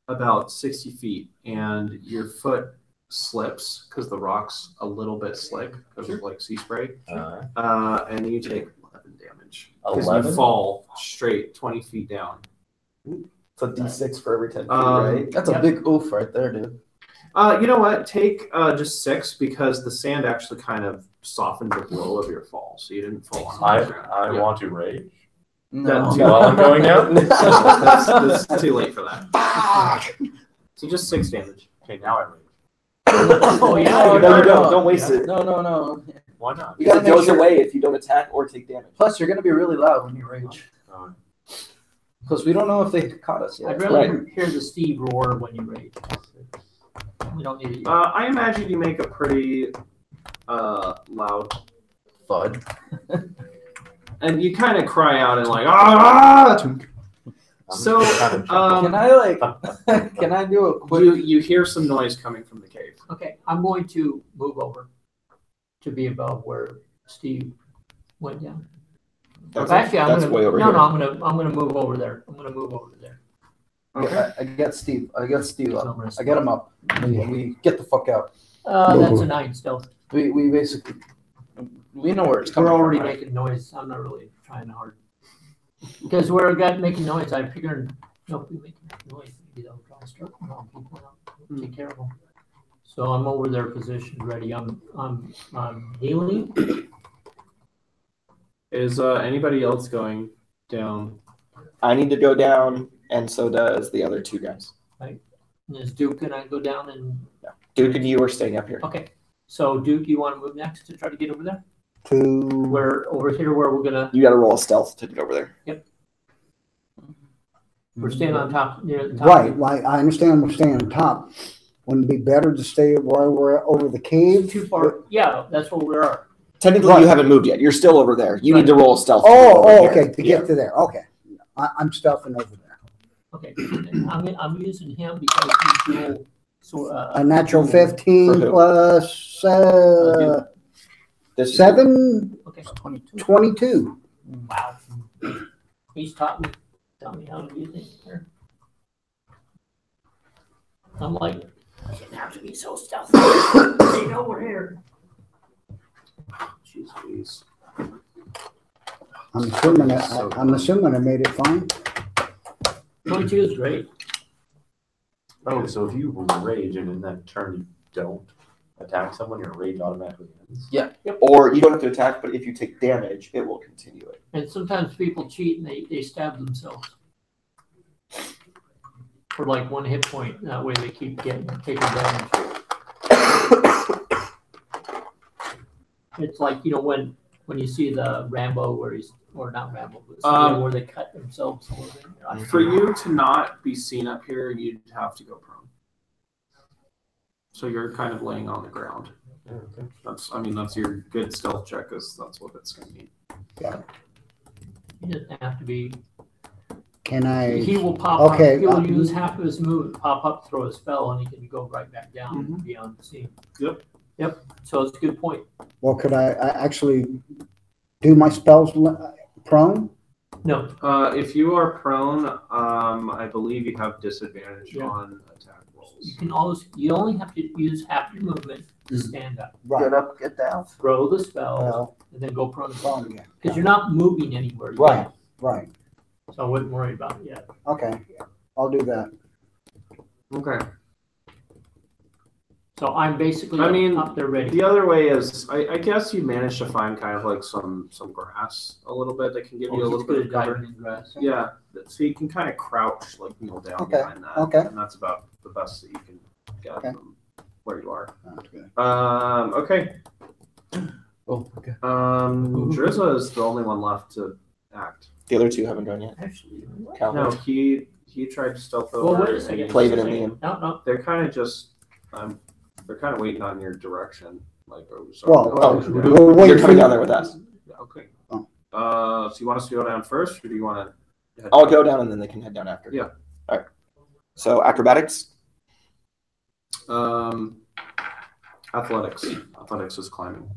[SPEAKER 4] about 60 feet, and your foot slips because the rock's a little bit slick because of like sea spray, and you take 11 damage because you
[SPEAKER 8] 11?
[SPEAKER 4] fall straight 20 feet down.
[SPEAKER 7] It's a D6 for every 10 feet,
[SPEAKER 4] Um,
[SPEAKER 7] right?
[SPEAKER 1] That's a
[SPEAKER 2] Yep.
[SPEAKER 1] big oof right there, dude.
[SPEAKER 4] You know what? Take just 6 because the sand actually kind of softened the blow of your fall, so you didn't fall on the ground.
[SPEAKER 8] I
[SPEAKER 4] Yeah.
[SPEAKER 8] want to rage.
[SPEAKER 1] No.
[SPEAKER 4] Yeah.
[SPEAKER 8] While I'm going down?
[SPEAKER 4] That's too late for that. So just 6 damage.
[SPEAKER 8] Okay, now I rage.
[SPEAKER 2] Oh, yeah.
[SPEAKER 7] No,
[SPEAKER 2] you're
[SPEAKER 7] you
[SPEAKER 2] right.
[SPEAKER 7] don't. Don't waste it.
[SPEAKER 1] No.
[SPEAKER 8] Why not?
[SPEAKER 1] You gotta
[SPEAKER 7] It
[SPEAKER 1] make
[SPEAKER 7] goes
[SPEAKER 1] sure-
[SPEAKER 7] away if you don't attack or take damage.
[SPEAKER 1] Plus, you're gonna be really loud when you rage.
[SPEAKER 8] Oh.
[SPEAKER 1] Because we don't know if they caught us yet.
[SPEAKER 2] I'd rather hear the Steve roar when you rage. We don't need it.
[SPEAKER 4] I imagine you make a pretty loud,
[SPEAKER 1] Thud.
[SPEAKER 4] and you kind of cry out and like ah. So
[SPEAKER 1] Can I like? Can I do a quick?
[SPEAKER 4] you hear some noise coming from the cave.
[SPEAKER 2] Okay, I'm going to move over to be above where Steve went down. Actually,
[SPEAKER 7] that's way over here.
[SPEAKER 2] I'm gonna move over there. I'm gonna move over there.
[SPEAKER 1] Okay. I get Steve. I get Steve
[SPEAKER 2] So
[SPEAKER 1] up.
[SPEAKER 2] I'm gonna
[SPEAKER 1] I get him up. We get the fuck out.
[SPEAKER 2] That's a 9 stealth.
[SPEAKER 1] We basically we know where it's coming
[SPEAKER 2] We're already
[SPEAKER 1] from. Right?
[SPEAKER 2] making noise. I'm not really trying hard. Because we're making noise, I figured if we make noise, maybe they'll try to start calling people out, take care of them. So I'm over there positioned, ready. I'm healing.
[SPEAKER 4] Is anybody else going down?
[SPEAKER 7] I need to go down, and so does the other 2 guys.
[SPEAKER 2] Is Duke and I go down and
[SPEAKER 7] Duke and you are staying up here.
[SPEAKER 2] okay. So Duke, you want to move next to try to get over there?
[SPEAKER 6] To
[SPEAKER 2] We're over here where we're gonna
[SPEAKER 7] You got to roll a stealth to get over there.
[SPEAKER 2] we're staying on top near the top.
[SPEAKER 6] right, like I understand we're staying on top. Wouldn't it be better to stay where we're over the cave?
[SPEAKER 2] Too far. Yeah, that's where we are.
[SPEAKER 7] Technically,
[SPEAKER 6] Right.
[SPEAKER 7] you haven't moved yet. You're still over there. You need to roll a stealth. to get
[SPEAKER 6] Oh,
[SPEAKER 7] over here.
[SPEAKER 6] okay, to get to there. Okay, I'm stealthing over there.
[SPEAKER 2] Okay. I'm using him because he's dual. So
[SPEAKER 6] A natural
[SPEAKER 7] For
[SPEAKER 6] 15
[SPEAKER 7] who?
[SPEAKER 6] plus
[SPEAKER 7] This is-
[SPEAKER 6] 7,
[SPEAKER 2] okay.
[SPEAKER 6] 22.
[SPEAKER 2] Wow. He's taught me how to use it here. I'm like, I didn't have to be so stealthy. They know we're here.
[SPEAKER 4] Jeez.
[SPEAKER 6] I'm assuming I made it fine.
[SPEAKER 2] 22 is great.
[SPEAKER 8] Oh, so if you rage and in that turn you don't attack someone, your rage automatically ends?
[SPEAKER 1] Yeah.
[SPEAKER 7] Or you don't have to attack, but if you take damage, it will continue it.
[SPEAKER 2] And sometimes people cheat and they stab themselves. For like 1 hit point. That way they keep taking damage. It's like, when you see the Rambo or not Rambo, but where they cut themselves. A little bit.
[SPEAKER 4] For you to not be seen up here, you'd have to go prone. So you're kind of laying on the ground.
[SPEAKER 8] Yeah, okay.
[SPEAKER 4] That's your good stealth check, because that's what it's going to need.
[SPEAKER 2] He doesn't have to be.
[SPEAKER 6] Can I?
[SPEAKER 2] He will pop
[SPEAKER 6] Okay,
[SPEAKER 2] up. He will use half of his move, pop up, throw a spell, and he can go right back down and be on the scene. Yep. So it's a good point.
[SPEAKER 6] Well, could I actually do my spells prone?
[SPEAKER 2] No.
[SPEAKER 4] If you are prone, I believe you have disadvantage on attack rolls.
[SPEAKER 2] You only have to use half your movement to stand up.
[SPEAKER 1] Get up, get down.
[SPEAKER 2] Throw the spell,
[SPEAKER 6] Well,
[SPEAKER 2] and then go prone.
[SPEAKER 6] prone again.
[SPEAKER 2] Because you're not moving anywhere yet.
[SPEAKER 6] Right, right.
[SPEAKER 2] So I wouldn't worry about it yet.
[SPEAKER 6] Okay, I'll do that.
[SPEAKER 4] Okay.
[SPEAKER 2] So I'm basically up there ready.
[SPEAKER 4] The other way is, I guess you managed to find kind of like some grass a little bit that can give you a little bit of cover.
[SPEAKER 2] In grass.
[SPEAKER 4] Yeah, so you can kind of crouch, like kneel down
[SPEAKER 6] Okay,
[SPEAKER 4] behind that.
[SPEAKER 6] okay.
[SPEAKER 4] And that's about the best that you can get
[SPEAKER 6] Okay.
[SPEAKER 4] from where you are.
[SPEAKER 6] Sounds good.
[SPEAKER 4] Okay.
[SPEAKER 1] Oh, okay.
[SPEAKER 4] Drizza is the only one left to act.
[SPEAKER 7] The other 2 haven't gone yet.
[SPEAKER 2] Actually, what?
[SPEAKER 7] Calvin.
[SPEAKER 4] No, he tried to stealth over.
[SPEAKER 2] Well, wait a
[SPEAKER 4] and
[SPEAKER 2] second.
[SPEAKER 7] Play it in the end.
[SPEAKER 2] No.
[SPEAKER 4] They're kind of just, they're kind of waiting on your direction. Like,
[SPEAKER 6] Well,
[SPEAKER 7] Oh,
[SPEAKER 6] we'll wait
[SPEAKER 7] you're
[SPEAKER 6] for
[SPEAKER 7] coming
[SPEAKER 6] you.
[SPEAKER 7] down there with us.
[SPEAKER 4] Okay.
[SPEAKER 6] Oh.
[SPEAKER 4] So you want us to go down first, or do you want to?
[SPEAKER 7] I'll go down and then they can head down after.
[SPEAKER 4] Yeah.
[SPEAKER 7] All right. So acrobatics.
[SPEAKER 4] Athletics. Athletics is climbing.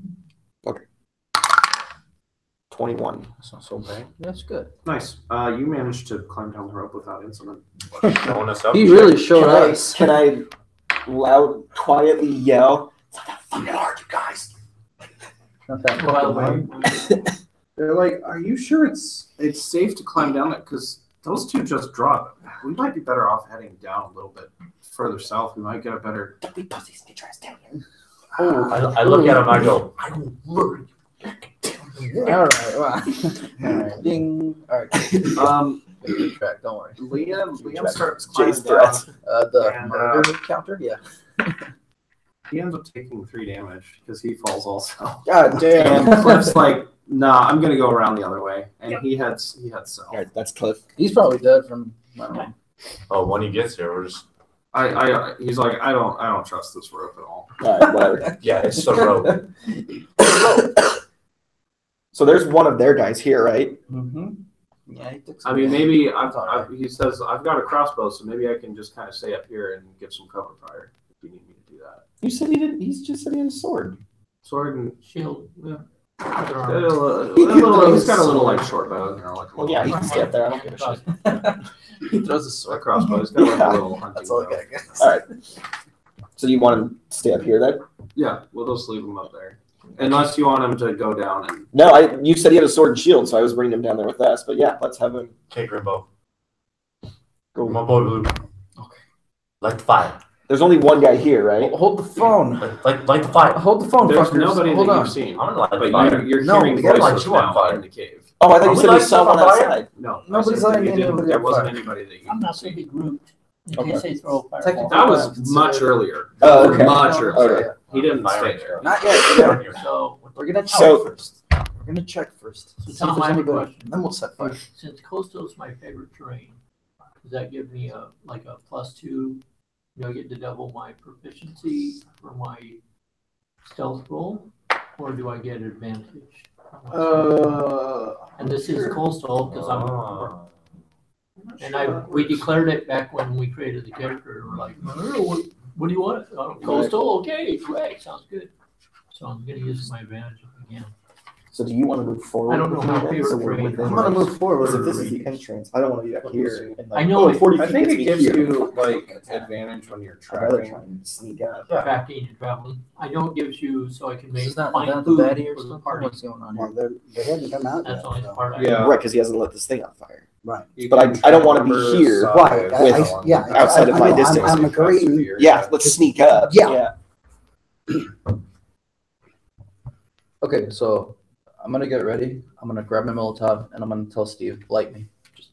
[SPEAKER 7] 21.
[SPEAKER 1] That's not so bad. That's good.
[SPEAKER 4] Nice. You managed to climb down the rope without incident.
[SPEAKER 8] Showing us up.
[SPEAKER 1] He really showed
[SPEAKER 7] Can I,
[SPEAKER 1] us.
[SPEAKER 7] can I loud, quietly yell? It's not that fucking hard, you guys.
[SPEAKER 6] Not that
[SPEAKER 2] Well,
[SPEAKER 6] fucking hard.
[SPEAKER 4] They're like, "Are you sure it's safe to climb down it? Because those 2 just dropped. We might be better off heading down a little bit further south. We might get a better."
[SPEAKER 7] Don't be pussies. Get your ass down here.
[SPEAKER 8] I look at him, I go,
[SPEAKER 1] I will murder you. All right. Wow. All right. Ding. All right. Good track. Don't worry.
[SPEAKER 4] Liam starts
[SPEAKER 7] Jay's
[SPEAKER 4] climbing down.
[SPEAKER 7] threats.
[SPEAKER 1] The
[SPEAKER 4] And,
[SPEAKER 1] murder counter. Yeah.
[SPEAKER 4] He ends up taking 3 damage because he falls also.
[SPEAKER 7] God damn.
[SPEAKER 4] And Cliff's like, nah, I'm gonna go around the other way, and he heads south.
[SPEAKER 7] All right, that's Cliff.
[SPEAKER 1] He's probably dead from. I don't know.
[SPEAKER 8] Oh, when he gets here, we're just
[SPEAKER 4] He's like, I don't trust this rope at all.
[SPEAKER 7] All right, whatever.
[SPEAKER 8] yeah, it's the rope.
[SPEAKER 7] So there's one of their guys here, right?
[SPEAKER 1] Mm-hmm. Yeah, he took
[SPEAKER 4] I mean, maybe
[SPEAKER 1] alright.
[SPEAKER 4] he says I've got a crossbow, so maybe I can just kind of stay up here and give some cover fire if you need me to do that.
[SPEAKER 7] You said he didn't. He's just said he had a sword.
[SPEAKER 4] Sword and
[SPEAKER 2] Shield.
[SPEAKER 4] yeah.
[SPEAKER 2] Other
[SPEAKER 4] A
[SPEAKER 2] arm.
[SPEAKER 4] little, he's got a little like short bow, you know, like a
[SPEAKER 7] Well,
[SPEAKER 4] little,
[SPEAKER 7] yeah, he can stay up there. I don't give a shit.
[SPEAKER 1] He throws a
[SPEAKER 4] a
[SPEAKER 1] sword.
[SPEAKER 4] crossbow. He's got like
[SPEAKER 7] Yeah.
[SPEAKER 4] a little hunting
[SPEAKER 1] That's all I
[SPEAKER 4] bow.
[SPEAKER 1] got, guys.
[SPEAKER 7] All right. So you want him to stay up here then?
[SPEAKER 4] Yeah, we'll just leave him up there, unless you want him to go down and.
[SPEAKER 7] No, you said he had a sword and shield, so I was bringing him down there with us. But yeah, let's have him
[SPEAKER 8] Okay, Grimbo.
[SPEAKER 7] go.
[SPEAKER 8] My boy Blue.
[SPEAKER 1] Okay.
[SPEAKER 8] Light the fire.
[SPEAKER 7] There's only one guy here, right?
[SPEAKER 1] Hold the phone.
[SPEAKER 8] Light the fire.
[SPEAKER 1] Hold the phone,
[SPEAKER 4] There's
[SPEAKER 1] fuckers.
[SPEAKER 4] nobody
[SPEAKER 1] Hold
[SPEAKER 4] that
[SPEAKER 1] on.
[SPEAKER 4] you've seen,
[SPEAKER 8] I'm gonna light the
[SPEAKER 4] but
[SPEAKER 8] fire.
[SPEAKER 4] you're
[SPEAKER 1] No,
[SPEAKER 4] hearing
[SPEAKER 1] we gotta
[SPEAKER 8] light
[SPEAKER 4] voices
[SPEAKER 8] you on
[SPEAKER 4] now
[SPEAKER 8] fire.
[SPEAKER 4] in the cave.
[SPEAKER 7] Oh, I thought
[SPEAKER 8] Are
[SPEAKER 7] you
[SPEAKER 8] we
[SPEAKER 7] said you
[SPEAKER 8] lighting
[SPEAKER 7] saw
[SPEAKER 8] stuff
[SPEAKER 7] one
[SPEAKER 8] on fire?
[SPEAKER 7] outside.
[SPEAKER 4] No,
[SPEAKER 1] Nobody's
[SPEAKER 4] I said
[SPEAKER 1] letting
[SPEAKER 4] you didn't.
[SPEAKER 1] anybody
[SPEAKER 4] There
[SPEAKER 1] on
[SPEAKER 4] wasn't
[SPEAKER 1] fire.
[SPEAKER 4] anybody that you.
[SPEAKER 2] I'm not saying he grouped in
[SPEAKER 7] Okay.
[SPEAKER 2] case they throw a
[SPEAKER 1] Technically,
[SPEAKER 2] fireball.
[SPEAKER 4] That was
[SPEAKER 1] Consider-
[SPEAKER 4] much earlier.
[SPEAKER 7] Oh, okay.
[SPEAKER 4] Much
[SPEAKER 1] Okay.
[SPEAKER 4] earlier. He didn't
[SPEAKER 8] Fire
[SPEAKER 4] stay
[SPEAKER 8] in
[SPEAKER 4] there.
[SPEAKER 1] Not yet.
[SPEAKER 8] Down here.
[SPEAKER 2] So,
[SPEAKER 1] We're gonna check
[SPEAKER 7] So-
[SPEAKER 1] first. We're gonna check first.
[SPEAKER 2] So
[SPEAKER 1] See
[SPEAKER 2] Tom,
[SPEAKER 1] if there's
[SPEAKER 2] I have a
[SPEAKER 1] anybody.
[SPEAKER 2] question.
[SPEAKER 1] Then we'll set fire.
[SPEAKER 2] Since coastal is my favorite terrain, does that give me a +2? Do I get to double my proficiency for my stealth roll, or do I get advantage? And this is coastal because
[SPEAKER 8] Oh.
[SPEAKER 2] we declared it back when we created the character. We're like, oh, what do you want? Coastal, okay, great, sounds good. So I'm gonna use my advantage again.
[SPEAKER 7] So do you want to move forward?
[SPEAKER 2] I don't know
[SPEAKER 7] with
[SPEAKER 2] how
[SPEAKER 7] me then?
[SPEAKER 2] favorite
[SPEAKER 7] So we're
[SPEAKER 2] terrain-
[SPEAKER 7] within,
[SPEAKER 1] I'm gonna
[SPEAKER 7] like-
[SPEAKER 1] move forward.
[SPEAKER 7] Because if this is the entrance, I don't want to be up here. And, like,
[SPEAKER 2] I know it-
[SPEAKER 7] 40
[SPEAKER 4] I
[SPEAKER 7] feet
[SPEAKER 4] think
[SPEAKER 7] gets
[SPEAKER 4] it
[SPEAKER 7] me
[SPEAKER 4] gives
[SPEAKER 7] here.
[SPEAKER 4] you like advantage when you're
[SPEAKER 7] I'd rather
[SPEAKER 4] tracking.
[SPEAKER 7] try and sneak up.
[SPEAKER 2] Tracking and traveling. I know it gives you so I can
[SPEAKER 1] Is
[SPEAKER 2] make
[SPEAKER 1] that
[SPEAKER 2] find
[SPEAKER 1] the
[SPEAKER 2] food
[SPEAKER 1] baddie or
[SPEAKER 2] for the
[SPEAKER 1] something?
[SPEAKER 2] party.
[SPEAKER 1] What's going on
[SPEAKER 6] Well,
[SPEAKER 1] here?
[SPEAKER 6] they hadn't come out
[SPEAKER 2] That's
[SPEAKER 6] yet.
[SPEAKER 2] the only
[SPEAKER 6] so.
[SPEAKER 2] part I
[SPEAKER 4] Yeah.
[SPEAKER 7] Right, because he hasn't lit this thing on fire.
[SPEAKER 4] You
[SPEAKER 7] But
[SPEAKER 4] can
[SPEAKER 7] I don't wanna be
[SPEAKER 4] remember
[SPEAKER 7] here.
[SPEAKER 4] size
[SPEAKER 6] Right,
[SPEAKER 4] and
[SPEAKER 6] yeah,
[SPEAKER 4] so on.
[SPEAKER 7] Outside of
[SPEAKER 6] I
[SPEAKER 7] my
[SPEAKER 6] know,
[SPEAKER 7] distance.
[SPEAKER 6] I'm agreeing.
[SPEAKER 7] Yeah, let's sneak up.
[SPEAKER 6] Yeah.
[SPEAKER 1] Okay, so I'm gonna get ready. I'm gonna grab my Molotov and I'm gonna tell Steve, light me. Just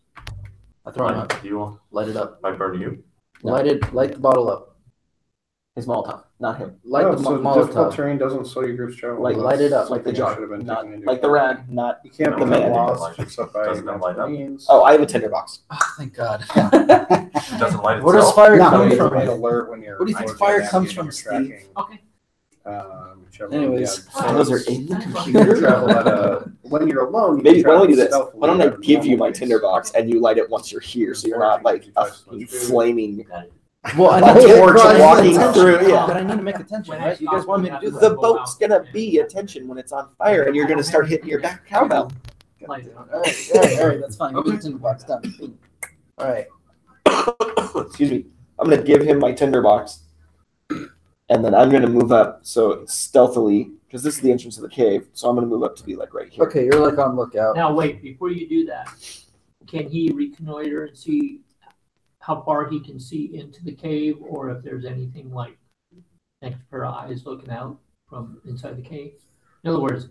[SPEAKER 1] I throw it out,
[SPEAKER 8] Do you want
[SPEAKER 1] light it up.
[SPEAKER 8] my burn you?
[SPEAKER 7] No.
[SPEAKER 1] Light the bottle up.
[SPEAKER 7] His Molotov, not him.
[SPEAKER 1] Light the Molotov.
[SPEAKER 4] terrain doesn't slow your group's travel.
[SPEAKER 1] Like, light it up.
[SPEAKER 7] Like the
[SPEAKER 4] Something I
[SPEAKER 7] jar,
[SPEAKER 4] should have been
[SPEAKER 7] not
[SPEAKER 4] taking into
[SPEAKER 7] like the
[SPEAKER 4] account.
[SPEAKER 7] rag, not.
[SPEAKER 4] You can't
[SPEAKER 7] the
[SPEAKER 4] be
[SPEAKER 7] man.
[SPEAKER 4] lost except by
[SPEAKER 8] Doesn't it light up?
[SPEAKER 4] means.
[SPEAKER 7] Oh, I have a tinderbox.
[SPEAKER 1] Oh, thank God.
[SPEAKER 8] It doesn't light
[SPEAKER 1] Where does
[SPEAKER 8] itself.
[SPEAKER 1] fire
[SPEAKER 6] No.
[SPEAKER 1] come
[SPEAKER 4] It's
[SPEAKER 1] from?
[SPEAKER 4] made alert when you're.
[SPEAKER 1] Where do you think
[SPEAKER 4] when
[SPEAKER 1] fire
[SPEAKER 4] you're
[SPEAKER 1] comes
[SPEAKER 4] tracking,
[SPEAKER 1] from,
[SPEAKER 4] you're
[SPEAKER 1] Steve?
[SPEAKER 2] Okay.
[SPEAKER 4] Whichever
[SPEAKER 1] Anyways,
[SPEAKER 4] one,
[SPEAKER 7] So those are in the
[SPEAKER 4] yeah. You
[SPEAKER 7] computer.
[SPEAKER 4] can travel at a, when you're alone. You
[SPEAKER 7] Maybe
[SPEAKER 4] can
[SPEAKER 7] why don't we do this?
[SPEAKER 4] travel
[SPEAKER 7] Why don't I
[SPEAKER 4] stealthily
[SPEAKER 7] give
[SPEAKER 4] at
[SPEAKER 7] you my
[SPEAKER 4] normal pace.
[SPEAKER 7] tinderbox and you light it once you're here, so you're not like a flaming
[SPEAKER 1] Well, I
[SPEAKER 7] a
[SPEAKER 1] need to
[SPEAKER 7] torch
[SPEAKER 1] draw your
[SPEAKER 7] walking
[SPEAKER 1] attention,
[SPEAKER 7] through. Yeah.
[SPEAKER 1] But I need to make attention, right? You guys want me to do that?
[SPEAKER 7] The boat's gonna be attention when it's on fire, and you're gonna start hitting your back cowbell.
[SPEAKER 2] Light it up.
[SPEAKER 1] All right, that's fine. Give me the tinderbox, done. All right.
[SPEAKER 7] Excuse me. I'm gonna give him my tinderbox, and then I'm gonna move up so stealthily because this is the entrance of the cave. So I'm gonna move up to be like right here.
[SPEAKER 1] Okay, you're like on lookout.
[SPEAKER 2] Now, wait, before you do that, can he reconnoiter and see how far he can see into the cave, or if there's anything like next pair of eyes looking out from inside the cave? In other words,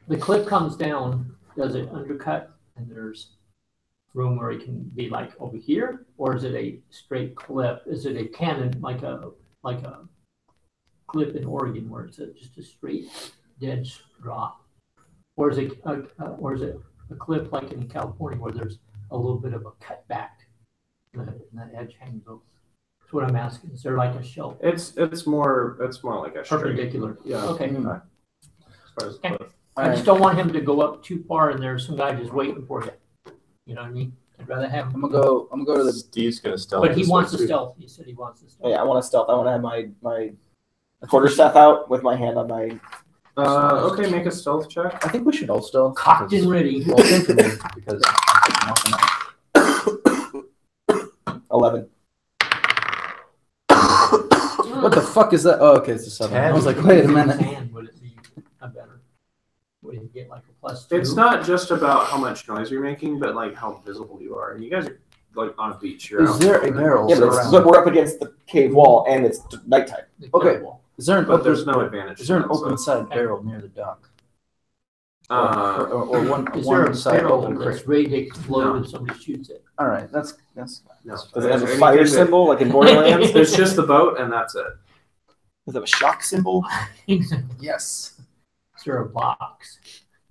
[SPEAKER 2] the cliff comes down, does it undercut, and there's room where it can be like over here, or is it a straight cliff? Is it a cannon like a cliff in Oregon where it's just a straight dead drop, or is it a cliff like in California where there's a little bit of a cut back and the edge hangs over? That's what I'm asking. Is there like a shelf
[SPEAKER 4] It's more like a straight.
[SPEAKER 2] perpendicular?
[SPEAKER 4] Yeah.
[SPEAKER 2] Okay.
[SPEAKER 4] As far as the cliff.
[SPEAKER 2] I just don't want him to go up too far and there's some guy just waiting for you. You know what I mean? I'd rather have him.
[SPEAKER 1] I'm gonna go to the.
[SPEAKER 8] Steve's gonna stealth.
[SPEAKER 2] But he
[SPEAKER 8] this
[SPEAKER 2] wants
[SPEAKER 8] way,
[SPEAKER 2] the
[SPEAKER 8] too.
[SPEAKER 2] stealth. He said he wants the stealth.
[SPEAKER 7] Yeah, I want to stealth. I want to have my quarterstaff out with my hand on my.
[SPEAKER 4] Okay, make a stealth check.
[SPEAKER 1] I think we should all stealth.
[SPEAKER 2] Cocked and ready.
[SPEAKER 1] Well, same for me because I'm walking out.
[SPEAKER 7] 11.
[SPEAKER 1] What the fuck is that? Oh, okay, it's a 7. I was like, wait a minute.
[SPEAKER 2] And would it be a better? Would he get like a +2?
[SPEAKER 4] It's not just about how much noise you're making, but like how visible you are. And you guys are like on a beach. You're
[SPEAKER 1] Is
[SPEAKER 4] out
[SPEAKER 1] there a
[SPEAKER 4] there.
[SPEAKER 1] barrel
[SPEAKER 7] Yeah, but
[SPEAKER 1] around?
[SPEAKER 7] look, we're up against the cave wall, and it's nighttime.
[SPEAKER 1] Okay. Is there an
[SPEAKER 4] But
[SPEAKER 1] open?
[SPEAKER 4] there's no advantage.
[SPEAKER 1] Is there an
[SPEAKER 4] to that,
[SPEAKER 1] open
[SPEAKER 4] so-
[SPEAKER 1] side barrel near the dock?
[SPEAKER 4] Uh,
[SPEAKER 1] Or one
[SPEAKER 2] Is there a
[SPEAKER 1] side
[SPEAKER 2] barrel
[SPEAKER 1] open
[SPEAKER 2] that's
[SPEAKER 1] crate?
[SPEAKER 2] ready to explode
[SPEAKER 4] No.
[SPEAKER 2] if somebody shoots it?
[SPEAKER 1] All right, that's
[SPEAKER 4] no.
[SPEAKER 7] Does it have a
[SPEAKER 4] Anything
[SPEAKER 7] fire
[SPEAKER 4] that-
[SPEAKER 7] symbol like in Borderlands?
[SPEAKER 4] It's just the boat, and that's it.
[SPEAKER 7] Does it have a shock symbol?
[SPEAKER 2] Is
[SPEAKER 1] Yes.
[SPEAKER 2] there a box?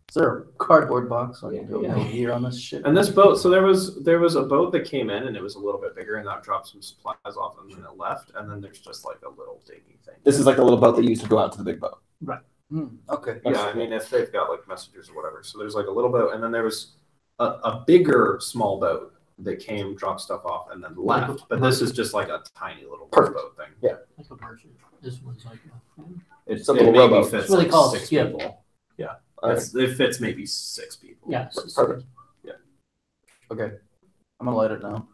[SPEAKER 1] Is there a cardboard box? I can do
[SPEAKER 2] Yeah.
[SPEAKER 1] a year on this shit.
[SPEAKER 4] And this boat, so there was a boat that came in and it was a little bit bigger and that dropped some supplies off and then it left. And then there's just like a little digging thing.
[SPEAKER 7] This is like the little boat they use to go out to the big boat.
[SPEAKER 1] Okay.
[SPEAKER 4] Yeah, I mean, if they've got like messages or whatever. So there's like a little boat, and then there was a bigger small boat that came, dropped stuff off, and then
[SPEAKER 2] Like
[SPEAKER 4] left.
[SPEAKER 2] a
[SPEAKER 4] But this is just like a tiny little
[SPEAKER 7] Perfect.
[SPEAKER 4] boat thing.
[SPEAKER 2] Like a merchant. This one's like a,
[SPEAKER 7] It's a
[SPEAKER 4] It
[SPEAKER 7] little
[SPEAKER 4] maybe
[SPEAKER 7] rowboat.
[SPEAKER 4] fits
[SPEAKER 2] It's what they
[SPEAKER 4] like
[SPEAKER 2] call a
[SPEAKER 4] 6
[SPEAKER 2] skip.
[SPEAKER 4] people. Yeah,
[SPEAKER 7] All right.
[SPEAKER 4] it fits maybe 6 people.
[SPEAKER 2] yeah.
[SPEAKER 7] Perfect.
[SPEAKER 1] Okay. I'm gonna light it now.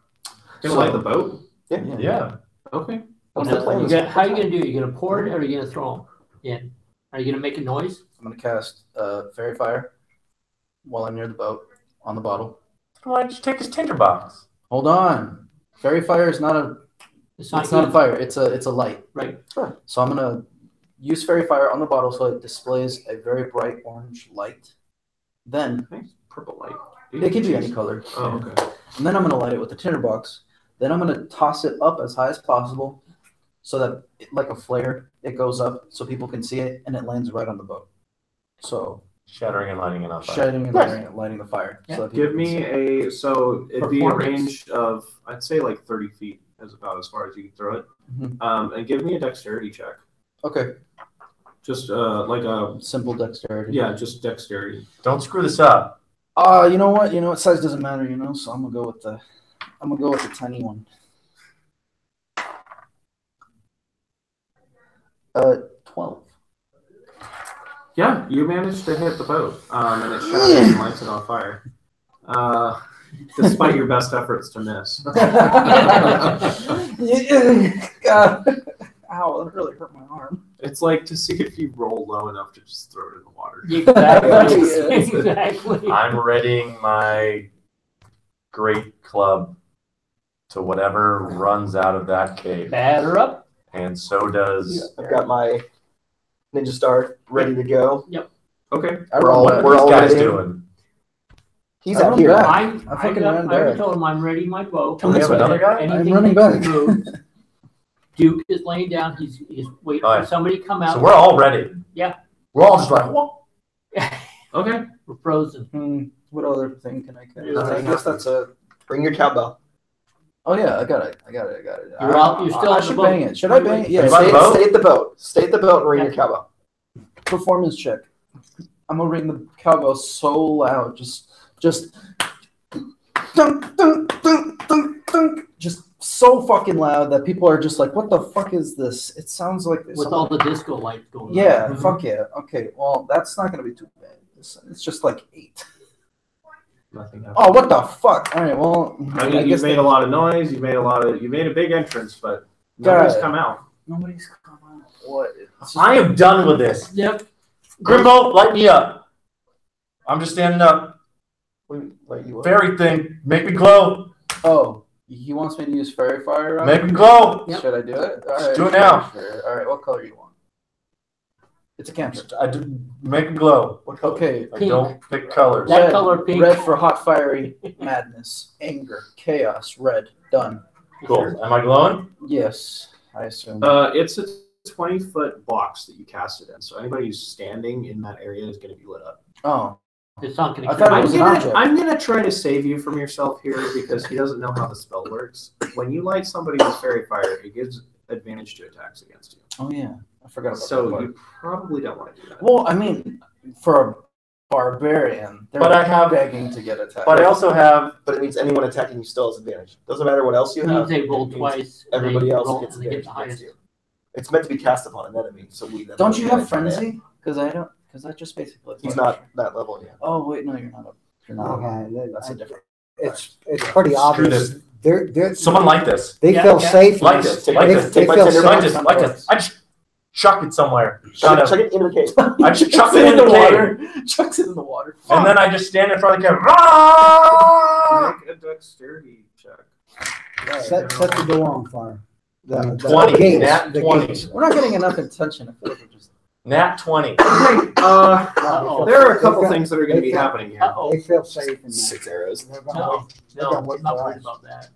[SPEAKER 4] Gonna light the boat?
[SPEAKER 8] Yeah.
[SPEAKER 4] Okay.
[SPEAKER 7] What's the plan?
[SPEAKER 2] How are you gonna do it? You gonna pour it or are you gonna throw them in? Are you gonna make a noise?
[SPEAKER 1] I'm gonna cast fairy fire while I'm near the boat on the bottle.
[SPEAKER 8] Why don't you take his tinderbox?
[SPEAKER 1] Hold on. Fairy fire is not a
[SPEAKER 2] It's
[SPEAKER 1] it's not a fire. It's a light.
[SPEAKER 2] Right.
[SPEAKER 1] So I'm gonna use fairy fire on the bottle so it displays a very bright orange light. Then
[SPEAKER 4] Purple light.
[SPEAKER 1] it can be any color.
[SPEAKER 4] Oh, okay.
[SPEAKER 1] And then I'm gonna light it with the tinderbox. Then I'm gonna toss it up as high as possible, so that like a flare, it goes up so people can see it, and it lands right on the boat. So
[SPEAKER 8] Shattering and lighting it on fire.
[SPEAKER 1] shining and lighting the fire.
[SPEAKER 2] Yeah.
[SPEAKER 1] So that people
[SPEAKER 4] Give me
[SPEAKER 1] can see.
[SPEAKER 4] so it'd be a
[SPEAKER 2] Performance.
[SPEAKER 4] range of, I'd say like 30 feet is about as far as you can throw it.
[SPEAKER 1] Mhm.
[SPEAKER 4] And give me a dexterity check.
[SPEAKER 1] Okay.
[SPEAKER 4] Just like a,
[SPEAKER 1] Simple dexterity.
[SPEAKER 4] yeah, just dexterity.
[SPEAKER 8] Don't screw this up.
[SPEAKER 1] You know what? Size doesn't matter. So I'm gonna go with the tiny one. 12.
[SPEAKER 4] Yeah, you managed to hit the boat, and it shatters and lights it on fire. Despite your best efforts to miss.
[SPEAKER 1] God. Ow, that really hurt my arm.
[SPEAKER 4] It's like to see if you roll low enough to just throw it in the water.
[SPEAKER 2] Exactly. Exactly.
[SPEAKER 8] I'm readying my great club to whatever runs out of that cave.
[SPEAKER 2] Batter up.
[SPEAKER 8] And so does.
[SPEAKER 7] I've got my ninja star ready to go.
[SPEAKER 4] Okay.
[SPEAKER 7] We're all
[SPEAKER 8] What
[SPEAKER 7] we're
[SPEAKER 8] are
[SPEAKER 7] all
[SPEAKER 8] these guys
[SPEAKER 7] ready.
[SPEAKER 8] doing?
[SPEAKER 7] He's
[SPEAKER 1] I
[SPEAKER 7] out
[SPEAKER 1] run
[SPEAKER 7] here.
[SPEAKER 1] back.
[SPEAKER 2] I
[SPEAKER 1] fucking ran
[SPEAKER 2] already
[SPEAKER 1] back.
[SPEAKER 2] told him I'm ready my boat.
[SPEAKER 8] Do we have another guy?
[SPEAKER 2] Anything
[SPEAKER 1] running
[SPEAKER 2] that can
[SPEAKER 1] back.
[SPEAKER 2] move. Duke is laying down. He's waiting
[SPEAKER 8] All right.
[SPEAKER 2] for somebody to come out.
[SPEAKER 8] So we're all ready.
[SPEAKER 2] Yeah.
[SPEAKER 8] We're all just like, whoa.
[SPEAKER 4] Okay.
[SPEAKER 2] We're frozen.
[SPEAKER 1] What other thing can I carry?
[SPEAKER 7] I guess that's a bring your cowbell.
[SPEAKER 1] Oh yeah, I got it.
[SPEAKER 2] You're out- you're still
[SPEAKER 1] I
[SPEAKER 2] on the
[SPEAKER 1] should
[SPEAKER 2] boat.
[SPEAKER 1] bang it. Should I bang it? Yeah.
[SPEAKER 8] Everybody-
[SPEAKER 7] Stay,
[SPEAKER 8] boat?
[SPEAKER 7] stay at the boat. Stay at the boat and ring
[SPEAKER 2] Yeah.
[SPEAKER 7] your cowbell.
[SPEAKER 1] Performance check. I'm gonna ring the cowbell so loud, just dunk, dunk, dunk, dunk, dunk, just so fucking loud that people are just like, "What the fuck is this?" It sounds like
[SPEAKER 2] With all the disco lights going
[SPEAKER 1] yeah,
[SPEAKER 2] on.
[SPEAKER 1] fuck yeah. Okay, well that's not gonna be too bad. It's just like 8.
[SPEAKER 4] Nothing happened.
[SPEAKER 1] Oh, what the fuck? All right, well,
[SPEAKER 4] I mean, you've made a lot of noise. You made a big entrance, but
[SPEAKER 1] God.
[SPEAKER 4] nobody's come out.
[SPEAKER 1] nobody's come on. What? It's just-
[SPEAKER 8] I am done with this.
[SPEAKER 2] Yep.
[SPEAKER 8] Grimbo, light me up. I'm just standing up.
[SPEAKER 7] Like you
[SPEAKER 8] Fairy thing, make me glow.
[SPEAKER 1] Oh, he wants me to use fairy fire. on
[SPEAKER 8] Make
[SPEAKER 1] him?
[SPEAKER 8] me glow.
[SPEAKER 2] Yep.
[SPEAKER 1] Should I do it? All right,
[SPEAKER 8] do it now.
[SPEAKER 1] Sure. All right, what color do you want? It's a cantrip.
[SPEAKER 8] I do, make me glow.
[SPEAKER 1] Okay,
[SPEAKER 8] I
[SPEAKER 2] Pink.
[SPEAKER 8] don't pick colors.
[SPEAKER 2] That color pink.
[SPEAKER 1] Red for hot, fiery madness, anger, chaos. Red. Done.
[SPEAKER 8] Cool. Am I glowing?
[SPEAKER 1] Yes, I assume.
[SPEAKER 4] It's a 20-foot box that you cast it in, so anybody who's standing in that area is going to be lit up.
[SPEAKER 1] Oh,
[SPEAKER 2] It's not going
[SPEAKER 1] I
[SPEAKER 2] to
[SPEAKER 1] thought it
[SPEAKER 4] I'm
[SPEAKER 1] was an
[SPEAKER 4] gonna,
[SPEAKER 1] object.
[SPEAKER 4] I'm gonna try to save you from yourself here because he doesn't know how the spell works. When you light somebody with fairy fire, it gives advantage to attacks against you.
[SPEAKER 1] oh yeah, I forgot about that
[SPEAKER 4] So
[SPEAKER 1] part.
[SPEAKER 4] you probably don't want to do that.
[SPEAKER 1] Well, I mean, for a barbarian, they're
[SPEAKER 8] But I have-
[SPEAKER 1] begging to get attacked.
[SPEAKER 8] But I also have.
[SPEAKER 7] But it means anyone attacking you still has advantage. Doesn't matter what else you
[SPEAKER 2] It means
[SPEAKER 7] have.
[SPEAKER 2] they
[SPEAKER 7] it
[SPEAKER 2] roll
[SPEAKER 7] means
[SPEAKER 2] twice.
[SPEAKER 7] Everybody
[SPEAKER 2] they
[SPEAKER 7] else
[SPEAKER 2] roll,
[SPEAKER 7] gets
[SPEAKER 2] and they get
[SPEAKER 7] advantage
[SPEAKER 2] the
[SPEAKER 7] against
[SPEAKER 2] highest.
[SPEAKER 7] you. It's meant to be cast upon an enemy, so we then
[SPEAKER 1] Don't you have
[SPEAKER 7] advantage on that.
[SPEAKER 1] frenzy? Because I don't. Because I just basically.
[SPEAKER 7] He's not that level yet.
[SPEAKER 1] Oh wait, no, you're not. You're not.
[SPEAKER 6] Okay,
[SPEAKER 1] That's a different.
[SPEAKER 6] it's pretty
[SPEAKER 8] Screw
[SPEAKER 6] obvious.
[SPEAKER 8] this.
[SPEAKER 6] They're
[SPEAKER 8] Someone like this.
[SPEAKER 6] they
[SPEAKER 2] Yeah,
[SPEAKER 6] feel
[SPEAKER 2] yeah.
[SPEAKER 6] safe.
[SPEAKER 8] Like this.
[SPEAKER 7] Take
[SPEAKER 8] Like
[SPEAKER 7] my-
[SPEAKER 8] this.
[SPEAKER 7] take my
[SPEAKER 6] feel
[SPEAKER 7] tinder
[SPEAKER 8] Like
[SPEAKER 6] safe.
[SPEAKER 8] this. Like this. I just chuck it somewhere.
[SPEAKER 7] Chuck
[SPEAKER 8] Shut up.
[SPEAKER 7] it into the cave.
[SPEAKER 8] I just chuck it in the water.
[SPEAKER 1] Chucks it in the water.
[SPEAKER 8] And then I just stand in front of the camera. Rah!
[SPEAKER 4] Make a dexterity check.
[SPEAKER 6] Set the door on fire. The
[SPEAKER 8] 20.
[SPEAKER 6] gates,
[SPEAKER 8] Nat
[SPEAKER 6] the
[SPEAKER 8] 20.
[SPEAKER 6] gates.
[SPEAKER 1] We're not getting enough attention. I feel like we're just.
[SPEAKER 8] Nat 20.
[SPEAKER 4] Okay,
[SPEAKER 2] Uh-oh.
[SPEAKER 4] there are a couple
[SPEAKER 6] They've got-
[SPEAKER 4] things that are going to be
[SPEAKER 6] they've got-
[SPEAKER 4] happening here.
[SPEAKER 2] Uh-oh.
[SPEAKER 6] They feel safe in that.
[SPEAKER 7] 6 arrows.
[SPEAKER 6] They're gonna
[SPEAKER 2] No,
[SPEAKER 6] wait- they're
[SPEAKER 2] no,
[SPEAKER 6] gonna wait
[SPEAKER 2] I'm not
[SPEAKER 6] for
[SPEAKER 2] worried
[SPEAKER 6] us.
[SPEAKER 2] about that.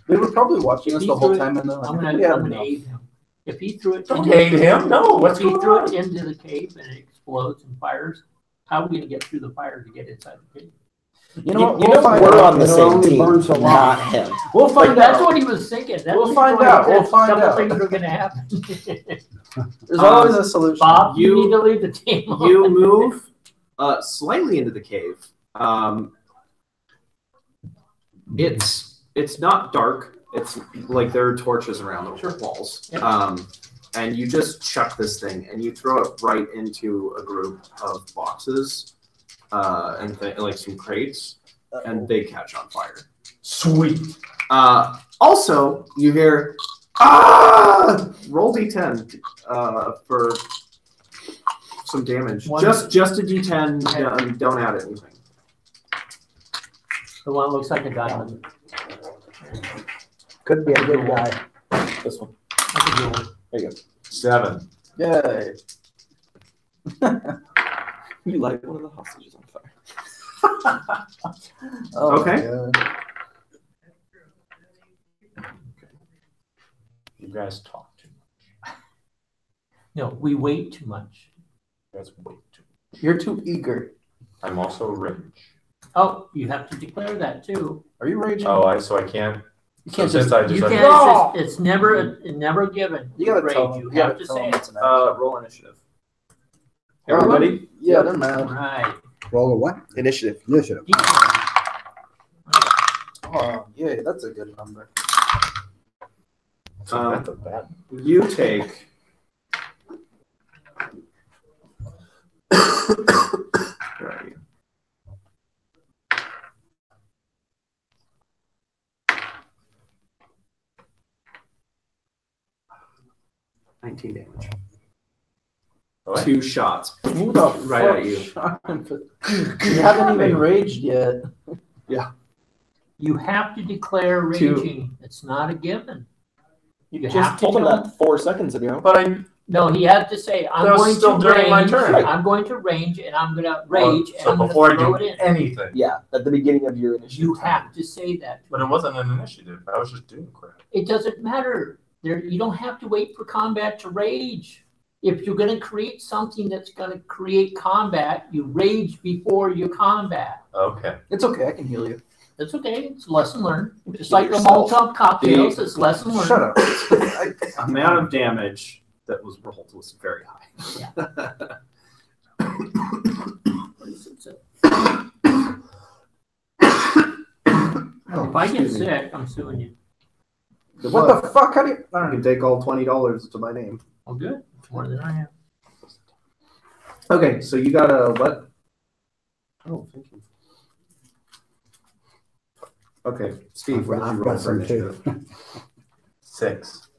[SPEAKER 1] They were probably watching us
[SPEAKER 2] If
[SPEAKER 1] the
[SPEAKER 2] he
[SPEAKER 1] whole
[SPEAKER 2] threw it,
[SPEAKER 1] time, and they're like,
[SPEAKER 2] I'm
[SPEAKER 1] "We
[SPEAKER 2] gonna
[SPEAKER 1] have
[SPEAKER 2] aid
[SPEAKER 1] enough."
[SPEAKER 2] him. If he threw it,
[SPEAKER 8] Don't hate him. No, what's
[SPEAKER 2] if he
[SPEAKER 8] going
[SPEAKER 2] threw
[SPEAKER 8] on?
[SPEAKER 2] it into the cave and it explodes and fires, how are we gonna get through the fire to get inside the cave?
[SPEAKER 1] You know what?
[SPEAKER 7] You
[SPEAKER 1] We'll
[SPEAKER 7] know
[SPEAKER 1] find
[SPEAKER 7] we're
[SPEAKER 1] out.
[SPEAKER 7] on the
[SPEAKER 6] It'll
[SPEAKER 7] same
[SPEAKER 6] only
[SPEAKER 7] team,
[SPEAKER 6] burn so long.
[SPEAKER 7] not him.
[SPEAKER 1] We'll find
[SPEAKER 2] That's
[SPEAKER 1] out.
[SPEAKER 2] what he was thinking. That's
[SPEAKER 1] We'll
[SPEAKER 2] what he
[SPEAKER 1] find
[SPEAKER 2] thought.
[SPEAKER 1] out.
[SPEAKER 2] He
[SPEAKER 1] We'll
[SPEAKER 2] said
[SPEAKER 1] find
[SPEAKER 2] several
[SPEAKER 1] out.
[SPEAKER 2] things were gonna happen.
[SPEAKER 1] There's always a solution.
[SPEAKER 2] Bob, you
[SPEAKER 4] You-
[SPEAKER 2] need to leave the team.
[SPEAKER 4] You move slightly into the cave. It's not dark. It's like there are torches around the walls.
[SPEAKER 2] Yeah.
[SPEAKER 4] And you just chuck this thing and you throw it right into a group of boxes and like some crates, and they catch on fire.
[SPEAKER 8] Sweet.
[SPEAKER 4] Also, you hear roll d10 for some damage.
[SPEAKER 2] One.
[SPEAKER 4] Just a d10. Don't add anything.
[SPEAKER 2] The one that looks like a diamond.
[SPEAKER 6] Could be a good guy.
[SPEAKER 7] This one.
[SPEAKER 2] That's a good one.
[SPEAKER 8] 7.
[SPEAKER 1] Yay.
[SPEAKER 7] You light one of the hostages on fire.
[SPEAKER 1] Oh my
[SPEAKER 4] Okay.
[SPEAKER 1] God.
[SPEAKER 8] You guys talk too much.
[SPEAKER 2] No, we wait too much.
[SPEAKER 8] You guys wait too much.
[SPEAKER 1] You're too eager.
[SPEAKER 8] I'm also rage.
[SPEAKER 2] Oh, you have to declare that too.
[SPEAKER 1] Are you raging?
[SPEAKER 8] So I can't.
[SPEAKER 1] You can't
[SPEAKER 8] since
[SPEAKER 1] just.
[SPEAKER 8] I just
[SPEAKER 2] You
[SPEAKER 8] like,
[SPEAKER 2] can't.
[SPEAKER 1] No!
[SPEAKER 2] It's never given.
[SPEAKER 1] You gotta
[SPEAKER 2] Rage.
[SPEAKER 1] tell them.
[SPEAKER 2] You
[SPEAKER 1] You gotta
[SPEAKER 2] have to
[SPEAKER 1] tell
[SPEAKER 2] say
[SPEAKER 1] them
[SPEAKER 2] it.
[SPEAKER 1] it's an action.
[SPEAKER 4] Roll initiative.
[SPEAKER 1] Everybody? Yeah, they're
[SPEAKER 2] All
[SPEAKER 1] mad.
[SPEAKER 2] right.
[SPEAKER 6] Roll a what?
[SPEAKER 7] Initiative.
[SPEAKER 6] Initiative.
[SPEAKER 1] Oh, yeah, that's a good number.
[SPEAKER 8] so that's a bad.
[SPEAKER 4] You take. Where are you? $19 damage.
[SPEAKER 8] What?
[SPEAKER 4] 2 shots.
[SPEAKER 1] Who the
[SPEAKER 4] Right
[SPEAKER 1] fuck
[SPEAKER 4] at you.
[SPEAKER 1] shot him? You haven't even raged yet.
[SPEAKER 2] You have to declare raging. It's not a given.
[SPEAKER 7] You
[SPEAKER 2] You
[SPEAKER 7] just
[SPEAKER 2] have to
[SPEAKER 7] told him
[SPEAKER 2] tell
[SPEAKER 7] that 4 seconds ago.
[SPEAKER 8] But I.
[SPEAKER 2] No, he had to say, I'm
[SPEAKER 8] That was
[SPEAKER 2] going
[SPEAKER 8] still
[SPEAKER 2] to
[SPEAKER 8] during my
[SPEAKER 2] range.
[SPEAKER 8] turn.
[SPEAKER 2] I'm going to range and I'm gonna rage and
[SPEAKER 8] So
[SPEAKER 2] I'm
[SPEAKER 8] before I
[SPEAKER 2] gonna throw
[SPEAKER 8] do
[SPEAKER 2] it in.
[SPEAKER 8] anything.
[SPEAKER 7] Yeah, at the beginning of your initiative.
[SPEAKER 2] You have to say that.
[SPEAKER 8] But it wasn't an initiative. I was just doing crap.
[SPEAKER 2] It doesn't matter. You don't have to wait for combat to rage. If you're gonna create something that's gonna create combat, you rage before you combat.
[SPEAKER 8] Okay.
[SPEAKER 1] It's okay, I can heal you.
[SPEAKER 2] That's okay. It's a lesson learned. Just like the Molotov cocktails, it's lesson learned.
[SPEAKER 1] Shut up.
[SPEAKER 4] Amount of damage that was rolled was very high.
[SPEAKER 2] If I get sick, I'm suing you.
[SPEAKER 1] What the fuck? How do you?
[SPEAKER 4] You can take all $20 to my name.
[SPEAKER 2] Oh, good. It's more than I have.
[SPEAKER 4] Okay, so you got a what? Oh, thank you. Okay, Steve, what did you
[SPEAKER 6] I've
[SPEAKER 4] roll
[SPEAKER 6] got
[SPEAKER 4] for
[SPEAKER 6] some too.
[SPEAKER 4] initiative?
[SPEAKER 8] 6.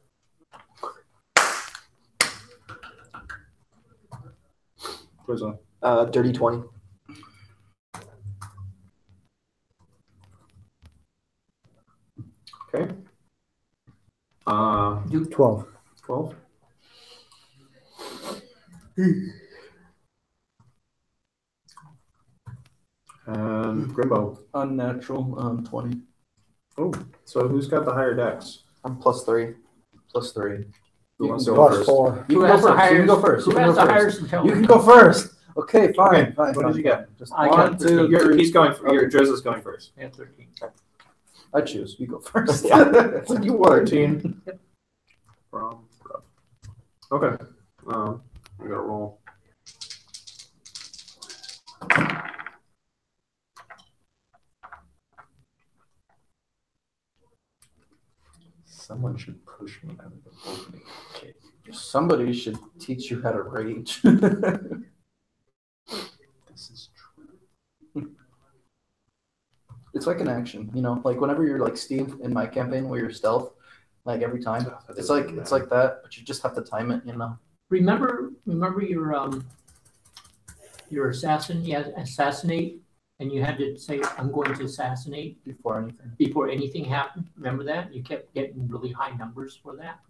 [SPEAKER 4] Where's that?
[SPEAKER 7] Dirty 20.
[SPEAKER 4] Okay.
[SPEAKER 2] Do
[SPEAKER 6] 12.
[SPEAKER 4] 12. And Grimbo.
[SPEAKER 1] Unnatural. 20.
[SPEAKER 4] Oh, so who's got the higher dex?
[SPEAKER 7] I'm +3.
[SPEAKER 1] +3.
[SPEAKER 4] Who wants to
[SPEAKER 1] can
[SPEAKER 4] go
[SPEAKER 6] Plus
[SPEAKER 4] first?
[SPEAKER 6] 4.
[SPEAKER 1] You
[SPEAKER 2] Who
[SPEAKER 1] can
[SPEAKER 2] has
[SPEAKER 1] go
[SPEAKER 2] the
[SPEAKER 1] first. You can go
[SPEAKER 2] highest-
[SPEAKER 1] first.
[SPEAKER 2] Who
[SPEAKER 1] You can
[SPEAKER 2] has
[SPEAKER 1] go
[SPEAKER 2] the
[SPEAKER 1] first.
[SPEAKER 2] highest intelligence?
[SPEAKER 1] You can go first. Okay, fine.
[SPEAKER 4] Okay,
[SPEAKER 1] Fine.
[SPEAKER 4] what
[SPEAKER 1] fine,
[SPEAKER 4] did you get?
[SPEAKER 1] fine. Just
[SPEAKER 2] I
[SPEAKER 1] one,
[SPEAKER 2] got
[SPEAKER 1] two,
[SPEAKER 4] You're, he's
[SPEAKER 1] three.
[SPEAKER 4] going. Your Joseph's going first.
[SPEAKER 2] Yeah, 13.
[SPEAKER 1] I choose. You go first.
[SPEAKER 7] That's what you want.
[SPEAKER 4] 13. From Rob. Okay. We gotta roll.
[SPEAKER 8] Someone should push me out of the opening. Okay.
[SPEAKER 1] Somebody should teach you how to rage.
[SPEAKER 8] This is true.
[SPEAKER 1] It's like an action, you know, like whenever you're like Steve in my campaign where you're stealth, like every time. It's like that, but you just have to time it, you know.
[SPEAKER 2] Remember your assassin, assassinate, and you had to say, I'm going to assassinate
[SPEAKER 1] Before anything.
[SPEAKER 2] before anything happened. Remember that? You kept getting really high numbers for that.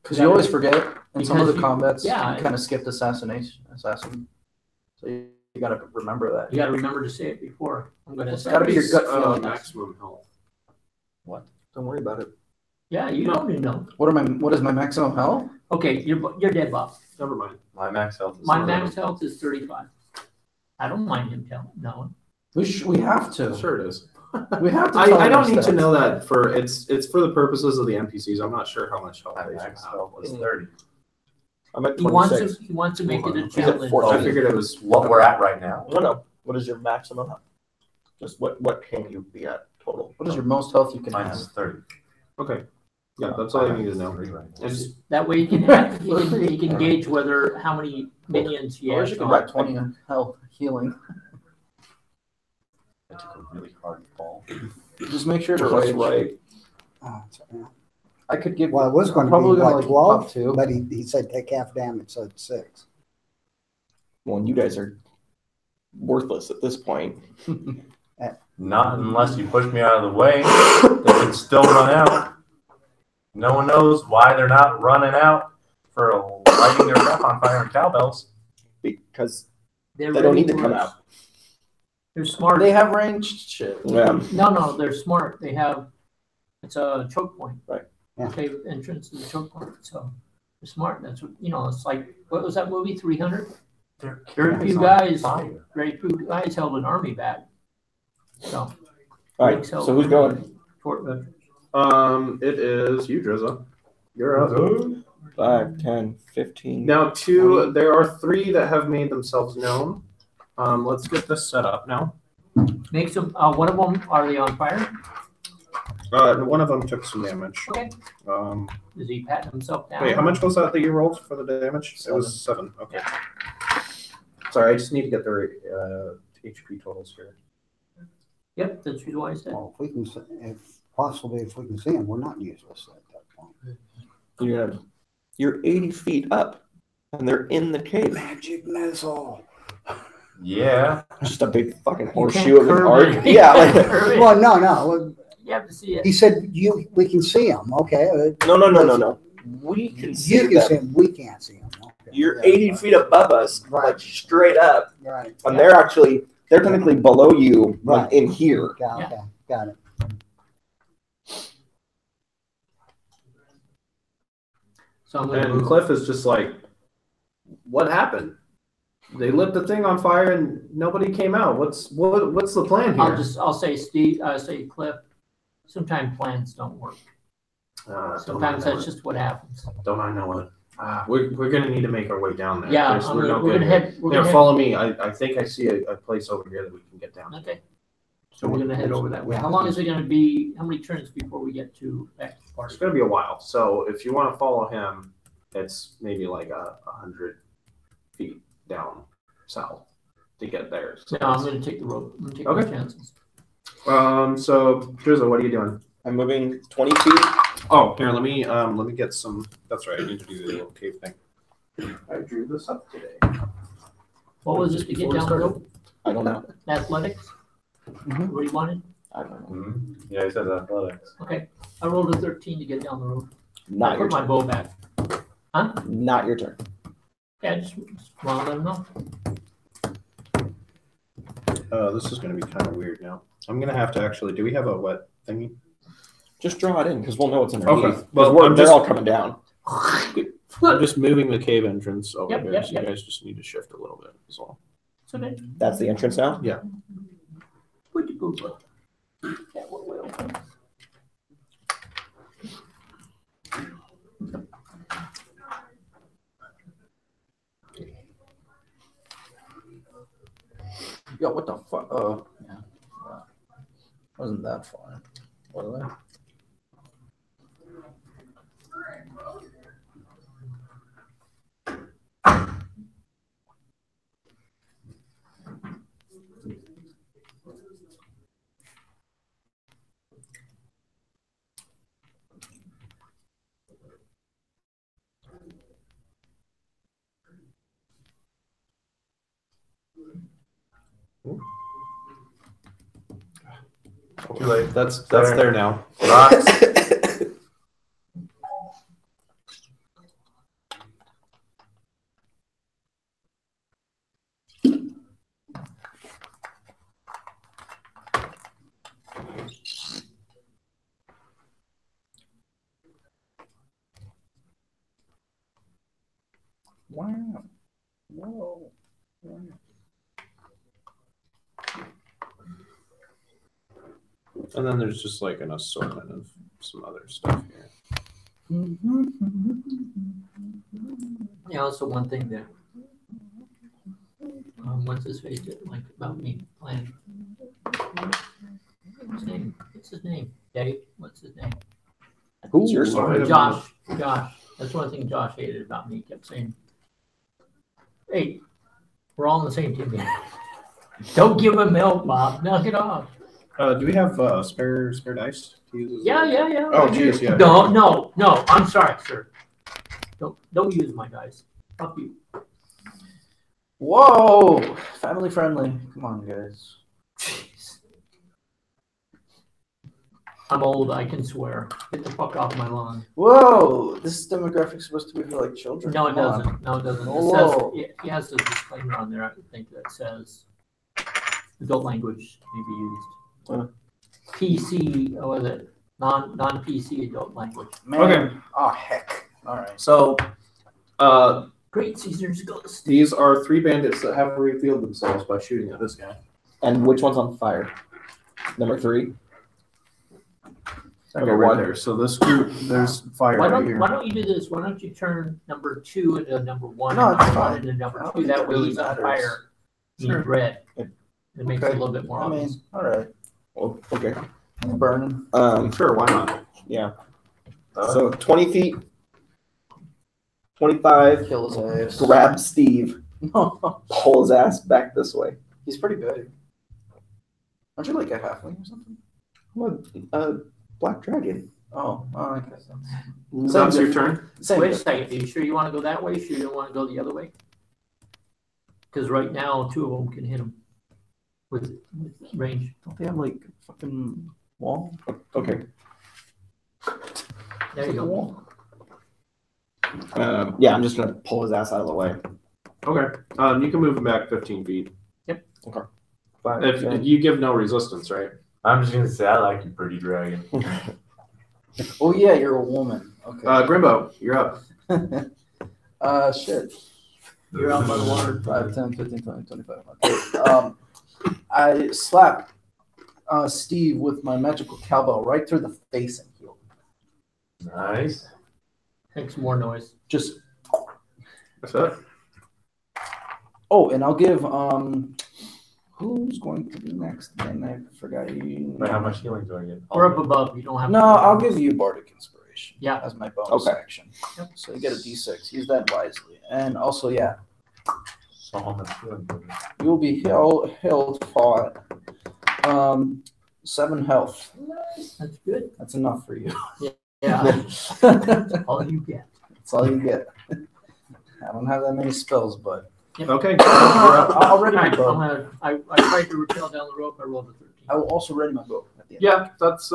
[SPEAKER 1] Because you always forget in some of
[SPEAKER 2] Because
[SPEAKER 1] the
[SPEAKER 2] you-
[SPEAKER 1] combats,
[SPEAKER 2] yeah.
[SPEAKER 1] you kind of skipped assassin. So you gotta remember that.
[SPEAKER 2] You got to remember to say it before. I'm going to
[SPEAKER 1] It's gotta be your gut
[SPEAKER 4] Oh,
[SPEAKER 1] feeling.
[SPEAKER 4] maximum health.
[SPEAKER 7] Don't worry about it.
[SPEAKER 2] Yeah, you don't even know.
[SPEAKER 1] What is my maximum health?
[SPEAKER 2] Okay, you're dead, Bob.
[SPEAKER 4] Never mind.
[SPEAKER 8] My max health is
[SPEAKER 2] My
[SPEAKER 8] 30.
[SPEAKER 2] max health is 35. I don't mind him telling. No.
[SPEAKER 1] We have to.
[SPEAKER 4] Sure it is.
[SPEAKER 1] We have to. tell
[SPEAKER 4] I
[SPEAKER 1] him
[SPEAKER 4] don't need to
[SPEAKER 1] stats.
[SPEAKER 4] know that for it's for the purposes of the NPCs. I'm not sure how much health
[SPEAKER 8] My
[SPEAKER 4] they should
[SPEAKER 8] max
[SPEAKER 4] have.
[SPEAKER 8] health is 30.
[SPEAKER 7] I'm at
[SPEAKER 2] He wants
[SPEAKER 7] 26.
[SPEAKER 2] to. He wants to make it a
[SPEAKER 7] at
[SPEAKER 2] challenge.
[SPEAKER 7] 14.
[SPEAKER 4] I figured it was
[SPEAKER 8] What we're at right now.
[SPEAKER 7] No. What is your maximum health? Just what can you be at total?
[SPEAKER 1] What is your most health you can
[SPEAKER 8] Mine
[SPEAKER 1] have?
[SPEAKER 8] is 30.
[SPEAKER 4] Okay. Yeah, that's all I need to know.
[SPEAKER 8] Right now.
[SPEAKER 4] It's
[SPEAKER 2] That way he can gauge whether how many minions he
[SPEAKER 1] Or
[SPEAKER 2] has.
[SPEAKER 1] you can
[SPEAKER 2] on.
[SPEAKER 1] buy 20 health healing.
[SPEAKER 8] I took a really hard fall.
[SPEAKER 1] Just make sure to
[SPEAKER 7] That's
[SPEAKER 1] rage.
[SPEAKER 7] right.
[SPEAKER 6] Oh, sorry.
[SPEAKER 1] I could give.
[SPEAKER 6] Well, it was going to
[SPEAKER 1] probably
[SPEAKER 6] be
[SPEAKER 1] gonna,
[SPEAKER 6] like
[SPEAKER 1] like,
[SPEAKER 6] 12,
[SPEAKER 1] pop two.
[SPEAKER 6] but he said take half damage, so it's 6.
[SPEAKER 7] Well, you guys are worthless at this point.
[SPEAKER 8] Not unless you push me out of the way. They can still run out. No one knows why they're not running out for lighting their stuff on fire and cowbells.
[SPEAKER 7] Because
[SPEAKER 2] They're
[SPEAKER 7] they don't
[SPEAKER 2] ready
[SPEAKER 7] need to
[SPEAKER 2] for
[SPEAKER 7] come
[SPEAKER 2] us.
[SPEAKER 7] out.
[SPEAKER 2] They're smart.
[SPEAKER 1] They have ranged shit.
[SPEAKER 7] Yeah.
[SPEAKER 2] No, they're smart. They have. It's a choke point.
[SPEAKER 7] Right.
[SPEAKER 6] Yeah.
[SPEAKER 2] Cave entrance to the choke point. So they're smart. That's what It's like what was that movie 300?
[SPEAKER 8] They're
[SPEAKER 2] Very
[SPEAKER 8] curious
[SPEAKER 2] few
[SPEAKER 8] on
[SPEAKER 2] guys.
[SPEAKER 8] fire.
[SPEAKER 2] Very few guys held an army back. So.
[SPEAKER 7] All right. So who's going?
[SPEAKER 2] Fort Veterans.
[SPEAKER 4] it is you, Drizza. You're up.
[SPEAKER 7] 5, 10, 15.
[SPEAKER 4] Now there are 3 that have made themselves known. Let's get this set up now.
[SPEAKER 2] Make some. One of them are they on fire?
[SPEAKER 4] One of them took some damage.
[SPEAKER 2] Okay. Is he patting himself down?
[SPEAKER 4] Wait, how much was that you rolled for the damage? It was 7. Okay. Sorry, I just need to get their HP totals here.
[SPEAKER 2] Yep, that's why I said.
[SPEAKER 6] Well, if we can, if we can see him, we're not useless at that point.
[SPEAKER 7] You're 80 feet up, and they're in the cave.
[SPEAKER 6] Magic missile.
[SPEAKER 8] Yeah.
[SPEAKER 7] Just a big fucking
[SPEAKER 2] You
[SPEAKER 7] horseshoe of
[SPEAKER 2] can't
[SPEAKER 7] an
[SPEAKER 2] curve
[SPEAKER 7] arc.
[SPEAKER 2] it.
[SPEAKER 7] Yeah.
[SPEAKER 2] You can't curve it.
[SPEAKER 6] Well, no.
[SPEAKER 2] You have to see it.
[SPEAKER 6] He said we can see him. Okay.
[SPEAKER 7] No. We can see
[SPEAKER 6] You can
[SPEAKER 7] them.
[SPEAKER 6] see him. We can't see him. Okay.
[SPEAKER 7] You're 80 feet above us,
[SPEAKER 6] Right.
[SPEAKER 7] like straight up,
[SPEAKER 6] Right.
[SPEAKER 7] and they're technically below you, like
[SPEAKER 6] Right.
[SPEAKER 7] in here.
[SPEAKER 6] Okay. Got it.
[SPEAKER 2] So I'm gonna
[SPEAKER 4] And
[SPEAKER 2] move.
[SPEAKER 4] Cliff is just like, what happened? They lit the thing on fire and nobody came out. What's the plan here?
[SPEAKER 2] I'll say Steve. Say Cliff. Sometimes plans don't work. Sometimes that's just what happens.
[SPEAKER 4] Don't I know it? We're gonna need to make our way down there.
[SPEAKER 2] Yeah,
[SPEAKER 4] We're no
[SPEAKER 2] we're
[SPEAKER 4] good
[SPEAKER 2] gonna
[SPEAKER 4] here.
[SPEAKER 2] head. We're
[SPEAKER 4] Here,
[SPEAKER 2] gonna
[SPEAKER 4] follow me. I think I see a place over here that we can get down.
[SPEAKER 2] head. Okay. So we're gonna head over that way. How long is it gonna be? How many turns before we get to that part?
[SPEAKER 4] It's gonna be a while. So if you want to follow him, it's maybe like 100 feet down south to get there. So,
[SPEAKER 2] No, I'm gonna take the road. I'm gonna take
[SPEAKER 4] Okay.
[SPEAKER 2] my chances.
[SPEAKER 4] so Drizzo, what are you doing?
[SPEAKER 7] I'm moving 20 feet.
[SPEAKER 4] Oh, here, let me get some. That's right. I need to do the little cave thing. I drew this up today.
[SPEAKER 2] What was it to get down the road?
[SPEAKER 7] I don't know.
[SPEAKER 2] Athletics.
[SPEAKER 1] Mhm.
[SPEAKER 2] What do you wanted?
[SPEAKER 7] I don't know.
[SPEAKER 8] Mhm. Yeah, he says athletics.
[SPEAKER 2] Okay. I rolled a 13 to get down the road. I
[SPEAKER 7] Not your
[SPEAKER 2] put my
[SPEAKER 7] turn.
[SPEAKER 2] bow back.
[SPEAKER 7] Not your turn.
[SPEAKER 2] Yeah, just want to let them know.
[SPEAKER 4] This is going to be kind of weird now. I'm going to have to actually. Do we have a wet thingy?
[SPEAKER 7] Just draw it in because we'll know what's underneath.
[SPEAKER 4] Okay. Well,
[SPEAKER 7] They're all coming down.
[SPEAKER 4] I'm just moving the cave entrance over
[SPEAKER 2] Yep,
[SPEAKER 4] here,
[SPEAKER 2] yep,
[SPEAKER 4] so
[SPEAKER 2] yep.
[SPEAKER 4] you guys just need to shift a little bit as well.
[SPEAKER 2] So then,
[SPEAKER 7] That's the entrance now.
[SPEAKER 2] put the boot up. That will.
[SPEAKER 1] Yo, what the fuck? Yeah. Wasn't that far. Was it?
[SPEAKER 8] Too late.
[SPEAKER 4] That's
[SPEAKER 8] There.
[SPEAKER 4] there now.
[SPEAKER 8] Rocks.
[SPEAKER 1] Wow. Whoa.
[SPEAKER 4] And then there's just like an assortment of some other stuff here.
[SPEAKER 2] Yeah, also one thing that what's his face didn't like about me playing. What's his name? Dave? What's his name?
[SPEAKER 7] Who's your story?
[SPEAKER 2] Josh. That's one thing Josh hated about me. He kept saying, "Hey, we're all on the same team here. Don't give him milk, Bob. Knock it off."
[SPEAKER 4] Do we have spare dice to use?
[SPEAKER 2] Yeah.
[SPEAKER 4] Oh, geez, yeah.
[SPEAKER 2] No. I'm sorry, sir. Don't use my dice. Fuck you.
[SPEAKER 1] Whoa. Family friendly. Come on, guys.
[SPEAKER 2] Jeez. I'm old. I can swear. Get the fuck off my lawn.
[SPEAKER 1] Whoa. This demographic is supposed to be for like children.
[SPEAKER 2] No, it
[SPEAKER 1] Come on.
[SPEAKER 2] doesn't. No, it doesn't.
[SPEAKER 1] Whoa.
[SPEAKER 2] It says he has a disclaimer on there. I think that says adult language may be used. PC, or was it non-PC adult language?
[SPEAKER 1] Man.
[SPEAKER 4] Okay.
[SPEAKER 1] Oh heck. All right.
[SPEAKER 4] So,
[SPEAKER 2] Great Caesar's Ghost.
[SPEAKER 4] these are 3 bandits that have revealed themselves by shooting at this guy.
[SPEAKER 7] And which one's on fire? Number 3.
[SPEAKER 4] Okay, right there. So this group, there's fire
[SPEAKER 2] Why
[SPEAKER 4] right here.
[SPEAKER 2] don't you do this? Why don't you turn number 2 into number 1
[SPEAKER 1] No,
[SPEAKER 2] and
[SPEAKER 1] it's
[SPEAKER 2] number 1
[SPEAKER 1] fine.
[SPEAKER 2] into number
[SPEAKER 1] I don't
[SPEAKER 2] 2?
[SPEAKER 1] think
[SPEAKER 2] That
[SPEAKER 1] it
[SPEAKER 2] way
[SPEAKER 1] really
[SPEAKER 2] he's on
[SPEAKER 1] matters.
[SPEAKER 2] fire.
[SPEAKER 1] Sure.
[SPEAKER 2] He's red. It makes it a
[SPEAKER 1] Okay.
[SPEAKER 2] little bit more
[SPEAKER 1] I
[SPEAKER 2] obvious.
[SPEAKER 1] mean, all right.
[SPEAKER 7] Oh, okay.
[SPEAKER 1] It's burning.
[SPEAKER 4] Sure, why not?
[SPEAKER 7] Yeah. So 20 feet, 25.
[SPEAKER 1] Kill his ass.
[SPEAKER 7] Grab Steve,
[SPEAKER 1] No.
[SPEAKER 7] pull his ass back this way.
[SPEAKER 1] He's pretty big. Aren't you like a halfling or something?
[SPEAKER 7] I'm a black dragon.
[SPEAKER 1] Oh, I guess that's
[SPEAKER 4] That's your turn.
[SPEAKER 1] same.
[SPEAKER 2] Wait a second. Are you sure you want to go that way? Sure you don't want to go the other way? Because right now, 2 of them can hit him with range.
[SPEAKER 1] Don't they have like a fucking wall?
[SPEAKER 7] Okay.
[SPEAKER 2] There you go.
[SPEAKER 1] Wall.
[SPEAKER 7] Yeah, I'm just gonna pull his ass out of the way.
[SPEAKER 4] Okay. You can move him back 15 feet.
[SPEAKER 7] Fine.
[SPEAKER 4] If you give no resistance, right?
[SPEAKER 8] I'm just gonna say I like you, pretty dragon.
[SPEAKER 1] Oh yeah, you're a woman. Okay.
[SPEAKER 4] Grimbo, you're up.
[SPEAKER 1] Shit.
[SPEAKER 2] You're out by the water.
[SPEAKER 1] 5, 10, 15, 20, 25. Okay. I slap Steve with my magical cowbell right through the face and heal.
[SPEAKER 8] Nice.
[SPEAKER 2] Make some more noise.
[SPEAKER 1] Just
[SPEAKER 4] That's it.
[SPEAKER 1] oh, and I'll give who's going to be next? Then I forgot you.
[SPEAKER 8] Wait, how much healing do I get?
[SPEAKER 2] Or up above. You don't have
[SPEAKER 1] No,
[SPEAKER 2] to.
[SPEAKER 1] I'll give you Bardic Inspiration.
[SPEAKER 2] Yeah.
[SPEAKER 1] As my bonus
[SPEAKER 7] Okay.
[SPEAKER 1] action. So you get a D6. Use that wisely. And also, yeah,
[SPEAKER 8] So how much healing do I get?
[SPEAKER 1] you will be healed for 7 health.
[SPEAKER 2] That's good.
[SPEAKER 1] That's enough for you.
[SPEAKER 2] Yeah.
[SPEAKER 1] That's
[SPEAKER 2] All you get.
[SPEAKER 1] all you get. I don't have that many spells, but
[SPEAKER 4] Okay. You're up.
[SPEAKER 1] I'll ready
[SPEAKER 2] All
[SPEAKER 1] my
[SPEAKER 2] right,
[SPEAKER 1] bow.
[SPEAKER 2] I tried to rappel down the rope. I rolled a 13.
[SPEAKER 1] I will also ready my bow at the end.
[SPEAKER 4] Yeah, that's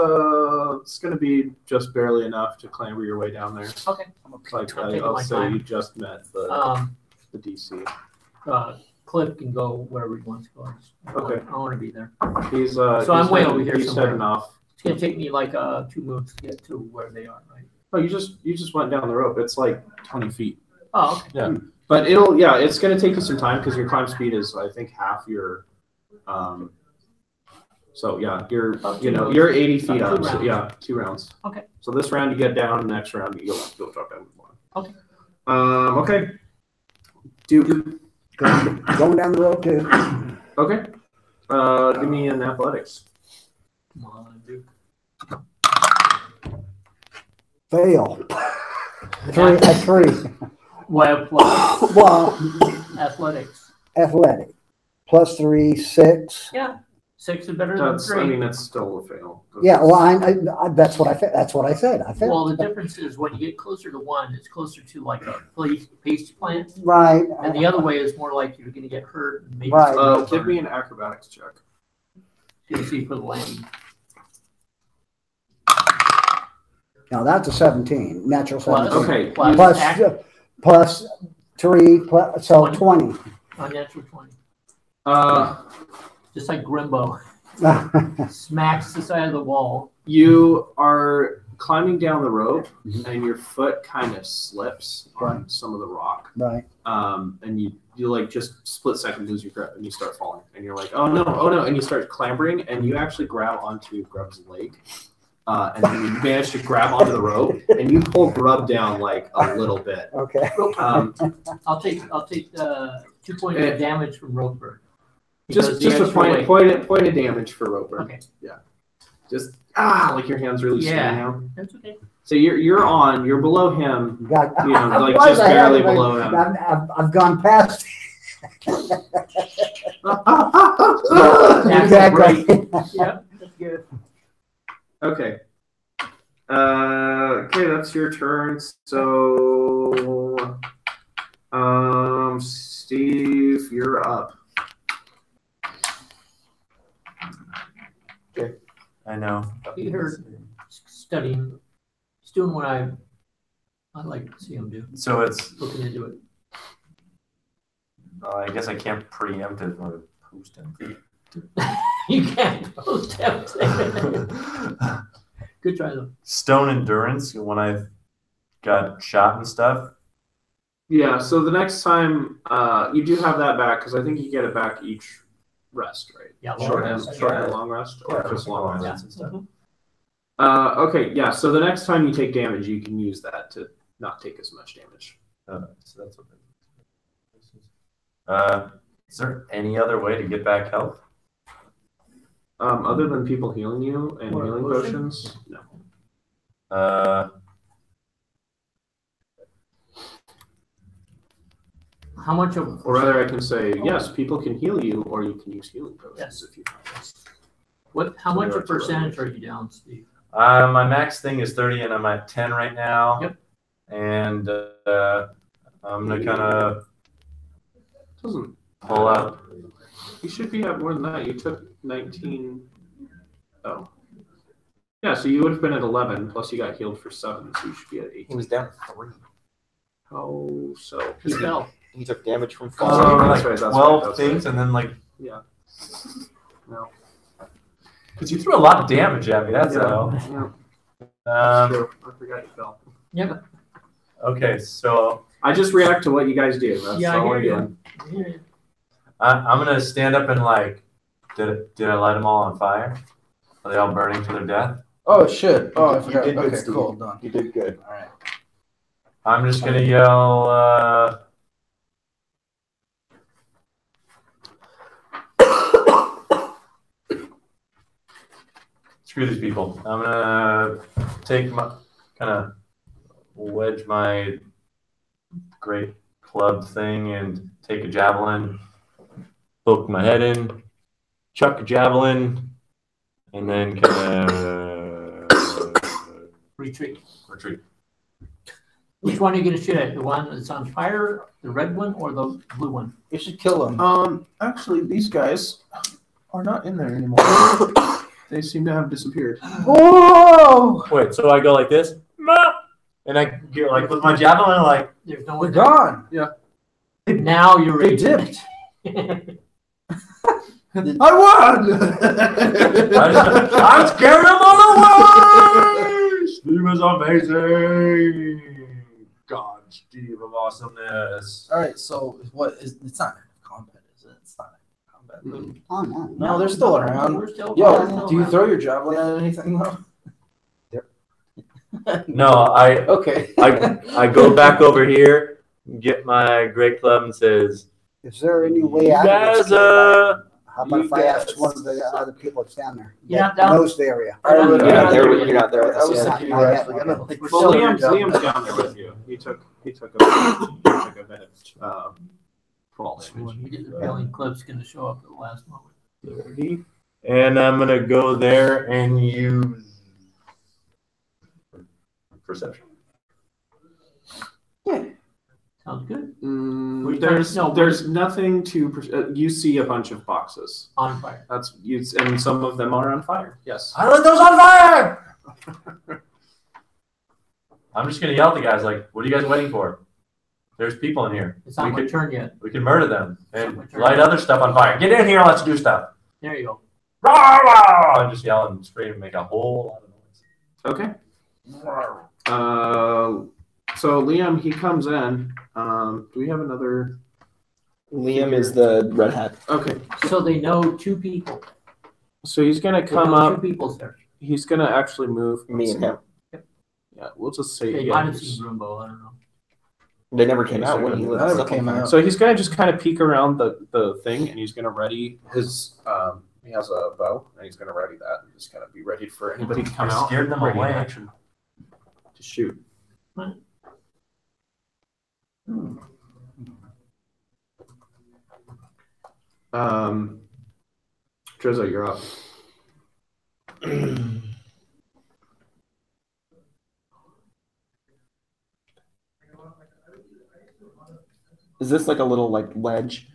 [SPEAKER 4] it's gonna be just barely enough to clamber your way down there.
[SPEAKER 2] Okay.
[SPEAKER 1] I'm a
[SPEAKER 4] Like
[SPEAKER 2] I'm taking
[SPEAKER 4] I'll
[SPEAKER 2] my
[SPEAKER 4] say,
[SPEAKER 2] time.
[SPEAKER 4] you just met the DC.
[SPEAKER 2] Cliff can go wherever he wants to go.
[SPEAKER 4] Okay.
[SPEAKER 2] I want to be there.
[SPEAKER 4] He's
[SPEAKER 2] So I'm way over here
[SPEAKER 4] He's
[SPEAKER 2] somewhere.
[SPEAKER 4] heading off.
[SPEAKER 2] It's gonna take me like 2 moves to get to where they are, right?
[SPEAKER 4] Oh, you just went down the rope. It's like 20 feet.
[SPEAKER 2] Oh, okay.
[SPEAKER 4] But it's gonna take you some time because your climb speed is I think half your so yeah, you're
[SPEAKER 2] About
[SPEAKER 4] you
[SPEAKER 2] two
[SPEAKER 4] know
[SPEAKER 2] rounds.
[SPEAKER 4] you're 80 feet
[SPEAKER 2] About
[SPEAKER 4] up.
[SPEAKER 2] 2
[SPEAKER 4] So
[SPEAKER 2] rounds.
[SPEAKER 4] yeah, 2 rounds.
[SPEAKER 2] Okay.
[SPEAKER 4] So this round you get down, next round you'll drop down one.
[SPEAKER 2] Okay.
[SPEAKER 4] Okay. Duke.
[SPEAKER 6] Going down the road too.
[SPEAKER 4] Okay. Give me an athletics.
[SPEAKER 2] Come on, Duke.
[SPEAKER 6] Fail. 3.
[SPEAKER 2] Well, plus
[SPEAKER 6] Well,
[SPEAKER 2] athletics.
[SPEAKER 6] athletic. +3, 6.
[SPEAKER 2] Yeah. 6 is better than
[SPEAKER 4] That's
[SPEAKER 2] 3.
[SPEAKER 4] I mean that's still a fail.
[SPEAKER 6] Yeah, well, I that's what I said. I failed.
[SPEAKER 2] Well, the difference is when you get closer to 1, it's closer to like a pasty plant,
[SPEAKER 6] Right.
[SPEAKER 2] and the other way is more like you're going to get hurt and maybe
[SPEAKER 6] Right.
[SPEAKER 4] Give me an acrobatics check.
[SPEAKER 2] you'll see for the landing.
[SPEAKER 6] Now that's a 17, natural 17.
[SPEAKER 4] Okay.
[SPEAKER 6] Plus 3, so 20.
[SPEAKER 2] Unnatural 20.
[SPEAKER 4] Uh,
[SPEAKER 2] Just like Grimbo smacks the side of the wall.
[SPEAKER 4] you are climbing down the rope,
[SPEAKER 6] Mhm.
[SPEAKER 4] and your foot kind of slips on some of the rock,
[SPEAKER 6] Right.
[SPEAKER 4] and you like just split second lose your grip and you start falling, and you're like, oh no, and you start clambering, and you actually grab onto Grub's leg, and then you manage to grab onto the rope, and you pull Grub down like a little bit.
[SPEAKER 6] Okay.
[SPEAKER 2] I'll take 2 points of damage from Roper.
[SPEAKER 4] Just
[SPEAKER 2] the
[SPEAKER 4] a
[SPEAKER 2] extra
[SPEAKER 4] point of damage for Roper.
[SPEAKER 2] Okay.
[SPEAKER 4] Yeah. Just like your hand's really skinny
[SPEAKER 2] Yeah.
[SPEAKER 4] now.
[SPEAKER 2] That's okay.
[SPEAKER 4] So you're below him.
[SPEAKER 6] God,
[SPEAKER 4] You know, like
[SPEAKER 6] why
[SPEAKER 4] just
[SPEAKER 6] the hell
[SPEAKER 4] barely
[SPEAKER 6] have I-
[SPEAKER 4] below him.
[SPEAKER 6] I've gone past.
[SPEAKER 2] That's
[SPEAKER 6] Exactly.
[SPEAKER 2] Yeah, that's good.
[SPEAKER 4] Okay. Okay, that's your turn. So, Steve, you're up.
[SPEAKER 8] I know.
[SPEAKER 2] Peter studying. He's doing what I like to see him do.
[SPEAKER 8] So it's.
[SPEAKER 2] Looking into it.
[SPEAKER 8] I guess I can't preempt it or post it.
[SPEAKER 2] You can't post him. Good try though.
[SPEAKER 8] Stone endurance when I got shot and stuff.
[SPEAKER 4] Yeah. So the next time, you do have that back because I think you get it back each rest, right?
[SPEAKER 2] Yeah,
[SPEAKER 4] Short
[SPEAKER 2] long
[SPEAKER 4] and
[SPEAKER 2] rest.
[SPEAKER 4] long rest, or just long
[SPEAKER 2] Yeah.
[SPEAKER 4] rest and stuff. Okay. Yeah. So the next time you take damage, you can use that to not take as much damage.
[SPEAKER 8] So that's what. Is there any other way to get back health?
[SPEAKER 4] Other than people healing you and
[SPEAKER 2] Or
[SPEAKER 4] healing
[SPEAKER 2] potion?
[SPEAKER 4] potions, no.
[SPEAKER 2] How much of
[SPEAKER 4] Or rather, I can say yes, people can heal you, or you can use healing potions
[SPEAKER 2] Yes.
[SPEAKER 4] if you.
[SPEAKER 2] what? How much
[SPEAKER 4] There are
[SPEAKER 2] of
[SPEAKER 4] two
[SPEAKER 2] percentage
[SPEAKER 4] others.
[SPEAKER 2] are you down, Steve?
[SPEAKER 8] My max thing is 30, and I'm at 10 right now.
[SPEAKER 2] Yep.
[SPEAKER 8] And I'm gonna kind of
[SPEAKER 4] Doesn't.
[SPEAKER 8] pull out.
[SPEAKER 4] You should be at more than that. You took 19. Oh. Yeah, so you would have been at 11, plus you got healed for 7, so you should be at 18.
[SPEAKER 7] He was down 3.
[SPEAKER 4] How so?
[SPEAKER 2] He fell.
[SPEAKER 7] He took damage from
[SPEAKER 8] So
[SPEAKER 7] falling.
[SPEAKER 4] that's
[SPEAKER 8] like
[SPEAKER 4] right, that's
[SPEAKER 8] 12
[SPEAKER 4] right, that's
[SPEAKER 8] things, and then like.
[SPEAKER 4] Yeah. No.
[SPEAKER 8] Because you threw a lot of damage at me. That's all.
[SPEAKER 4] Yeah, that's
[SPEAKER 8] Um,
[SPEAKER 4] true. I forgot you fell.
[SPEAKER 2] Yeah.
[SPEAKER 8] okay, so
[SPEAKER 4] I just react to what you guys do. That's
[SPEAKER 2] Yeah, I
[SPEAKER 4] all
[SPEAKER 2] hear
[SPEAKER 4] I'm
[SPEAKER 2] you.
[SPEAKER 4] doing.
[SPEAKER 2] Yeah.
[SPEAKER 8] I'm gonna stand up and like, did I light them all on fire? Are they all burning to their death?
[SPEAKER 1] Oh shit! Oh, I
[SPEAKER 7] You
[SPEAKER 1] forgot.
[SPEAKER 7] did good,
[SPEAKER 1] Okay,
[SPEAKER 7] Steve.
[SPEAKER 1] cool. Done.
[SPEAKER 7] You did good.
[SPEAKER 1] All right.
[SPEAKER 8] I'm just gonna yell. Screw these people. I'm gonna take my kind of wedge my great club thing and take a javelin, poke my head in, chuck a javelin, and then kind of
[SPEAKER 2] Retreat.
[SPEAKER 8] retreat.
[SPEAKER 2] Which one are you going to shoot at? The one that's on fire, the red one, or the blue one?
[SPEAKER 1] You should kill him.
[SPEAKER 4] Actually, these guys are not in there anymore. They seem to have disappeared.
[SPEAKER 1] Whoa!
[SPEAKER 8] Wait, so I go like this, and I get like with my javelin, like
[SPEAKER 2] There's no
[SPEAKER 1] We're
[SPEAKER 2] one.
[SPEAKER 1] gone.
[SPEAKER 2] Now you're
[SPEAKER 1] They
[SPEAKER 2] ready.
[SPEAKER 1] dipped.
[SPEAKER 4] I won!
[SPEAKER 8] I'm scared them all away. Steve is amazing. God, Steve of awesomeness.
[SPEAKER 1] All right. So what is? It's not combat, is it? It's not combat.
[SPEAKER 6] Oh, no.
[SPEAKER 1] No, they're still around.
[SPEAKER 2] We're still
[SPEAKER 1] Yo,
[SPEAKER 2] around.
[SPEAKER 1] do you throw your javelin at anything though?
[SPEAKER 8] No, I
[SPEAKER 1] Okay.
[SPEAKER 8] I go back over here, get my great club, and says,
[SPEAKER 6] Is there any way
[SPEAKER 8] "You
[SPEAKER 6] out of this?
[SPEAKER 8] guys,
[SPEAKER 6] How about
[SPEAKER 8] you
[SPEAKER 6] if I ask
[SPEAKER 8] guys-
[SPEAKER 6] one of the other people that's down there?
[SPEAKER 2] You're not
[SPEAKER 6] that
[SPEAKER 2] down?
[SPEAKER 6] knows the area.
[SPEAKER 1] I would-
[SPEAKER 7] You're not there.
[SPEAKER 2] Yeah.
[SPEAKER 7] You're not there with
[SPEAKER 1] I
[SPEAKER 7] us
[SPEAKER 1] was
[SPEAKER 7] yet.
[SPEAKER 1] thinking you were actually gonna like.
[SPEAKER 4] Well,
[SPEAKER 1] sell your
[SPEAKER 4] Liam's
[SPEAKER 1] javelin.
[SPEAKER 4] down there with you. He took a bit of fall damage.
[SPEAKER 2] We did the Billing Clip's going to show up at the last moment.
[SPEAKER 8] 30. And I'm gonna go there and use perception.
[SPEAKER 2] Sounds good.
[SPEAKER 4] There's nothing to. You see a bunch of boxes.
[SPEAKER 2] On fire.
[SPEAKER 4] That's you, and some of them are on fire. Yes.
[SPEAKER 8] I lit those on fire! I'm just gonna yell at the guys like, "What are you guys waiting for? There's people in here.
[SPEAKER 2] It's not
[SPEAKER 8] We
[SPEAKER 2] my
[SPEAKER 8] could
[SPEAKER 2] turn yet.
[SPEAKER 8] we can murder them and
[SPEAKER 2] It's not my turn.
[SPEAKER 8] light other stuff on fire. Get in here, let's do stuff."
[SPEAKER 2] There you go.
[SPEAKER 8] Rah, rah! And just yell and scream and make a whole lot of noise.
[SPEAKER 4] Okay. So Liam, he comes in. Do we have another?
[SPEAKER 7] Liam is the red hat.
[SPEAKER 4] Okay.
[SPEAKER 2] So they know two people.
[SPEAKER 4] So he's gonna
[SPEAKER 2] They
[SPEAKER 4] come
[SPEAKER 2] know
[SPEAKER 4] up.
[SPEAKER 2] Two people's there.
[SPEAKER 4] He's gonna actually move.
[SPEAKER 7] Me and him.
[SPEAKER 4] Yeah, we'll just say.
[SPEAKER 2] They
[SPEAKER 4] yeah,
[SPEAKER 2] might have
[SPEAKER 4] he's-
[SPEAKER 2] seen Roombo. I don't know.
[SPEAKER 7] They never came
[SPEAKER 4] Okay,
[SPEAKER 7] out
[SPEAKER 4] so
[SPEAKER 7] when he
[SPEAKER 4] they
[SPEAKER 7] lit
[SPEAKER 1] never
[SPEAKER 7] stuff on
[SPEAKER 1] came
[SPEAKER 7] fire.
[SPEAKER 1] out.
[SPEAKER 4] So he's gonna just kind of peek around the thing, and he's gonna ready his. He has a bow, and he's gonna ready that, and just kind of be ready for anybody to come
[SPEAKER 8] I
[SPEAKER 4] out.
[SPEAKER 8] scared them
[SPEAKER 4] ready in
[SPEAKER 8] away.
[SPEAKER 4] action to shoot. Drizzo, you're up.
[SPEAKER 7] Is this like a little like ledge?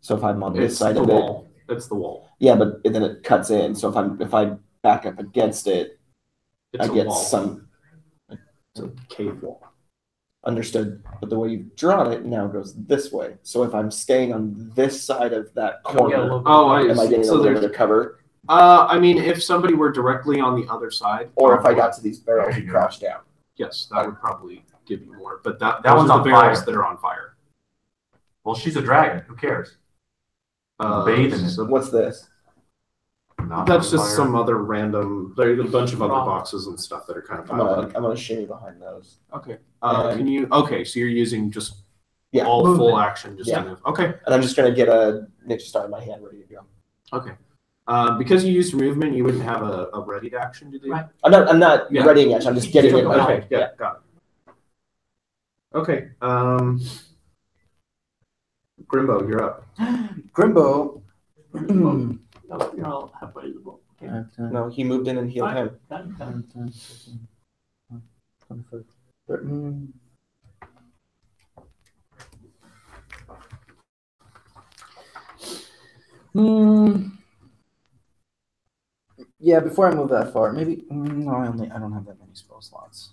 [SPEAKER 7] So if I'm on this
[SPEAKER 4] It's
[SPEAKER 7] side
[SPEAKER 4] the
[SPEAKER 7] of it,
[SPEAKER 4] wall. It's the wall.
[SPEAKER 7] yeah, but then it cuts in. So if I back up against it,
[SPEAKER 4] It's
[SPEAKER 7] I
[SPEAKER 4] a
[SPEAKER 7] get
[SPEAKER 4] wall.
[SPEAKER 7] some
[SPEAKER 4] It's a cave wall.
[SPEAKER 7] understood. But the way you've drawn it now goes this way. So if I'm staying on this side of that
[SPEAKER 2] You'll get a
[SPEAKER 7] corner,
[SPEAKER 2] little bit
[SPEAKER 4] Oh,
[SPEAKER 2] of-
[SPEAKER 7] am I getting
[SPEAKER 4] so
[SPEAKER 7] a little
[SPEAKER 4] there's-
[SPEAKER 7] bit of cover?
[SPEAKER 4] I mean, if somebody were directly on the other side,
[SPEAKER 7] Or if I got to these barrels
[SPEAKER 8] There
[SPEAKER 7] and
[SPEAKER 8] you go.
[SPEAKER 7] crouched down.
[SPEAKER 4] yes, that would probably give you more. But that
[SPEAKER 8] That
[SPEAKER 4] those
[SPEAKER 8] one's
[SPEAKER 4] are
[SPEAKER 8] on
[SPEAKER 4] the barrels
[SPEAKER 8] fire.
[SPEAKER 4] that are on fire.
[SPEAKER 8] Well, she's a dragon. Who cares? Bathe in it.
[SPEAKER 7] So what's this?
[SPEAKER 8] Not
[SPEAKER 4] That's
[SPEAKER 8] on
[SPEAKER 4] just
[SPEAKER 8] fire.
[SPEAKER 4] some other random. There's a bunch of other
[SPEAKER 2] Wrong.
[SPEAKER 4] boxes and stuff that are kind of
[SPEAKER 7] I'm
[SPEAKER 4] piled
[SPEAKER 7] gonna shimmy behind those.
[SPEAKER 4] up. Okay.
[SPEAKER 7] And-
[SPEAKER 4] Can you? Okay, so you're using just
[SPEAKER 7] Yeah.
[SPEAKER 4] all
[SPEAKER 2] Movement.
[SPEAKER 4] full action, just
[SPEAKER 7] Yeah.
[SPEAKER 4] to move. Okay.
[SPEAKER 7] And I'm just gonna get a ninja star in my hand ready to go.
[SPEAKER 4] Okay. Because you used movement, you wouldn't have a ready to action to do.
[SPEAKER 2] Right.
[SPEAKER 7] I'm not
[SPEAKER 4] Yeah.
[SPEAKER 7] readying action, I'm just getting it.
[SPEAKER 2] Okay.
[SPEAKER 4] Okay. Yeah. Got it. Okay. Grimbo, you're up.
[SPEAKER 1] Grimbo.
[SPEAKER 2] Oh, you're all halfway to the boat. Okay.
[SPEAKER 7] No, he moved in and healed him.
[SPEAKER 2] Got it, got it.
[SPEAKER 1] 13. Yeah, before I move that far, maybe no. I don't have that many spell slots.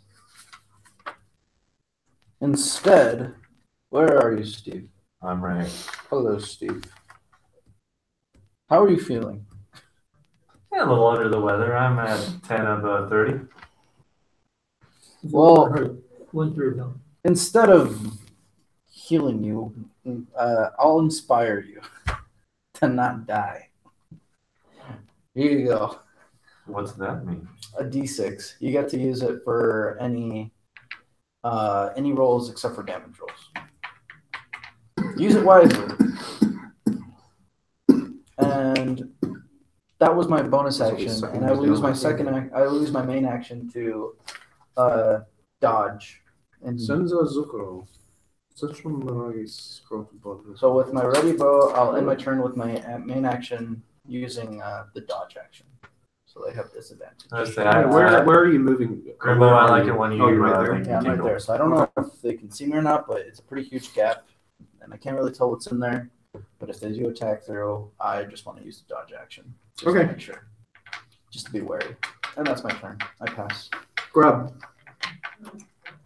[SPEAKER 1] Instead, where are you, Steve?
[SPEAKER 8] I'm right.
[SPEAKER 1] Hello, Steve. How are you feeling?
[SPEAKER 8] Yeah, a little under the weather. I'm at 10 of 30.
[SPEAKER 1] Well,
[SPEAKER 2] Went through them.
[SPEAKER 1] instead of healing you, I'll inspire you to not die. Here you go.
[SPEAKER 8] What's that mean?
[SPEAKER 1] A D6. You get to use it for any rolls except for damage rolls. Use it wisely. And that was my bonus
[SPEAKER 4] This will be
[SPEAKER 1] action,
[SPEAKER 4] second
[SPEAKER 1] and I will use my
[SPEAKER 4] down.
[SPEAKER 1] second. I will use my main action to dodge. And
[SPEAKER 4] Senza Zuko. Such a
[SPEAKER 1] so with my ready bow, I'll end my turn with my main action using the dodge action. So they have disadvantage.
[SPEAKER 8] I say,
[SPEAKER 4] Where are you moving?
[SPEAKER 8] Grimbo,
[SPEAKER 4] Where
[SPEAKER 8] I
[SPEAKER 4] are
[SPEAKER 8] like
[SPEAKER 4] you?
[SPEAKER 8] it when
[SPEAKER 4] Oh,
[SPEAKER 8] you,
[SPEAKER 4] you're right there.
[SPEAKER 1] Yeah, I'm right there. So I don't know if they can see me or not, but it's a pretty huge gap, and I can't really tell what's in there. But if they do attack through, I just want to use the dodge action. Just
[SPEAKER 4] Okay.
[SPEAKER 1] To make sure. Just to be wary. And that's my turn. I pass.
[SPEAKER 4] Grub.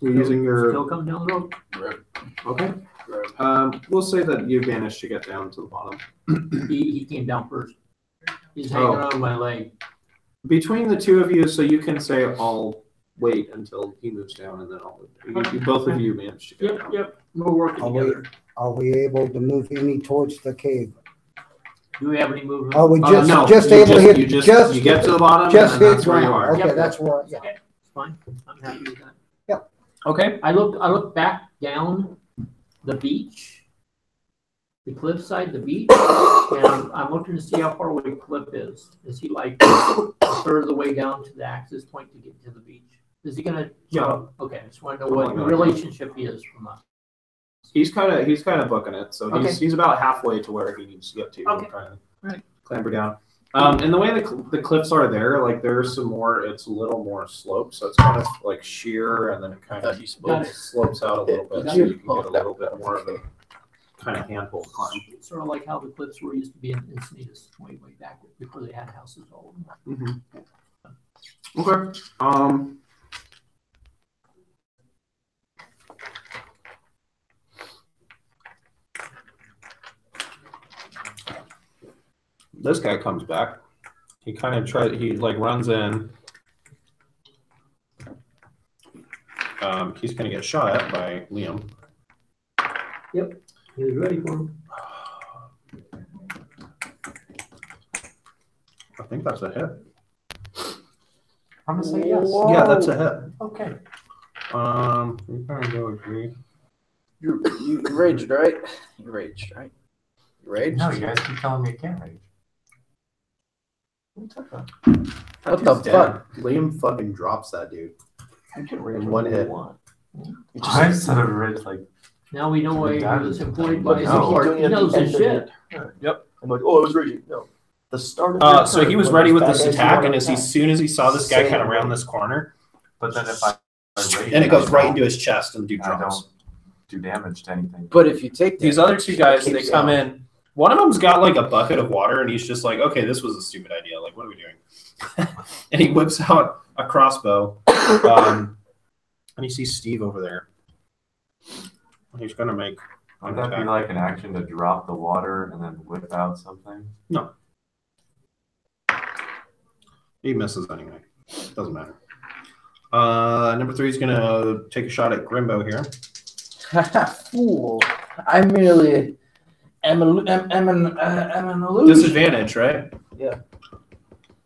[SPEAKER 4] You're using your.
[SPEAKER 2] Still come down the road.
[SPEAKER 4] Okay. We'll say that you managed to get down to the bottom.
[SPEAKER 2] He came down first. He's hanging
[SPEAKER 4] Oh.
[SPEAKER 2] on my leg.
[SPEAKER 4] Between the two of you, so you can say, I'll wait until he moves down, and then I'll. Both of you managed to get
[SPEAKER 2] Yep,
[SPEAKER 4] down.
[SPEAKER 2] yep. We're working
[SPEAKER 6] Are we,
[SPEAKER 2] together.
[SPEAKER 6] are we able to move any towards the cave?
[SPEAKER 2] Do we have any movement?
[SPEAKER 6] Are we just,
[SPEAKER 4] No,
[SPEAKER 6] just
[SPEAKER 4] you
[SPEAKER 6] able to hit,
[SPEAKER 4] you just,
[SPEAKER 6] just,
[SPEAKER 4] you get to the bottom,
[SPEAKER 6] just
[SPEAKER 4] and then
[SPEAKER 6] hit
[SPEAKER 4] that's where you
[SPEAKER 6] ground?
[SPEAKER 4] are.
[SPEAKER 6] Okay,
[SPEAKER 2] Yep.
[SPEAKER 6] that's where, yeah.
[SPEAKER 2] Okay, it's fine. I'm happy with that.
[SPEAKER 4] Okay.
[SPEAKER 2] I looked back down the beach, the cliffside, the beach, and I'm looking to see how far away Cliff is. Is he like a third of the way down to the access point to get to the beach? Is he gonna?
[SPEAKER 4] Yeah.
[SPEAKER 2] Okay, I just want to know what
[SPEAKER 4] Oh my God.
[SPEAKER 2] relationship he is from us.
[SPEAKER 4] He's kind of booking it, so he's about halfway to where he needs to get to.
[SPEAKER 2] Okay.
[SPEAKER 4] Trying to
[SPEAKER 2] Right.
[SPEAKER 4] clamber down. And the way the cliffs are there, like there's some more. It's a little more slope, so it's kind of like sheer, and then it kind of
[SPEAKER 2] Got it.
[SPEAKER 4] slopes out a little bit,
[SPEAKER 2] Got
[SPEAKER 4] so
[SPEAKER 2] it.
[SPEAKER 4] you can get a little bit more of a kind of handhold climb.
[SPEAKER 2] Sort of like how the cliffs were used to be in Encinitas way back before they had houses all over them.
[SPEAKER 4] Okay. This guy comes back. He kind of he like runs in, He's going to get shot at by Liam.
[SPEAKER 2] He was ready for him.
[SPEAKER 4] I think that's a hit.
[SPEAKER 8] I'm gonna say yes.
[SPEAKER 4] Yeah, that's a hit.
[SPEAKER 8] Okay.
[SPEAKER 4] We're gonna go agree.
[SPEAKER 1] You raged, right? You raged, right? You raged?
[SPEAKER 8] No, you guys keep telling me I can't rage.
[SPEAKER 1] What the fuck?
[SPEAKER 4] Liam fucking drops that dude.
[SPEAKER 2] You can rage
[SPEAKER 4] One
[SPEAKER 2] whatever you
[SPEAKER 4] hit.
[SPEAKER 2] want.
[SPEAKER 8] I said a rage like
[SPEAKER 2] Now we know why he was employed
[SPEAKER 7] But
[SPEAKER 2] by his
[SPEAKER 7] no.
[SPEAKER 2] court.
[SPEAKER 7] Doing
[SPEAKER 2] He
[SPEAKER 7] it at
[SPEAKER 2] knows
[SPEAKER 7] the
[SPEAKER 2] his
[SPEAKER 7] end
[SPEAKER 2] shit.
[SPEAKER 7] of it. I'm like, oh, I was raging. No. The start of your
[SPEAKER 4] So he
[SPEAKER 7] turn,
[SPEAKER 4] was
[SPEAKER 7] when
[SPEAKER 4] ready with
[SPEAKER 7] those
[SPEAKER 4] this
[SPEAKER 7] bad guys
[SPEAKER 4] attack,
[SPEAKER 7] want
[SPEAKER 4] and
[SPEAKER 7] to
[SPEAKER 4] as
[SPEAKER 7] attack.
[SPEAKER 4] soon as he saw this guy
[SPEAKER 7] Same
[SPEAKER 4] kind of
[SPEAKER 7] way.
[SPEAKER 4] round this corner,
[SPEAKER 8] but then if I rage,
[SPEAKER 4] and it goes
[SPEAKER 8] I
[SPEAKER 4] right
[SPEAKER 8] don't-
[SPEAKER 4] into his chest, and the dude
[SPEAKER 8] I
[SPEAKER 4] drops.
[SPEAKER 8] don't do damage to anything.
[SPEAKER 1] But if you take
[SPEAKER 4] These other two guys, they come in. One of them's got like a bucket of water, and he's just like, "Okay, this was a stupid idea. Like, what are we doing?" And he whips out a crossbow, and he sees Steve over there. And he's gonna make.
[SPEAKER 8] Would that be like an action to drop the water and then whip out something?
[SPEAKER 4] No. He misses anyway. Doesn't matter. Number 3 is gonna take a shot at Grimbo here.
[SPEAKER 1] Fool. I merely am an illusion.
[SPEAKER 4] Disadvantage, right?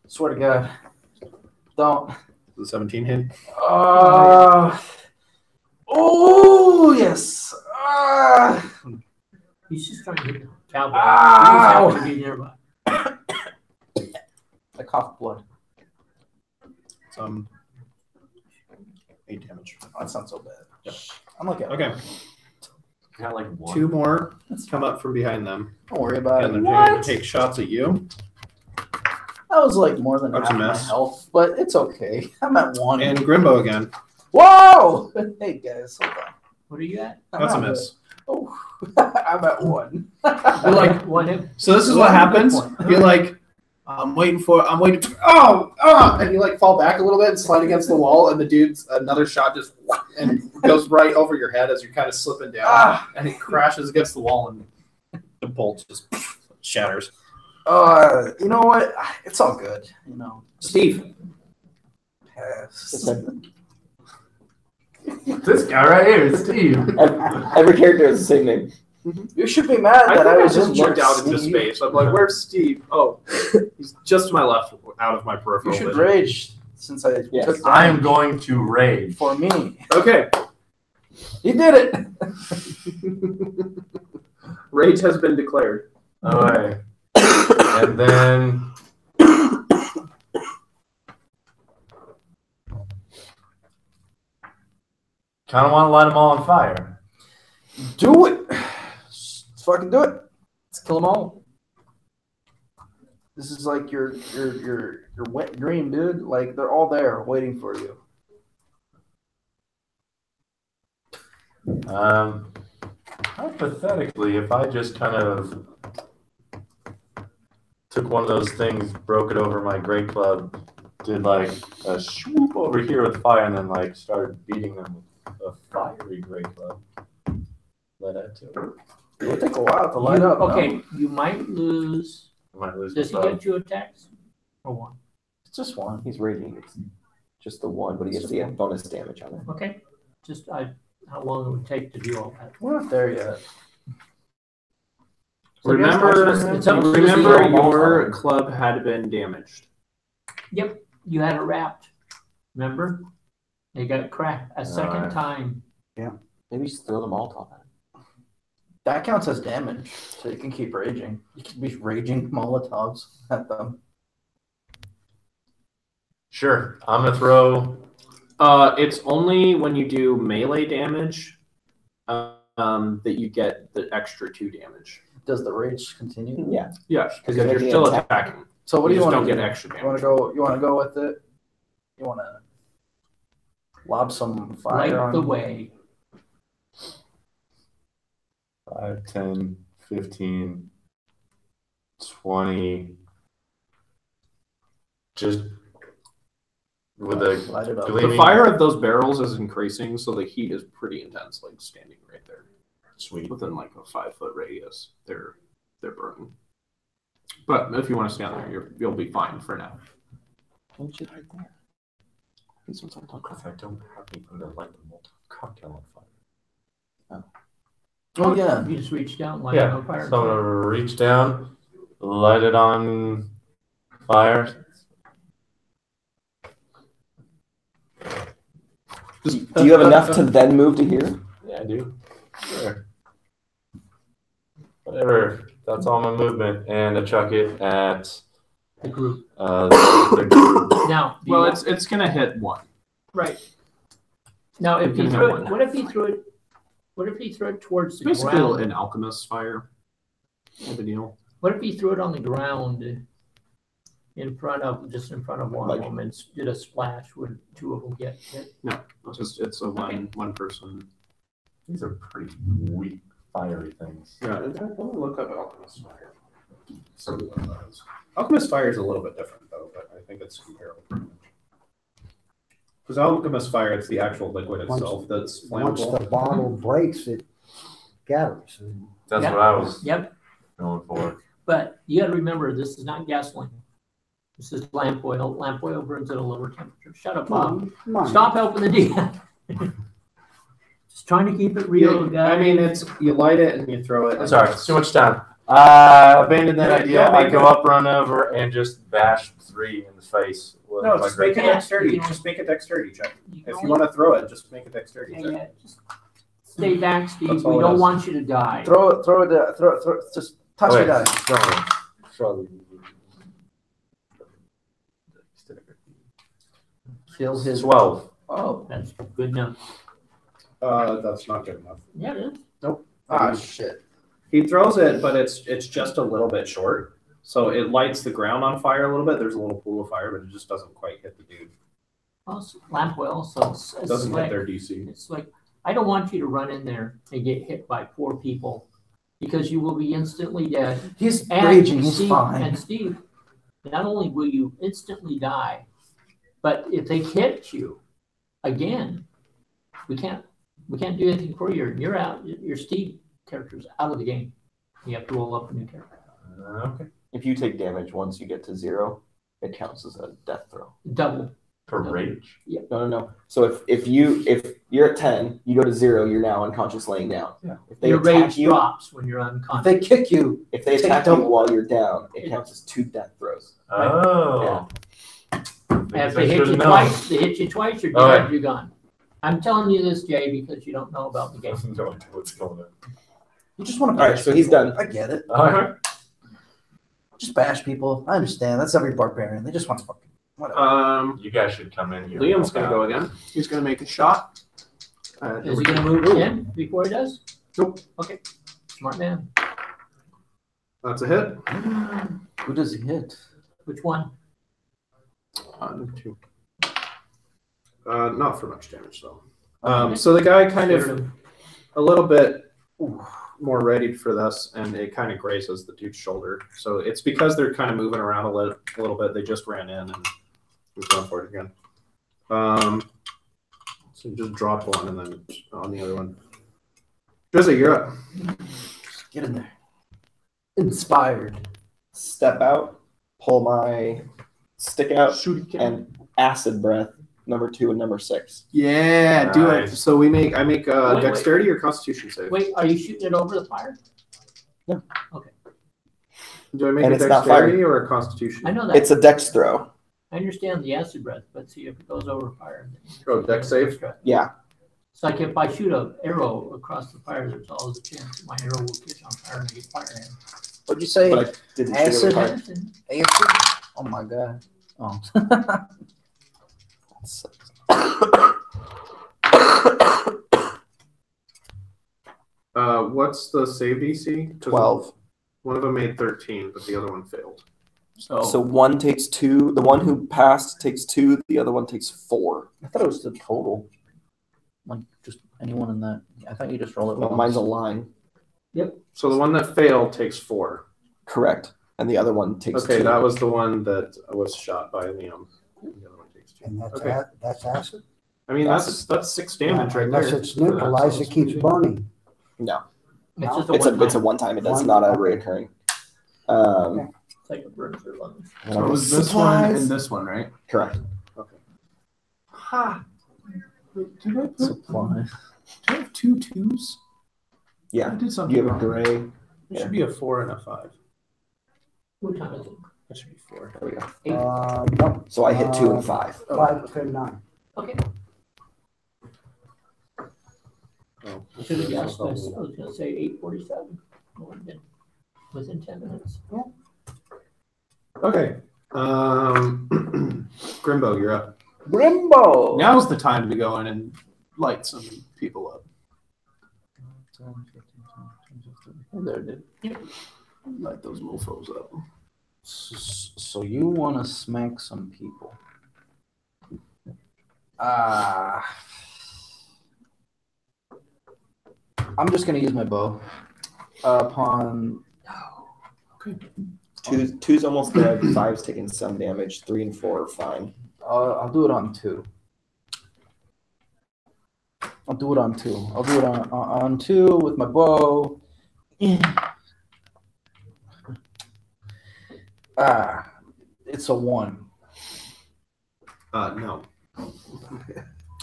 [SPEAKER 1] Swear to God. Don't.
[SPEAKER 4] The 17 hit.
[SPEAKER 1] Oh, yes.
[SPEAKER 2] He's just trying to hit the cowboy.
[SPEAKER 1] Ow!
[SPEAKER 2] He just happened to be nearby.
[SPEAKER 1] I coughed blood.
[SPEAKER 4] 8 damage.
[SPEAKER 1] Oh, that's not so bad. Yep. I'm looking.
[SPEAKER 4] Okay.
[SPEAKER 8] Got like one.
[SPEAKER 4] 2 more come up from behind them,
[SPEAKER 1] Don't worry about
[SPEAKER 4] and
[SPEAKER 1] it.
[SPEAKER 4] they're going to take shots at you.
[SPEAKER 1] That was like more than
[SPEAKER 4] That's
[SPEAKER 1] half
[SPEAKER 4] a
[SPEAKER 1] my
[SPEAKER 4] mess.
[SPEAKER 1] health, but it's okay. I'm at 1.
[SPEAKER 4] And Grimbo again.
[SPEAKER 1] Whoa! Hey guys, hold on.
[SPEAKER 2] What are you at?
[SPEAKER 4] That's a
[SPEAKER 1] I'm at-
[SPEAKER 4] miss.
[SPEAKER 1] Oh, I'm at 1.
[SPEAKER 4] You're like,
[SPEAKER 2] One hit.
[SPEAKER 4] so this is what happens. You're like, I'm waiting. And you like fall back a little bit and slide against the wall, and the dude's another shot just and goes right over your head as you're kind of slipping down, and it crashes against the wall, and the bolt just shatters.
[SPEAKER 1] You know what? It's all good. You know,
[SPEAKER 4] Steve.
[SPEAKER 1] pass.
[SPEAKER 8] This guy right here is Steve.
[SPEAKER 7] Every character has the same name.
[SPEAKER 1] You should be mad
[SPEAKER 4] I
[SPEAKER 1] that
[SPEAKER 4] think
[SPEAKER 1] I
[SPEAKER 4] I
[SPEAKER 1] was
[SPEAKER 4] just
[SPEAKER 1] in
[SPEAKER 4] looked
[SPEAKER 1] your
[SPEAKER 4] out into
[SPEAKER 1] sleep.
[SPEAKER 4] space. I'm like, where's Steve? Oh, he's just to my left, out of my
[SPEAKER 1] You
[SPEAKER 4] peripheral
[SPEAKER 1] should
[SPEAKER 4] vision.
[SPEAKER 1] rage since I
[SPEAKER 7] Yes.
[SPEAKER 1] took
[SPEAKER 8] I am
[SPEAKER 1] damage
[SPEAKER 8] going to rage.
[SPEAKER 1] for me.
[SPEAKER 4] Okay,
[SPEAKER 1] He did it.
[SPEAKER 4] rage has been declared.
[SPEAKER 8] Alright. And then kind of want to light them all on fire.
[SPEAKER 1] Do it. Let's fucking do it. Let's kill them all. This is like your wet dream, dude. Like they're all there waiting for you.
[SPEAKER 8] Hypothetically, if I just kind of took one of those things, broke it over my great club, did like a swoop over here with fire, and then like started beating them with a fiery great club. Let that to it.
[SPEAKER 1] It would take a while to light up. no?
[SPEAKER 2] Okay, you might lose.
[SPEAKER 8] I might lose
[SPEAKER 2] Does he
[SPEAKER 8] my
[SPEAKER 2] get 2 attacks? Or 1?
[SPEAKER 1] It's just one.
[SPEAKER 7] He's raging. It's just the one, but he gets the bonus damage on it.
[SPEAKER 2] Okay. Just how long it would take to do all that.
[SPEAKER 1] We're not there yet.
[SPEAKER 2] So I guess
[SPEAKER 4] Remember,
[SPEAKER 2] it's up to
[SPEAKER 4] remember
[SPEAKER 2] the-
[SPEAKER 4] your club had been damaged.
[SPEAKER 2] Yep, you had it wrapped. Remember? They got cracked a second
[SPEAKER 8] Alright.
[SPEAKER 2] time.
[SPEAKER 7] Maybe just throw the Molotov at it.
[SPEAKER 1] That counts as damage, so you can keep raging. You can be raging Molotovs at them.
[SPEAKER 8] Sure, I'm gonna throw.
[SPEAKER 4] It's only when you do melee damage that you get the extra 2 damage.
[SPEAKER 1] Does the rage continue?
[SPEAKER 7] Yeah.
[SPEAKER 4] Yes, because
[SPEAKER 7] you're
[SPEAKER 4] you're
[SPEAKER 7] making
[SPEAKER 4] still
[SPEAKER 7] an attack.
[SPEAKER 4] attacking.
[SPEAKER 1] So what do you
[SPEAKER 4] just
[SPEAKER 1] want
[SPEAKER 4] don't
[SPEAKER 1] to
[SPEAKER 4] get
[SPEAKER 1] do?
[SPEAKER 4] extra
[SPEAKER 1] You want
[SPEAKER 4] damage.
[SPEAKER 1] to go? You want to go with it? You want to lob some fire
[SPEAKER 2] Light
[SPEAKER 1] on
[SPEAKER 2] the way.
[SPEAKER 8] 5, 10, 15, 20. Just with a
[SPEAKER 1] Light it up.
[SPEAKER 8] gleaming.
[SPEAKER 4] The fire of those barrels is increasing, so the heat is pretty intense, like standing right there.
[SPEAKER 8] Sweet.
[SPEAKER 4] Within like a 5-foot radius, they're burning. But if you want to stand there, you'll be fine for now.
[SPEAKER 7] Don't you right there? These ones aren't on
[SPEAKER 8] If I don't have anything to light the molten cocktail on fire.
[SPEAKER 1] Oh yeah.
[SPEAKER 2] You just reach down, light it
[SPEAKER 8] Yeah.
[SPEAKER 2] on fire.
[SPEAKER 8] So I'm gonna reach down, light it on fire.
[SPEAKER 7] Do you have enough to then move to here?
[SPEAKER 8] Yeah, I do. Sure. Whatever. That's all my movement, and I chuck it at
[SPEAKER 2] the group.
[SPEAKER 8] the group.
[SPEAKER 2] Now, do
[SPEAKER 4] Well,
[SPEAKER 2] you-
[SPEAKER 4] it's gonna hit one.
[SPEAKER 2] right. Now, if
[SPEAKER 4] You
[SPEAKER 2] he
[SPEAKER 4] can
[SPEAKER 2] threw
[SPEAKER 4] have
[SPEAKER 2] it,
[SPEAKER 4] one.
[SPEAKER 2] what if he threw it? What if he threw it towards the
[SPEAKER 4] Basically,
[SPEAKER 2] ground?
[SPEAKER 4] an alchemist fire. Type of deal.
[SPEAKER 2] What if he threw it on the ground in front of one
[SPEAKER 7] Like-
[SPEAKER 2] of them and did a splash? Would two of them get hit?
[SPEAKER 4] It's a one person.
[SPEAKER 8] These are pretty weak, fiery things.
[SPEAKER 4] Yeah, in fact, let me look up alchemist fire. So alchemist fire is a little bit different though, but I think it's comparable. Because alchemist fire, it's the actual liquid
[SPEAKER 6] Once-
[SPEAKER 4] itself that's
[SPEAKER 6] Once
[SPEAKER 4] flammable.
[SPEAKER 6] the bottle breaks, it gathers.
[SPEAKER 8] That's
[SPEAKER 2] Yep.
[SPEAKER 8] what I was
[SPEAKER 2] Yep.
[SPEAKER 8] going for.
[SPEAKER 2] But you got to remember, this is not gasoline. This is lamp oil. Lamp oil burns at a lower temperature. Shut up, Bob.
[SPEAKER 6] Come on.
[SPEAKER 2] Stop helping the DM. Just trying to keep it real, guys.
[SPEAKER 4] I mean, it's you light it and you throw it.
[SPEAKER 8] I'm sorry, too much time. Abandon that
[SPEAKER 4] Yeah,
[SPEAKER 8] idea.
[SPEAKER 4] yeah,
[SPEAKER 8] I
[SPEAKER 4] make
[SPEAKER 8] go
[SPEAKER 4] it-
[SPEAKER 8] up, run over, and just bash 3 in the face. With
[SPEAKER 4] No,
[SPEAKER 8] my
[SPEAKER 4] just make
[SPEAKER 8] great-
[SPEAKER 4] a dexterity.
[SPEAKER 2] You can-
[SPEAKER 4] Just make a dexterity check.
[SPEAKER 2] you
[SPEAKER 4] If
[SPEAKER 2] can
[SPEAKER 4] you want to throw it, just make a dexterity
[SPEAKER 2] only-
[SPEAKER 4] check.
[SPEAKER 2] yeah, just stay back, Steve.
[SPEAKER 4] That's
[SPEAKER 2] We
[SPEAKER 4] all it
[SPEAKER 2] don't
[SPEAKER 4] is.
[SPEAKER 2] want you to die.
[SPEAKER 1] Throw it. Just touch
[SPEAKER 8] Oh,
[SPEAKER 1] the
[SPEAKER 8] yeah.
[SPEAKER 1] guy.
[SPEAKER 8] Throw.
[SPEAKER 1] Kill his.
[SPEAKER 8] 12.
[SPEAKER 1] Oh.
[SPEAKER 2] That's good enough.
[SPEAKER 4] That's not good enough.
[SPEAKER 2] Yeah, it is.
[SPEAKER 1] Ah shit.
[SPEAKER 4] He throws it, but it's just a little bit short. So it lights the ground on fire a little bit. There's a little pool of fire, but it just doesn't quite hit the dude.
[SPEAKER 2] Well, it's lamp oil, so
[SPEAKER 4] It
[SPEAKER 2] it's
[SPEAKER 4] doesn't hit
[SPEAKER 2] like,
[SPEAKER 4] their DC.
[SPEAKER 2] it's like, I don't want you to run in there and get hit by 4 people because you will be instantly dead.
[SPEAKER 1] He's
[SPEAKER 2] And
[SPEAKER 1] raging. He's
[SPEAKER 2] Steve,
[SPEAKER 1] fine.
[SPEAKER 2] And Steve, not only will you instantly die, but if they hit you again, we can't do anything for you. You're out. Your Steve character's out of the game. You have to roll up a new character.
[SPEAKER 8] Okay.
[SPEAKER 7] If you take damage once you get to 0, it counts as a death throw.
[SPEAKER 2] Double.
[SPEAKER 8] For rage?
[SPEAKER 7] No. So if you're at 10, you go to 0, you're now unconscious laying down.
[SPEAKER 8] Yeah.
[SPEAKER 7] If they
[SPEAKER 2] Your
[SPEAKER 7] attack
[SPEAKER 2] rage
[SPEAKER 7] you,
[SPEAKER 2] drops when you're
[SPEAKER 1] If
[SPEAKER 2] unconscious.
[SPEAKER 1] they kick you,
[SPEAKER 7] if they
[SPEAKER 1] Take
[SPEAKER 7] attack you
[SPEAKER 1] double.
[SPEAKER 7] while you're down, it counts as 2 death throws.
[SPEAKER 8] Oh.
[SPEAKER 2] And
[SPEAKER 8] Because
[SPEAKER 2] if
[SPEAKER 8] I
[SPEAKER 2] they hit you
[SPEAKER 8] should've known.
[SPEAKER 2] twice, you're dead,
[SPEAKER 8] Okay.
[SPEAKER 2] you're gone. I'm telling you this, Jay, because you don't know about the game.
[SPEAKER 8] No idea what's going on.
[SPEAKER 1] you just want to.
[SPEAKER 7] All right, so he's done.
[SPEAKER 1] I get it.
[SPEAKER 8] Okay.
[SPEAKER 1] Just bash people. I understand. That's every barbarian. They just want to fucking whatever.
[SPEAKER 8] You guys should come in here.
[SPEAKER 4] Liam's gonna go again. He's gonna make a shot.
[SPEAKER 2] Is he gonna move in before he does?
[SPEAKER 4] Nope.
[SPEAKER 2] Okay. Smart man.
[SPEAKER 4] That's a hit.
[SPEAKER 1] Who does he hit?
[SPEAKER 2] Which one?
[SPEAKER 4] 2. Not for much damage though. So the guy kind of a little bit more ready for this, and it kind of grazes the dude's shoulder. So it's because they're kind of moving around a little bit. They just ran in and he's going for it again. So just drop one and then on the other one. Drizzy, you're up.
[SPEAKER 1] Just get in there. Inspired.
[SPEAKER 7] Step out, pull my stick out,
[SPEAKER 4] Shoot again.
[SPEAKER 7] and acid breath, number 2 and number 6.
[SPEAKER 4] Yeah, do it.
[SPEAKER 8] Nice.
[SPEAKER 4] So I make
[SPEAKER 2] Wait.
[SPEAKER 4] dexterity or constitution save.
[SPEAKER 2] Wait, are you shooting it over the fire?
[SPEAKER 7] Yeah.
[SPEAKER 2] Okay.
[SPEAKER 4] Do I make
[SPEAKER 7] And
[SPEAKER 4] a
[SPEAKER 7] it's not
[SPEAKER 4] dexterity or a constitution?
[SPEAKER 2] I know that.
[SPEAKER 7] It's a dex throw.
[SPEAKER 2] I understand the acid breath, but see if it goes over fire.
[SPEAKER 4] Oh, dex save?
[SPEAKER 7] Yeah.
[SPEAKER 2] It's like if I shoot an arrow across the fire, there's always a chance that my arrow will catch on fire and I get fire in.
[SPEAKER 1] What'd you say?
[SPEAKER 7] But I didn't shoot it
[SPEAKER 1] Acid?
[SPEAKER 7] with fire.
[SPEAKER 1] Acid? Oh my god. Oh.
[SPEAKER 4] What's the save DC? 'Cause
[SPEAKER 7] 12.
[SPEAKER 4] One of them made 13, but the other one failed.
[SPEAKER 7] So one takes 2. The one who passed takes 2. The other one takes 4.
[SPEAKER 1] I thought it was the total. Like just anyone in that. I thought you just roll it.
[SPEAKER 7] Well,
[SPEAKER 1] once.
[SPEAKER 7] mine's a line.
[SPEAKER 4] So the one that failed takes 4.
[SPEAKER 7] Correct. And the other one takes
[SPEAKER 4] Okay,
[SPEAKER 7] 2.
[SPEAKER 4] that was the one that was shot by Liam. The other one takes 2.
[SPEAKER 6] And that's,
[SPEAKER 4] Okay.
[SPEAKER 6] that's acid?
[SPEAKER 4] I mean, that's 6 damage right
[SPEAKER 6] Unless
[SPEAKER 4] there.
[SPEAKER 6] it's neutralized, it keeps burning.
[SPEAKER 7] No.
[SPEAKER 2] It's just
[SPEAKER 7] It's
[SPEAKER 2] one
[SPEAKER 7] a
[SPEAKER 2] time.
[SPEAKER 7] one-time. It does
[SPEAKER 6] One-
[SPEAKER 7] not a
[SPEAKER 6] okay.
[SPEAKER 7] reoccurring.
[SPEAKER 2] It's like it burns their lungs.
[SPEAKER 4] So it was this one and this one, right?
[SPEAKER 7] Correct.
[SPEAKER 4] Okay. Ha! Did I put,
[SPEAKER 1] Supply.
[SPEAKER 4] do I have 2 2s?
[SPEAKER 7] Yeah.
[SPEAKER 4] I did something
[SPEAKER 7] You have a
[SPEAKER 4] wrong.
[SPEAKER 7] gray.
[SPEAKER 4] It should be a 4 and a 5.
[SPEAKER 2] What time is it?
[SPEAKER 4] That should be 4.
[SPEAKER 7] There we go.
[SPEAKER 6] No,
[SPEAKER 7] So I hit 2 and 5.
[SPEAKER 6] 5 to 9.
[SPEAKER 2] Okay.
[SPEAKER 4] Oh,
[SPEAKER 2] Should have guessed. I was gonna say 8:47. Within 10 minutes.
[SPEAKER 4] Okay. Grimbo, you're up.
[SPEAKER 1] Grimbo.
[SPEAKER 4] Now's the time to go in and light some people up.
[SPEAKER 1] There, dude.
[SPEAKER 4] Light those mofos up.
[SPEAKER 1] So you want to smack some people? I'm just gonna use my bow. Upon
[SPEAKER 7] Two's almost dead. 5's taking some damage. 3 and 4 are fine.
[SPEAKER 1] I'll do it on 2. I'll do it on 2. I'll do it on 2 with my bow. It's a 1.
[SPEAKER 4] No.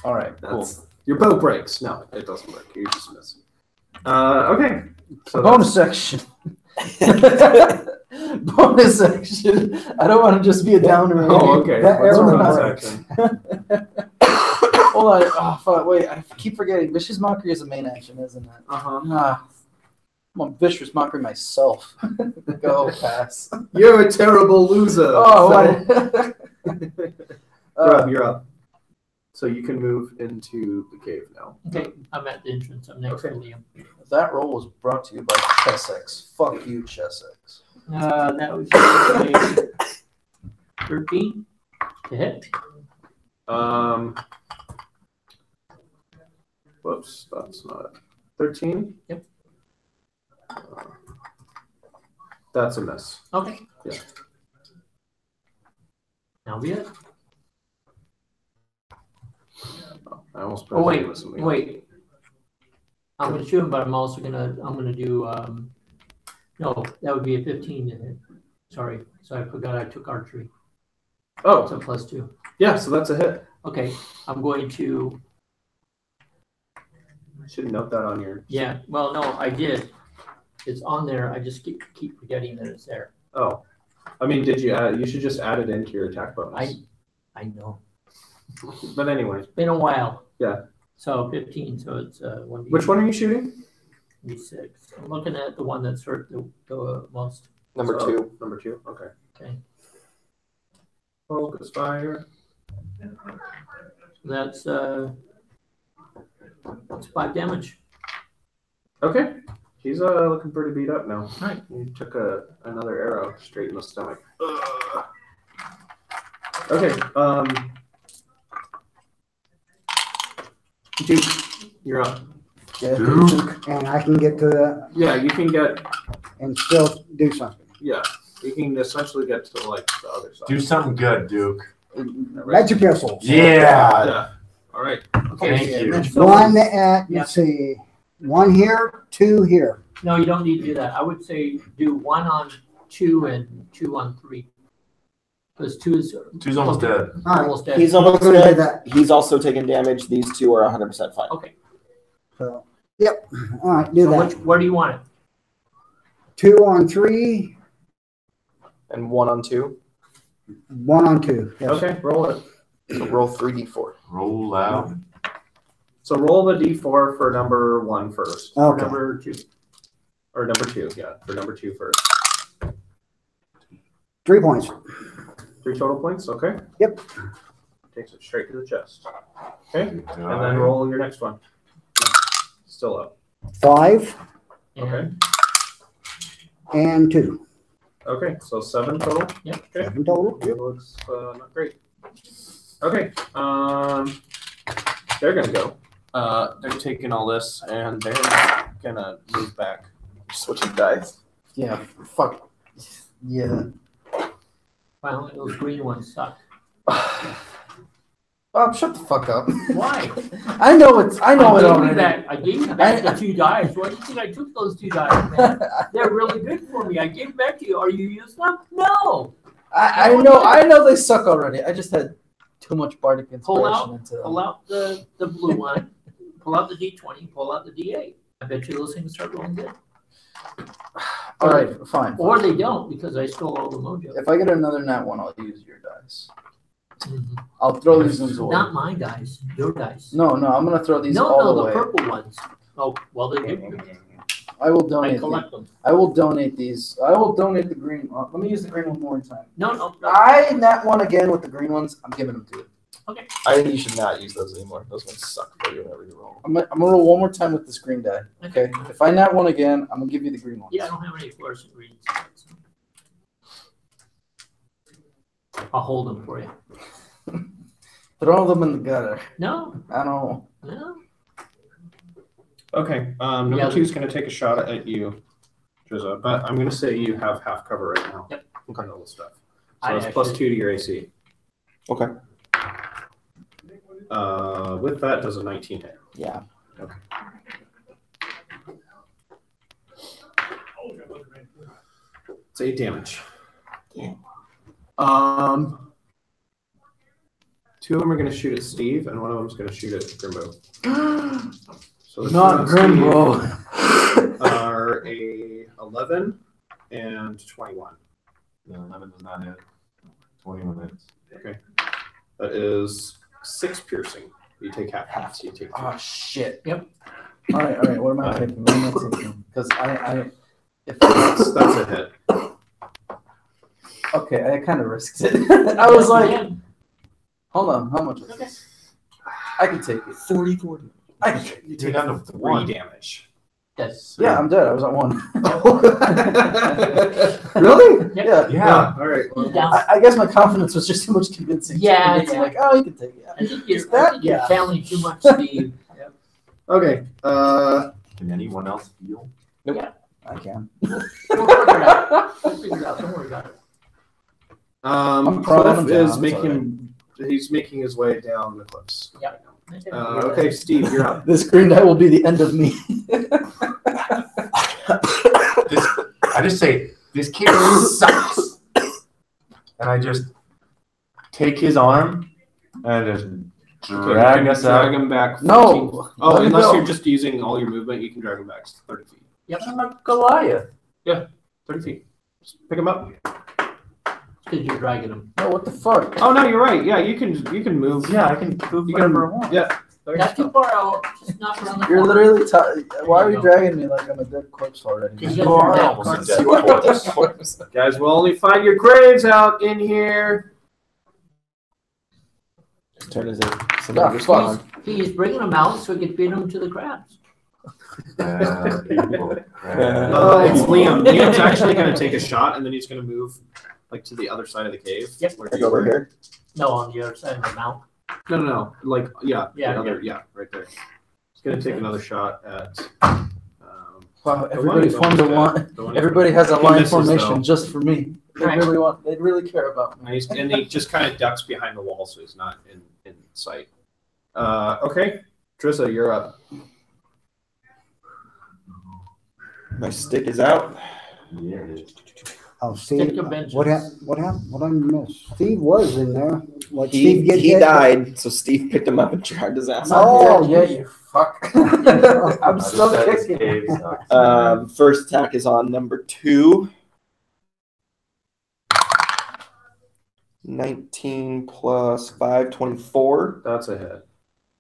[SPEAKER 1] All right, cool.
[SPEAKER 4] That's your bow breaks. No, it doesn't work. You just miss. Okay. So
[SPEAKER 1] Bonus section. Bonus section. I don't want to just be a downer.
[SPEAKER 4] Oh, okay.
[SPEAKER 6] That
[SPEAKER 4] What's
[SPEAKER 6] arrow
[SPEAKER 4] the bonus
[SPEAKER 6] breaks.
[SPEAKER 4] action?
[SPEAKER 1] Hold on. Oh, fuck. Wait, I keep forgetting. Vicious Mockery is a main action, isn't it?
[SPEAKER 4] Uh-huh.
[SPEAKER 1] I'm on Vicious Mockery myself. Go pass.
[SPEAKER 4] You're a terrible loser.
[SPEAKER 1] Oh,
[SPEAKER 4] Phil.
[SPEAKER 1] what?
[SPEAKER 4] You're up. So you can move into the cave now.
[SPEAKER 2] Okay, I'm at the entrance. I'm next to Liam.
[SPEAKER 1] That roll was brought to you by Chessex. Fuck you, Chessex.
[SPEAKER 2] That was a 13 to hit.
[SPEAKER 4] Whoops, that's not it. 13?
[SPEAKER 2] Yep.
[SPEAKER 4] That's a miss.
[SPEAKER 2] Okay.
[SPEAKER 4] Yeah.
[SPEAKER 2] Now be it.
[SPEAKER 4] Oh, I almost
[SPEAKER 2] Oh
[SPEAKER 4] pressed it with something else.
[SPEAKER 2] wait. I'm gonna shoot him, but I'm gonna do no, that would be a 15 to hit. Sorry. So I forgot I took archery.
[SPEAKER 4] Oh,
[SPEAKER 2] So +2.
[SPEAKER 4] yeah, so that's a hit.
[SPEAKER 2] Okay. I'm going to
[SPEAKER 4] I should note that on your.
[SPEAKER 2] well no, I did. It's on there. I just keep forgetting that it's there.
[SPEAKER 4] Oh. I mean, did you add? You should just add it into your attack bonus.
[SPEAKER 2] I know.
[SPEAKER 4] But anyway.
[SPEAKER 2] It's been a while.
[SPEAKER 4] Yeah.
[SPEAKER 2] So 15, so it's 1d6.
[SPEAKER 4] Which one are you shooting?
[SPEAKER 2] D6. I'm looking at the one that's hurt the most.
[SPEAKER 7] Number
[SPEAKER 4] So,
[SPEAKER 7] 2.
[SPEAKER 4] Number 2. Okay.
[SPEAKER 2] Okay.
[SPEAKER 4] Focus fire.
[SPEAKER 2] That's 5 damage.
[SPEAKER 4] Okay. He's looking pretty beat up now.
[SPEAKER 2] Right.
[SPEAKER 4] He took another arrow straight in the stomach. Ugh. Okay. Duke, you're up.
[SPEAKER 6] Yeah,
[SPEAKER 8] Duke.
[SPEAKER 6] and I can get to the
[SPEAKER 4] Yeah, you can get.
[SPEAKER 6] and still do something.
[SPEAKER 4] Yeah, you can essentially get to like the other side.
[SPEAKER 8] Do something good, Duke.
[SPEAKER 6] Magic missiles.
[SPEAKER 8] Yeah.
[SPEAKER 4] Yeah. All right.
[SPEAKER 8] Thank you.
[SPEAKER 2] So-
[SPEAKER 6] One at, let's see, 1 here, 2 here.
[SPEAKER 2] No, you don't need to do that. I would say do 1 on 2 and 2 on 3. Because 2 is
[SPEAKER 8] 2's almost dead.
[SPEAKER 6] All right,
[SPEAKER 2] almost dead.
[SPEAKER 7] He's almost
[SPEAKER 6] We're gonna do
[SPEAKER 7] dead. He's also taking damage. These 2 are 100% fine.
[SPEAKER 2] Okay.
[SPEAKER 6] so, yep, all right, do
[SPEAKER 2] So
[SPEAKER 6] that.
[SPEAKER 2] where do you want it?
[SPEAKER 6] 2 on 3,
[SPEAKER 7] And 1 on 2.
[SPEAKER 6] 1 on 2. Yes.
[SPEAKER 4] Okay, roll it.
[SPEAKER 7] So roll 3d4.
[SPEAKER 8] Roll out.
[SPEAKER 4] So roll the d4 for number 1 first.
[SPEAKER 2] Or
[SPEAKER 6] Okay.
[SPEAKER 2] number 2.
[SPEAKER 4] Or number 2, yeah. For number 2 first.
[SPEAKER 6] 3 points.
[SPEAKER 4] 3 total points, okay?
[SPEAKER 6] Yep.
[SPEAKER 4] Takes it straight to the chest. Okay, and then roll your next one. Still up.
[SPEAKER 6] 5
[SPEAKER 4] Okay.
[SPEAKER 6] and 2.
[SPEAKER 4] Okay, so 7 total.
[SPEAKER 2] Yep.
[SPEAKER 4] Okay.
[SPEAKER 6] 7 total.
[SPEAKER 4] It looks not great. Okay, they're gonna go. They're taking all this and they're gonna move back.
[SPEAKER 7] Switching dice.
[SPEAKER 1] Yeah. Fuck. Yeah.
[SPEAKER 2] Finally, those green ones suck.
[SPEAKER 1] Oh, shut the fuck up.
[SPEAKER 2] Why?
[SPEAKER 1] I know it
[SPEAKER 2] I gave you
[SPEAKER 1] already.
[SPEAKER 2] that. I gave you back the 2 dice. Why do you think I took those 2 dice, man? They're really good for me. I gave them back to you. Are you using them? No.
[SPEAKER 1] I know they suck already. I just had too much Bardic
[SPEAKER 2] Pull
[SPEAKER 1] inspiration
[SPEAKER 2] out,
[SPEAKER 1] into them.
[SPEAKER 2] pull out the blue one, pull out the D20, pull out the D8. I bet you those things start rolling good.
[SPEAKER 1] All right, fine.
[SPEAKER 2] Or they don't because I stole all the mojo.
[SPEAKER 1] If I get another nat one, I'll use your dice. I'll throw these ones away.
[SPEAKER 2] Not my dice, your dice.
[SPEAKER 1] No, I'm gonna throw these
[SPEAKER 2] No,
[SPEAKER 1] all
[SPEAKER 2] the
[SPEAKER 1] away.
[SPEAKER 2] purple ones. Oh, well, they're good.
[SPEAKER 1] I will
[SPEAKER 2] I
[SPEAKER 1] donate.
[SPEAKER 2] collect them.
[SPEAKER 1] I will donate these. I will donate the green. Let me use the green one more time.
[SPEAKER 2] No.
[SPEAKER 1] I nat one again with the green ones. I'm giving them to you.
[SPEAKER 7] I think you should not use those anymore. Those ones suck for you whenever you roll.
[SPEAKER 1] I'm gonna roll one more time with this green die. Okay. If I nat one again, I'm gonna give you the green one.
[SPEAKER 2] Yeah, I don't have any fluorescent greens. I'll hold them for you.
[SPEAKER 1] Throw them in the gutter.
[SPEAKER 2] No.
[SPEAKER 1] I don't.
[SPEAKER 2] No.
[SPEAKER 4] Okay. Number 2 is going to take a shot at you, Drizza, but I'm going to say you have half cover right now.
[SPEAKER 2] Yep.
[SPEAKER 4] Okay. All this stuff.
[SPEAKER 2] I
[SPEAKER 4] So it's plus
[SPEAKER 2] actually-
[SPEAKER 4] 2 to your AC.
[SPEAKER 7] Okay.
[SPEAKER 4] With that, does a 19 hit?
[SPEAKER 1] Yeah.
[SPEAKER 4] Okay. It's 8 damage.
[SPEAKER 1] Yeah.
[SPEAKER 4] 2 of them are going to shoot at Steve, and one of them is going to shoot at Grimbo. So the
[SPEAKER 1] Not
[SPEAKER 4] two at
[SPEAKER 1] Grimbo.
[SPEAKER 4] Steve are a 11 and 21.
[SPEAKER 8] No, 11 does not hit. 21 hits.
[SPEAKER 4] Okay. That is 6 piercing. You take half. So you take 2.
[SPEAKER 1] Oh shit.
[SPEAKER 2] Yep.
[SPEAKER 1] All right. What am I taking? What am I taking? Because if
[SPEAKER 4] That's a hit.
[SPEAKER 1] okay, I kind of risked it. I was like,
[SPEAKER 2] Yeah.
[SPEAKER 1] hold on, how much?
[SPEAKER 2] Okay.
[SPEAKER 1] I can take it.
[SPEAKER 8] 40.
[SPEAKER 1] I can take it.
[SPEAKER 4] You
[SPEAKER 8] Take
[SPEAKER 4] take
[SPEAKER 8] down to
[SPEAKER 4] 3
[SPEAKER 8] 1.
[SPEAKER 4] damage.
[SPEAKER 2] That's
[SPEAKER 1] Yeah, I'm dead. I was at 1.
[SPEAKER 6] Really?
[SPEAKER 1] Yeah.
[SPEAKER 8] Yeah.
[SPEAKER 4] All right.
[SPEAKER 2] He's down.
[SPEAKER 1] I guess my confidence was just too much convincing.
[SPEAKER 2] Yeah,
[SPEAKER 1] It's
[SPEAKER 2] yeah.
[SPEAKER 1] like, oh, you can take it.
[SPEAKER 2] I think
[SPEAKER 1] Is
[SPEAKER 2] you're,
[SPEAKER 1] that-
[SPEAKER 2] I think you're
[SPEAKER 1] yeah.
[SPEAKER 2] channeling too much, Steve.
[SPEAKER 4] Okay.
[SPEAKER 8] Can anyone else heal?
[SPEAKER 1] I can.
[SPEAKER 2] We'll figure it out. We'll figure it out. Don't worry about it.
[SPEAKER 1] I'm prone
[SPEAKER 4] Cliff is
[SPEAKER 1] down,
[SPEAKER 4] making. He's making his way down the cliffs.
[SPEAKER 2] Yep.
[SPEAKER 4] Okay, Steve, you're up.
[SPEAKER 1] This green die will be the end of me.
[SPEAKER 8] I just say, this kid sucks. And I just take his arm and just drag us out.
[SPEAKER 4] Drag him back. 14.
[SPEAKER 1] No.
[SPEAKER 4] Oh,
[SPEAKER 1] Let me
[SPEAKER 4] unless
[SPEAKER 1] go.
[SPEAKER 4] you're just using all your movement, you can drag him back 30 feet.
[SPEAKER 8] I'm a Goliath.
[SPEAKER 4] 30 feet. Just pick him up.
[SPEAKER 2] Because you're dragging him.
[SPEAKER 1] No, what the fuck?
[SPEAKER 4] Oh no, you're right. Yeah, you can move.
[SPEAKER 8] Yeah, I can move
[SPEAKER 4] You
[SPEAKER 8] whatever
[SPEAKER 4] can-
[SPEAKER 8] I want.
[SPEAKER 4] Yeah.
[SPEAKER 2] Not too far out. Just knock around the
[SPEAKER 1] You're
[SPEAKER 2] corner.
[SPEAKER 1] literally. Why are you dragging me like I'm a dead corpse already?
[SPEAKER 2] Because
[SPEAKER 8] You
[SPEAKER 2] you
[SPEAKER 8] are
[SPEAKER 2] guys are
[SPEAKER 8] almost
[SPEAKER 2] dead
[SPEAKER 8] a
[SPEAKER 2] corpse.
[SPEAKER 8] dead corpse.
[SPEAKER 4] Guys, we'll only find your graves out in here.
[SPEAKER 7] His turn is in.
[SPEAKER 1] Ah, fuck.
[SPEAKER 2] He's bringing them out so he can feed them to the crabs.
[SPEAKER 8] People.
[SPEAKER 4] It's Liam. Liam's actually going to take a shot, and then he's going to move like to the other side of the cave.
[SPEAKER 2] Yep.
[SPEAKER 4] Where
[SPEAKER 7] Like
[SPEAKER 4] you
[SPEAKER 7] over
[SPEAKER 4] were.
[SPEAKER 7] here.
[SPEAKER 2] No, on the other side of the mount.
[SPEAKER 4] No. Like
[SPEAKER 2] Yeah,
[SPEAKER 4] yeah, right there. He's going to take another shot at.
[SPEAKER 1] Wow,
[SPEAKER 4] the
[SPEAKER 1] everybody
[SPEAKER 4] one
[SPEAKER 1] formed a
[SPEAKER 4] he's
[SPEAKER 1] line.
[SPEAKER 4] got. The one he's
[SPEAKER 1] Everybody
[SPEAKER 4] got.
[SPEAKER 1] has a
[SPEAKER 4] He
[SPEAKER 1] line
[SPEAKER 4] misses,
[SPEAKER 1] formation
[SPEAKER 4] though.
[SPEAKER 1] just for me. They
[SPEAKER 2] Right.
[SPEAKER 1] really care about me.
[SPEAKER 4] And he just kind of ducks behind the wall, so he's not in sight. Okay, Trissa, you're up.
[SPEAKER 7] My stick is out.
[SPEAKER 8] Yeah, it is.
[SPEAKER 6] Oh, Steve,
[SPEAKER 2] your vengeance.
[SPEAKER 6] what happened? What I missed? Steve was in there. Like
[SPEAKER 7] He,
[SPEAKER 6] Steve get
[SPEAKER 7] he
[SPEAKER 6] hit?
[SPEAKER 7] died, so Steve picked him up and dragged his ass out.
[SPEAKER 6] Oh,
[SPEAKER 1] yeah, you fuck. I'm still
[SPEAKER 8] This
[SPEAKER 1] kicking.
[SPEAKER 8] cave sucks.
[SPEAKER 7] First attack is on number 2. 19 plus 5, 24
[SPEAKER 4] That's a hit.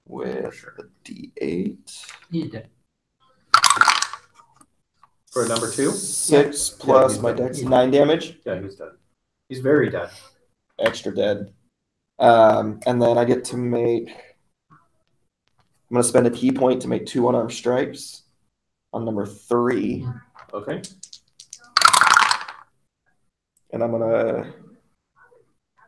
[SPEAKER 7] with a D8.
[SPEAKER 2] He's dead.
[SPEAKER 4] For number 2?
[SPEAKER 7] 6 plus
[SPEAKER 4] he's
[SPEAKER 7] my
[SPEAKER 4] dead.
[SPEAKER 7] dex, 9 damage.
[SPEAKER 4] Yeah, he's dead. He's very dead.
[SPEAKER 7] Extra dead. And then I get to make. I'm going to spend a key point to make 2 unarmed strikes on number 3.
[SPEAKER 4] Okay.
[SPEAKER 7] And I'm going to.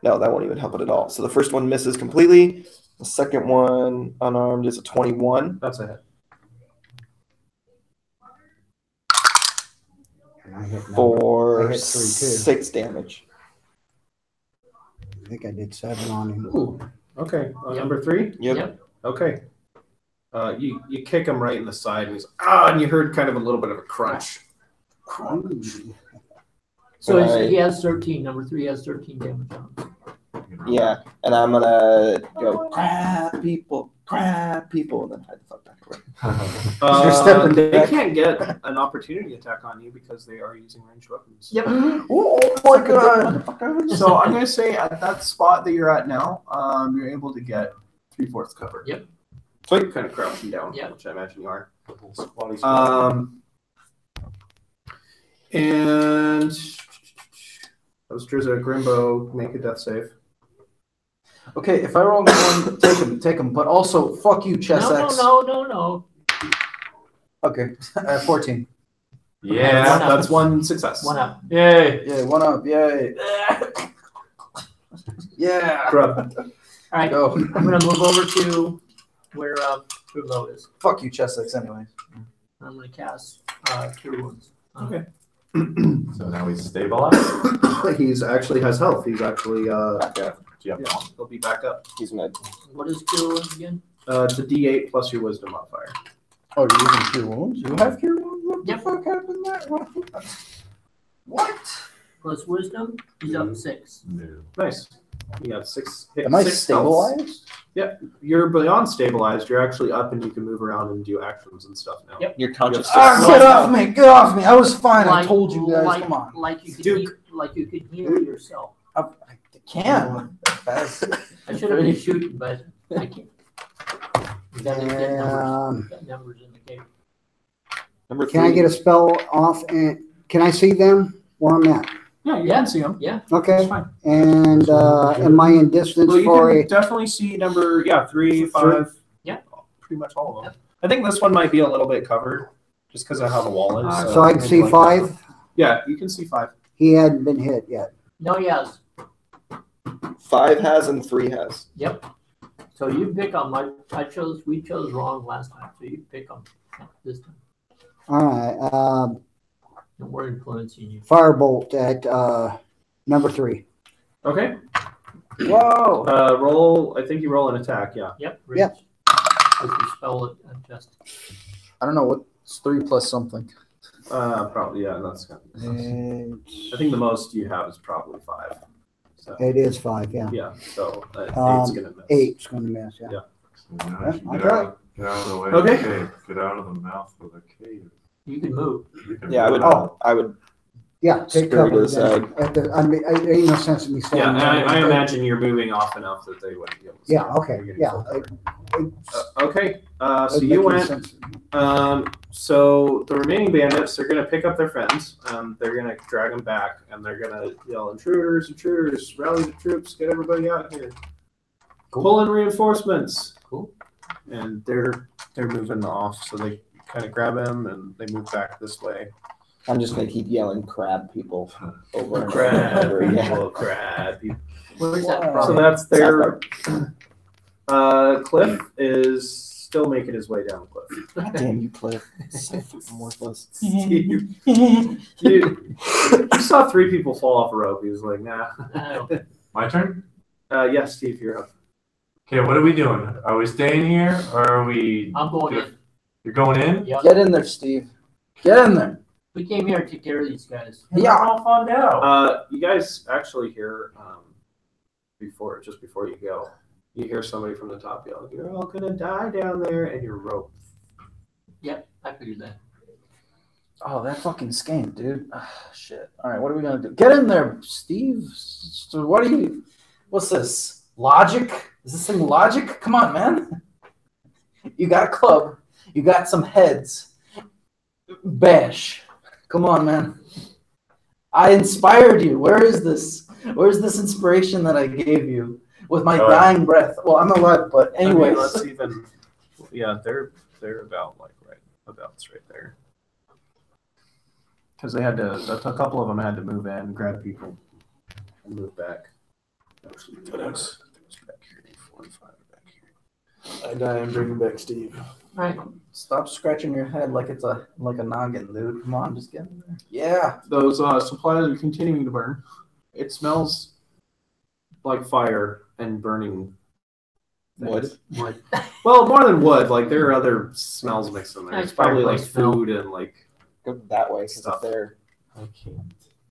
[SPEAKER 7] No, that won't even help it at all. So the first one misses completely. The second one, unarmed, is a 21.
[SPEAKER 4] That's a hit.
[SPEAKER 6] And I hit nine.
[SPEAKER 7] For
[SPEAKER 6] I hit 3 too.
[SPEAKER 7] 6 damage.
[SPEAKER 6] I think I did 7 on him.
[SPEAKER 2] Ooh.
[SPEAKER 4] Okay.
[SPEAKER 2] Yep.
[SPEAKER 4] Number 3?
[SPEAKER 7] Yep.
[SPEAKER 4] Okay. You kick him right in the side, and he's and you heard kind of a little bit of a crunch.
[SPEAKER 2] So
[SPEAKER 7] Right.
[SPEAKER 2] he has 13. Number 3 has 13 damage on him.
[SPEAKER 7] Yeah, and I'm gonna go crab people, and then hide the fuck back away.
[SPEAKER 1] You're stepping
[SPEAKER 4] They
[SPEAKER 1] back.
[SPEAKER 4] can't get an opportunity attack on you because they are using ranged weapons.
[SPEAKER 2] Yep.
[SPEAKER 1] Oh my god!
[SPEAKER 3] So I'm gonna say at that spot that you're at now, you're able to get 3/4 cover.
[SPEAKER 2] Yep.
[SPEAKER 4] So you're kind of crouching down,
[SPEAKER 2] Yeah.
[SPEAKER 4] which I imagine you are.
[SPEAKER 8] Squatty squat.
[SPEAKER 4] And those Drizza Grimbo make a death save.
[SPEAKER 1] Okay, if I roll one, take him. But also, fuck you, Chess X.
[SPEAKER 2] No.
[SPEAKER 1] Okay, 14.
[SPEAKER 8] Yeah.
[SPEAKER 4] That's one success.
[SPEAKER 2] One up. Yay.
[SPEAKER 1] Yeah, 1 up. Yay. Yeah.
[SPEAKER 4] Grub.
[SPEAKER 2] All right.
[SPEAKER 1] Go.
[SPEAKER 2] I'm gonna move over to where Trudeau is.
[SPEAKER 1] Fuck you, Chess X. Anyways.
[SPEAKER 2] I'm gonna cast Cure Wounds.
[SPEAKER 4] Okay.
[SPEAKER 8] So now he's stabilized.
[SPEAKER 4] He's actually has health. He's actually
[SPEAKER 7] Back up.
[SPEAKER 8] Yep.
[SPEAKER 4] yeah, he'll be back up.
[SPEAKER 7] He's gonna.
[SPEAKER 2] What is Cure Wounds again?
[SPEAKER 4] It's a D8 plus your wisdom modifier.
[SPEAKER 1] Oh, you're using Cure Wounds? You have Cure Wounds? What
[SPEAKER 2] Yep.
[SPEAKER 1] the fuck happened there? What?
[SPEAKER 2] Plus Wisdom, he's up 6.
[SPEAKER 8] No.
[SPEAKER 4] Nice. You got 6 hits.
[SPEAKER 1] Am I
[SPEAKER 4] 6 health.
[SPEAKER 1] stabilized?
[SPEAKER 4] You're beyond stabilized. You're actually up and you can move around and do actions and stuff now.
[SPEAKER 2] Yep.
[SPEAKER 7] You're conscious.
[SPEAKER 1] Ah, get off me! Get off me! I was fine. I told you guys.
[SPEAKER 2] Like,
[SPEAKER 1] Come on.
[SPEAKER 2] Like you could
[SPEAKER 4] Duke.
[SPEAKER 2] like you could heal yourself.
[SPEAKER 1] I can't. That's-
[SPEAKER 2] I should have been shooting, but I can't. You gotta get numbers. Got numbers in the cave.
[SPEAKER 7] Number
[SPEAKER 6] Can I get a spell off and can I see them where I'm at?
[SPEAKER 3] Yeah, you
[SPEAKER 2] Yeah.
[SPEAKER 3] can see him.
[SPEAKER 2] Yeah.
[SPEAKER 6] Okay.
[SPEAKER 3] It's fine.
[SPEAKER 6] And am I in distance
[SPEAKER 4] Well, you
[SPEAKER 6] for
[SPEAKER 4] can
[SPEAKER 6] a
[SPEAKER 4] definitely see number 3, 5.
[SPEAKER 2] Yeah.
[SPEAKER 4] Pretty much all of them.
[SPEAKER 2] Yep.
[SPEAKER 4] I think this one might be a little bit covered just because of how the wall is.
[SPEAKER 6] so I can
[SPEAKER 4] maybe
[SPEAKER 6] see
[SPEAKER 4] like
[SPEAKER 6] 5?
[SPEAKER 4] Yeah, you can see 5.
[SPEAKER 6] He hadn't been hit yet.
[SPEAKER 2] No, yes.
[SPEAKER 7] 5 has and 3 has.
[SPEAKER 2] Yep. So you pick on we chose wrong last time, so you pick on this time.
[SPEAKER 6] All right.
[SPEAKER 2] And we're influencing you.
[SPEAKER 6] Firebolt at number 3.
[SPEAKER 4] Okay.
[SPEAKER 1] Whoa!
[SPEAKER 4] Roll. I think you roll an attack. Yeah.
[SPEAKER 2] Yep.
[SPEAKER 6] Yep.
[SPEAKER 2] With your spell adjust.
[SPEAKER 1] I don't know what's 3 plus something.
[SPEAKER 4] Probably. Yeah. That's. I think the most you have is probably 5. So.
[SPEAKER 6] It is 5, yeah.
[SPEAKER 4] Yeah. So 8's gonna miss.
[SPEAKER 6] 8's going to miss, yeah.
[SPEAKER 4] Yeah.
[SPEAKER 8] So now
[SPEAKER 6] Yeah,
[SPEAKER 8] you
[SPEAKER 6] I
[SPEAKER 8] get,
[SPEAKER 6] got
[SPEAKER 8] out, get out of the way
[SPEAKER 4] Okay.
[SPEAKER 8] of the cave. Get out of the mouth of the cave.
[SPEAKER 2] You can move.
[SPEAKER 8] You can
[SPEAKER 7] Yeah, I would.
[SPEAKER 6] Oh.
[SPEAKER 7] I would.
[SPEAKER 6] Yeah, take
[SPEAKER 7] Scurry to
[SPEAKER 6] cover.
[SPEAKER 7] the side.
[SPEAKER 6] I mean, there ain't no sense in me
[SPEAKER 4] Yeah,
[SPEAKER 6] standing
[SPEAKER 4] and I
[SPEAKER 6] there.
[SPEAKER 4] imagine you're moving off enough that they wouldn't be able to see.
[SPEAKER 6] Yeah, okay,
[SPEAKER 4] You're getting
[SPEAKER 6] yeah.
[SPEAKER 4] full cover.
[SPEAKER 6] It-
[SPEAKER 4] Okay. So
[SPEAKER 6] it'd
[SPEAKER 4] you
[SPEAKER 6] make no
[SPEAKER 4] went.
[SPEAKER 6] sense.
[SPEAKER 4] So the remaining bandits, they're gonna pick up their friends. They're gonna drag them back, and they're gonna yell, "Intruders! Intruders! Rally the troops! Get everybody out here! Pull in reinforcements!"
[SPEAKER 2] Cool.
[SPEAKER 4] And they're moving off, so they kind of grab him and they move back this way.
[SPEAKER 7] I'm just gonna keep yelling "crab people" over and
[SPEAKER 4] Crab
[SPEAKER 7] over again.
[SPEAKER 4] people, crab people.
[SPEAKER 2] Where's that
[SPEAKER 1] Wow.
[SPEAKER 4] So
[SPEAKER 2] from?
[SPEAKER 4] that's their. Cliff is still making his way down the cliff.
[SPEAKER 7] God damn you, Cliff. So fucking worthless.
[SPEAKER 4] Steve, you saw 3 people fall off a rope. He was like, "Nah."
[SPEAKER 8] My turn?
[SPEAKER 4] Yes, Steve, you're up.
[SPEAKER 8] Okay, what are we doing? Are we staying here or are we.
[SPEAKER 2] I'm going in.
[SPEAKER 8] You're going in?
[SPEAKER 2] Yep.
[SPEAKER 1] Get in there, Steve. Get in there.
[SPEAKER 2] We came here to take care of these guys.
[SPEAKER 1] Yeah.
[SPEAKER 8] I'll find out.
[SPEAKER 4] You guys actually hear just before you go, you hear somebody from the top yell, "You're all gonna die down there," and you're roped.
[SPEAKER 2] Yep, I figured that.
[SPEAKER 1] Oh, that fucking scam, dude. Ah, shit. All right, what are we gonna do? Get in there, Steve. So what are you? What's this? Logic? Is this some logic? Come on, man. You got a club. You got some heads. Bash. Come on, man. I inspired you. Where is this? Where's this inspiration that I gave you with my dying breath? Well, I'm alive, but anyways.
[SPEAKER 4] let's even. Yeah, they're about it's right there. Because they had to. A couple of them had to move in, grab people, and move back. Actually, there's back here. 4 and 5 are back here.
[SPEAKER 3] I die and bring back Steve.
[SPEAKER 2] All right.
[SPEAKER 1] Stop scratching your head like it's a noggin, dude. Come on, just get in there. Yeah.
[SPEAKER 3] Those supplies are continuing to burn.
[SPEAKER 4] It smells like fire and burning
[SPEAKER 7] Wood.
[SPEAKER 2] What?
[SPEAKER 4] Well, more than wood. Like there are other smells mixed in there.
[SPEAKER 2] Nice
[SPEAKER 4] It's probably like
[SPEAKER 2] fireplace smell.
[SPEAKER 4] food and like
[SPEAKER 7] Go that way, because
[SPEAKER 4] Stuff.
[SPEAKER 7] if they're.
[SPEAKER 8] I can't.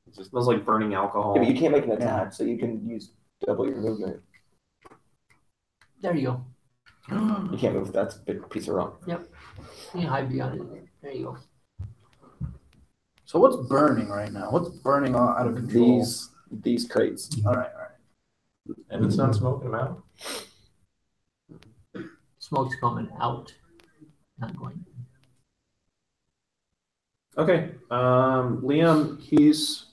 [SPEAKER 4] it just smells like burning alcohol.
[SPEAKER 7] Yeah, but you can't make an attack, so you can use double your movement.
[SPEAKER 2] There you go.
[SPEAKER 7] You can't move. That's a big piece of rock.
[SPEAKER 2] You can hide beyond it. There you go.
[SPEAKER 1] So what's burning right now? What's burning out of control?
[SPEAKER 7] These crates.
[SPEAKER 1] All right.
[SPEAKER 8] And it's not smoking them out.
[SPEAKER 2] Smoke's coming out, not going.
[SPEAKER 4] Okay. Liam, he's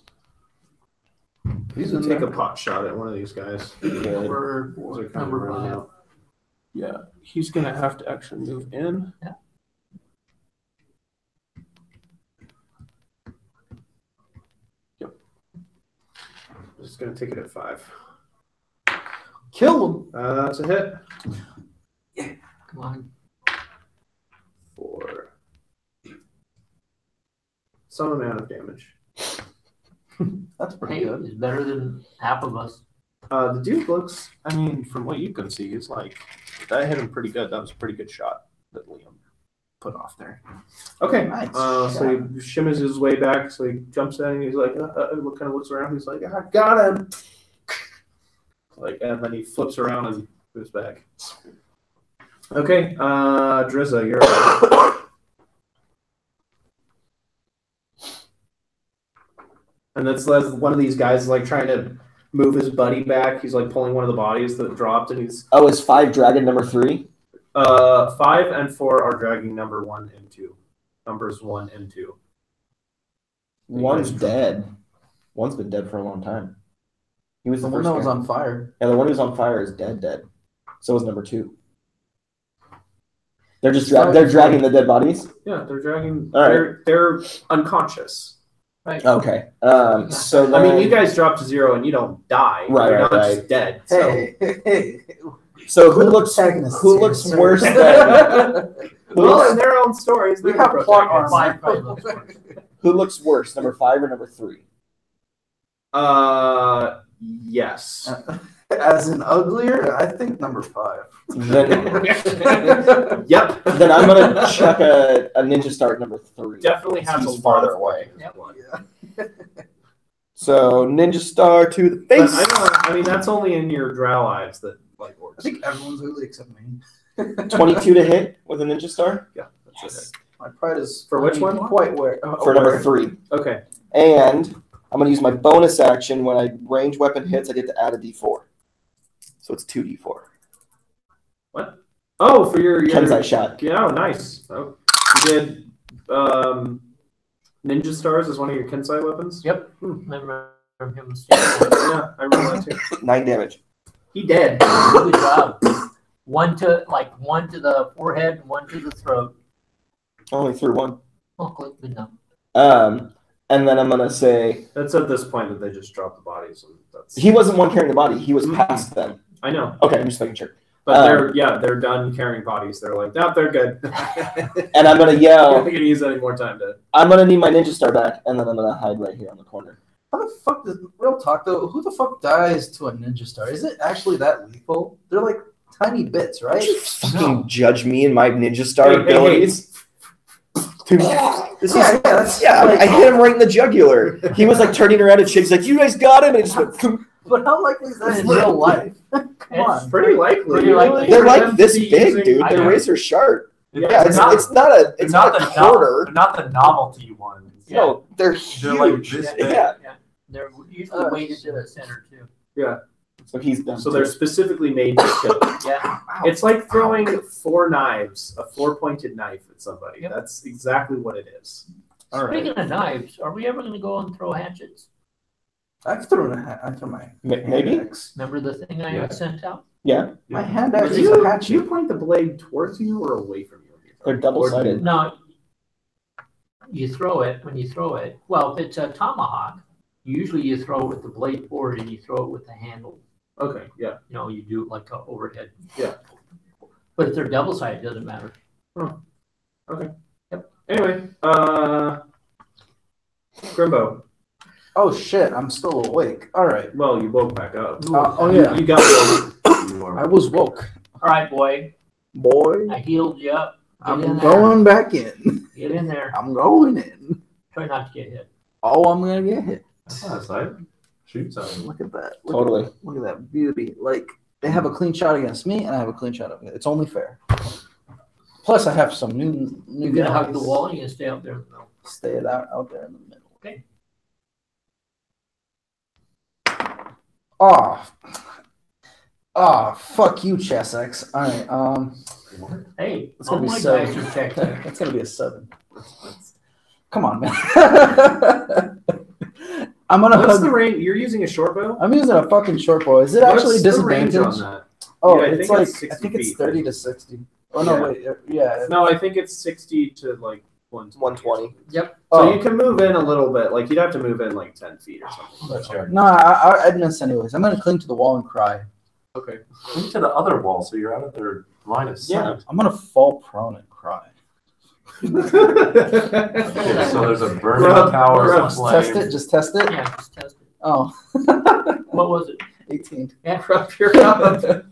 [SPEAKER 1] in
[SPEAKER 4] take
[SPEAKER 1] there.
[SPEAKER 4] a pot shot at one of these guys.
[SPEAKER 2] Number
[SPEAKER 4] Those are kind of
[SPEAKER 2] number
[SPEAKER 4] running
[SPEAKER 2] 5.
[SPEAKER 4] out. Yeah, he's gonna have to actually move in.
[SPEAKER 2] Yeah.
[SPEAKER 4] Yep. Just gonna take it at 5.
[SPEAKER 1] Kill him.
[SPEAKER 4] That's a hit.
[SPEAKER 2] Come on.
[SPEAKER 4] 4. Some amount of damage.
[SPEAKER 1] That's pretty
[SPEAKER 2] Hey,
[SPEAKER 1] good.
[SPEAKER 2] it's better than half of us.
[SPEAKER 4] The dude looks, I mean, from what you can see, he's like, that hit him pretty good. That was a pretty good shot that Liam put off there. Okay.
[SPEAKER 1] Nice
[SPEAKER 4] So he shimmies his way back. So he jumps in and he's like, kind of looks around. He's like, I got him. Like, and then he flips around and moves back. Okay. Drizza, you're up. And that's one of these guys like trying to move his buddy back. He's like pulling one of the bodies that dropped, and he's
[SPEAKER 7] Oh, is 5 dragon number 3?
[SPEAKER 4] 5 and 4 are dragging number 1 and 2. Numbers 1 and 2.
[SPEAKER 7] One's dead. One's been dead for a long time. He was
[SPEAKER 1] The
[SPEAKER 7] the
[SPEAKER 1] one
[SPEAKER 7] first
[SPEAKER 1] that was
[SPEAKER 7] guy.
[SPEAKER 1] on fire.
[SPEAKER 7] Yeah, the one who's on fire is dead. So is number 2. They're just they're dragging the dead bodies.
[SPEAKER 4] Yeah, they're dragging.
[SPEAKER 7] All right.
[SPEAKER 4] They're unconscious.
[SPEAKER 2] Right.
[SPEAKER 7] Okay. So
[SPEAKER 4] I mean,
[SPEAKER 7] then-
[SPEAKER 4] you guys drop to 0 and you don't die.
[SPEAKER 7] Right,
[SPEAKER 4] You're
[SPEAKER 7] right,
[SPEAKER 4] not
[SPEAKER 7] right.
[SPEAKER 4] just dead. So.
[SPEAKER 1] Hey.
[SPEAKER 7] So
[SPEAKER 1] Who
[SPEAKER 7] who
[SPEAKER 1] the
[SPEAKER 7] looks
[SPEAKER 1] protagonist
[SPEAKER 7] who
[SPEAKER 1] here,
[SPEAKER 7] looks
[SPEAKER 1] sir?
[SPEAKER 7] worse than who
[SPEAKER 4] Well,
[SPEAKER 7] looks,
[SPEAKER 4] in their own stories,
[SPEAKER 1] We
[SPEAKER 4] they're
[SPEAKER 1] have
[SPEAKER 4] the
[SPEAKER 1] plot
[SPEAKER 4] protagonists.
[SPEAKER 1] armor.
[SPEAKER 2] 5 probably looks worse.
[SPEAKER 7] who looks worse, number 5 or number 3?
[SPEAKER 4] Yes.
[SPEAKER 1] As in uglier, I think number 5.
[SPEAKER 7] Then
[SPEAKER 4] Yep.
[SPEAKER 7] then I'm gonna chuck a ninja star at number 3.
[SPEAKER 4] Definitely has
[SPEAKER 7] He's
[SPEAKER 4] a
[SPEAKER 7] farther
[SPEAKER 4] lot
[SPEAKER 7] away.
[SPEAKER 2] Yep.
[SPEAKER 7] So ninja star to the
[SPEAKER 4] But
[SPEAKER 7] face.
[SPEAKER 4] I mean, that's only in your drow lives that like
[SPEAKER 1] I
[SPEAKER 4] works.
[SPEAKER 1] think everyone's ugly except me.
[SPEAKER 7] 22 to hit with a ninja star
[SPEAKER 4] Yeah, that's it.
[SPEAKER 1] My pride is
[SPEAKER 4] For which one?
[SPEAKER 1] Quite where
[SPEAKER 7] for number 3.
[SPEAKER 4] Okay.
[SPEAKER 7] And I'm gonna use my bonus action when I range weapon hits. I get to add a d4. So it's 2d4.
[SPEAKER 4] What? Oh, for your
[SPEAKER 7] Kensai shot.
[SPEAKER 4] Yeah, nice. Oh, you did ninja stars as one of your Kensai weapons.
[SPEAKER 2] Yep. Remember him standing.
[SPEAKER 4] Yeah, I remember that too.
[SPEAKER 7] 9 damage.
[SPEAKER 4] He dead.
[SPEAKER 2] Good job. One to the forehead, one to the throat.
[SPEAKER 7] Only threw 1.
[SPEAKER 2] Oh, good enough.
[SPEAKER 7] And then I'm gonna say
[SPEAKER 4] That's at this point that they just drop the bodies, and that's.
[SPEAKER 7] he wasn't one carrying the body. He was past them.
[SPEAKER 4] I know,
[SPEAKER 7] Okay, I'm just making sure.
[SPEAKER 4] but they're done carrying bodies. They're like, no, they're good.
[SPEAKER 7] And I'm gonna
[SPEAKER 4] I'm
[SPEAKER 7] yell.
[SPEAKER 4] not gonna use any more time to.
[SPEAKER 7] I'm gonna need my ninja star back, and then I'm gonna hide right here on the corner.
[SPEAKER 1] How the fuck does real talk though? Who the fuck dies to a ninja star? Is it actually that lethal? They're like tiny bits, right?
[SPEAKER 7] Fucking judge me and my ninja star
[SPEAKER 4] Hey,
[SPEAKER 7] abilities. Dude, this is
[SPEAKER 1] that's
[SPEAKER 7] I hit him right in the jugular. He was like turning around and shakes like, "You guys got him!" And he just went. Thump.
[SPEAKER 1] But how likely is that in real life? Come on.
[SPEAKER 4] Pretty likely.
[SPEAKER 2] Pretty likely.
[SPEAKER 7] They're
[SPEAKER 4] For them
[SPEAKER 7] like this
[SPEAKER 4] to be
[SPEAKER 7] big,
[SPEAKER 4] using-
[SPEAKER 7] dude.
[SPEAKER 2] I
[SPEAKER 7] They're
[SPEAKER 2] know.
[SPEAKER 7] razor sharp.
[SPEAKER 4] Yeah,
[SPEAKER 7] It's
[SPEAKER 8] not-
[SPEAKER 7] not a
[SPEAKER 8] They're not
[SPEAKER 7] a
[SPEAKER 8] the
[SPEAKER 7] quarter.
[SPEAKER 8] they're not the novelty ones.
[SPEAKER 7] No, they're
[SPEAKER 8] They're like
[SPEAKER 7] huge.
[SPEAKER 8] this big.
[SPEAKER 7] Yeah.
[SPEAKER 2] They're usually
[SPEAKER 1] Oh,
[SPEAKER 2] weighted
[SPEAKER 1] shit.
[SPEAKER 2] to the center too.
[SPEAKER 7] So he's done.
[SPEAKER 4] So they're specifically made to kill.
[SPEAKER 2] Yeah.
[SPEAKER 4] It's like throwing 4 knives, a 4-pointed knife at somebody.
[SPEAKER 2] Yep.
[SPEAKER 4] That's exactly what it is.
[SPEAKER 1] All right.
[SPEAKER 2] Speaking of knives, are we ever going to go and throw hatchets?
[SPEAKER 1] I've thrown a hat. I threw my
[SPEAKER 7] Maybe.
[SPEAKER 1] hand axe.
[SPEAKER 2] Remember the thing I
[SPEAKER 4] Yeah.
[SPEAKER 2] sent out?
[SPEAKER 7] Yeah,
[SPEAKER 1] My hand
[SPEAKER 4] Do
[SPEAKER 1] axe is
[SPEAKER 4] you,
[SPEAKER 1] a
[SPEAKER 4] do
[SPEAKER 1] hatchet.
[SPEAKER 4] you point the blade towards you or away from you?
[SPEAKER 7] they're double-sided.
[SPEAKER 2] No. You throw it when you throw it. Well, if it's a tomahawk, usually you throw it with the blade forward and you throw it with the handle.
[SPEAKER 4] Okay, yeah.
[SPEAKER 2] You know, you do it like a overhead.
[SPEAKER 4] Yeah.
[SPEAKER 2] But if they're double sided, it doesn't matter.
[SPEAKER 4] Anyway, Grimbo.
[SPEAKER 1] Oh shit! I'm still awake. All right.
[SPEAKER 4] Well, you woke back up.
[SPEAKER 1] Oh yeah.
[SPEAKER 4] You got the.
[SPEAKER 1] I was woke.
[SPEAKER 2] All right, boy.
[SPEAKER 1] Boy,
[SPEAKER 2] I healed you up. Get in
[SPEAKER 1] I'm
[SPEAKER 2] there.
[SPEAKER 1] going back in.
[SPEAKER 2] Get in there.
[SPEAKER 1] I'm going in.
[SPEAKER 2] Try not to get hit.
[SPEAKER 1] Oh, I'm gonna get hit.
[SPEAKER 8] That's not exciting. Shoot something.
[SPEAKER 1] Look at that.
[SPEAKER 7] Totally.
[SPEAKER 1] Look at that beauty. Like, they have a clean shot against me, and I have a clean shot of it. It's only fair. Plus, I have some new
[SPEAKER 2] You're gonna hug the
[SPEAKER 1] guys.
[SPEAKER 2] wall. You're gonna stay out there in the middle.
[SPEAKER 1] Stay it out there in the middle.
[SPEAKER 2] Okay.
[SPEAKER 1] Oh, fuck you, Chessex. All right,
[SPEAKER 2] Hey,
[SPEAKER 1] it's
[SPEAKER 2] all
[SPEAKER 1] gonna be
[SPEAKER 2] my
[SPEAKER 1] 7.
[SPEAKER 2] guys are checked in.
[SPEAKER 1] It's gonna be a 7. Come on, man. I'm gonna
[SPEAKER 4] What's
[SPEAKER 1] hug.
[SPEAKER 4] the range? You're using a short bow?
[SPEAKER 1] I'm using a fucking short bow. Is it actually
[SPEAKER 4] What's the range
[SPEAKER 1] disadvantage?
[SPEAKER 4] on that?
[SPEAKER 1] Oh,
[SPEAKER 4] Yeah, I
[SPEAKER 1] it's
[SPEAKER 4] think
[SPEAKER 1] like
[SPEAKER 4] it's 60
[SPEAKER 1] I think it's
[SPEAKER 4] feet.
[SPEAKER 1] 30 to 60. Oh no,
[SPEAKER 4] Yeah.
[SPEAKER 1] wait, yeah.
[SPEAKER 4] No, I think it's 60 to like
[SPEAKER 7] 120.
[SPEAKER 2] Yep.
[SPEAKER 4] So you can move in a little bit. Like you'd have to move in like 10 feet or something.
[SPEAKER 8] That's right.
[SPEAKER 1] No, I'd miss anyways. I'm gonna cling to the wall and cry.
[SPEAKER 4] Okay.
[SPEAKER 8] Move to the other wall so you're out of their line of sight.
[SPEAKER 1] I'm gonna fall prone and cry.
[SPEAKER 8] Okay, so there's a burning tower of
[SPEAKER 1] Just test
[SPEAKER 8] flame.
[SPEAKER 1] it. Just test it.
[SPEAKER 2] Yeah, just test it.
[SPEAKER 1] Oh.
[SPEAKER 2] What was it?
[SPEAKER 1] 18.
[SPEAKER 2] Yeah, up, you're up.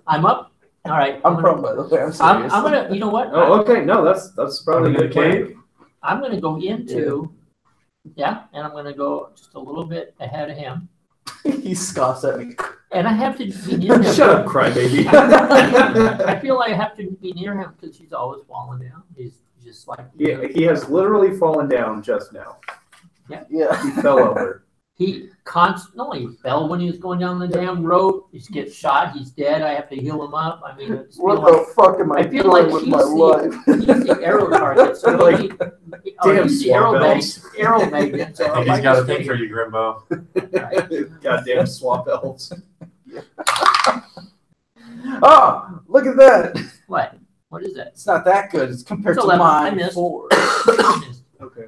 [SPEAKER 2] I'm up. All right.
[SPEAKER 1] I'm prone, by the way. I'm serious.
[SPEAKER 2] I'm gonna. You know what?
[SPEAKER 4] Oh, okay. No, that's probably a good plan.
[SPEAKER 2] I'm gonna go into. Yeah, and I'm gonna go just a little bit ahead of him,
[SPEAKER 1] He scoffs at me.
[SPEAKER 2] and I have to be near him.
[SPEAKER 4] Shut up, crybaby.
[SPEAKER 2] I feel like I have to be near him because he's always falling down. He's just like
[SPEAKER 4] He has literally fallen down just now.
[SPEAKER 1] Yeah.
[SPEAKER 4] He fell over.
[SPEAKER 2] he constantly fell when he was going down the damn road. He gets shot. He's dead. I have to heal him up. I mean, it's
[SPEAKER 1] What
[SPEAKER 2] feel
[SPEAKER 1] the
[SPEAKER 2] like,
[SPEAKER 1] fuck am I,
[SPEAKER 2] I feel
[SPEAKER 1] doing
[SPEAKER 2] like
[SPEAKER 1] with
[SPEAKER 2] he's
[SPEAKER 1] my life?
[SPEAKER 2] he's the arrow target. So
[SPEAKER 4] Like,
[SPEAKER 2] he's the arrow
[SPEAKER 4] swamp
[SPEAKER 2] magnet. Arrow magnet. So
[SPEAKER 8] I think
[SPEAKER 2] if
[SPEAKER 8] he's got a
[SPEAKER 2] stay
[SPEAKER 8] thing for you, Grimbo.
[SPEAKER 4] Goddamn swamp elves.
[SPEAKER 1] Oh, look at that.
[SPEAKER 2] What? What is that?
[SPEAKER 1] It's not that good. It's compared
[SPEAKER 2] It's
[SPEAKER 1] to
[SPEAKER 2] 11. I
[SPEAKER 1] mine.
[SPEAKER 2] missed.
[SPEAKER 1] 4.
[SPEAKER 4] Okay.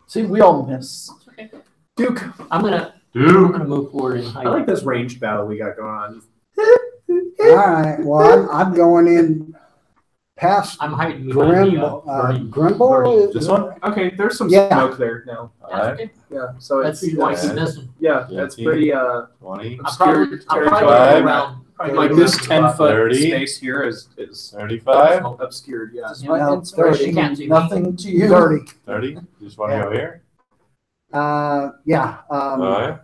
[SPEAKER 1] See, we all miss.
[SPEAKER 2] It's okay.
[SPEAKER 4] Duke.
[SPEAKER 2] I'm gonna
[SPEAKER 8] Dude.
[SPEAKER 2] move forward and hide.
[SPEAKER 4] I like this ranged battle we got going on.
[SPEAKER 6] All right. Well, I'm going in past
[SPEAKER 2] I'm hiding behind the
[SPEAKER 6] Grimble.
[SPEAKER 8] This one?
[SPEAKER 4] Okay, there's some
[SPEAKER 6] Yeah.
[SPEAKER 4] smoke there now.
[SPEAKER 8] All right.
[SPEAKER 2] Okay.
[SPEAKER 4] Yeah, so
[SPEAKER 2] That's
[SPEAKER 4] it's
[SPEAKER 2] the one I
[SPEAKER 8] yeah.
[SPEAKER 2] keep missing.
[SPEAKER 4] yeah, that's
[SPEAKER 8] 18.
[SPEAKER 4] pretty
[SPEAKER 8] 20,
[SPEAKER 2] I'm probably
[SPEAKER 4] territory.
[SPEAKER 2] around.
[SPEAKER 4] Like this 10-foot
[SPEAKER 8] 30.
[SPEAKER 4] space here is
[SPEAKER 8] 35,
[SPEAKER 4] obscured. Yeah.
[SPEAKER 1] It's my
[SPEAKER 6] No,
[SPEAKER 1] inspiration
[SPEAKER 2] 30. Can't see me.
[SPEAKER 1] nothing to you.
[SPEAKER 6] 30.
[SPEAKER 8] 30. You just want to go here?
[SPEAKER 6] Yeah.
[SPEAKER 8] All right.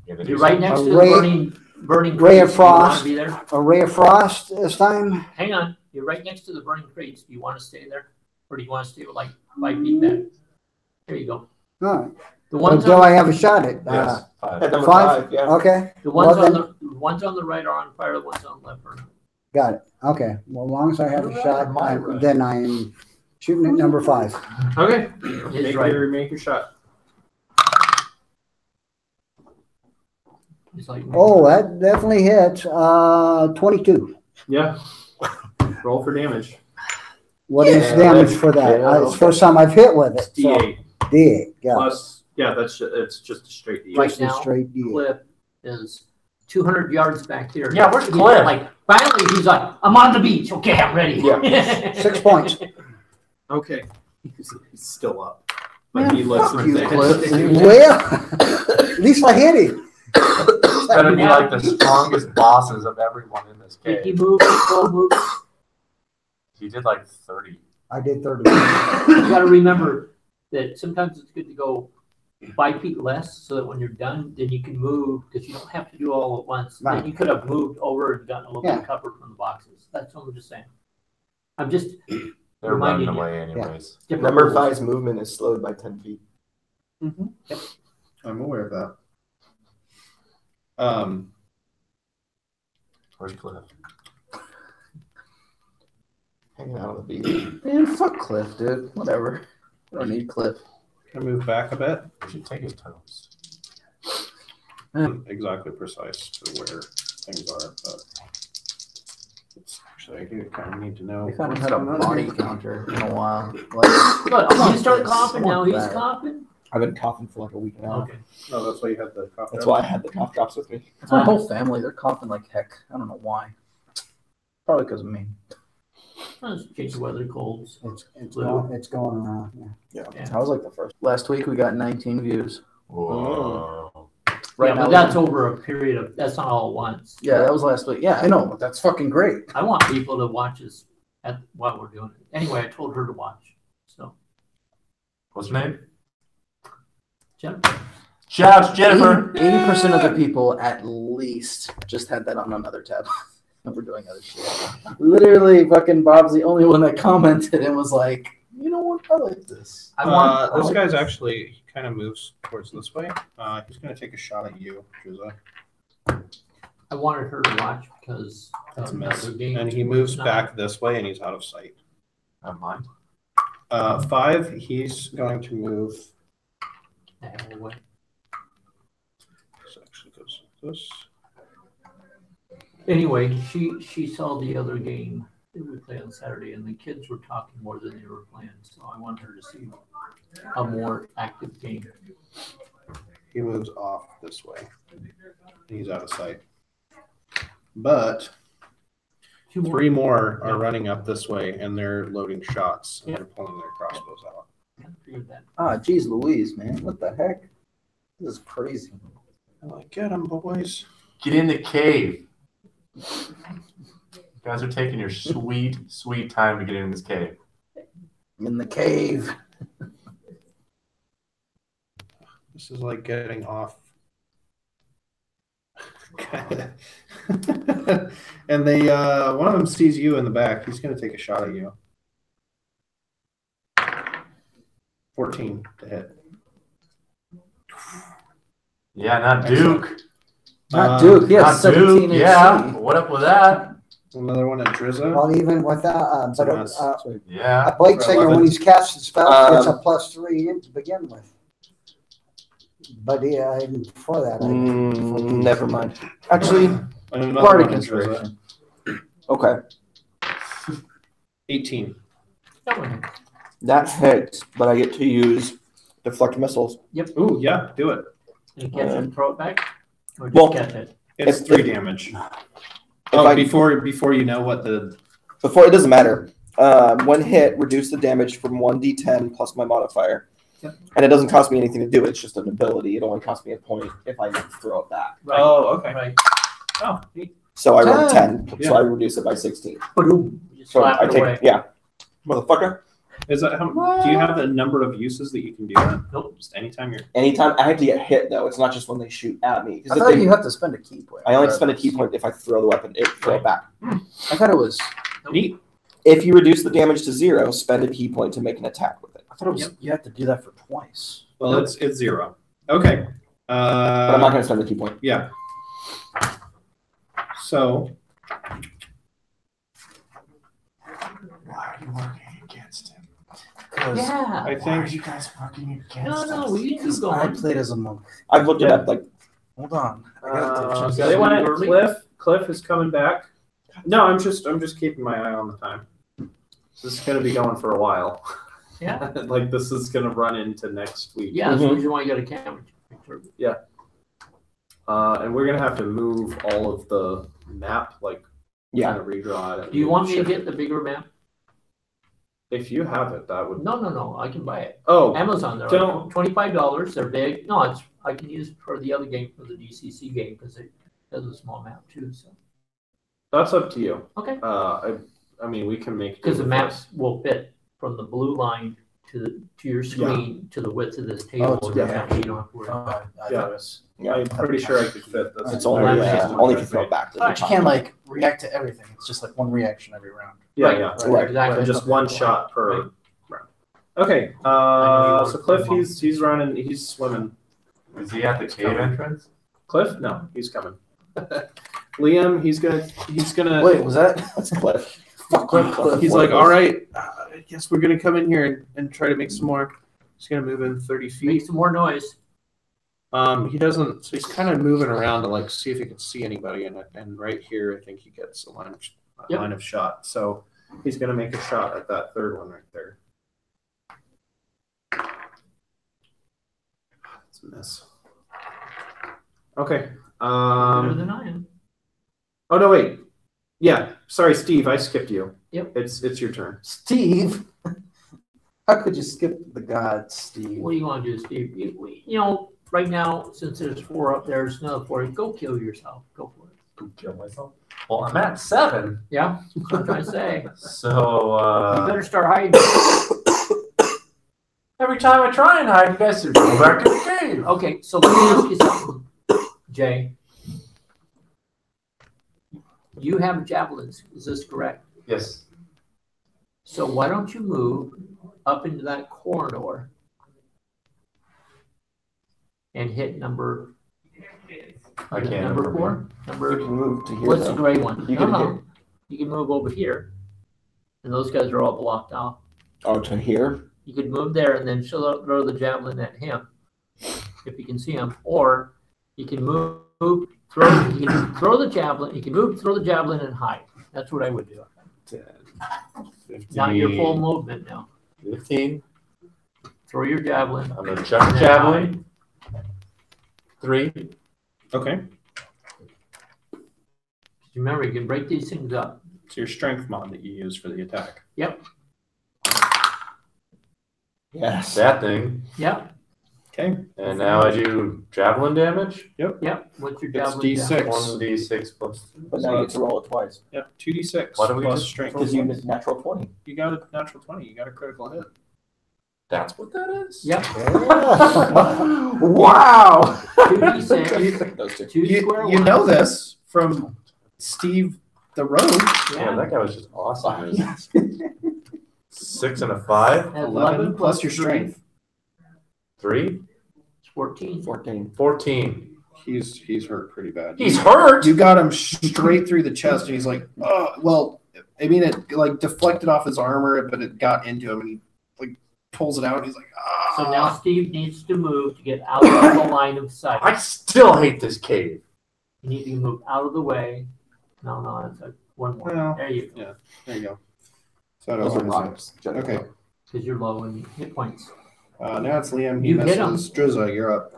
[SPEAKER 8] Gonna do
[SPEAKER 2] You're right next to the
[SPEAKER 6] Ray-
[SPEAKER 2] burning
[SPEAKER 6] Ray of
[SPEAKER 2] crates. Do you wanna
[SPEAKER 6] Frost.
[SPEAKER 2] be there?
[SPEAKER 6] A ray of frost this time.
[SPEAKER 2] Hang on. You're right next to the burning crates. Do you want to stay there, or do you want to stay with like 5 feet back? There you go.
[SPEAKER 6] All right.
[SPEAKER 2] The
[SPEAKER 6] Well,
[SPEAKER 2] ones
[SPEAKER 6] do
[SPEAKER 2] on
[SPEAKER 6] I have a shot at?
[SPEAKER 8] Yes. 5.
[SPEAKER 7] At number
[SPEAKER 6] 5?
[SPEAKER 7] 5, yeah.
[SPEAKER 6] Okay.
[SPEAKER 2] the ones
[SPEAKER 6] well,
[SPEAKER 2] on
[SPEAKER 6] then-
[SPEAKER 2] the ones on the right are on fire. The ones on the left are not.
[SPEAKER 6] Got it. Okay. Well, as long as I have a
[SPEAKER 1] Your
[SPEAKER 6] shot,
[SPEAKER 1] right or my right?
[SPEAKER 6] then I am shooting at number 5.
[SPEAKER 4] Okay.
[SPEAKER 2] It's right.
[SPEAKER 4] Make your shot.
[SPEAKER 2] It's like
[SPEAKER 6] Oh, that definitely hits. 22.
[SPEAKER 4] Yeah. Roll for damage.
[SPEAKER 6] What is damage for that? It's the first time I've hit with it. So,
[SPEAKER 4] D8
[SPEAKER 6] D8. Yeah.
[SPEAKER 4] plus. Yeah, it's just a straight D8.
[SPEAKER 2] Right
[SPEAKER 6] Just a
[SPEAKER 2] now,
[SPEAKER 6] straight D8.
[SPEAKER 2] Cliff is 200 yards back here.
[SPEAKER 8] Yeah, where's
[SPEAKER 2] He's
[SPEAKER 8] Cliff?
[SPEAKER 2] Like finally, he's like, I'm on the beach. Okay, I'm ready.
[SPEAKER 7] Yeah.
[SPEAKER 6] 6 points.
[SPEAKER 4] Okay. He's still up. But he lets
[SPEAKER 1] fuck
[SPEAKER 4] him
[SPEAKER 1] you,
[SPEAKER 4] think.
[SPEAKER 1] Cliff.
[SPEAKER 6] Well, at least I hit him.
[SPEAKER 8] Better be like the strongest bosses of everyone in this
[SPEAKER 2] He
[SPEAKER 8] game.
[SPEAKER 2] moves, slow moves.
[SPEAKER 8] He did like 30.
[SPEAKER 6] I did 30.
[SPEAKER 2] You got to remember that sometimes it's good to go 5 feet less, so that when you're done, then you can move because you don't have to do it all at once.
[SPEAKER 6] Right.
[SPEAKER 2] Then you could have moved over and gotten a little bit
[SPEAKER 6] Yeah.
[SPEAKER 2] of cover from the boxes. That's what I'm just saying. I'm just
[SPEAKER 8] They're
[SPEAKER 2] Reminding
[SPEAKER 8] running
[SPEAKER 2] you.
[SPEAKER 8] away anyways.
[SPEAKER 2] different
[SPEAKER 7] Number
[SPEAKER 2] rules.
[SPEAKER 7] 5's movement is slowed by 10 feet.
[SPEAKER 3] I'm aware of that.
[SPEAKER 8] Where's Cliff?
[SPEAKER 7] Hanging out on the beach.
[SPEAKER 1] Man, fuck Cliff, dude. Whatever. I don't need Cliff.
[SPEAKER 3] Can I move back a bit?
[SPEAKER 8] We should take his toast.
[SPEAKER 3] Exactly precise to where things are, but it's actually I do kind of need to know.
[SPEAKER 1] We haven't
[SPEAKER 3] what's
[SPEAKER 1] had a
[SPEAKER 3] going on
[SPEAKER 1] body
[SPEAKER 3] here.
[SPEAKER 1] counter in a while. Like,
[SPEAKER 2] Look, you start coughing
[SPEAKER 1] I
[SPEAKER 2] now.
[SPEAKER 1] want
[SPEAKER 2] He's
[SPEAKER 1] that.
[SPEAKER 2] coughing.
[SPEAKER 9] I've been coughing for like a week now.
[SPEAKER 2] Okay.
[SPEAKER 3] No, that's why you had the cough.
[SPEAKER 9] That's
[SPEAKER 3] drop.
[SPEAKER 9] why I had the cough drops with me.
[SPEAKER 1] it's my whole family. They're coughing like heck. I don't know why. Probably because of me.
[SPEAKER 2] Let's change the weather colds.
[SPEAKER 6] It's going around. Yeah.
[SPEAKER 2] Yeah.
[SPEAKER 1] I was like the first. Last week we got 19 views.
[SPEAKER 8] Whoa.
[SPEAKER 1] Right
[SPEAKER 2] Yeah,
[SPEAKER 1] now,
[SPEAKER 2] but that's over a period of. That's not all at once.
[SPEAKER 1] yeah, that was last week. Yeah, I know, but that's fucking great.
[SPEAKER 2] I want people to watch us while we're doing it. Anyway, I told her to watch. So,
[SPEAKER 8] What's her name?
[SPEAKER 2] Jennifer.
[SPEAKER 8] Shout out to Jennifer.
[SPEAKER 1] 80% of the people at least just had that on another tab. We're doing other shit. Literally, fucking Bob's the only one that commented and was like, you know what? I like this.
[SPEAKER 4] This guy's actually, he kind of moves towards this way. He's going to take a shot at you, Drizza.
[SPEAKER 2] I wanted her to watch because
[SPEAKER 4] That's a miss.
[SPEAKER 2] the game
[SPEAKER 4] And he moves
[SPEAKER 2] was
[SPEAKER 4] back this way, and he's out of sight.
[SPEAKER 8] Not mine.
[SPEAKER 4] 5, he's going to move.
[SPEAKER 2] not the hell away.
[SPEAKER 4] This actually goes like this.
[SPEAKER 2] Anyway, she saw the other game that we played on Saturday, and the kids were talking more than they were playing. So I want her to see a more active game.
[SPEAKER 4] He moves off this way. He's out of sight. But
[SPEAKER 2] 2 more.
[SPEAKER 4] 3 more are running up this way, and they're loading shots, and they're pulling their crossbows out.
[SPEAKER 2] I figured that.
[SPEAKER 1] Ah, geez Louise, man. What the heck? This is crazy.
[SPEAKER 4] I'm like, get them, boys.
[SPEAKER 8] Get in the cave. You guys are taking your sweet, sweet time to get in this cave.
[SPEAKER 1] In the cave.
[SPEAKER 4] This is like getting off. And they, one of them sees you in the back. He's going to take a shot at you. 14 to hit.
[SPEAKER 8] Yeah, not Duke.
[SPEAKER 1] Not Duke. Yeah,
[SPEAKER 8] Not
[SPEAKER 1] 17
[SPEAKER 8] Duke. Yeah.
[SPEAKER 1] AC.
[SPEAKER 8] What up with that?
[SPEAKER 4] Another one at Drizza.
[SPEAKER 6] Well, even with that, but
[SPEAKER 4] That's-
[SPEAKER 8] Yeah.
[SPEAKER 6] Blake Singer, when he's cast the spell, gets a +3 in to begin with. But yeah, even before that,
[SPEAKER 7] Never mind. Actually,
[SPEAKER 4] And another
[SPEAKER 1] Part of
[SPEAKER 4] one at Drizza.
[SPEAKER 1] consideration.
[SPEAKER 7] okay.
[SPEAKER 4] 18.
[SPEAKER 2] That one.
[SPEAKER 7] That hits, but I get to use deflect missiles.
[SPEAKER 4] Ooh, yeah, do it.
[SPEAKER 2] And catch it and throw it back? Or just
[SPEAKER 7] Well-
[SPEAKER 2] catch it?
[SPEAKER 4] It's
[SPEAKER 7] If-
[SPEAKER 4] 3 damage.
[SPEAKER 7] If I-
[SPEAKER 4] Before you know what the
[SPEAKER 7] Before, it doesn't matter. When hit, reduce the damage from 1d10 plus my modifier.
[SPEAKER 2] Yep.
[SPEAKER 7] And it doesn't cost me anything to do it. It's just an ability. It only costs me a point if I throw it back.
[SPEAKER 2] Right.
[SPEAKER 4] Oh, okay.
[SPEAKER 2] Right.
[SPEAKER 4] Oh, neat.
[SPEAKER 7] So I rolled 10,
[SPEAKER 4] Yeah.
[SPEAKER 7] so I reduce it by 16.
[SPEAKER 2] Boom. You just
[SPEAKER 7] So
[SPEAKER 2] slap
[SPEAKER 7] I
[SPEAKER 2] it
[SPEAKER 7] take,
[SPEAKER 2] away.
[SPEAKER 7] yeah. Motherfucker.
[SPEAKER 4] Is that how, do you have the number of uses that you can do that?
[SPEAKER 2] Nope.
[SPEAKER 4] Just anytime you're.
[SPEAKER 7] Anytime I have to get hit, though, it's not just when they shoot at me. 'Cause
[SPEAKER 1] I
[SPEAKER 7] if
[SPEAKER 1] thought
[SPEAKER 7] they-
[SPEAKER 1] you have to spend a key point.
[SPEAKER 7] I only spend a key point if I throw the weapon, throw it back.
[SPEAKER 1] I thought it was.
[SPEAKER 4] Neat.
[SPEAKER 7] If you reduce the damage to 0, spend a key point to make an attack with it.
[SPEAKER 1] I thought it was. You have to do that for twice.
[SPEAKER 4] Well, it's 0. Okay.
[SPEAKER 7] But I'm not going to spend a key point.
[SPEAKER 4] Yeah. So.
[SPEAKER 8] Why are you working against him?
[SPEAKER 2] Yeah.
[SPEAKER 4] I think.
[SPEAKER 8] you guys working against
[SPEAKER 2] No, we keep
[SPEAKER 1] I
[SPEAKER 2] going.
[SPEAKER 1] played as a monk.
[SPEAKER 7] I've looked it up. Like,
[SPEAKER 1] Hold on. I gotta
[SPEAKER 4] So they went. Cliff is coming back. No, I'm just keeping my eye on the time. This is going to be going for a while.
[SPEAKER 2] Yeah.
[SPEAKER 4] Like this is going to run into next week.
[SPEAKER 2] Yeah, that's the reason why you got a camera.
[SPEAKER 4] And we're going to have to move all of the map, like
[SPEAKER 7] yeah.
[SPEAKER 4] kind of redraw it.
[SPEAKER 2] Do you want me to
[SPEAKER 4] Shift
[SPEAKER 2] get
[SPEAKER 4] it.
[SPEAKER 2] the bigger map?
[SPEAKER 4] If you have it, that would.
[SPEAKER 2] No, I can buy it.
[SPEAKER 4] Oh,
[SPEAKER 2] Amazon, they're
[SPEAKER 4] don't-
[SPEAKER 2] $25. They're big. No, I can use it for the other game, for the DCC game, because it has a small map too. So
[SPEAKER 4] that's up to you.
[SPEAKER 2] okay,
[SPEAKER 4] I mean, we can make.
[SPEAKER 2] because the
[SPEAKER 4] do with
[SPEAKER 2] maps will fit from the blue line to your screen to the width of this table.
[SPEAKER 1] it's
[SPEAKER 2] You
[SPEAKER 1] okay.
[SPEAKER 2] don't have to worry about it.
[SPEAKER 1] I
[SPEAKER 4] Yeah.
[SPEAKER 1] thought it was.
[SPEAKER 4] this. I'm pretty sure I could fit this.
[SPEAKER 7] It's only, only if you throw it back. To the
[SPEAKER 1] But you
[SPEAKER 7] top.
[SPEAKER 1] can't like react to everything. It's just like one reaction every round.
[SPEAKER 4] Yeah,
[SPEAKER 2] Right,
[SPEAKER 4] yeah.
[SPEAKER 7] Right.
[SPEAKER 2] Exactly.
[SPEAKER 4] And just one shot per
[SPEAKER 2] Right.
[SPEAKER 4] round. Okay.
[SPEAKER 2] I know you
[SPEAKER 4] So
[SPEAKER 2] want
[SPEAKER 4] Cliff,
[SPEAKER 2] to move
[SPEAKER 4] he's running. He's swimming.
[SPEAKER 8] Is he at the cave entrance?
[SPEAKER 4] Cliff, no, he's coming. Liam, he's gonna.
[SPEAKER 1] Wait, was that?
[SPEAKER 7] That's Cliff.
[SPEAKER 1] Cliff.
[SPEAKER 4] He's like, all right, I guess we're gonna come in here and try to make some more. He's gonna move in 30
[SPEAKER 2] Make
[SPEAKER 4] feet.
[SPEAKER 2] some more noise.
[SPEAKER 4] He doesn't. So he's kind of moving around to like see if he can see anybody. And right here, I think he gets a line of shot. So he's gonna make a shot at that third one right there. It's a miss. Okay.
[SPEAKER 2] Better than I am.
[SPEAKER 4] Oh no, wait. Yeah. Sorry, Steve. I skipped you.
[SPEAKER 2] Yep.
[SPEAKER 4] It's your turn.
[SPEAKER 1] Steve. How could you skip the god, Steve?
[SPEAKER 2] What do you want to do, Steve? You know, right now, since there's 4 up there, there's another 4. Go kill yourself. Go for it.
[SPEAKER 8] Go kill myself. Well, I'm at 7.
[SPEAKER 2] Yeah, that's what I'm trying to say.
[SPEAKER 8] So
[SPEAKER 2] You better start hiding.
[SPEAKER 8] Every time I try and hide, you guys say, go back to the cave.
[SPEAKER 2] Okay, so let me ask you something, Jay. You have javelins, is this correct?
[SPEAKER 8] Yes.
[SPEAKER 2] So why don't you move up into that corridor and hit number
[SPEAKER 8] I can't.
[SPEAKER 2] number 4?
[SPEAKER 9] You
[SPEAKER 2] Number
[SPEAKER 9] can move to here.
[SPEAKER 2] what's the
[SPEAKER 9] though.
[SPEAKER 2] gray one?
[SPEAKER 9] You
[SPEAKER 2] No,
[SPEAKER 9] can
[SPEAKER 2] no.
[SPEAKER 9] hit.
[SPEAKER 2] You can move over here. And those guys are all blocked off.
[SPEAKER 9] Oh, to here.
[SPEAKER 2] You could move there and then throw the javelin at him if you can see him. Or you can you can throw the javelin, you can move, throw the javelin and hide. That's what I would do.
[SPEAKER 8] 10, 15,
[SPEAKER 2] Not your full movement now.
[SPEAKER 8] 15.
[SPEAKER 2] Throw your javelin.
[SPEAKER 8] I'm going to chuck the javelin. 3.
[SPEAKER 4] Okay.
[SPEAKER 2] Remember, you can break these things up.
[SPEAKER 4] It's your strength mod that you use for the attack.
[SPEAKER 2] Yep.
[SPEAKER 9] Yes.
[SPEAKER 8] That thing.
[SPEAKER 2] Yep.
[SPEAKER 4] Okay.
[SPEAKER 8] And now I do javelin damage.
[SPEAKER 2] Yep. What's your
[SPEAKER 4] It's
[SPEAKER 2] javelin?
[SPEAKER 4] D6.
[SPEAKER 8] 1d6 plus.
[SPEAKER 9] But now you get to roll it twice.
[SPEAKER 4] Yep. 2d6
[SPEAKER 8] Why don't we
[SPEAKER 4] plus
[SPEAKER 8] just
[SPEAKER 4] strength.
[SPEAKER 9] Because you missed natural 20.
[SPEAKER 4] You got a natural 20. You got a critical hit.
[SPEAKER 8] That's what that is?
[SPEAKER 2] Yep.
[SPEAKER 9] Wow.
[SPEAKER 2] 2d6.
[SPEAKER 9] Those two.
[SPEAKER 2] Two square
[SPEAKER 4] You
[SPEAKER 2] ones.
[SPEAKER 4] know this from Steve the Rogue.
[SPEAKER 8] Yeah,
[SPEAKER 2] Yeah.
[SPEAKER 8] that guy was just awesome. 6 and a 5.
[SPEAKER 2] That's
[SPEAKER 4] 11 plus your
[SPEAKER 2] 3.
[SPEAKER 4] strength.
[SPEAKER 8] 3.
[SPEAKER 2] It's 14.
[SPEAKER 9] 14.
[SPEAKER 8] 14.
[SPEAKER 4] He's hurt pretty bad.
[SPEAKER 8] He's hurt.
[SPEAKER 4] You got him straight through the chest, and he's like, oh, well, I mean, it like deflected off his armor, but it got into him, and he like pulls it out, and he's like, ah.
[SPEAKER 2] So now Steve needs to move to get out of the line of sight.
[SPEAKER 8] I still hate this cave.
[SPEAKER 2] You need to move out of the way. No, it's like one more.
[SPEAKER 4] Well,
[SPEAKER 2] There you go.
[SPEAKER 4] yeah, there you go. So
[SPEAKER 9] Those are
[SPEAKER 4] that
[SPEAKER 9] rocks.
[SPEAKER 4] Okay.
[SPEAKER 2] Because you're low in hit points.
[SPEAKER 4] Now it's Liam. He
[SPEAKER 2] You hit
[SPEAKER 4] misses. Drizza, you're up.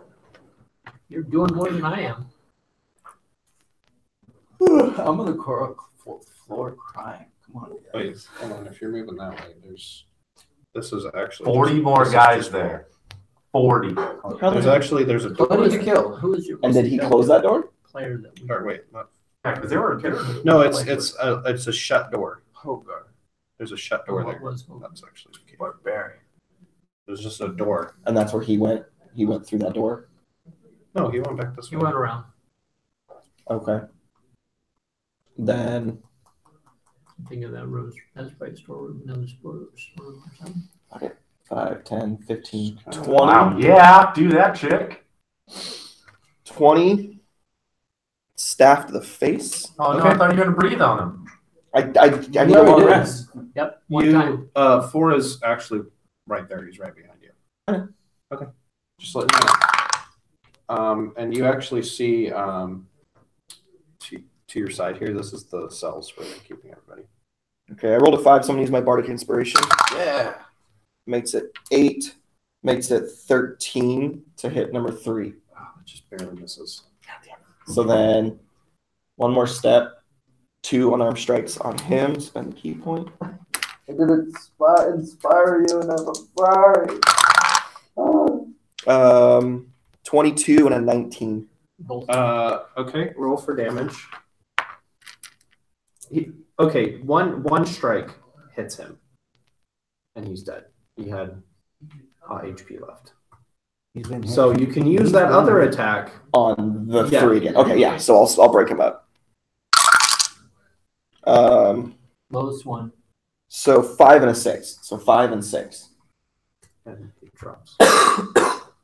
[SPEAKER 2] You're doing more than I am.
[SPEAKER 1] I'm on the floor crying. Come on,
[SPEAKER 4] Wait,
[SPEAKER 1] guys.
[SPEAKER 4] hold on. If you're moving that way, this is actually
[SPEAKER 8] 40 more
[SPEAKER 4] this is
[SPEAKER 8] guys
[SPEAKER 4] just-
[SPEAKER 8] there. 40.
[SPEAKER 4] There's a door.
[SPEAKER 1] What did you kill?
[SPEAKER 2] Who is your
[SPEAKER 9] And did he close that door?
[SPEAKER 2] player that we
[SPEAKER 4] Or wait, not,
[SPEAKER 8] Yeah, because they were kidding.
[SPEAKER 4] no, it's a shut door.
[SPEAKER 1] Oh, God.
[SPEAKER 4] There's a shut door
[SPEAKER 2] what
[SPEAKER 4] there.
[SPEAKER 2] was
[SPEAKER 4] That's actually the key.
[SPEAKER 1] Barbarian.
[SPEAKER 4] There's just a door.
[SPEAKER 9] And that's where he went. He went through that door.
[SPEAKER 4] No, he went back this
[SPEAKER 2] you
[SPEAKER 4] way.
[SPEAKER 2] went around.
[SPEAKER 9] Okay. Then
[SPEAKER 2] Think of that rose. That's probably storeroom, another storeroom or something.
[SPEAKER 9] 5, 10, 15, 20.
[SPEAKER 8] Wow. Yeah, do that, chick.
[SPEAKER 7] 20. Staff to the face.
[SPEAKER 8] Oh, no,
[SPEAKER 4] Okay.
[SPEAKER 8] I thought you were going to breathe on him.
[SPEAKER 7] I need a long rest.
[SPEAKER 2] Yep. One time.
[SPEAKER 4] 4 is actually right there. He's right behind you. Okay. Just letting you know. And you actually see to your side here. This is the cells where they're keeping everybody.
[SPEAKER 7] Okay, I rolled a 5, so I'm gonna use my Bardic Inspiration.
[SPEAKER 1] Yeah.
[SPEAKER 7] Makes it 8. Makes it 13 to hit number 3.
[SPEAKER 4] Oh, it just barely misses.
[SPEAKER 7] So then, one more step. 2 unarmed strikes on him. Spend the key point. I didn't inspire you, and I'm sorry. 22 and a 19.
[SPEAKER 2] Both.
[SPEAKER 4] Okay, roll for damage. Okay, one strike hits him, and he's dead. He had HP left.
[SPEAKER 6] He's been hit.
[SPEAKER 4] So you can use that other attack.
[SPEAKER 7] On the
[SPEAKER 4] Yeah.
[SPEAKER 7] 3 again. Okay, yeah. So I'll break him up.
[SPEAKER 2] Lowest one.
[SPEAKER 7] So 5 and a 6. So 5 and 6.
[SPEAKER 4] And he drops.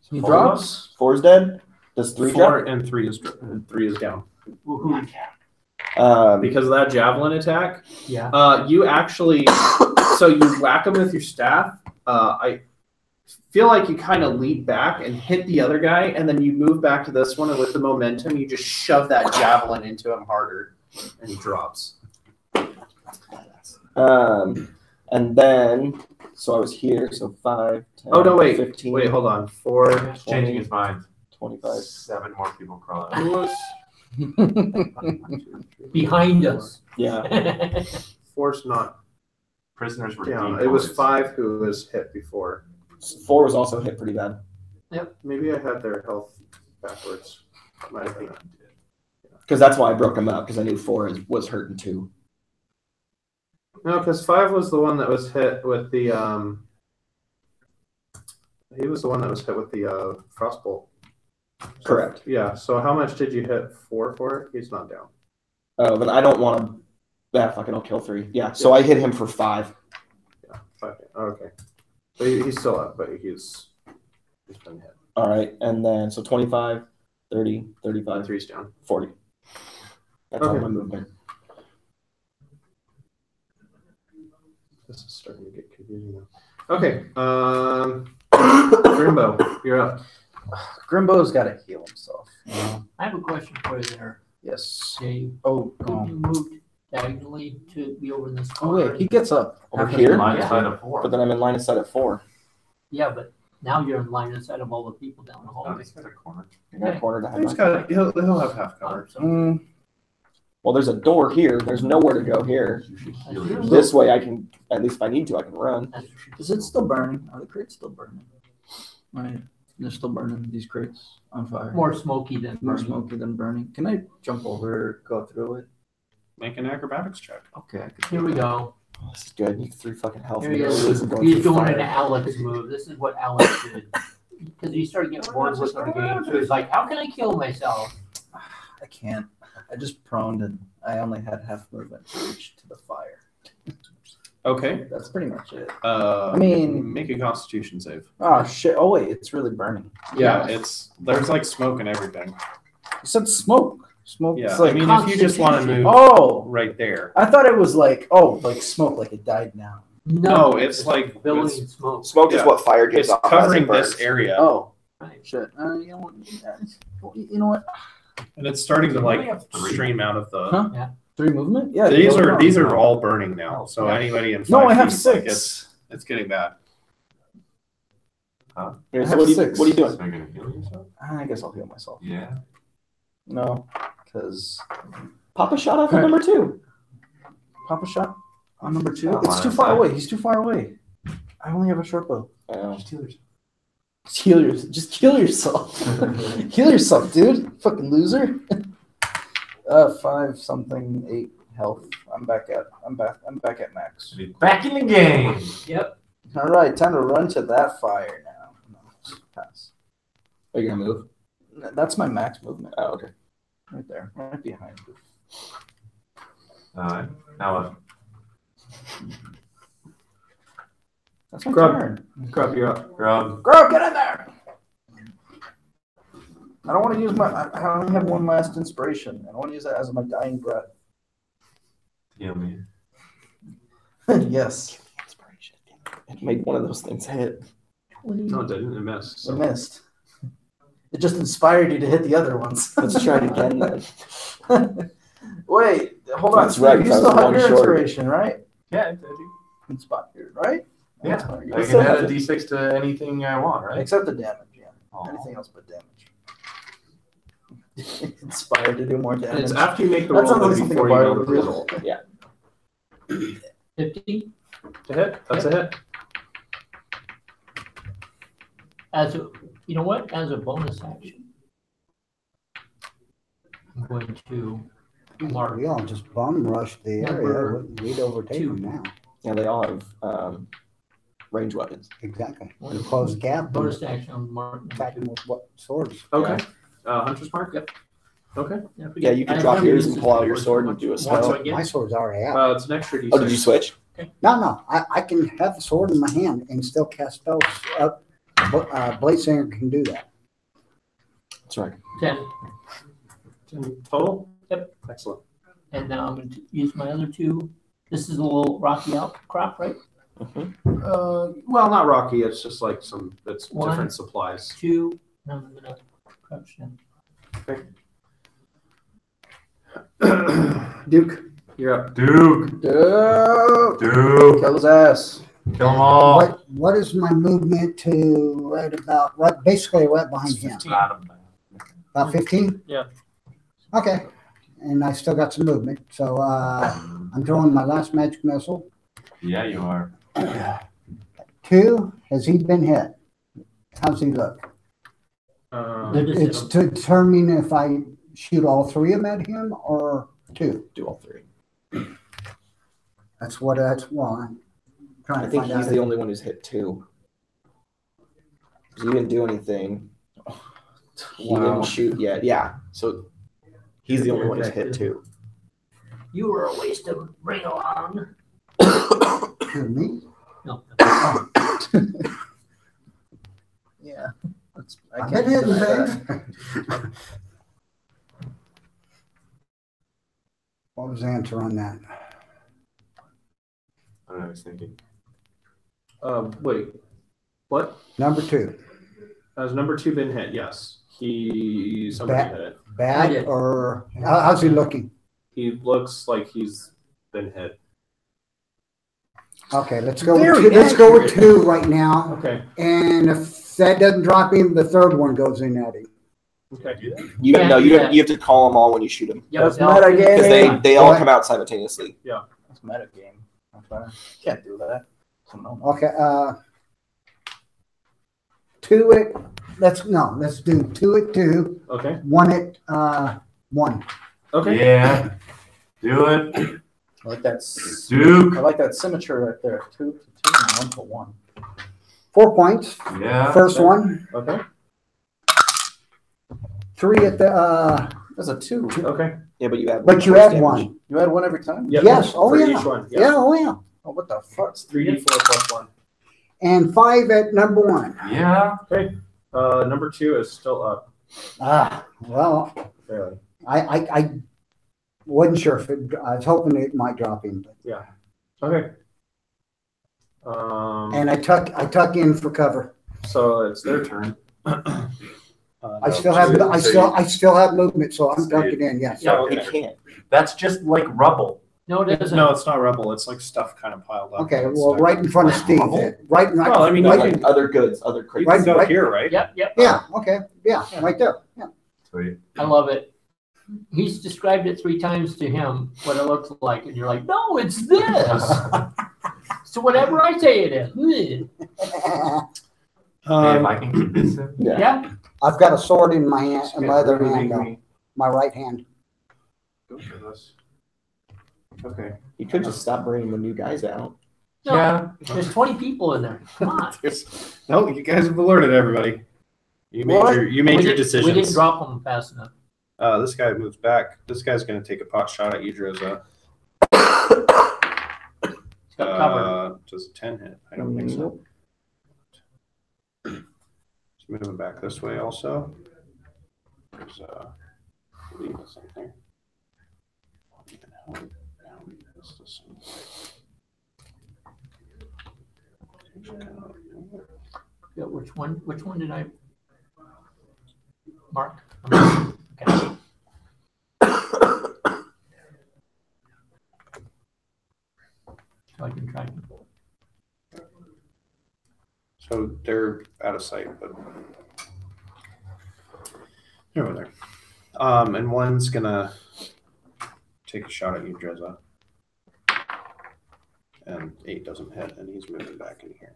[SPEAKER 1] He drops?
[SPEAKER 7] 4 is dead. Does 3
[SPEAKER 4] 4
[SPEAKER 7] drop?
[SPEAKER 4] and 3 is down.
[SPEAKER 2] Woohoo.
[SPEAKER 4] Because of that javelin attack,
[SPEAKER 2] Yeah.
[SPEAKER 4] you actually, so you whack him with your staff. I feel like you kind of leap back and hit the other guy, and then you move back to this one, and with the momentum, you just shove that javelin into him harder, and he drops.
[SPEAKER 7] And then, so I was here. So 5, 10,
[SPEAKER 4] Oh, no, wait.
[SPEAKER 7] 15.
[SPEAKER 4] Wait, hold on. 4.
[SPEAKER 8] He's changing his mind.
[SPEAKER 7] 25.
[SPEAKER 8] 7 more people crawling out.
[SPEAKER 2] Behind us.
[SPEAKER 7] Yeah.
[SPEAKER 4] 4's not
[SPEAKER 8] Prisoners were
[SPEAKER 4] down.
[SPEAKER 8] decoys.
[SPEAKER 4] It was 5 who was hit before.
[SPEAKER 7] 4 was also hit pretty bad.
[SPEAKER 4] Maybe I had their health backwards. Might have been.
[SPEAKER 7] Because that's why I broke him up, because I knew 4 was hurting too.
[SPEAKER 4] No, because 5 was the one that was hit with the He was the one that was hit with the frostbolt.
[SPEAKER 9] Correct.
[SPEAKER 4] Yeah. So how much did you hit 4 for it? He's not down.
[SPEAKER 9] Oh, but I don't want to. Fucking, I'll kill 3. Yeah. So I hit him for 5.
[SPEAKER 4] Yeah. 5. Okay. But he's still up, but he's been hit.
[SPEAKER 9] All right, and then so 25, 30, 35,
[SPEAKER 4] 3's down.
[SPEAKER 9] 40. That's all
[SPEAKER 4] Okay.
[SPEAKER 9] my movement.
[SPEAKER 4] This is starting to get confusing now. Okay. Grimbo, you're up.
[SPEAKER 1] Grimbo's got to heal himself. You know?
[SPEAKER 2] I have a question for you there,
[SPEAKER 1] Yes.
[SPEAKER 2] Dave.
[SPEAKER 1] Oh,
[SPEAKER 2] Couldn't you move diagonally to be over in this
[SPEAKER 1] oh
[SPEAKER 2] corner?
[SPEAKER 1] wait, he gets up.
[SPEAKER 9] Over
[SPEAKER 1] Half
[SPEAKER 9] here?
[SPEAKER 8] Line
[SPEAKER 2] Yeah.
[SPEAKER 8] side of 4.
[SPEAKER 9] But then I'm in line of sight at 4.
[SPEAKER 2] Yeah, but now you're in line inside of all the people down the
[SPEAKER 8] Oh,
[SPEAKER 2] hallway.
[SPEAKER 8] he's got a corner.
[SPEAKER 9] I got a corner to hide
[SPEAKER 4] He's
[SPEAKER 9] my-
[SPEAKER 4] got. He'll have half cover.
[SPEAKER 1] Mm,
[SPEAKER 9] Well, there's a door here. There's nowhere to go here.
[SPEAKER 8] You should heal yourself.
[SPEAKER 9] This way, I can at least if I need to, I can run.
[SPEAKER 1] is it still burning? Are the crates still burning? Right. They're still burning these crates on fire.
[SPEAKER 2] More smoky than
[SPEAKER 1] More
[SPEAKER 2] burning.
[SPEAKER 1] smoky than burning. Can I jump over, go through it?
[SPEAKER 4] Make an acrobatics check.
[SPEAKER 1] Okay. I can
[SPEAKER 2] Here we go.
[SPEAKER 9] Oh, this is good. You 3 fucking health.
[SPEAKER 2] Here he
[SPEAKER 9] and
[SPEAKER 2] is.
[SPEAKER 9] this is going
[SPEAKER 2] He's
[SPEAKER 9] through
[SPEAKER 2] doing
[SPEAKER 9] fire.
[SPEAKER 2] an Alex move. This is what Alex did. Because he started getting bored with the game. So he's like, how can I kill myself?
[SPEAKER 1] I can't. I just proned and I only had half movement to reach to the fire.
[SPEAKER 4] Okay.
[SPEAKER 1] That's pretty much it.
[SPEAKER 4] I
[SPEAKER 1] mean-
[SPEAKER 4] make a Constitution save.
[SPEAKER 1] Oh shit! Oh wait, it's really burning.
[SPEAKER 4] Yeah, there's like smoke and everything.
[SPEAKER 1] You said smoke. Smoke.
[SPEAKER 4] Yeah,
[SPEAKER 1] It's like
[SPEAKER 4] I mean, if you just want to move
[SPEAKER 1] oh,
[SPEAKER 4] right there.
[SPEAKER 1] I thought it was like like smoke, like it died now.
[SPEAKER 4] No, it's like
[SPEAKER 2] billowing
[SPEAKER 4] it's-
[SPEAKER 2] smoke.
[SPEAKER 9] Smoke is
[SPEAKER 4] Yeah.
[SPEAKER 9] what fire gives
[SPEAKER 4] It's
[SPEAKER 9] off. as
[SPEAKER 4] covering
[SPEAKER 9] it burns.
[SPEAKER 4] this area,
[SPEAKER 1] Oh
[SPEAKER 2] Right.
[SPEAKER 1] shit! You know what? You know what?
[SPEAKER 4] and it's starting to like
[SPEAKER 8] We have 3.
[SPEAKER 4] stream out of the.
[SPEAKER 1] Huh? 3 movement? Yeah.
[SPEAKER 4] These
[SPEAKER 1] go
[SPEAKER 4] are
[SPEAKER 1] on.
[SPEAKER 4] these are all burning now. So
[SPEAKER 1] Yeah.
[SPEAKER 4] anybody in 5
[SPEAKER 1] No, I have
[SPEAKER 4] feet, like,
[SPEAKER 1] 6.
[SPEAKER 4] it's getting bad.
[SPEAKER 9] Here,
[SPEAKER 1] I
[SPEAKER 9] so
[SPEAKER 1] have
[SPEAKER 9] what are
[SPEAKER 1] 6.
[SPEAKER 9] you doing?
[SPEAKER 8] So you're gonna heal yourself?
[SPEAKER 1] I guess I'll heal myself.
[SPEAKER 8] Yeah.
[SPEAKER 1] No, because
[SPEAKER 9] Pop a shot off at number 2.
[SPEAKER 1] pop a shot on number 2.
[SPEAKER 8] Oh,
[SPEAKER 1] It's too
[SPEAKER 8] line
[SPEAKER 1] far
[SPEAKER 8] of
[SPEAKER 1] away. He's too far away. I only have a short bow.
[SPEAKER 8] Just heal yourself.
[SPEAKER 1] Just kill yourself. Heal yourself, dude. Fucking loser. 5 something 8 health. I'm back at max.
[SPEAKER 8] Back in the game.
[SPEAKER 2] Yep.
[SPEAKER 1] All right, time to run to that fire now. No, pass.
[SPEAKER 9] Are you gonna move?
[SPEAKER 1] That's my max movement.
[SPEAKER 9] Oh, okay.
[SPEAKER 1] Right there, right behind you.
[SPEAKER 8] Alright. Now what?
[SPEAKER 1] That's my
[SPEAKER 4] Grub.
[SPEAKER 1] turn.
[SPEAKER 4] Grub, you're up.
[SPEAKER 8] Grub.
[SPEAKER 1] Girl, get in there! I don't want to use I only have one last inspiration. I don't want to use that as my dying breath.
[SPEAKER 8] Heal me.
[SPEAKER 1] Yes,
[SPEAKER 9] Inspiration. It made one of those things hit.
[SPEAKER 4] No, it didn't. It missed.
[SPEAKER 1] I
[SPEAKER 4] So.
[SPEAKER 1] missed. It just inspired you to hit the other ones.
[SPEAKER 9] Let's try it again then.
[SPEAKER 1] Wait, hold on.
[SPEAKER 9] That's right,
[SPEAKER 1] You
[SPEAKER 9] because I
[SPEAKER 1] still
[SPEAKER 9] was
[SPEAKER 1] have
[SPEAKER 9] one
[SPEAKER 1] your
[SPEAKER 9] short.
[SPEAKER 1] inspiration, right?
[SPEAKER 8] Yeah, I did.
[SPEAKER 1] Inspired, right?
[SPEAKER 8] Yeah.
[SPEAKER 1] Inspired.
[SPEAKER 8] I can add a d6 to anything I want, right?
[SPEAKER 1] Except the damage, yeah.
[SPEAKER 8] Aw.
[SPEAKER 1] Anything else but damage. Inspired to do more
[SPEAKER 4] And
[SPEAKER 1] damage.
[SPEAKER 4] it's after you make the
[SPEAKER 1] That
[SPEAKER 4] roll
[SPEAKER 1] sounds like
[SPEAKER 4] but
[SPEAKER 1] something
[SPEAKER 4] before you
[SPEAKER 1] a
[SPEAKER 4] know
[SPEAKER 1] bard
[SPEAKER 4] the
[SPEAKER 1] would do.
[SPEAKER 4] result.
[SPEAKER 2] 50.
[SPEAKER 4] To hit. That's a hit.
[SPEAKER 2] You know what? As a bonus action, I'm going to mark.
[SPEAKER 6] We all just bum rushed the
[SPEAKER 2] Number
[SPEAKER 6] area. We'd overtake
[SPEAKER 2] 2.
[SPEAKER 6] them now.
[SPEAKER 9] Yeah, they all have range weapons.
[SPEAKER 6] Exactly. We close the gap.
[SPEAKER 2] Bonus action on mark.
[SPEAKER 6] Attack them with what swords?
[SPEAKER 4] Okay. Hunter's mark. Yep. Okay.
[SPEAKER 9] Yeah, you can drop yours and pull out your sword and do a
[SPEAKER 2] Once
[SPEAKER 9] spell.
[SPEAKER 2] again,
[SPEAKER 6] My sword's already out.
[SPEAKER 4] It's an extra d6.
[SPEAKER 9] Oh, did you switch?
[SPEAKER 6] No. I can have the sword in my hand and still cast spells. Bladesinger can do that.
[SPEAKER 9] That's right.
[SPEAKER 2] 10.
[SPEAKER 4] Total?
[SPEAKER 2] Yep.
[SPEAKER 4] Excellent.
[SPEAKER 2] And now I'm going to use my other 2. This is a little rocky outcrop, right?
[SPEAKER 4] Well, not rocky. It's just like it's
[SPEAKER 2] 1,
[SPEAKER 4] different supplies.
[SPEAKER 2] 2. Now I'm going to crouch down.
[SPEAKER 4] Duke, you're up.
[SPEAKER 8] Duke.
[SPEAKER 1] Dude,
[SPEAKER 8] Duke.
[SPEAKER 1] kill his ass.
[SPEAKER 8] Kill them all.
[SPEAKER 6] What is my movement to basically right behind him? About 15?
[SPEAKER 2] Yeah.
[SPEAKER 6] Okay. And I still got some movement. So I'm throwing my last magic missile.
[SPEAKER 8] Yeah, you are.
[SPEAKER 6] 2. Has he been hit? How's he look? It's to determine if I shoot all 3 of them at him or 2.
[SPEAKER 9] Do all 3.
[SPEAKER 6] That's well, I'm trying
[SPEAKER 9] I
[SPEAKER 6] to
[SPEAKER 9] think
[SPEAKER 6] find
[SPEAKER 9] he's
[SPEAKER 6] out.
[SPEAKER 9] the only one who's hit 2.
[SPEAKER 7] You didn't do anything. He didn't shoot yet. Yeah. So he's the only one who's hit too.
[SPEAKER 2] You were a waste to bring along.
[SPEAKER 6] Me?
[SPEAKER 2] No.
[SPEAKER 1] Yeah. I
[SPEAKER 6] I've
[SPEAKER 1] can't
[SPEAKER 6] been hitting
[SPEAKER 1] deny
[SPEAKER 6] things.
[SPEAKER 1] that.
[SPEAKER 6] What was the answer on that?
[SPEAKER 8] I don't know, I was thinking.
[SPEAKER 4] Wait. What?
[SPEAKER 6] Number 2.
[SPEAKER 4] Has number 2 been hit? Yes. Somebody
[SPEAKER 6] Bat-
[SPEAKER 4] hit it.
[SPEAKER 2] I
[SPEAKER 6] Bad
[SPEAKER 2] did.
[SPEAKER 6] or how's he looking?
[SPEAKER 4] He looks like he's been hit.
[SPEAKER 6] Okay, let's go.
[SPEAKER 2] Very
[SPEAKER 6] With two, let's go with
[SPEAKER 2] accurate.
[SPEAKER 6] 2 right now.
[SPEAKER 4] Okay.
[SPEAKER 6] And if that doesn't drop him, the third one goes in at him.
[SPEAKER 4] Okay.
[SPEAKER 8] Do that?
[SPEAKER 7] You
[SPEAKER 2] Can't
[SPEAKER 7] no,
[SPEAKER 2] do
[SPEAKER 7] you
[SPEAKER 2] that.
[SPEAKER 7] don't. You have to call them all when you shoot them
[SPEAKER 2] Yeah,
[SPEAKER 1] That's
[SPEAKER 2] but
[SPEAKER 1] meta
[SPEAKER 7] because
[SPEAKER 1] gaming.
[SPEAKER 7] they all
[SPEAKER 6] What?
[SPEAKER 7] come out simultaneously.
[SPEAKER 1] That's meta game. Okay. Can't do that. No.
[SPEAKER 6] Okay, 2 at let's do 2 at 2,
[SPEAKER 4] Okay.
[SPEAKER 6] 1 at 1.
[SPEAKER 4] Okay.
[SPEAKER 8] Yeah. Do it.
[SPEAKER 1] I like that.
[SPEAKER 8] Duke.
[SPEAKER 1] I like that symmetry right there. 2 to 2 and 1 to 1.
[SPEAKER 6] 4 points.
[SPEAKER 8] Yeah.
[SPEAKER 6] First one.
[SPEAKER 4] Okay.
[SPEAKER 6] 3 at the
[SPEAKER 1] That's a 2.
[SPEAKER 4] Okay.
[SPEAKER 7] Yeah, but you add.
[SPEAKER 6] but you
[SPEAKER 7] force
[SPEAKER 6] add
[SPEAKER 7] damage.
[SPEAKER 6] 1.
[SPEAKER 1] You had 1 every time?
[SPEAKER 4] Yep.
[SPEAKER 6] Yes, oh
[SPEAKER 4] For
[SPEAKER 6] yeah.
[SPEAKER 4] each one.
[SPEAKER 6] Yeah, oh yeah.
[SPEAKER 1] Oh, what the fuck?
[SPEAKER 4] It's 3d4 plus 1.
[SPEAKER 6] And 5 at number 1.
[SPEAKER 8] Yeah.
[SPEAKER 4] Okay. Number 2 is still up.
[SPEAKER 6] Well,
[SPEAKER 4] Barely.
[SPEAKER 6] I wasn't sure if it, I was hoping it might drop him, but,
[SPEAKER 4] Okay.
[SPEAKER 6] and I tuck in for cover.
[SPEAKER 4] So it's their turn.
[SPEAKER 6] I still have movement, so I'm tucking in. Yes.
[SPEAKER 7] No, you can't.
[SPEAKER 8] That's just like rubble.
[SPEAKER 2] No, it isn't.
[SPEAKER 4] No, it's not rubble. It's like stuff kind of piled up.
[SPEAKER 6] Okay.
[SPEAKER 4] It's
[SPEAKER 6] Well,
[SPEAKER 4] stuck.
[SPEAKER 6] right in front of Steve. Right.
[SPEAKER 4] Well, I mean,
[SPEAKER 7] No,
[SPEAKER 6] right.
[SPEAKER 7] like other goods, other
[SPEAKER 4] You
[SPEAKER 7] crates.
[SPEAKER 4] can
[SPEAKER 6] Right,
[SPEAKER 4] go
[SPEAKER 6] right.
[SPEAKER 4] here, right?
[SPEAKER 2] Yep.
[SPEAKER 6] Yeah. Okay. Yeah. Right there. Yeah.
[SPEAKER 8] Sweet.
[SPEAKER 2] I love it. He's described it 3 times to him what it looks like, and you're like, no, it's this. So whatever I say it is.
[SPEAKER 8] Hey, if I can convince him.
[SPEAKER 2] Yeah.
[SPEAKER 6] I've got a sword in my hand, in
[SPEAKER 8] Get
[SPEAKER 6] my other
[SPEAKER 8] rid of
[SPEAKER 6] hand, though.
[SPEAKER 8] me.
[SPEAKER 6] My right hand.
[SPEAKER 4] Go for this. Okay.
[SPEAKER 7] You could just stop bringing the new guys out.
[SPEAKER 2] No,
[SPEAKER 8] Yeah.
[SPEAKER 2] There's 20 people in there. Come on.
[SPEAKER 4] No, you guys have alerted everybody. You made
[SPEAKER 1] What?
[SPEAKER 4] your
[SPEAKER 2] We didn't
[SPEAKER 4] decisions.
[SPEAKER 2] drop them fast enough.
[SPEAKER 4] This guy moves back. This guy's going to take a pot shot at you, Droza.
[SPEAKER 2] It's got cover.
[SPEAKER 4] Does a 10 hit? I don't think so. He's moving back this way also. There's leave this in here.
[SPEAKER 2] Yeah, which one did I mark? Okay. So I can try.
[SPEAKER 4] So they're out of sight, but they're over there. And one's gonna take a shot at you, Dreza. And 8 doesn't hit, and he's moving back in here.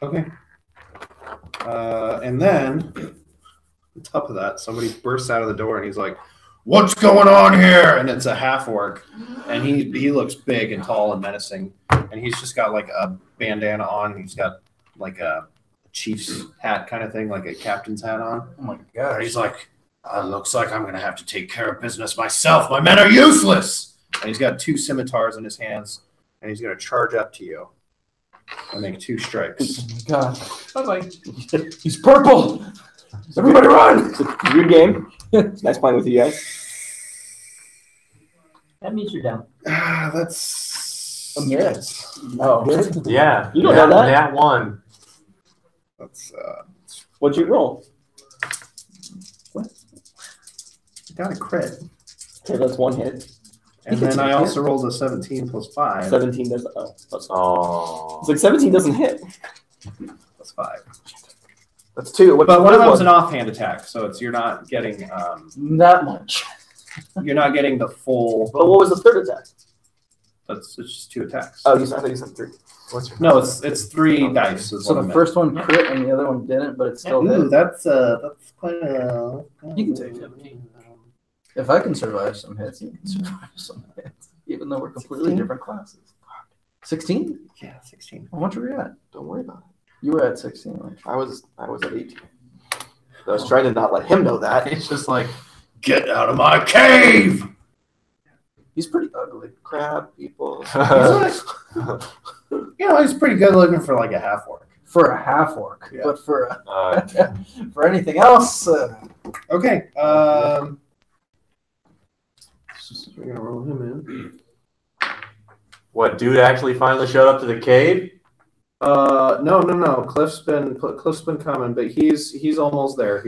[SPEAKER 4] Okay. And then, on top of that, somebody bursts out of the door and he's like, "What's going on here?" And it's a half orc, and he looks big and tall and menacing, and he's just got like a bandana on. He's got like a chief's hat kind of thing, like a captain's hat on.
[SPEAKER 1] Oh my
[SPEAKER 4] And
[SPEAKER 1] god.
[SPEAKER 4] he's like, "Looks like I'm gonna have to take care of business myself. My men are useless." And he's got 2 scimitars in his hands, and he's gonna charge up to you and make 2 strikes.
[SPEAKER 1] Oh my god.
[SPEAKER 2] Bye-bye.
[SPEAKER 1] He's purple. Everybody run.
[SPEAKER 7] It's a good game. It's nice playing with you guys.
[SPEAKER 2] That means you're down.
[SPEAKER 4] That's
[SPEAKER 1] Yes. Oh.
[SPEAKER 8] Yeah.
[SPEAKER 7] You don't
[SPEAKER 8] yeah,
[SPEAKER 7] know that?
[SPEAKER 8] That one.
[SPEAKER 4] that's
[SPEAKER 7] What'd you roll?
[SPEAKER 4] got a crit.
[SPEAKER 7] Okay, that's 1 hit.
[SPEAKER 4] And
[SPEAKER 7] He gets
[SPEAKER 4] then I
[SPEAKER 7] a hit.
[SPEAKER 4] also rolled a 17 plus 5.
[SPEAKER 7] 17 does. Plus 5.
[SPEAKER 8] Oh.
[SPEAKER 7] It's like 17 doesn't hit.
[SPEAKER 4] Plus 5.
[SPEAKER 7] That's 2. What's
[SPEAKER 4] But
[SPEAKER 7] the
[SPEAKER 4] one of
[SPEAKER 7] third
[SPEAKER 4] them's an offhand attack, so it's you're not getting
[SPEAKER 1] That much.
[SPEAKER 4] you're not getting the full.
[SPEAKER 7] But what was the third attack?
[SPEAKER 4] It's just 2 attacks.
[SPEAKER 7] Oh, I thought you said 3.
[SPEAKER 8] What's your
[SPEAKER 4] No, it's 3 dice. Is
[SPEAKER 1] So
[SPEAKER 4] what I
[SPEAKER 1] the
[SPEAKER 4] meant.
[SPEAKER 1] first one crit and the other one didn't, but it still
[SPEAKER 4] Ooh,
[SPEAKER 1] hit.
[SPEAKER 4] that's quite a.
[SPEAKER 2] You can take 17.
[SPEAKER 1] If I can survive some hits, you can survive some hits. Even though we're completely different classes. 16?
[SPEAKER 7] Yeah, 16.
[SPEAKER 1] How much were you at?
[SPEAKER 7] Don't worry about it.
[SPEAKER 1] You were at 16. Weren't you?
[SPEAKER 7] I was at 18. I was trying to not let him know that.
[SPEAKER 8] It's just like, get out of my cave.
[SPEAKER 1] He's pretty ugly.
[SPEAKER 7] Crab people.
[SPEAKER 3] You know, he's pretty good looking for like a half orc.
[SPEAKER 1] For a half orc,
[SPEAKER 3] Yeah.
[SPEAKER 1] but for for anything else,
[SPEAKER 3] Okay.
[SPEAKER 4] We're gonna roll him in.
[SPEAKER 8] What, dude actually finally showed up to the cave?
[SPEAKER 4] No. Cliff's been coming, but he's almost there.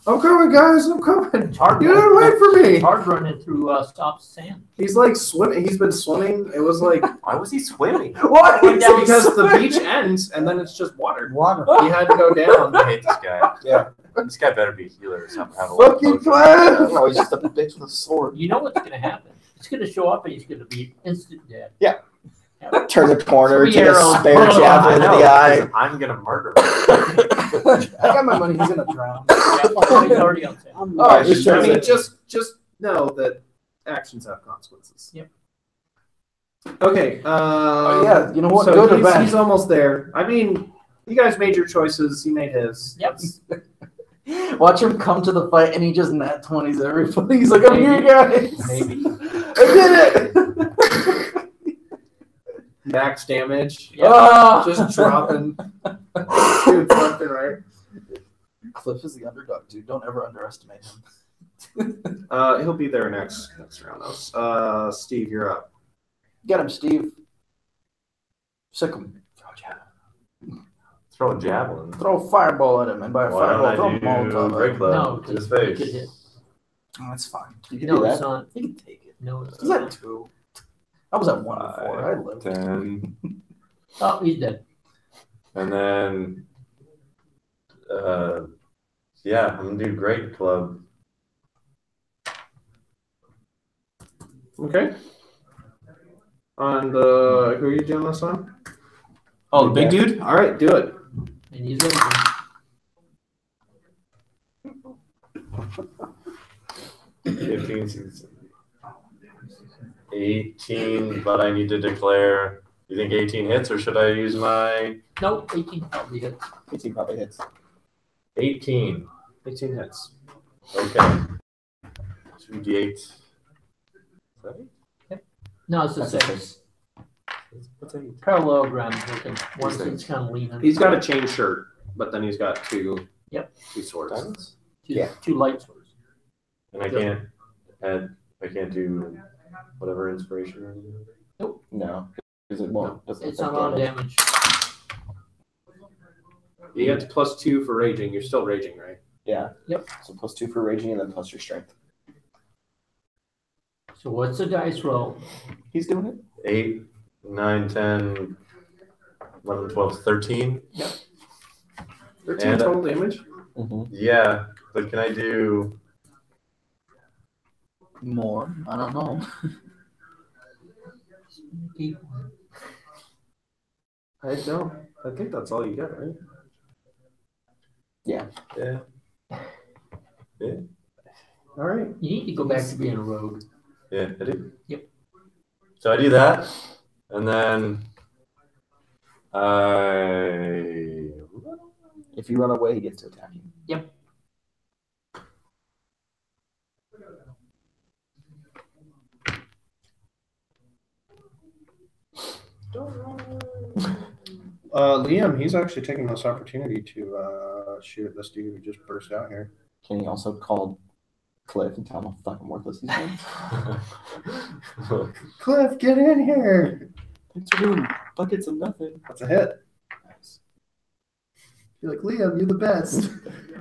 [SPEAKER 4] I'm coming, guys. I'm coming.
[SPEAKER 2] It's hard.
[SPEAKER 4] You didn't wait for me.
[SPEAKER 2] It's hard running through soft sand.
[SPEAKER 4] He's like swimming. He's been swimming. It was like
[SPEAKER 8] Why was he swimming?
[SPEAKER 1] what?
[SPEAKER 4] because the beach ends and then it's just water.
[SPEAKER 6] Water.
[SPEAKER 4] He had to go down.
[SPEAKER 8] I hate this guy.
[SPEAKER 7] Yeah.
[SPEAKER 8] This guy better be a healer or something. Have a lot of
[SPEAKER 1] Fucking
[SPEAKER 8] potions.
[SPEAKER 7] No, he's just a bitch with a sword.
[SPEAKER 2] You know what's going to happen? He's going to show up and he's going to be instant dead.
[SPEAKER 7] Yeah.
[SPEAKER 2] Yeah.
[SPEAKER 7] Turn the corner,
[SPEAKER 2] 3
[SPEAKER 7] take a
[SPEAKER 2] arrows.
[SPEAKER 7] spare
[SPEAKER 2] Oh,
[SPEAKER 7] javelin
[SPEAKER 8] I
[SPEAKER 7] in
[SPEAKER 8] know,
[SPEAKER 7] the eye.
[SPEAKER 8] because I'm gonna murder him.
[SPEAKER 3] I got my money. He's gonna drown.
[SPEAKER 2] Yeah, he's already on sand.
[SPEAKER 6] I'm
[SPEAKER 1] Oh,
[SPEAKER 6] just
[SPEAKER 4] I
[SPEAKER 6] trying
[SPEAKER 4] mean,
[SPEAKER 6] to-
[SPEAKER 4] just know that actions have consequences.
[SPEAKER 2] Yep.
[SPEAKER 4] Okay.
[SPEAKER 1] Oh, yeah, you know what?
[SPEAKER 4] So
[SPEAKER 1] Good or
[SPEAKER 4] he's,
[SPEAKER 1] bad?
[SPEAKER 4] he's almost there. I mean, you guys made your choices. He made his.
[SPEAKER 2] Yep.
[SPEAKER 1] Watch him come to the fight and he just nat 20s everybody. He's like, I'm here, guys.
[SPEAKER 2] Maybe.
[SPEAKER 1] I did it.
[SPEAKER 4] Max damage.
[SPEAKER 2] Yeah.
[SPEAKER 1] Ah!
[SPEAKER 4] Just dropping. Dude, left and right.
[SPEAKER 1] Cliff is the underdog, dude. Don't ever underestimate him.
[SPEAKER 4] He'll be there next round. Steve, you're up.
[SPEAKER 1] Get him, Steve. Sick him.
[SPEAKER 8] Throw a javelin.
[SPEAKER 1] Throw a fireball at him, and by a
[SPEAKER 8] Why
[SPEAKER 1] fireball, throw a
[SPEAKER 8] don't I do
[SPEAKER 1] Molotov
[SPEAKER 8] Great
[SPEAKER 1] at him.
[SPEAKER 8] Club
[SPEAKER 2] No,
[SPEAKER 8] to his
[SPEAKER 2] he could
[SPEAKER 8] face?
[SPEAKER 2] hit.
[SPEAKER 1] Oh, that's fine.
[SPEAKER 7] You can
[SPEAKER 2] No,
[SPEAKER 7] do
[SPEAKER 2] it's
[SPEAKER 7] that.
[SPEAKER 2] not.
[SPEAKER 1] You can take it.
[SPEAKER 2] No, it's
[SPEAKER 1] He's
[SPEAKER 2] not.
[SPEAKER 1] at 2. I was at 1 before. I lived.
[SPEAKER 8] 10,
[SPEAKER 2] Oh, he's dead.
[SPEAKER 8] and then, yeah, I'm gonna do Great Club.
[SPEAKER 4] Okay. And who are you doing this on?
[SPEAKER 9] Oh, the big dude?
[SPEAKER 4] All right, do it.
[SPEAKER 2] And he's dead.
[SPEAKER 8] 15, 16, 18, but I need to declare. You think 18 hits, or should I use my
[SPEAKER 2] Nope, 18 probably hits.
[SPEAKER 7] 18 probably hits.
[SPEAKER 8] 18?
[SPEAKER 4] 18 hits.
[SPEAKER 8] Okay. 2d8.
[SPEAKER 2] No, it's the
[SPEAKER 7] That's
[SPEAKER 2] same.
[SPEAKER 8] What's 8?
[SPEAKER 2] Parallelogram looking. One thing's kind of leaning.
[SPEAKER 4] He's got a chain shirt, but then he's got two swords.
[SPEAKER 8] Diamonds?
[SPEAKER 2] Two light swords.
[SPEAKER 8] And I can't add. I can't do whatever inspiration or anything.
[SPEAKER 7] No. Because it won't.
[SPEAKER 2] It's not on damage.
[SPEAKER 4] You get +2 for raging. You're still raging, right?
[SPEAKER 7] Yeah.
[SPEAKER 2] Yep.
[SPEAKER 7] So +2 for raging and then plus your strength.
[SPEAKER 2] So what's the dice roll?
[SPEAKER 7] He's doing it.
[SPEAKER 8] 8, 9, 10, 11, 12, 13.
[SPEAKER 4] 13
[SPEAKER 8] And,
[SPEAKER 4] total damage.
[SPEAKER 7] Mm-hmm.
[SPEAKER 8] Yeah, but can I do?
[SPEAKER 1] More. I don't know.
[SPEAKER 4] I don't. I think that's all you get, right?
[SPEAKER 8] Yeah.
[SPEAKER 4] All right.
[SPEAKER 2] You need to go back to being a rogue.
[SPEAKER 8] Yeah, I do.
[SPEAKER 2] Yep.
[SPEAKER 8] So I do that, and then I.
[SPEAKER 7] If you run away, he gets to attack you.
[SPEAKER 2] Yep.
[SPEAKER 4] Liam, he's actually taking this opportunity to shoot at this dude who just burst out here.
[SPEAKER 7] Can he also call Cliff and tell him how fucking worthless he's been?
[SPEAKER 4] Cliff, get in here!
[SPEAKER 7] Thanks for doing buckets of nothing.
[SPEAKER 4] That's a hit.
[SPEAKER 7] Nice.
[SPEAKER 3] You're like, Liam, you're the best.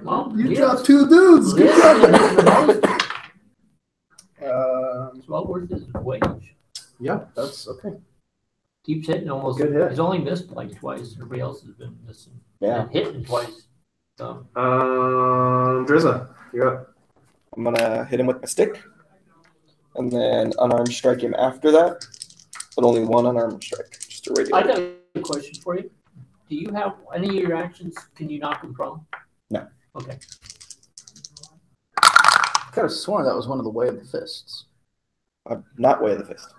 [SPEAKER 2] Well,
[SPEAKER 3] You
[SPEAKER 2] yes.
[SPEAKER 3] dropped 2 dudes. Good
[SPEAKER 2] Yes,
[SPEAKER 3] job.
[SPEAKER 2] and it's the most.
[SPEAKER 4] Um,
[SPEAKER 2] It's well worth his wage.
[SPEAKER 4] yeah, that's okay.
[SPEAKER 2] Keeps hitting almost.
[SPEAKER 4] Good hit.
[SPEAKER 2] He's only missed like twice. Everybody else has been missing.
[SPEAKER 7] Yeah.
[SPEAKER 2] And hitting twice. So
[SPEAKER 4] Drizza, you're up.
[SPEAKER 7] I'm gonna hit him with my stick, and then unarmed strike him after that. But only one unarmed strike, just a regular.
[SPEAKER 2] I got a question for you. Do you have any of your actions? Can you knock him prone?
[SPEAKER 7] No.
[SPEAKER 2] Okay.
[SPEAKER 1] I could have sworn that was one of the Way of the Fists.
[SPEAKER 7] Not way of the fist.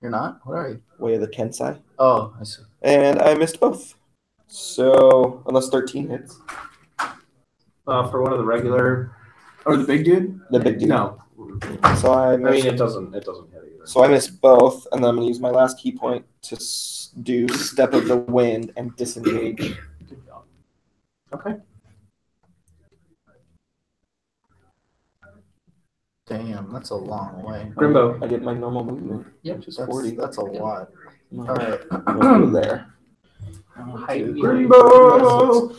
[SPEAKER 1] You're not? What are you?
[SPEAKER 7] Way of the Kensai.
[SPEAKER 1] Oh, I see.
[SPEAKER 7] And I missed both. So, unless 13 hits.
[SPEAKER 4] For one of the regular, or the big dude?
[SPEAKER 7] The big dude.
[SPEAKER 4] No.
[SPEAKER 7] So I
[SPEAKER 4] I
[SPEAKER 7] missed,
[SPEAKER 4] mean, it doesn't hit either.
[SPEAKER 7] so I missed both, and then I'm going to use my last key point to do Step of the Wind and disengage.
[SPEAKER 2] Good job.
[SPEAKER 4] Okay.
[SPEAKER 1] Damn, that's a long way.
[SPEAKER 4] Grimbo.
[SPEAKER 7] I get my normal movement,
[SPEAKER 2] Yep.
[SPEAKER 7] which is
[SPEAKER 1] That's,
[SPEAKER 7] 40.
[SPEAKER 1] that's a lot. All right.
[SPEAKER 7] Go there.
[SPEAKER 4] Grimbo!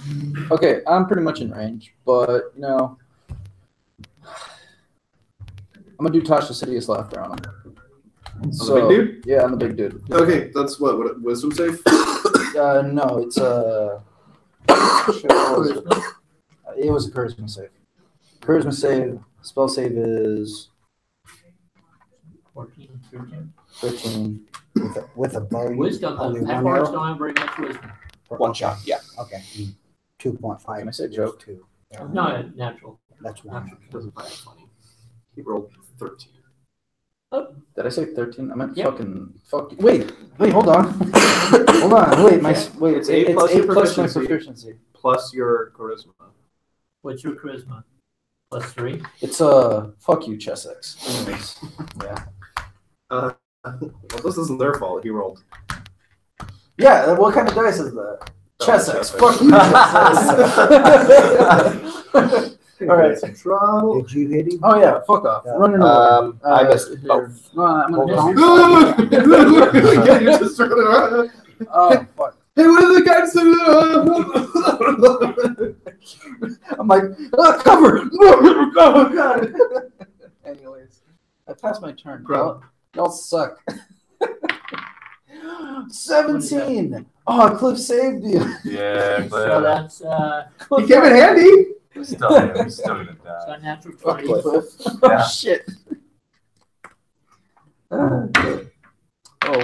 [SPEAKER 1] Okay, I'm pretty much in range, but you know, I'm gonna do Tasha Sidious laughter on him.
[SPEAKER 4] the big dude?
[SPEAKER 1] Yeah, I'm the big dude.
[SPEAKER 10] Okay, that's what wisdom save?
[SPEAKER 1] No, it's shit, what was it? It was a charisma save. Charisma save. Spell save is
[SPEAKER 2] 14, 13.
[SPEAKER 1] 13.
[SPEAKER 6] With a bow.
[SPEAKER 2] Wisdom,
[SPEAKER 6] only
[SPEAKER 2] that
[SPEAKER 6] one
[SPEAKER 2] bars
[SPEAKER 6] arrow?
[SPEAKER 2] don't have very much wisdom.
[SPEAKER 7] One shot, yeah.
[SPEAKER 6] Okay. 2.5.
[SPEAKER 1] Can I say joke?
[SPEAKER 6] 2.
[SPEAKER 2] No, natural.
[SPEAKER 6] That's one.
[SPEAKER 4] Doesn't buy funny. He rolled 13.
[SPEAKER 1] Did I say 13? I meant
[SPEAKER 2] Yep.
[SPEAKER 1] fuck. Wait, hold on. Hold on. Wait,
[SPEAKER 4] It's eight plus your
[SPEAKER 1] plus my
[SPEAKER 4] proficiency.
[SPEAKER 1] proficiency.
[SPEAKER 4] Plus your charisma.
[SPEAKER 2] What's your charisma? Plus 3?
[SPEAKER 1] It's fuck you, Chessex. Anyways, yeah.
[SPEAKER 4] Well, this isn't their fault. He rolled.
[SPEAKER 1] Yeah, what kind of dice is that? Chessex.
[SPEAKER 4] Chessex.
[SPEAKER 1] Fuck you, Chessex. All right.
[SPEAKER 10] Trouble.
[SPEAKER 6] Did you hit him?
[SPEAKER 1] Oh yeah, fuck off.
[SPEAKER 6] Yeah.
[SPEAKER 1] Running away.
[SPEAKER 7] I missed
[SPEAKER 1] here.
[SPEAKER 7] both.
[SPEAKER 1] No, I'm gonna
[SPEAKER 6] Hold
[SPEAKER 1] miss.
[SPEAKER 6] on.
[SPEAKER 10] Yeah, you're just running around.
[SPEAKER 1] Oh fuck.
[SPEAKER 10] Hey, what are the guys?
[SPEAKER 1] I'm like, cover. Anyways, I passed my turn. Y'all suck. 17. Oh, Cliff saved you.
[SPEAKER 8] Yeah,
[SPEAKER 2] So that's
[SPEAKER 10] You came in handy.
[SPEAKER 8] He's still gonna
[SPEAKER 2] so
[SPEAKER 8] die.
[SPEAKER 2] natural
[SPEAKER 1] Fuck
[SPEAKER 2] 20.
[SPEAKER 1] you, Cliff.
[SPEAKER 8] Yeah.
[SPEAKER 1] Oh shit. Oh,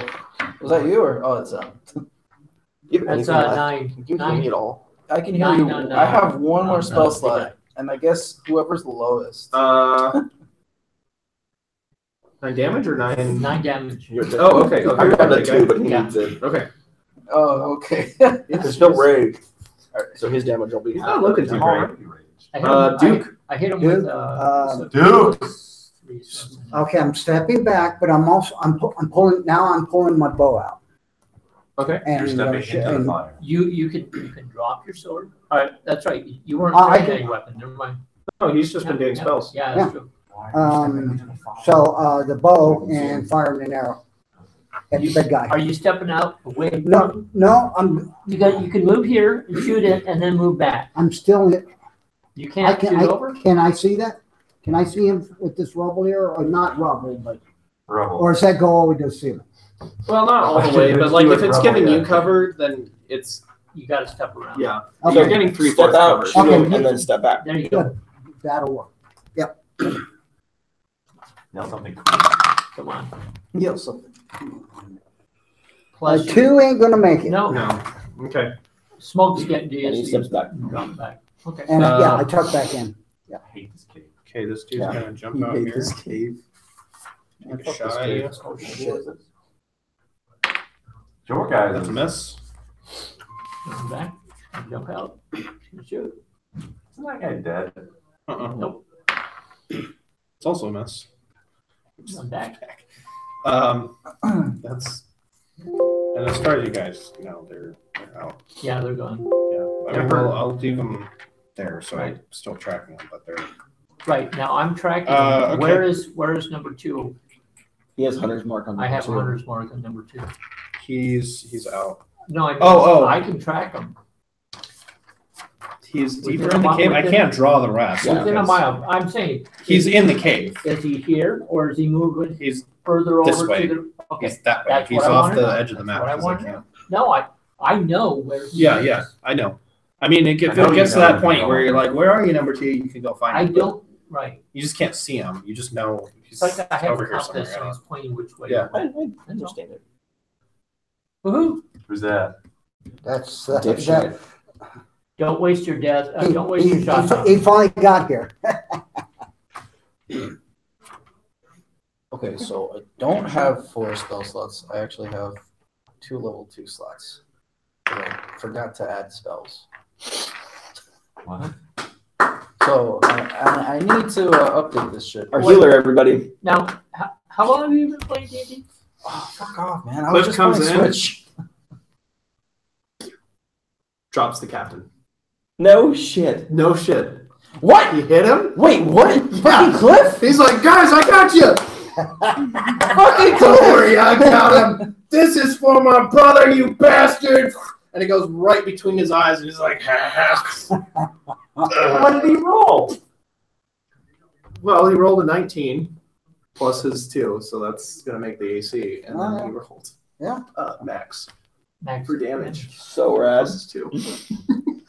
[SPEAKER 1] was that you or? Oh, it's
[SPEAKER 2] That's 9.
[SPEAKER 7] You can
[SPEAKER 2] 9.
[SPEAKER 7] give me it all.
[SPEAKER 1] I can hear
[SPEAKER 2] No,
[SPEAKER 1] you.
[SPEAKER 2] no, no.
[SPEAKER 1] I have one
[SPEAKER 2] No,
[SPEAKER 1] more
[SPEAKER 2] no,
[SPEAKER 1] spell
[SPEAKER 2] no.
[SPEAKER 1] slot, and I guess whoever's the lowest.
[SPEAKER 4] 9 damage or 9?
[SPEAKER 2] 9 damage.
[SPEAKER 4] Oh, okay.
[SPEAKER 7] I'm down to 2, but he
[SPEAKER 2] Yeah.
[SPEAKER 7] needs it.
[SPEAKER 4] Okay.
[SPEAKER 1] Oh, okay.
[SPEAKER 7] There's no rage. So his damage will be
[SPEAKER 4] He's
[SPEAKER 7] half.
[SPEAKER 4] not looking too
[SPEAKER 8] I'm
[SPEAKER 4] great.
[SPEAKER 8] already raged.
[SPEAKER 2] I hit him,
[SPEAKER 4] Duke.
[SPEAKER 2] I hit him
[SPEAKER 6] Duke,
[SPEAKER 2] with
[SPEAKER 8] Duke.
[SPEAKER 2] 3, so-
[SPEAKER 6] Okay, I'm stepping back, but I'm also I'm pulling my bow out.
[SPEAKER 4] Okay.
[SPEAKER 8] You're
[SPEAKER 6] And,
[SPEAKER 8] stepping into the
[SPEAKER 6] and
[SPEAKER 8] fire.
[SPEAKER 2] You can drop your sword.
[SPEAKER 4] All right.
[SPEAKER 2] That's right. You weren't
[SPEAKER 6] I
[SPEAKER 2] throwing
[SPEAKER 6] can-
[SPEAKER 2] any weapon. Never mind.
[SPEAKER 4] Oh, he's just been doing spells.
[SPEAKER 2] Yeah, that's true.
[SPEAKER 6] so the bow and firing an arrow at the big guy.
[SPEAKER 2] Are you stepping out away
[SPEAKER 6] No,
[SPEAKER 2] from?
[SPEAKER 6] no, I'm
[SPEAKER 2] You can move here and shoot it, and then move back.
[SPEAKER 6] still in it.
[SPEAKER 2] You can't shoot over.
[SPEAKER 6] Can I see that? Can I see him with this rubble here, or not rubble, but
[SPEAKER 8] Rubble.
[SPEAKER 6] or does that go all the way to the ceiling?
[SPEAKER 4] Well, not all the
[SPEAKER 8] I
[SPEAKER 4] way,
[SPEAKER 8] should
[SPEAKER 4] but like
[SPEAKER 8] do
[SPEAKER 4] if
[SPEAKER 8] it
[SPEAKER 4] it's
[SPEAKER 8] rubble,
[SPEAKER 4] giving you
[SPEAKER 8] yeah.
[SPEAKER 4] cover, then it's
[SPEAKER 2] You got to step around.
[SPEAKER 4] yeah.
[SPEAKER 6] Okay.
[SPEAKER 4] You're getting 3/4
[SPEAKER 7] Step out,
[SPEAKER 4] cover.
[SPEAKER 7] shoot
[SPEAKER 6] Okay.
[SPEAKER 7] him, and then step back.
[SPEAKER 2] There you go.
[SPEAKER 6] Good. That'll work.
[SPEAKER 8] Yell something.
[SPEAKER 2] Come on.
[SPEAKER 1] Yell something.
[SPEAKER 2] Plus,
[SPEAKER 6] 2 ain't gonna make it.
[SPEAKER 2] no,
[SPEAKER 4] No. Okay.
[SPEAKER 2] smoke's getting to you.
[SPEAKER 7] And he
[SPEAKER 2] so
[SPEAKER 7] steps
[SPEAKER 2] you
[SPEAKER 7] back.
[SPEAKER 2] drop back. Okay.
[SPEAKER 6] And yeah, I tuck back in.
[SPEAKER 8] I hate this cave.
[SPEAKER 4] Okay, this dude's
[SPEAKER 6] Yeah.
[SPEAKER 4] gonna jump
[SPEAKER 1] You
[SPEAKER 4] out
[SPEAKER 1] hate
[SPEAKER 4] here.
[SPEAKER 1] this cave.
[SPEAKER 4] Take a shot at you.
[SPEAKER 1] Oh shit.
[SPEAKER 8] Your guys.
[SPEAKER 4] That's a miss.
[SPEAKER 2] Come back. Jump out. Shoot.
[SPEAKER 8] Isn't that guy dead?
[SPEAKER 2] Nope.
[SPEAKER 4] It's also a miss.
[SPEAKER 2] I'm back.
[SPEAKER 4] That's and as far as you guys know, they're out.
[SPEAKER 2] Yeah, they're gone.
[SPEAKER 4] Yeah. I mean, I'll leave them there, so I'm still tracking them, but they're
[SPEAKER 2] Right now, I'm tracking.
[SPEAKER 4] Okay.
[SPEAKER 2] Where is number 2?
[SPEAKER 7] He has hunter's mark on
[SPEAKER 2] I have a
[SPEAKER 7] two.
[SPEAKER 2] hunter's mark on number 2.
[SPEAKER 4] he's out.
[SPEAKER 2] No, I mean,
[SPEAKER 4] Oh.
[SPEAKER 2] I can track them.
[SPEAKER 4] He's
[SPEAKER 2] Within
[SPEAKER 4] deeper in the
[SPEAKER 2] a
[SPEAKER 4] cave. I
[SPEAKER 2] within-
[SPEAKER 4] can't draw the rest.
[SPEAKER 7] Yeah.
[SPEAKER 2] Within a
[SPEAKER 4] because
[SPEAKER 2] mile. I'm saying.
[SPEAKER 4] He's in the cave.
[SPEAKER 2] Is he here or is he moving
[SPEAKER 4] He's
[SPEAKER 2] further
[SPEAKER 4] this
[SPEAKER 2] over
[SPEAKER 4] way.
[SPEAKER 2] to the? Okay.
[SPEAKER 4] he's that way.
[SPEAKER 2] That's
[SPEAKER 4] He's
[SPEAKER 2] what I
[SPEAKER 4] off
[SPEAKER 2] wanted.
[SPEAKER 4] the edge of the
[SPEAKER 2] That's
[SPEAKER 4] map.
[SPEAKER 2] what I
[SPEAKER 4] 'cause
[SPEAKER 2] wanted.
[SPEAKER 4] can't.
[SPEAKER 2] No, I know where. He
[SPEAKER 4] Yeah,
[SPEAKER 2] is.
[SPEAKER 4] yeah, I know. I mean, if
[SPEAKER 8] I
[SPEAKER 4] it
[SPEAKER 8] know
[SPEAKER 4] gets to
[SPEAKER 8] you know
[SPEAKER 4] that point
[SPEAKER 8] him.
[SPEAKER 4] where you're like, "Where are you, number 2?" You can go find
[SPEAKER 2] I
[SPEAKER 4] him. but
[SPEAKER 2] don't. Right.
[SPEAKER 4] You just can't see him. You just know he's
[SPEAKER 2] It's like I have
[SPEAKER 4] over
[SPEAKER 2] a
[SPEAKER 4] here somewhere.
[SPEAKER 2] compass, so he's pointing which way.
[SPEAKER 4] Yeah.
[SPEAKER 7] I understand it.
[SPEAKER 2] Woohoo!
[SPEAKER 8] Who's that?
[SPEAKER 6] That's
[SPEAKER 7] Dipshit.
[SPEAKER 2] Don't waste your death. Don't waste your shots.
[SPEAKER 6] he finally got here.
[SPEAKER 1] Okay, Okay, so I don't have 4 spell slots. I actually have 2 level 2 slots. I forgot to add spells.
[SPEAKER 8] What?
[SPEAKER 1] So I need to update this shit.
[SPEAKER 9] Our healer, everybody.
[SPEAKER 2] Now, how long have you been playing D&D?
[SPEAKER 1] Oh, fuck off, man. I
[SPEAKER 4] Cliff
[SPEAKER 1] was just
[SPEAKER 4] comes
[SPEAKER 1] playing
[SPEAKER 4] in.
[SPEAKER 1] Switch.
[SPEAKER 4] Drops the captain.
[SPEAKER 9] No shit.
[SPEAKER 4] No shit.
[SPEAKER 1] What?
[SPEAKER 4] You hit him?
[SPEAKER 1] Wait, what? Fucking Cliff?
[SPEAKER 10] He's like, guys, I got you.
[SPEAKER 1] Fucking
[SPEAKER 10] Don't
[SPEAKER 1] Cliff!
[SPEAKER 10] worry, I got him. This is for my brother, you bastard. And it goes right between his eyes, and he's like, ha ha.
[SPEAKER 8] What did he roll?
[SPEAKER 4] Well, he rolled a 19 plus his 2, so that's going to make the AC. And then he rolled max
[SPEAKER 2] Max
[SPEAKER 4] for damage.
[SPEAKER 9] So rad.
[SPEAKER 4] Plus his 2.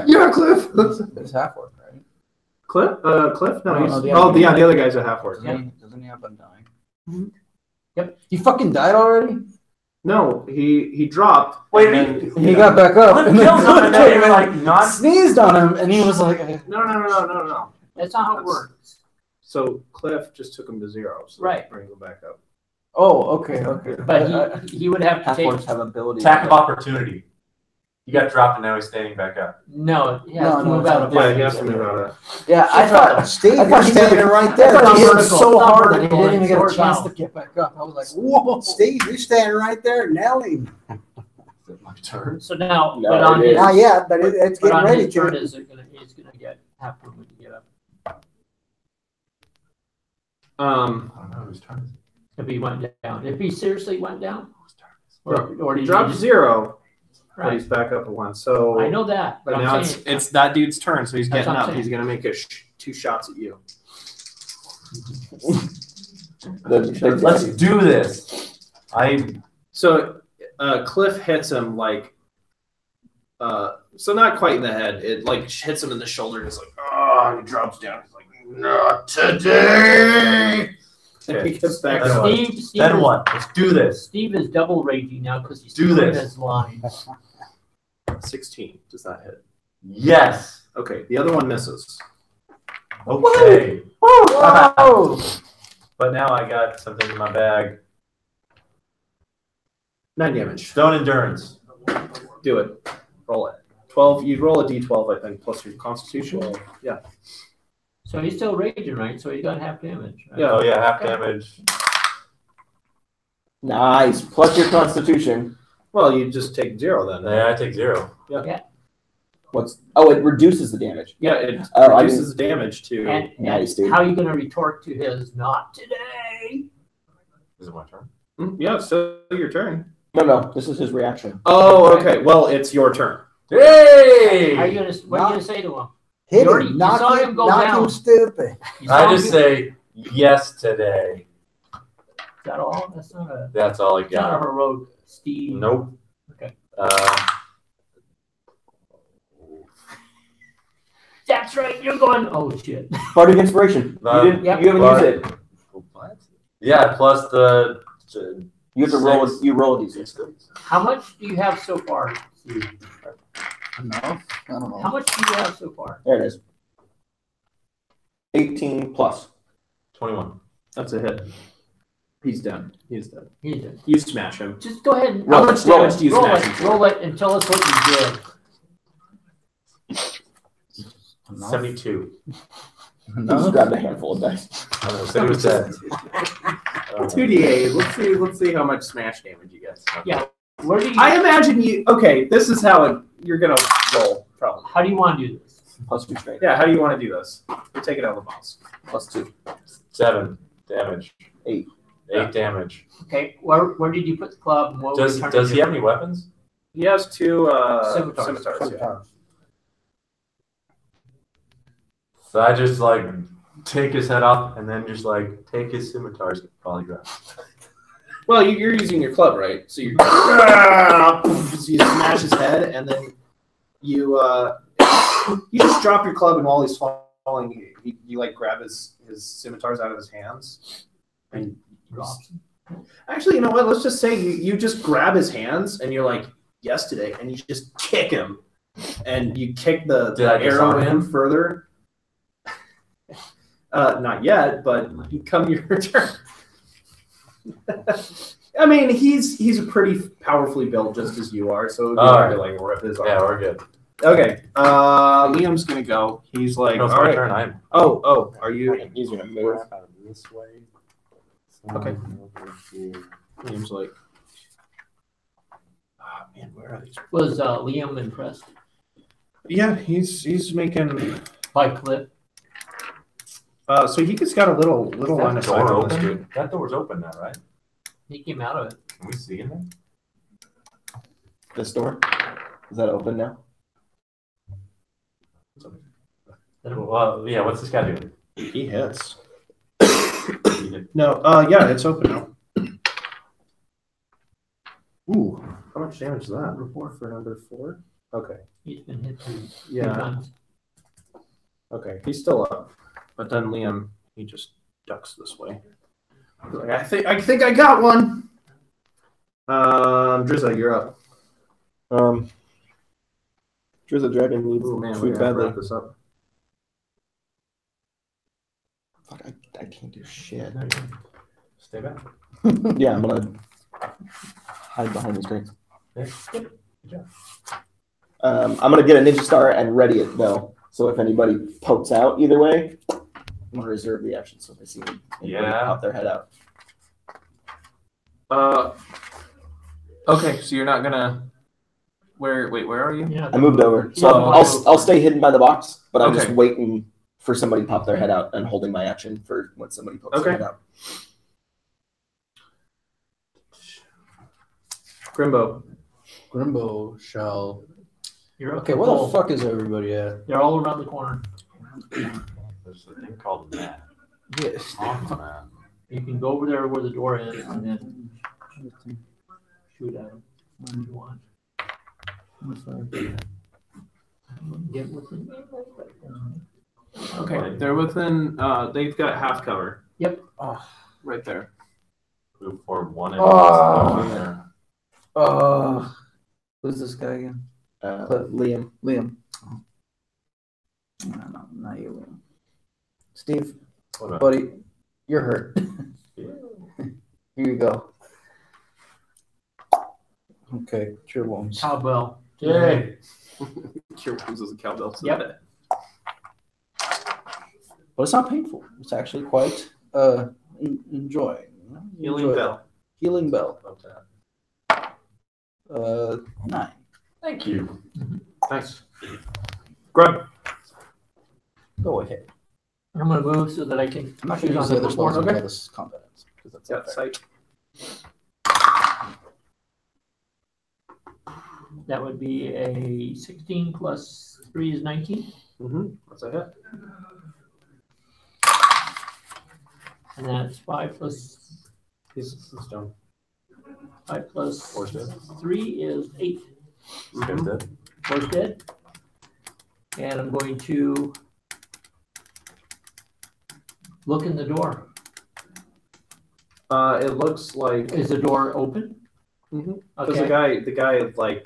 [SPEAKER 10] Yeah, Cliff.
[SPEAKER 1] It's half orc, right?
[SPEAKER 4] Cliff? Cliff? No,
[SPEAKER 1] No,
[SPEAKER 4] he's,
[SPEAKER 1] no, the
[SPEAKER 4] oh,
[SPEAKER 1] other
[SPEAKER 4] yeah,
[SPEAKER 1] guy.
[SPEAKER 4] the other guy's a half orc.
[SPEAKER 1] Doesn't he have Undying? Yep. He fucking died already?
[SPEAKER 4] No, he dropped.
[SPEAKER 8] Wait,
[SPEAKER 4] and then
[SPEAKER 1] He got back up.
[SPEAKER 8] Cliff
[SPEAKER 1] And
[SPEAKER 8] killed
[SPEAKER 1] then
[SPEAKER 8] him, and then
[SPEAKER 1] came
[SPEAKER 8] you're
[SPEAKER 1] in,
[SPEAKER 8] like, not.
[SPEAKER 1] sneezed on him, and he was like,
[SPEAKER 4] No.
[SPEAKER 2] That's not how it works.
[SPEAKER 4] So Cliff just took him to 0. So
[SPEAKER 2] Right.
[SPEAKER 4] that brings him back up.
[SPEAKER 1] oh, okay.
[SPEAKER 2] But he would have to
[SPEAKER 9] Half
[SPEAKER 2] take.
[SPEAKER 9] orcs have abilities.
[SPEAKER 8] Attack of opportunity. He got dropped, and now he's standing back up.
[SPEAKER 2] No, he has
[SPEAKER 1] No,
[SPEAKER 2] to
[SPEAKER 1] no,
[SPEAKER 2] move
[SPEAKER 1] it's
[SPEAKER 2] out
[SPEAKER 1] not
[SPEAKER 2] of
[SPEAKER 4] Yeah,
[SPEAKER 2] fight.
[SPEAKER 4] he has to move out of that.
[SPEAKER 1] Yeah, I thought
[SPEAKER 6] Steve,
[SPEAKER 1] I thought
[SPEAKER 6] you're
[SPEAKER 1] he
[SPEAKER 6] standing
[SPEAKER 1] did-
[SPEAKER 6] right
[SPEAKER 1] I
[SPEAKER 6] there.
[SPEAKER 1] thought he hit him
[SPEAKER 2] vertical.
[SPEAKER 1] so
[SPEAKER 2] It's not
[SPEAKER 1] hard that he
[SPEAKER 2] vertical,
[SPEAKER 1] didn't even
[SPEAKER 2] it's
[SPEAKER 1] get a chance
[SPEAKER 2] horizontal.
[SPEAKER 1] to get back up. I was like, whoa.
[SPEAKER 6] Steve, you're standing right there. Nail him.
[SPEAKER 8] Is it my turn?
[SPEAKER 2] So now,
[SPEAKER 9] No,
[SPEAKER 2] but on
[SPEAKER 9] it
[SPEAKER 2] his,
[SPEAKER 6] Not yet, but it's
[SPEAKER 2] but
[SPEAKER 6] getting
[SPEAKER 2] on
[SPEAKER 6] ready
[SPEAKER 2] his turn,
[SPEAKER 6] to.
[SPEAKER 2] he's gonna get half one when you get up.
[SPEAKER 8] I don't know whose turn is it.
[SPEAKER 2] If he went down, if he seriously went down,
[SPEAKER 8] Whose turn is it?
[SPEAKER 2] or
[SPEAKER 4] He
[SPEAKER 2] did
[SPEAKER 4] dropped
[SPEAKER 2] just-
[SPEAKER 4] 0, but
[SPEAKER 2] right?
[SPEAKER 4] he's back up at 1. So
[SPEAKER 2] I know that,
[SPEAKER 4] But
[SPEAKER 2] I'm
[SPEAKER 4] now
[SPEAKER 2] saying-
[SPEAKER 4] it's that dude's turn, so he's
[SPEAKER 2] That's
[SPEAKER 4] getting
[SPEAKER 2] what I'm
[SPEAKER 4] up.
[SPEAKER 2] saying.
[SPEAKER 4] He's gonna make 2 shots at you.
[SPEAKER 8] Let's do this.
[SPEAKER 4] So Cliff hits him like, so not quite in the head. It like hits him in the shoulder, and it's like, oh, and he drops down. He's like,
[SPEAKER 10] Not today.
[SPEAKER 4] and he gets back
[SPEAKER 8] Then
[SPEAKER 4] up.
[SPEAKER 8] what?
[SPEAKER 2] Steve
[SPEAKER 8] Then
[SPEAKER 2] is-
[SPEAKER 8] what? Let's do this.
[SPEAKER 2] Steve is double raging now because he's
[SPEAKER 8] Do
[SPEAKER 2] doing
[SPEAKER 8] this.
[SPEAKER 2] his line.
[SPEAKER 4] 16. Does that hit?
[SPEAKER 8] Yes.
[SPEAKER 4] Okay, the other one misses.
[SPEAKER 8] Okay.
[SPEAKER 1] Whoa!
[SPEAKER 8] But now I got something in my bag.
[SPEAKER 4] 9 damage.
[SPEAKER 8] Stone endurance.
[SPEAKER 4] Do it. Roll it. 12. You roll a d12, I think, plus your constitution. Yeah.
[SPEAKER 2] So he's still raging, right? So he got half damage. Right?
[SPEAKER 4] Yeah.
[SPEAKER 8] Oh yeah, half
[SPEAKER 2] Okay.
[SPEAKER 8] damage.
[SPEAKER 9] Nice. Plus your constitution.
[SPEAKER 4] Well, you just take 0 then.
[SPEAKER 8] Yeah, I take 0.
[SPEAKER 9] What's? Oh, it reduces the damage.
[SPEAKER 4] Yeah, it
[SPEAKER 9] Oh, I
[SPEAKER 4] reduces damage to.
[SPEAKER 2] And
[SPEAKER 9] Nice, dude.
[SPEAKER 2] how are you going to retort to his not today?
[SPEAKER 8] Is it my turn?
[SPEAKER 4] Yeah, it's still your turn.
[SPEAKER 9] No. This is his reaction.
[SPEAKER 4] Oh, okay. Well, it's your turn.
[SPEAKER 8] Hey!
[SPEAKER 2] How are you going to? What are you going to say to him?
[SPEAKER 6] Hit
[SPEAKER 2] You already-
[SPEAKER 6] him.
[SPEAKER 2] you saw him go
[SPEAKER 6] Knock
[SPEAKER 2] down.
[SPEAKER 6] him stupid.
[SPEAKER 2] You saw
[SPEAKER 8] I
[SPEAKER 2] him
[SPEAKER 8] just
[SPEAKER 2] get-
[SPEAKER 8] say yes today.
[SPEAKER 2] Is that all? That's not a.
[SPEAKER 8] That's all I
[SPEAKER 2] It's not a
[SPEAKER 8] got.
[SPEAKER 2] heroic Steve.
[SPEAKER 8] Nope.
[SPEAKER 2] Okay. That's right. You're going. Oh shit.
[SPEAKER 9] Bardic inspiration.
[SPEAKER 8] No.
[SPEAKER 9] You didn't.
[SPEAKER 2] Yep.
[SPEAKER 9] You haven't
[SPEAKER 8] Bard-
[SPEAKER 9] used it.
[SPEAKER 8] What? Yeah, plus the.
[SPEAKER 9] You have to roll.
[SPEAKER 8] Six.
[SPEAKER 9] You roll a d6.
[SPEAKER 2] How much do you have so far, Steve?
[SPEAKER 1] No, I don't
[SPEAKER 2] How
[SPEAKER 1] know.
[SPEAKER 2] much do you have so far?
[SPEAKER 9] There it is. 18 plus.
[SPEAKER 8] 21.
[SPEAKER 4] That's a hit. He's done. He's done.
[SPEAKER 2] He's dead.
[SPEAKER 4] You smash him.
[SPEAKER 2] Just go ahead and
[SPEAKER 9] Roll
[SPEAKER 4] How
[SPEAKER 9] it,
[SPEAKER 4] much
[SPEAKER 9] roll
[SPEAKER 4] damage
[SPEAKER 9] it.
[SPEAKER 4] do you
[SPEAKER 2] roll
[SPEAKER 4] smash
[SPEAKER 2] it.
[SPEAKER 4] him?
[SPEAKER 2] Roll it and tell us what you did.
[SPEAKER 1] No.
[SPEAKER 8] 72.
[SPEAKER 9] He just
[SPEAKER 1] No.
[SPEAKER 9] grabbed a handful of dice.
[SPEAKER 8] I don't know, said he was dead.
[SPEAKER 4] 2d8. Let's see how much smash damage you get.
[SPEAKER 2] Yeah. Where do you?
[SPEAKER 4] I imagine you. Okay, this is how you're gonna roll. Probably.
[SPEAKER 2] How do you want to do this?
[SPEAKER 9] Plus 2 strength.
[SPEAKER 4] Yeah. How do you want to do this? We'll take it out of the boss.
[SPEAKER 9] Plus 2.
[SPEAKER 8] 7 damage.
[SPEAKER 9] 8.
[SPEAKER 8] 8 damage.
[SPEAKER 2] Okay. Where did you put the club? And what
[SPEAKER 8] Does he have any weapons?
[SPEAKER 4] He has 2
[SPEAKER 2] Scimitars.
[SPEAKER 4] yeah.
[SPEAKER 8] So I just like take his head off and then just like take his scimitars and probably grab.
[SPEAKER 4] Well, you're using your club, right? So you so you smash his head, and then you you just drop your club, and while he's falling, you like grab his scimitars out of his hands, and
[SPEAKER 2] Drops.
[SPEAKER 4] actually, you know what? Let's just say you just grab his hands, and you're like, yes, today, and you just kick him, and you kick the
[SPEAKER 8] Did I
[SPEAKER 4] arrow
[SPEAKER 8] disarm
[SPEAKER 4] in
[SPEAKER 8] him?
[SPEAKER 4] further. Not yet, but come your turn. I mean, he's a pretty powerfully built, just as you are. So it would be
[SPEAKER 8] All
[SPEAKER 4] hard
[SPEAKER 8] right.
[SPEAKER 4] to like rip his arm.
[SPEAKER 8] Yeah, we're good.
[SPEAKER 4] Okay. Liam's gonna go. He's like,
[SPEAKER 8] No, it's
[SPEAKER 4] all
[SPEAKER 8] my
[SPEAKER 4] right.
[SPEAKER 8] turn. I'm
[SPEAKER 4] Oh, are you?
[SPEAKER 7] He's gonna move.
[SPEAKER 8] out of this way.
[SPEAKER 4] Okay. Liam's like, oh man, where are these?
[SPEAKER 2] Was Liam impressed
[SPEAKER 4] Yeah, he's making.
[SPEAKER 2] by Cliff?
[SPEAKER 4] So he just got a little line of
[SPEAKER 8] That
[SPEAKER 4] sight
[SPEAKER 8] door
[SPEAKER 4] on this dude.
[SPEAKER 8] open? That door's open now, right?
[SPEAKER 2] He came out of it.
[SPEAKER 8] Can we see in there?
[SPEAKER 7] This door is that open now?
[SPEAKER 8] Well, yeah. What's this guy doing?
[SPEAKER 4] He hits.
[SPEAKER 8] He did-
[SPEAKER 4] No, yeah, it's open now. Ooh, how much damage is that?
[SPEAKER 2] Number 4.
[SPEAKER 4] For number 4? Okay.
[SPEAKER 2] He's been hit 2
[SPEAKER 4] Yeah.
[SPEAKER 2] times.
[SPEAKER 4] Okay, he's still up. But then Liam, he just ducks this way. He's like, I think I got one. Drizza, you're up.
[SPEAKER 7] Drizza Dragon needs
[SPEAKER 4] Oh man, we
[SPEAKER 7] food
[SPEAKER 4] gotta
[SPEAKER 7] badly.
[SPEAKER 4] wrap this up.
[SPEAKER 7] Fuck, I can't do shit.
[SPEAKER 8] Stay back.
[SPEAKER 7] Yeah, I'm gonna hide behind these drinks.
[SPEAKER 8] Yeah. Good job.
[SPEAKER 7] I'm gonna get a ninja star and ready it though. So if anybody pokes out either way, I'm gonna reserve the action. So if I see anybody
[SPEAKER 8] Yeah.
[SPEAKER 7] pop their head out.
[SPEAKER 4] Okay, so you're not gonna. Where are you?
[SPEAKER 2] Yeah,
[SPEAKER 7] I moved over, so
[SPEAKER 2] Yeah.
[SPEAKER 7] I'll stay hidden by the box, but I'm just
[SPEAKER 4] Okay.
[SPEAKER 7] waiting for somebody to pop their head out and holding my action for when somebody pokes
[SPEAKER 4] Okay.
[SPEAKER 7] their head out.
[SPEAKER 4] Grimbo.
[SPEAKER 1] Grimbo shall.
[SPEAKER 2] You're
[SPEAKER 1] Okay, where the fuck is everybody at?
[SPEAKER 2] They're all around the corner.
[SPEAKER 8] There's a thing called a map.
[SPEAKER 1] Yes.
[SPEAKER 8] On the map.
[SPEAKER 2] You can go over there where the door is and then shoot at them when you want. Get within.
[SPEAKER 4] Okay, they're within. They've got half cover.
[SPEAKER 2] Yep.
[SPEAKER 1] Oh,
[SPEAKER 4] Right there.
[SPEAKER 8] Move forward 1
[SPEAKER 1] Oh. Who's this guy again?
[SPEAKER 7] Liam.
[SPEAKER 1] Liam. Oh. No, not you, Liam. Steve,
[SPEAKER 8] What about?
[SPEAKER 1] buddy, you're hurt. Here you go. Okay, cure wounds.
[SPEAKER 2] Cowbell.
[SPEAKER 8] Yay!
[SPEAKER 4] Cure wounds as a cowbell.
[SPEAKER 2] Yep.
[SPEAKER 1] But it's not painful. It's actually quite enjoying.
[SPEAKER 4] Healing
[SPEAKER 1] Enjoy
[SPEAKER 4] bell.
[SPEAKER 1] it. Healing bell.
[SPEAKER 8] Love that.
[SPEAKER 1] 9.
[SPEAKER 8] Thank you.
[SPEAKER 4] Nice. Grub.
[SPEAKER 1] Go ahead.
[SPEAKER 2] I'm gonna move so that I can
[SPEAKER 1] I'm not
[SPEAKER 2] shoot
[SPEAKER 1] going to
[SPEAKER 2] on
[SPEAKER 1] use the
[SPEAKER 2] the
[SPEAKER 1] other spells
[SPEAKER 2] corner.
[SPEAKER 1] until this combat ends, because that's
[SPEAKER 4] Yeah,
[SPEAKER 1] unfair.
[SPEAKER 4] sight.
[SPEAKER 2] That would be a 16 plus 3 is 19.
[SPEAKER 4] That's a hit.
[SPEAKER 2] And that's 5 plus
[SPEAKER 4] He's done.
[SPEAKER 2] 5 plus
[SPEAKER 8] Four's dead.
[SPEAKER 2] 3 is 8.
[SPEAKER 8] This guy's dead.
[SPEAKER 2] 4's dead. And I'm going to look in the door.
[SPEAKER 4] It looks like
[SPEAKER 2] Is the door open?
[SPEAKER 4] because
[SPEAKER 2] Okay.
[SPEAKER 4] the guy like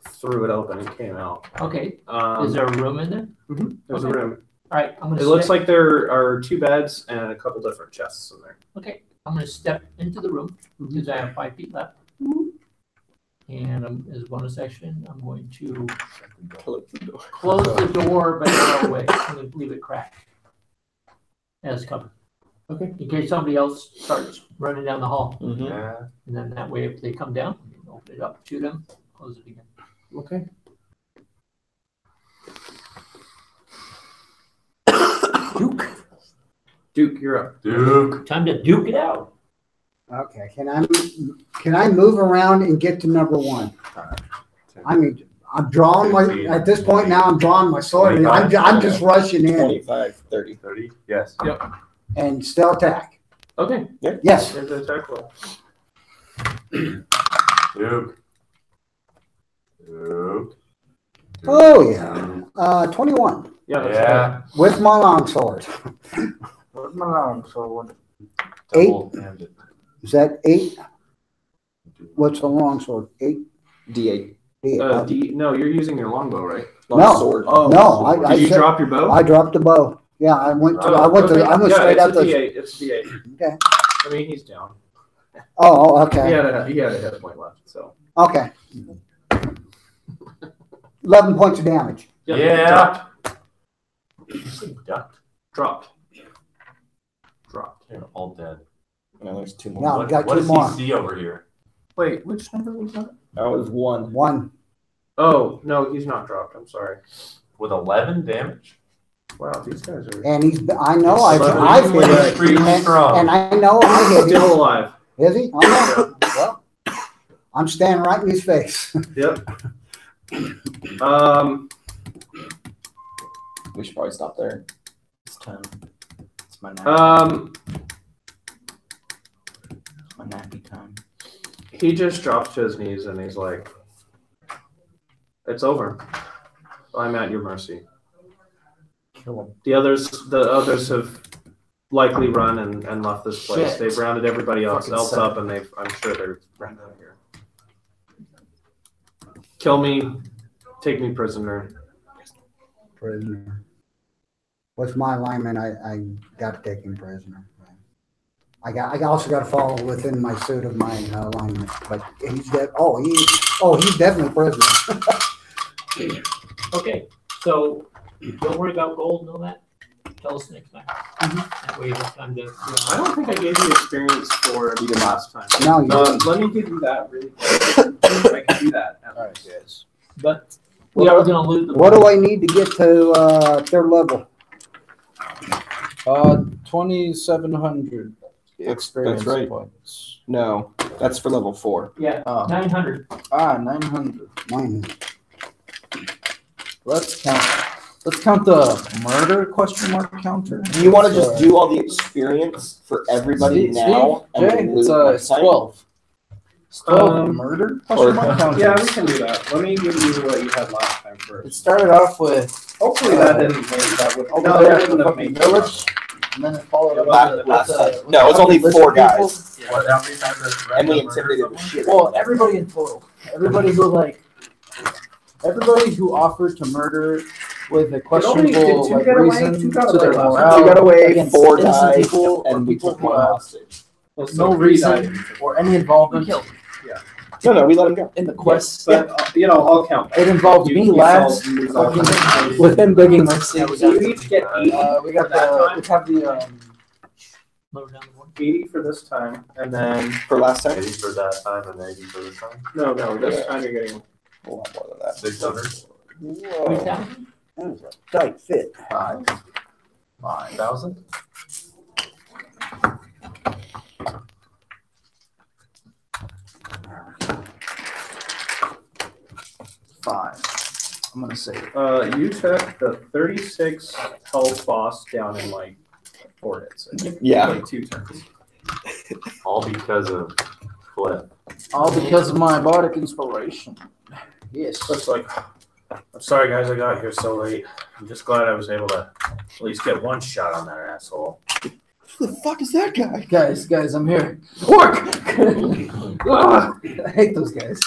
[SPEAKER 4] threw it open and came out.
[SPEAKER 2] Okay.
[SPEAKER 4] Um,
[SPEAKER 2] Is there a room in there?
[SPEAKER 4] there's a
[SPEAKER 2] okay.
[SPEAKER 4] room.
[SPEAKER 2] All right. I'm gonna.
[SPEAKER 4] It looks
[SPEAKER 2] step-
[SPEAKER 4] like there are 2 beds and a couple different chests in there.
[SPEAKER 2] Okay. I'm gonna step into the room because I have 5 feet left. And as a bonus action, I'm going to
[SPEAKER 7] Close the door.
[SPEAKER 2] close the door but not away. I'm gonna leave it cracked as cover.
[SPEAKER 4] Okay.
[SPEAKER 2] In case somebody else starts running down the hall.
[SPEAKER 7] Mm-hmm.
[SPEAKER 8] Yeah.
[SPEAKER 2] And then that way, if they come down, you can open it up to them, close it again.
[SPEAKER 4] Okay. Duke, you're up.
[SPEAKER 8] Duke.
[SPEAKER 2] Time to duke it out.
[SPEAKER 6] Okay, can I move around and get to number 1? I mean, I'm drawing at this point now, I'm drawing my sword, and I'm just rushing in
[SPEAKER 7] 25, 30.
[SPEAKER 8] 30? Yes.
[SPEAKER 6] and still attack.
[SPEAKER 4] Okay.
[SPEAKER 6] Yes,
[SPEAKER 4] There's the attack roll.
[SPEAKER 8] Duke. Duke.
[SPEAKER 6] oh yeah, 21
[SPEAKER 4] Yeah. That's
[SPEAKER 8] Yeah.
[SPEAKER 6] with my longsword.
[SPEAKER 1] Where's my longsword?
[SPEAKER 8] Double-handed.
[SPEAKER 6] Is that 8? What's the longsword? 8?
[SPEAKER 7] D8.
[SPEAKER 4] No, you're using your longbow, right?
[SPEAKER 6] No.
[SPEAKER 7] Sword.
[SPEAKER 4] Oh.
[SPEAKER 6] No, I
[SPEAKER 4] Did you
[SPEAKER 6] said-
[SPEAKER 4] drop your bow?
[SPEAKER 6] I dropped the bow. Yeah, I went
[SPEAKER 4] Okay.
[SPEAKER 6] I went
[SPEAKER 4] Yeah,
[SPEAKER 6] straight
[SPEAKER 4] it's
[SPEAKER 6] out
[SPEAKER 4] a
[SPEAKER 6] the.
[SPEAKER 4] D8. It's a D8.
[SPEAKER 6] Okay.
[SPEAKER 4] I mean, he's down.
[SPEAKER 6] Oh, okay.
[SPEAKER 4] He had a hit point left. So
[SPEAKER 6] Okay. 11 points of damage.
[SPEAKER 4] Yep,
[SPEAKER 8] Yeah.
[SPEAKER 4] Dropped.
[SPEAKER 8] They're all dead.
[SPEAKER 9] No, there's two more.
[SPEAKER 6] No, we
[SPEAKER 8] What,
[SPEAKER 6] got
[SPEAKER 8] what
[SPEAKER 6] two
[SPEAKER 8] does
[SPEAKER 6] more.
[SPEAKER 8] he see over here?
[SPEAKER 4] Wait, which number was that?
[SPEAKER 9] That was one.
[SPEAKER 6] One.
[SPEAKER 4] Oh no, he's not dropped. I'm sorry.
[SPEAKER 8] With 11 damage?
[SPEAKER 4] Wow, these guys are
[SPEAKER 6] And I know I've hit
[SPEAKER 8] He's
[SPEAKER 6] him.
[SPEAKER 8] pretty strong.
[SPEAKER 6] And I know I hit him.
[SPEAKER 4] still alive.
[SPEAKER 6] Is he? Oh, well, I'm standing right in his face.
[SPEAKER 4] Yep.
[SPEAKER 9] We should probably stop there.
[SPEAKER 1] It's time. It's my nap. It's my nappy time.
[SPEAKER 4] He just drops to his knees and he's like, "It's over. I'm at your mercy."
[SPEAKER 1] Kill him.
[SPEAKER 4] The others have likely run and left this place.
[SPEAKER 1] Shit.
[SPEAKER 4] They've rounded everybody else
[SPEAKER 1] Fucking sick.
[SPEAKER 4] up, and I'm sure they're running out of here. Kill me, take me prisoner.
[SPEAKER 6] Prisoner. What's my alignment? I got to take him prisoner. I also got to fall within my suit of my alignment. But he's dead. He's definitely prisoner.
[SPEAKER 2] Okay, so don't worry about gold and all that. Tell us next time. That way you have time to.
[SPEAKER 4] I don't think I gave you experience for the last time.
[SPEAKER 6] No, you didn't.
[SPEAKER 4] Let me give you that really quick. I can do that.
[SPEAKER 1] All right, guys.
[SPEAKER 2] But we are going to lose the.
[SPEAKER 6] What do I need to get to third level?
[SPEAKER 1] 2,700 experience
[SPEAKER 9] right.
[SPEAKER 1] points.
[SPEAKER 9] No, that's for level 4.
[SPEAKER 2] Yeah,
[SPEAKER 1] Oh.
[SPEAKER 2] 900.
[SPEAKER 1] 900.
[SPEAKER 6] Mine.
[SPEAKER 1] Let's count the murder question mark counter.
[SPEAKER 9] Do you want to just do all the experience for everybody now? And
[SPEAKER 1] Jay,
[SPEAKER 9] then
[SPEAKER 1] it's
[SPEAKER 9] loot next time?
[SPEAKER 1] 12. It's 12
[SPEAKER 4] Um,
[SPEAKER 1] murder question mark counter.
[SPEAKER 4] Yeah, we can do that. Let me give you what you had last time
[SPEAKER 1] It
[SPEAKER 4] first.
[SPEAKER 1] started off with
[SPEAKER 4] Hopefully that didn't make that would.
[SPEAKER 1] over
[SPEAKER 4] No,
[SPEAKER 1] there
[SPEAKER 4] that
[SPEAKER 1] at the
[SPEAKER 4] wouldn't have
[SPEAKER 1] fucking
[SPEAKER 4] made
[SPEAKER 1] village, and then it followed up
[SPEAKER 9] Last
[SPEAKER 1] with,
[SPEAKER 9] time.
[SPEAKER 1] with
[SPEAKER 9] No, it's only
[SPEAKER 1] lizard
[SPEAKER 9] 4
[SPEAKER 1] people.
[SPEAKER 9] guys.
[SPEAKER 8] What, how many times has
[SPEAKER 9] And we
[SPEAKER 8] random
[SPEAKER 9] intimidated the
[SPEAKER 8] murder
[SPEAKER 9] shit.
[SPEAKER 1] Well, everybody in total. Everybody who offered to murder with a questionable
[SPEAKER 4] did two
[SPEAKER 1] like,
[SPEAKER 4] get away?
[SPEAKER 1] reason
[SPEAKER 4] Two got
[SPEAKER 1] to their
[SPEAKER 4] away last
[SPEAKER 1] morale.
[SPEAKER 9] We got away,
[SPEAKER 1] against
[SPEAKER 9] 4
[SPEAKER 1] innocent
[SPEAKER 9] died,
[SPEAKER 1] people or
[SPEAKER 9] and we
[SPEAKER 1] people
[SPEAKER 9] took
[SPEAKER 1] who
[SPEAKER 9] one
[SPEAKER 1] have
[SPEAKER 9] hostage.
[SPEAKER 1] no reason or any involvement
[SPEAKER 9] No, we let him go.
[SPEAKER 1] in the quest.
[SPEAKER 4] But I'll count.
[SPEAKER 1] It involved me last with him begging mercy.
[SPEAKER 4] So you each get 80.
[SPEAKER 1] We have the
[SPEAKER 2] Lower down the board.
[SPEAKER 4] 80 for this time, and then
[SPEAKER 9] For last time?
[SPEAKER 8] 80 for that time and 80 for this time?
[SPEAKER 4] no, this time you're getting
[SPEAKER 9] A lot more than that.
[SPEAKER 8] 600?
[SPEAKER 2] 3,000?
[SPEAKER 6] That was a tight fit.
[SPEAKER 8] 5,000?
[SPEAKER 1] five. I'm gonna say it.
[SPEAKER 4] you took the 36 health boss down in like 4 hits.
[SPEAKER 9] Yeah.
[SPEAKER 4] Like 2 turns.
[SPEAKER 8] All because of Cliff.
[SPEAKER 1] All because of my bardic inspiration. Yes.
[SPEAKER 4] Looks like, I'm sorry guys I got here so late. I'm just glad I was able to at least get one shot on that asshole.
[SPEAKER 9] Who the fuck is that guy?
[SPEAKER 1] Guys, I'm here. Work! Ah, I hate those guys.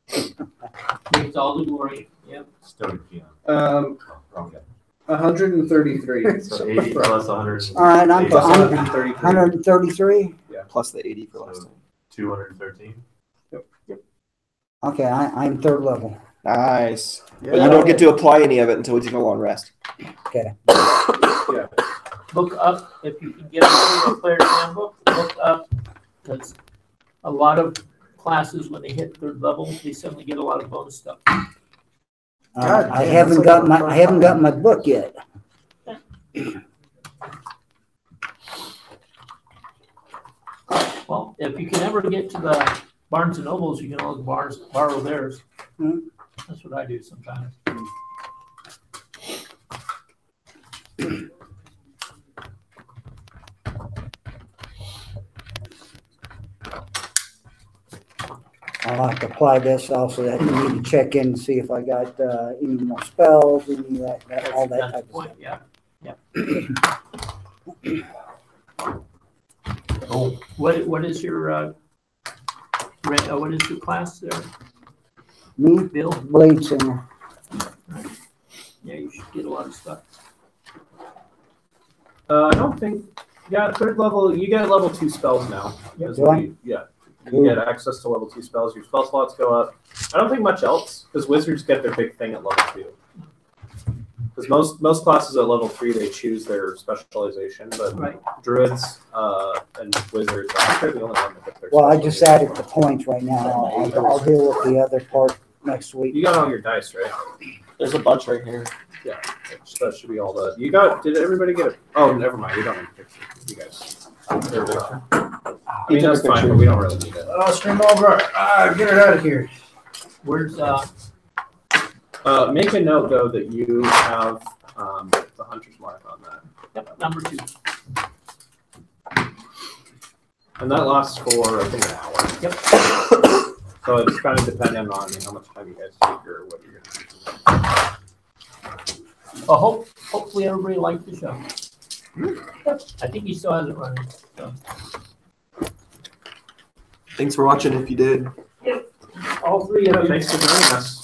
[SPEAKER 2] It's all the glory. Yep.
[SPEAKER 8] Still Keon. Okay.
[SPEAKER 4] 133.
[SPEAKER 8] So 80 plus 100.
[SPEAKER 6] All right, I'm
[SPEAKER 4] Plus
[SPEAKER 6] 133.
[SPEAKER 9] 133?
[SPEAKER 4] Yeah.
[SPEAKER 9] Plus the 80 for last time.
[SPEAKER 8] 213.
[SPEAKER 6] Okay, I'm third level.
[SPEAKER 9] Nice. But you don't get to apply any of it until we take a long rest.
[SPEAKER 6] Okay.
[SPEAKER 2] Look up, if you can get a player's handbook, look up, because a lot of classes, when they hit third level, they suddenly get a lot of bonus stuff.
[SPEAKER 6] I haven't got my book yet.
[SPEAKER 2] Well, if you can ever get to the Barnes and Nobles, you can always borrow theirs.
[SPEAKER 6] Mhm.
[SPEAKER 2] That's what I do sometimes.
[SPEAKER 6] I'll have to apply this also. I need to check in and see if I got any more spells, any of that, all that
[SPEAKER 2] That's
[SPEAKER 6] type
[SPEAKER 2] the
[SPEAKER 6] of
[SPEAKER 2] point,
[SPEAKER 6] stuff.
[SPEAKER 2] yeah. Oh, what is your what is your class there,
[SPEAKER 6] Me,
[SPEAKER 2] Bill?
[SPEAKER 6] Blade Singer.
[SPEAKER 2] Yeah, you should get a lot of stuff.
[SPEAKER 4] I don't think Yeah, third level. You get level 2 spells now.
[SPEAKER 6] Do I?
[SPEAKER 4] Yeah.
[SPEAKER 6] Cool.
[SPEAKER 4] You get access to level 2 spells. Your spell slots go up. I don't think much else because wizards get their big thing at level 2. Because most classes at level 3 they choose their specialization, but druids and wizards are the only one that get their.
[SPEAKER 6] Well, I just added the points right now. I'll deal with the other part next week.
[SPEAKER 4] You got all your dice, right?
[SPEAKER 7] There's a bunch right here.
[SPEAKER 4] Yeah, that should be all the. You got? Did everybody get it? Oh, never mind. We don't need a picture. You guys. I mean, that's fine, but we don't really need it.
[SPEAKER 10] Oh, stream over. Get it out of here.
[SPEAKER 2] Where's
[SPEAKER 4] Make a note though that you have the hunter's mark on that.
[SPEAKER 2] Yep, number 2.
[SPEAKER 4] And that lasts for I think an hour.
[SPEAKER 2] Yep.
[SPEAKER 4] So it's kind of dependent on how much time you guys take or what you're gonna do.
[SPEAKER 2] Hopefully everybody liked the show. I think he still has it running. So.
[SPEAKER 7] Thanks for watching if you did.
[SPEAKER 2] All 3 of you.
[SPEAKER 4] Thanks for joining us.